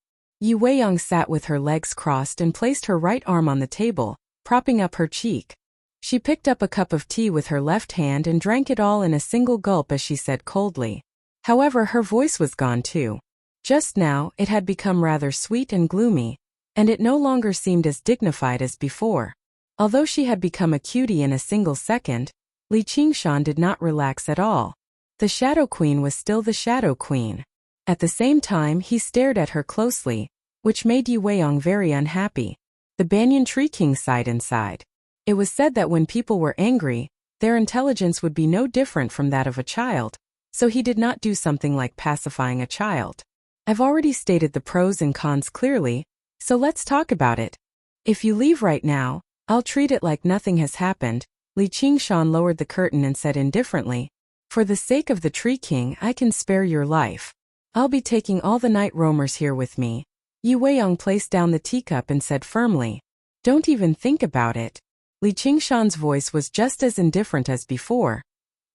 Speaker 1: Yi Weiyang sat with her legs crossed and placed her right arm on the table, propping up her cheek. She picked up a cup of tea with her left hand and drank it all in a single gulp as she said coldly. However, her voice was gone too. Just now, it had become rather sweet and gloomy, and it no longer seemed as dignified as before. Although she had become a cutie in a single second, Li Qingshan did not relax at all. The Shadow Queen was still the Shadow Queen. At the same time, he stared at her closely, which made Yi Weiyang very unhappy. The Banyan Tree King sighed inside. It was said that when people were angry, their intelligence would be no different from that of a child, so he did not do something like pacifying a child. I've already stated the pros and cons clearly, so let's talk about it. If you leave right now, I'll treat it like nothing has happened. Li Qingshan lowered the curtain and said indifferently, for the sake of the Tree King, I can spare your life. I'll be taking all the night roamers here with me. Yi Weiyang placed down the teacup and said firmly, don't even think about it. Li Qingshan's voice was just as indifferent as before,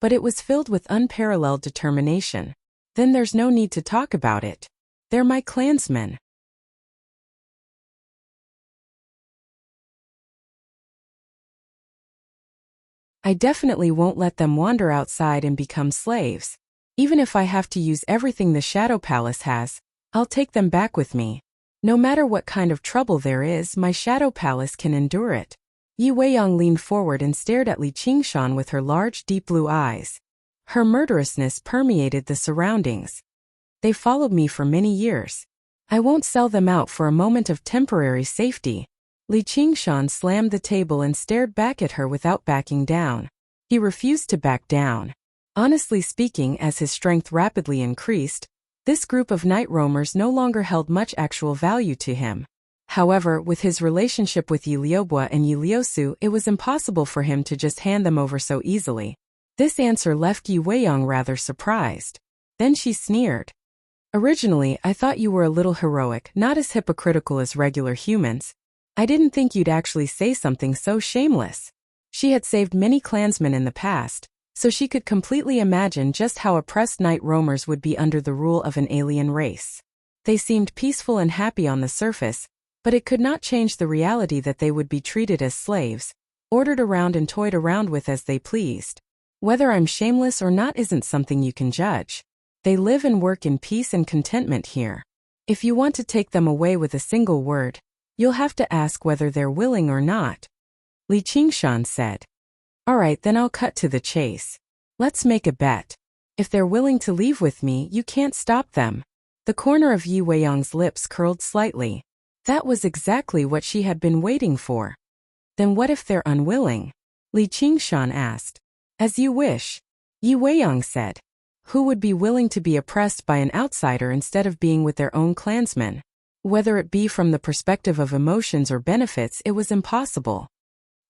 Speaker 1: but it was filled with unparalleled determination. Then there's no need to talk about it. They're my clansmen. I definitely won't let them wander outside and become slaves. Even if I have to use everything the Shadow Palace has, I'll take them back with me. No matter what kind of trouble there is, my Shadow Palace can endure it. Yi Weiyang leaned forward and stared at Li Qingshan with her large, deep blue eyes. Her murderousness permeated the surroundings. They followed me for many years. I won't sell them out for a moment of temporary safety. Li Qingshan slammed the table and stared back at her without backing down. He refused to back down. Honestly speaking, as his strength rapidly increased, this group of night roamers no longer held much actual value to him. However, with his relationship with Yi Liubo and Yi Liusu, it was impossible for him to just hand them over so easily. This answer left Yi Weiyang rather surprised. Then she sneered. Originally, I thought you were a little heroic, not as hypocritical as regular humans. I didn't think you'd actually say something so shameless. She had saved many clansmen in the past, so she could completely imagine just how oppressed night roamers would be under the rule of an alien race. They seemed peaceful and happy on the surface, but it could not change the reality that they would be treated as slaves, ordered around and toyed around with as they pleased. Whether I'm shameless or not isn't something you can judge. They live and work in peace and contentment here. If you want to take them away with a single word, You'll have to ask whether they're willing or not, Li Qingshan said. All right, then I'll cut to the chase. Let's make a bet. If they're willing to leave with me, you can't stop them. The corner of Yi Weiyang's lips curled slightly. That was exactly what she had been waiting for. Then what if they're unwilling? Li Qingshan asked. As you wish, Yi Weiyang said. Who would be willing to be oppressed by an outsider instead of being with their own clansmen? Whether it be from the perspective of emotions or benefits, it was impossible.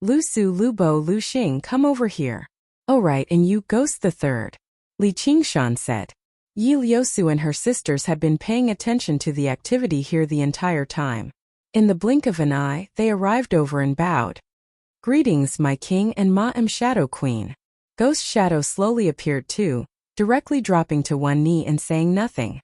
Speaker 1: Lu Su, Lu Bo, Lu Xing, come over here. Oh right, and you, Ghost the Third, Li Qingshan said. Yi Liusu and her sisters had been paying attention to the activity here the entire time. In the blink of an eye, they arrived over and bowed. Greetings, my king and Ma Am Shadow Queen. Ghost Shadow slowly appeared too, directly dropping to one knee and saying nothing.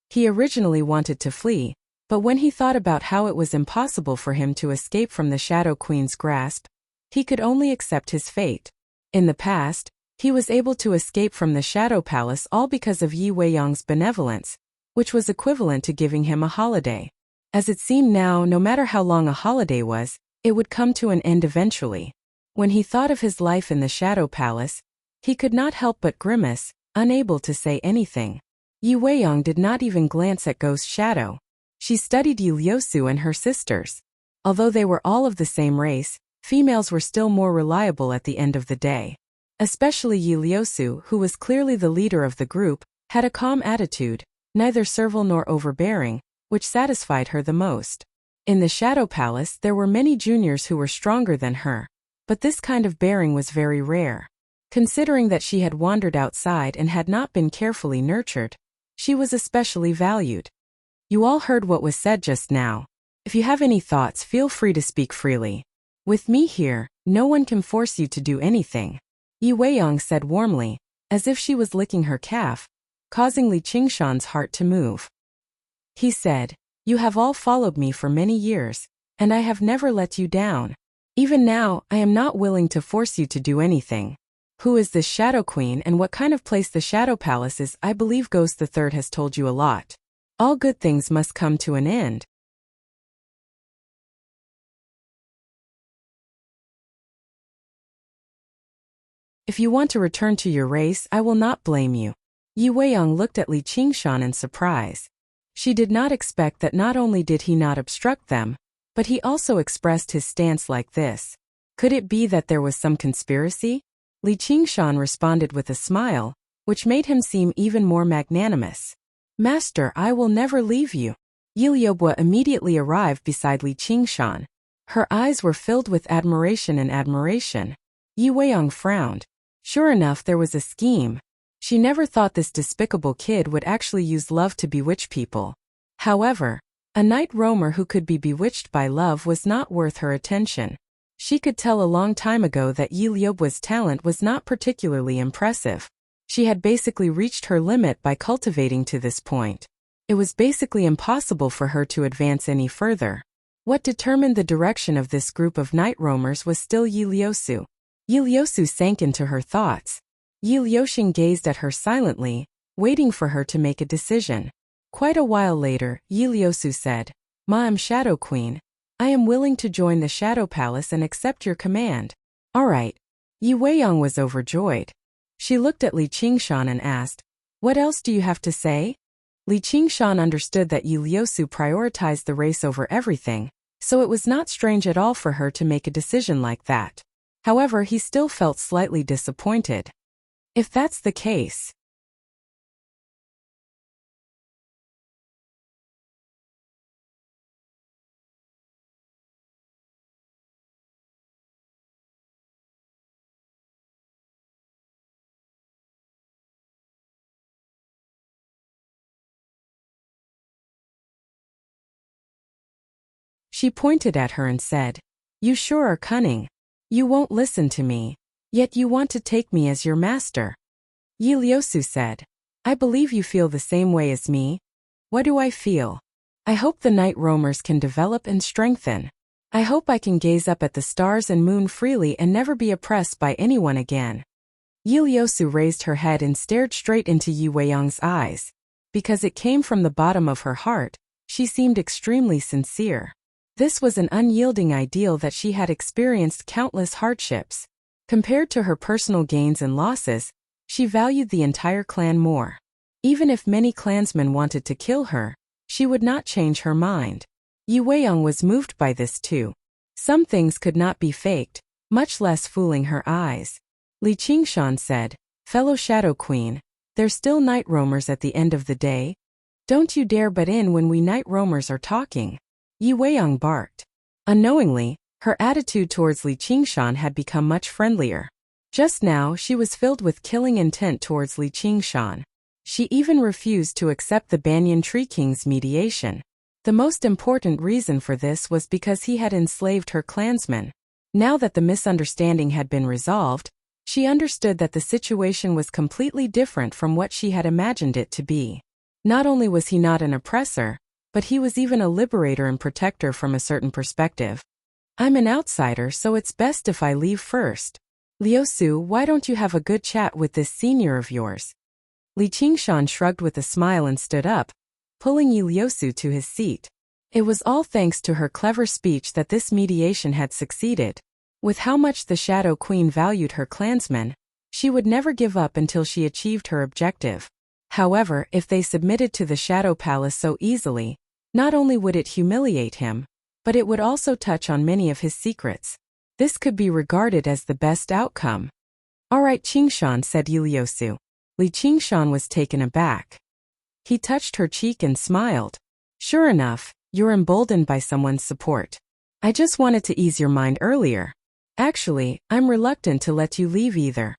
Speaker 1: He originally wanted to flee, but when he thought about how it was impossible for him to escape from the Shadow Queen's grasp, he could only accept his fate. In the past, he was able to escape from the Shadow Palace all because of Yi Weiyang's benevolence, which was equivalent to giving him a holiday. As it seemed now, no matter how long a holiday was, it would come to an end eventually. When he thought of his life in the Shadow Palace, he could not help but grimace, unable to say anything. Yi Weiyang did not even glance at Ghost Shadow. She studied Yi Liusu and her sisters. Although they were all of the same race, females were still more reliable at the end of the day. Especially Yi Liusu, who was clearly the leader of the group, had a calm attitude, neither servile nor overbearing, which satisfied her the most. In the Shadow Palace there were many juniors who were stronger than her, but this kind of bearing was very rare. Considering that she had wandered outside and had not been carefully nurtured, she was especially valued. You all heard what was said just now. If you have any thoughts, feel free to speak freely. With me here, no one can force you to do anything, Yi Weiyang said warmly, as if she was licking her calf, causing Li Qingshan's heart to move. He said, you have all followed me for many years, and I have never let you down. Even now, I am not willing to force you to do anything. Who is this Shadow Queen and what kind of place the Shadow Palace is? I believe Ghost the Third has told you a lot. All good things must come to an end. If you want to return to your race, I will not blame you. Yi Weiyang looked at Li Qingshan in surprise. She did not expect that not only did he not obstruct them, but he also expressed his stance like this. Could it be that there was some conspiracy? Li Qingshan responded with a smile, which made him seem even more magnanimous. Master, I will never leave you. Yi Liubo immediately arrived beside Li Qingshan. Her eyes were filled with admiration and admiration. Yi Weiyang frowned. Sure enough, there was a scheme. She never thought this despicable kid would actually use love to bewitch people. However, a night roamer who could be bewitched by love was not worth her attention. She could tell a long time ago that Yi Liubo's talent was not particularly impressive. She had basically reached her limit by cultivating to this point. It was basically impossible for her to advance any further. What determined the direction of this group of night roamers was still Yi Liusu. Yi Liusu sank into her thoughts. Yi Liuxing gazed at her silently, waiting for her to make a decision. Quite a while later, Yi Liusu said, Ma Am Shadow Queen, I am willing to join the Shadow Palace and accept your command. All right. Yi Weiyang was overjoyed. She looked at Li Qingshan and asked, what else do you have to say? Li Qingshan understood that Yi Liusu prioritized the race over everything, so it was not strange at all for her to make a decision like that. However, he still felt slightly disappointed. If that's the case, she pointed at her and said, you sure are cunning. You won't listen to me, yet you want to take me as your master. Yi Liusu said, I believe you feel the same way as me. What do I feel? I hope the night roamers can develop and strengthen. I hope I can gaze up at the stars and moon freely and never be oppressed by anyone again. Yi Liusu raised her head and stared straight into Yi Weiyang's eyes. Because it came from the bottom of her heart, she seemed extremely sincere. This was an unyielding ideal that she had experienced countless hardships. Compared to her personal gains and losses, she valued the entire clan more. Even if many clansmen wanted to kill her, she would not change her mind. Yi Weiyang was moved by this too. Some things could not be faked, much less fooling her eyes. Li Qingshan said, "Fellow Shadow Queen, there's still night roamers at the end of the day. Don't you dare butt in when we night roamers are talking." Yi Weiyang barked. Unknowingly, her attitude towards Li Qingshan had become much friendlier. Just now she was filled with killing intent towards Li Qingshan. She even refused to accept the Banyan Tree King's mediation. The most important reason for this was because he had enslaved her clansmen. Now that the misunderstanding had been resolved, she understood that the situation was completely different from what she had imagined it to be. Not only was he not an oppressor, but he was even a liberator and protector from a certain perspective. "I'm an outsider, so it's best if I leave first. Liusu, why don't you have a good chat with this senior of yours?" Li Qingshan shrugged with a smile and stood up, pulling Yi Liusu to his seat. It was all thanks to her clever speech that this mediation had succeeded. With how much the Shadow Queen valued her clansmen, she would never give up until she achieved her objective. However, if they submitted to the Shadow Palace so easily, not only would it humiliate him, but it would also touch on many of his secrets. This could be regarded as the best outcome. "All right, Qingshan," said Yi Liusu. Li Qingshan was taken aback. He touched her cheek and smiled. "Sure enough, you're emboldened by someone's support. I just wanted to ease your mind earlier. Actually, I'm reluctant to let you leave either."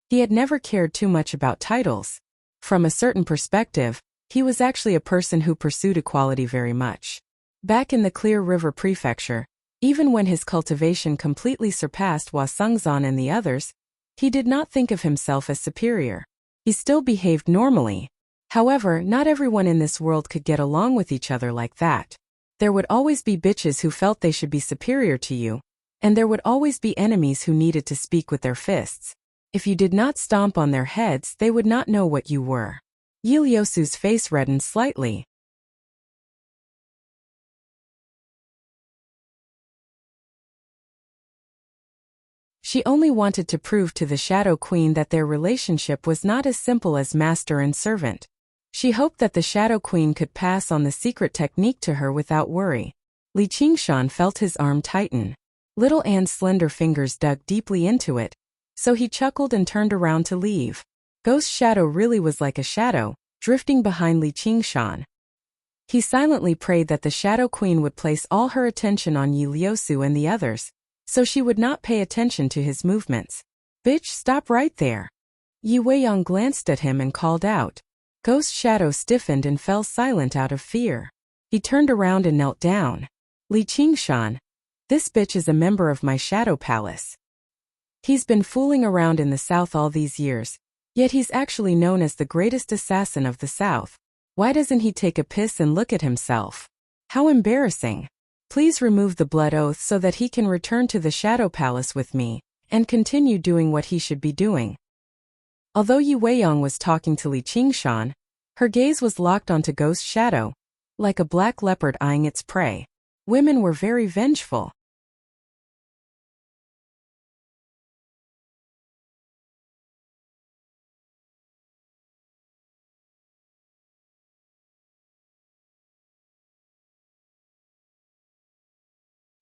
Speaker 1: He had never cared too much about titles. From a certain perspective, he was actually a person who pursued equality very much. Back in the Clear River Prefecture, even when his cultivation completely surpassed Hua Sengzan and the others, he did not think of himself as superior. He still behaved normally. However, not everyone in this world could get along with each other like that. There would always be bitches who felt they should be superior to you, and there would always be enemies who needed to speak with their fists. If you did not stomp on their heads, they would not know what you were. Yi Liusu's face reddened slightly. She only wanted to prove to the Shadow Queen that their relationship was not as simple as master and servant. She hoped that the Shadow Queen could pass on the secret technique to her without worry. Li Qingshan felt his arm tighten. Little Anne's slender fingers dug deeply into it, so he chuckled and turned around to leave. Ghost Shadow really was like a shadow, drifting behind Li Qingshan. He silently prayed that the Shadow Queen would place all her attention on Yi Liusu and the others, so she would not pay attention to his movements. "Bitch, stop right there." Yi Weiyang glanced at him and called out. Ghost Shadow stiffened and fell silent out of fear. He turned around and knelt down. "Li Qingshan, this bitch is a member of my Shadow Palace. He's been fooling around in the South all these years, yet he's actually known as the greatest assassin of the South. Why doesn't he take a piss and look at himself? How embarrassing. Please remove the blood oath so that he can return to the Shadow Palace with me, and continue doing what he should be doing." Although Yi Weiyang was talking to Li Qingshan, her gaze was locked onto Ghost Shadow, like a black leopard eyeing its prey. Women were very vengeful.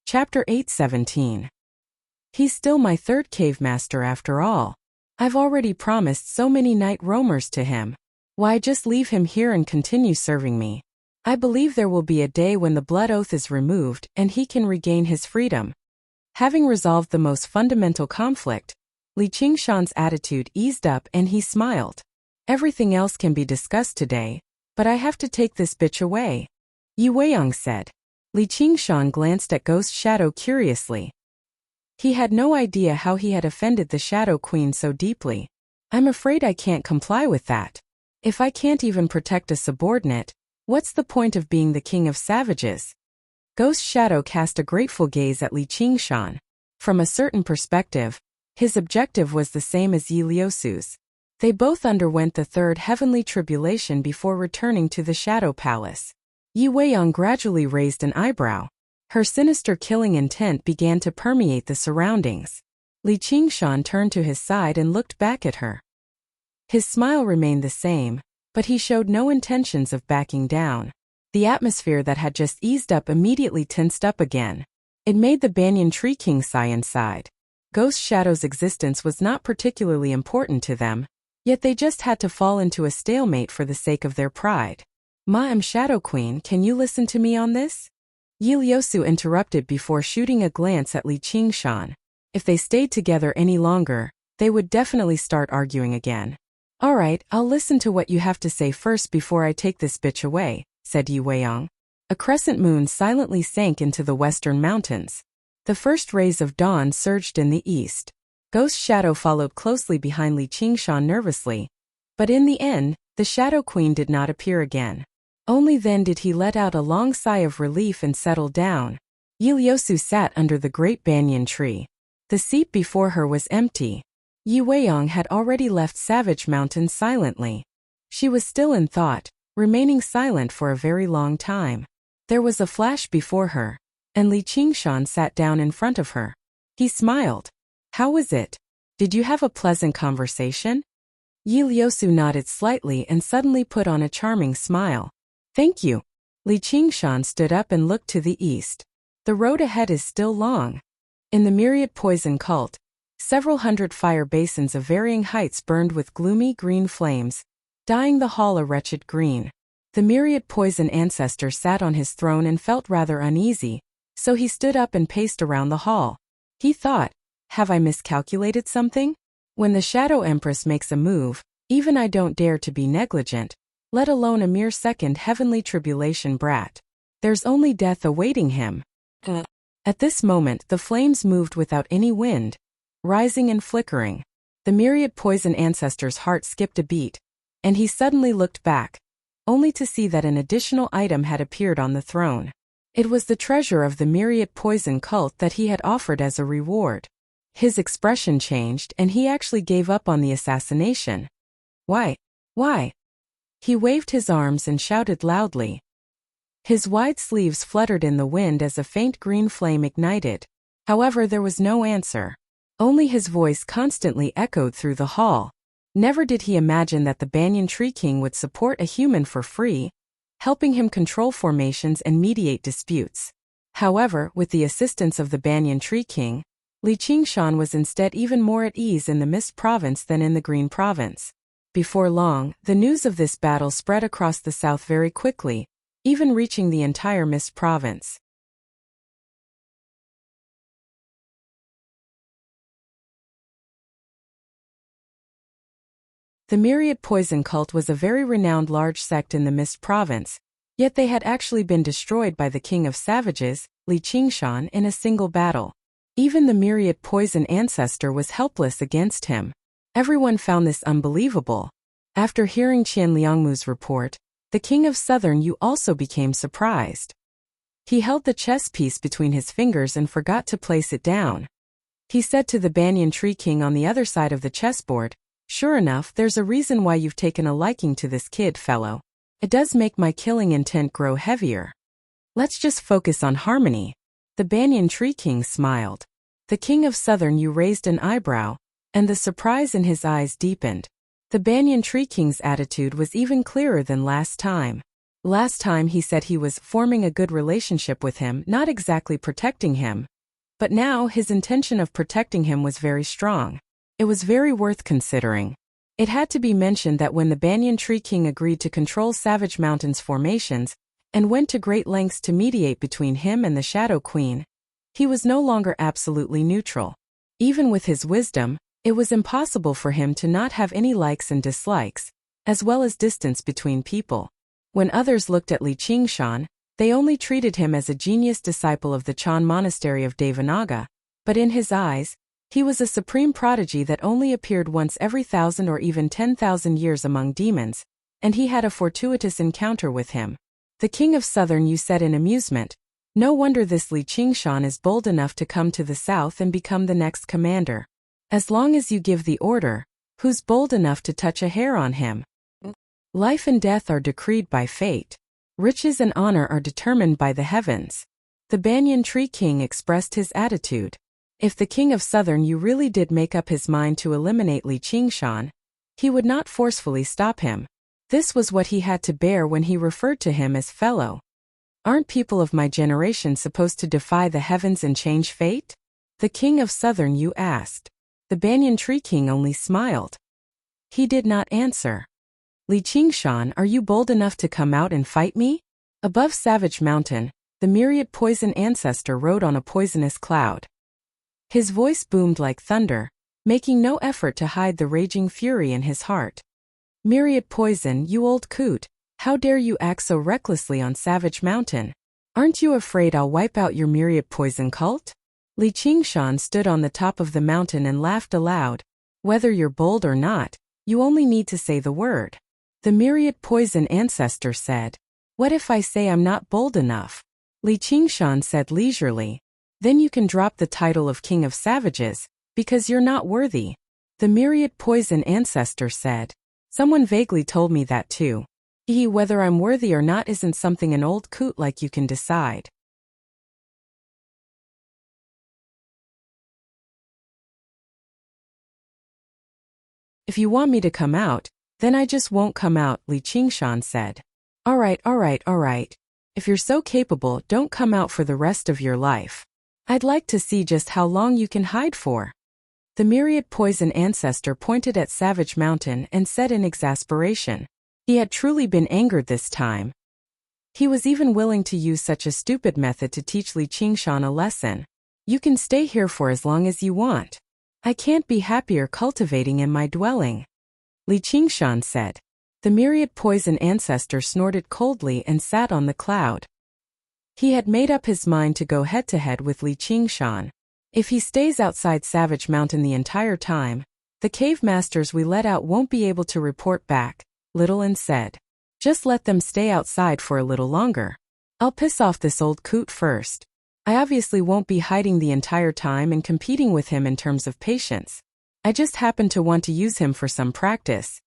Speaker 1: Chapter 8:17. He's still my third cave master after all. I've already promised so many night roamers to him. Why just leave him here and continue serving me? I believe there will be a day when the blood oath is removed and he can regain his freedom. Having resolved the most fundamental conflict, Li Qingshan's attitude eased up and he smiled. Everything else can be discussed today, but I have to take this bitch away, Yi Weiyang said. Li Qingshan glanced at Ghost Shadow curiously. He had no idea how he had offended the Shadow Queen so deeply. I'm afraid I can't comply with that. If I can't even protect a subordinate, what's the point of being the king of savages? Ghost Shadow cast a grateful gaze at Li Qingshan. From a certain perspective, his objective was the same as Yi Liusu's. They both underwent the third heavenly tribulation before returning to the Shadow Palace. Yi Weiyang gradually raised an eyebrow. Her sinister killing intent began to permeate the surroundings. Li Qingshan turned to his side and looked back at her. His smile remained the same, but he showed no intentions of backing down. The atmosphere that had just eased up immediately tensed up again. It made the banyan tree king sigh inside. Ghost Shadow's existence was not particularly important to them, yet they just had to fall into a stalemate for the sake of their pride. "Ma'am Shadow Queen, can you listen to me on this?" Yi Liusu interrupted before shooting a glance at Li Qingshan. If they stayed together any longer, they would definitely start arguing again. "Alright, I'll listen to what you have to say first before I take this bitch away," said Yi Weiyang. A crescent moon silently sank into the western mountains. The first rays of dawn surged in the east. Ghost Shadow followed closely behind Li Qingshan nervously, but in the end, the Shadow Queen did not appear again. Only then did he let out a long sigh of relief and settle down. Yi Liusu sat under the great banyan tree. The seat before her was empty. Yi Weiyang had already left Savage Mountain silently. She was still in thought, remaining silent for a very long time. There was a flash before her, and Li Qingshan sat down in front of her. He smiled. "How was it? Did you have a pleasant conversation?" Yi Liusu nodded slightly and suddenly put on a charming smile. "Thank you." Li Qingshan stood up and looked to the east. The road ahead is still long. In the myriad poison cult, several hundred fire basins of varying heights burned with gloomy green flames, dyeing the hall a wretched green. The myriad poison ancestor sat on his throne and felt rather uneasy, so he stood up and paced around the hall. He thought, "Have I miscalculated something? When the Shadow Empress makes a move, even I don't dare to be negligent, let alone a mere second heavenly tribulation brat. There's only death awaiting him." At this moment the flames moved without any wind, rising and flickering. The myriad poison ancestor's heart skipped a beat, and he suddenly looked back, only to see that an additional item had appeared on the throne. It was the treasure of the myriad poison cult that he had offered as a reward. His expression changed and he actually gave up on the assassination. "Why? Why?" He waved his arms and shouted loudly. His wide sleeves fluttered in the wind as a faint green flame ignited. However, there was no answer. Only his voice constantly echoed through the hall. Never did he imagine that the Banyan Tree King would support a human for free, helping him control formations and mediate disputes. However, with the assistance of the Banyan Tree King, Li Qingshan was instead even more at ease in the Mist Province than in the Green Province. Before long, the news of this battle spread across the south very quickly, even reaching the entire Mist Province. The Myriad Poison Cult was a very renowned large sect in the Mist Province, yet they had actually been destroyed by the King of Savages, Li Qingshan, in a single battle. Even the Myriad Poison Ancestor was helpless against him. Everyone found this unbelievable. After hearing Qian Liangmu's report, the King of Southern Yu also became surprised. He held the chess piece between his fingers and forgot to place it down. He said to the Banyan Tree King on the other side of the chessboard, "Sure enough, there's a reason why you've taken a liking to this kid, fellow. It does make my killing intent grow heavier. Let's just focus on harmony." The Banyan Tree King smiled. The King of Southern Yu raised an eyebrow, and the surprise in his eyes deepened. The Banyan Tree King's attitude was even clearer than last time. Last time he said he was forming a good relationship with him, not exactly protecting him. But now his intention of protecting him was very strong. It was very worth considering. It had to be mentioned that when the Banyan Tree King agreed to control Savage Mountain's formations, and went to great lengths to mediate between him and the Shadow Queen, he was no longer absolutely neutral. Even with his wisdom, it was impossible for him to not have any likes and dislikes, as well as distance between people. When others looked at Li Qingshan, they only treated him as a genius disciple of the Chan Monastery of Devanaga, but in his eyes, he was a supreme prodigy that only appeared once every 1,000 or even 10,000 years among demons, and he had a fortuitous encounter with him. The King of Southern Yu said in amusement, "No wonder this Li Qingshan is bold enough to come to the south and become the next commander. As long as you give the order, who's bold enough to touch a hair on him? Life and death are decreed by fate. Riches and honor are determined by the heavens. The Banyan Tree King expressed his attitude. If the King of Southern Yu really did make up his mind to eliminate Li Qingshan, he would not forcefully stop him. This was what he had to bear when he referred to him as fellow. Aren't people of my generation supposed to defy the heavens and change fate? The King of Southern Yu asked. The Banyan Tree King only smiled. He did not answer. Li Qingshan, are you bold enough to come out and fight me? Above Savage Mountain, the myriad poison ancestor rode on a poisonous cloud. His voice boomed like thunder, making no effort to hide the raging fury in his heart. Myriad poison, you old coot, how dare you act so recklessly on Savage Mountain? Aren't you afraid I'll wipe out your myriad poison cult? Li Qingshan stood on the top of the mountain and laughed aloud. Whether you're bold or not, you only need to say the word. The myriad poison ancestor said. What if I say I'm not bold enough? Li Qingshan said leisurely. Then you can drop the title of King of Savages, because you're not worthy. The myriad poison ancestor said. Someone vaguely told me that too. Whether I'm worthy or not isn't something an old coot like you can decide. If you want me to come out, then I just won't come out, Li Qingshan said. All right. If you're so capable, don't come out for the rest of your life. I'd like to see just how long you can hide for. The myriad poison ancestor pointed at Savage Mountain and said in exasperation. He had truly been angered this time. He was even willing to use such a stupid method to teach Li Qingshan a lesson. You can stay here for as long as you want. I can't be happier cultivating in my dwelling. Li Qingshan said. The myriad poison ancestor snorted coldly and sat on the cloud. He had made up his mind to go head-to-head with Li Qingshan. If he stays outside Savage Mountain the entire time, the cave masters we let out won't be able to report back, Littleton said. Just let them stay outside for a little longer. I'll piss off this old coot first. I obviously won't be hiding the entire time and competing with him in terms of patience. I just happen to want to use him for some practice.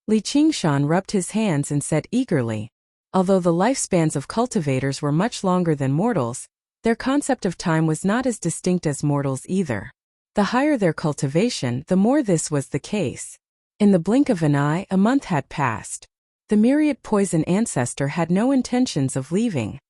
Speaker 1: Li Qingshan rubbed his hands and said eagerly. Although the lifespans of cultivators were much longer than mortals, their concept of time was not as distinct as mortals either. The higher their cultivation, the more this was the case. In the blink of an eye, a month had passed. The myriad poison ancestor had no intentions of leaving.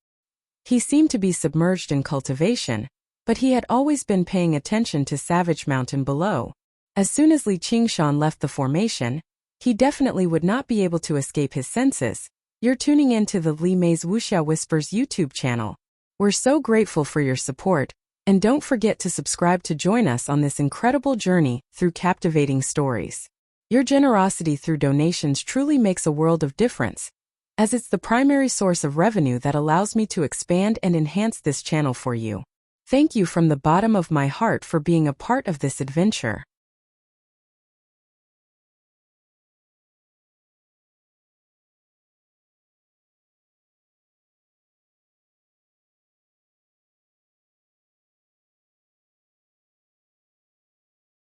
Speaker 1: He seemed to be submerged in cultivation, but he had always been paying attention to Savage Mountain below. As soon as Li Qingshan left the formation, he definitely would not be able to escape his senses. You're tuning in to the Li Mei's Wuxia Whispers YouTube channel. We're so grateful for your support, and don't forget to subscribe to join us on this incredible journey through captivating stories. Your generosity through donations truly makes a world of difference, as it's the primary source of revenue that allows me to expand and enhance this channel for you. Thank you from the bottom of my heart for being a part of this adventure.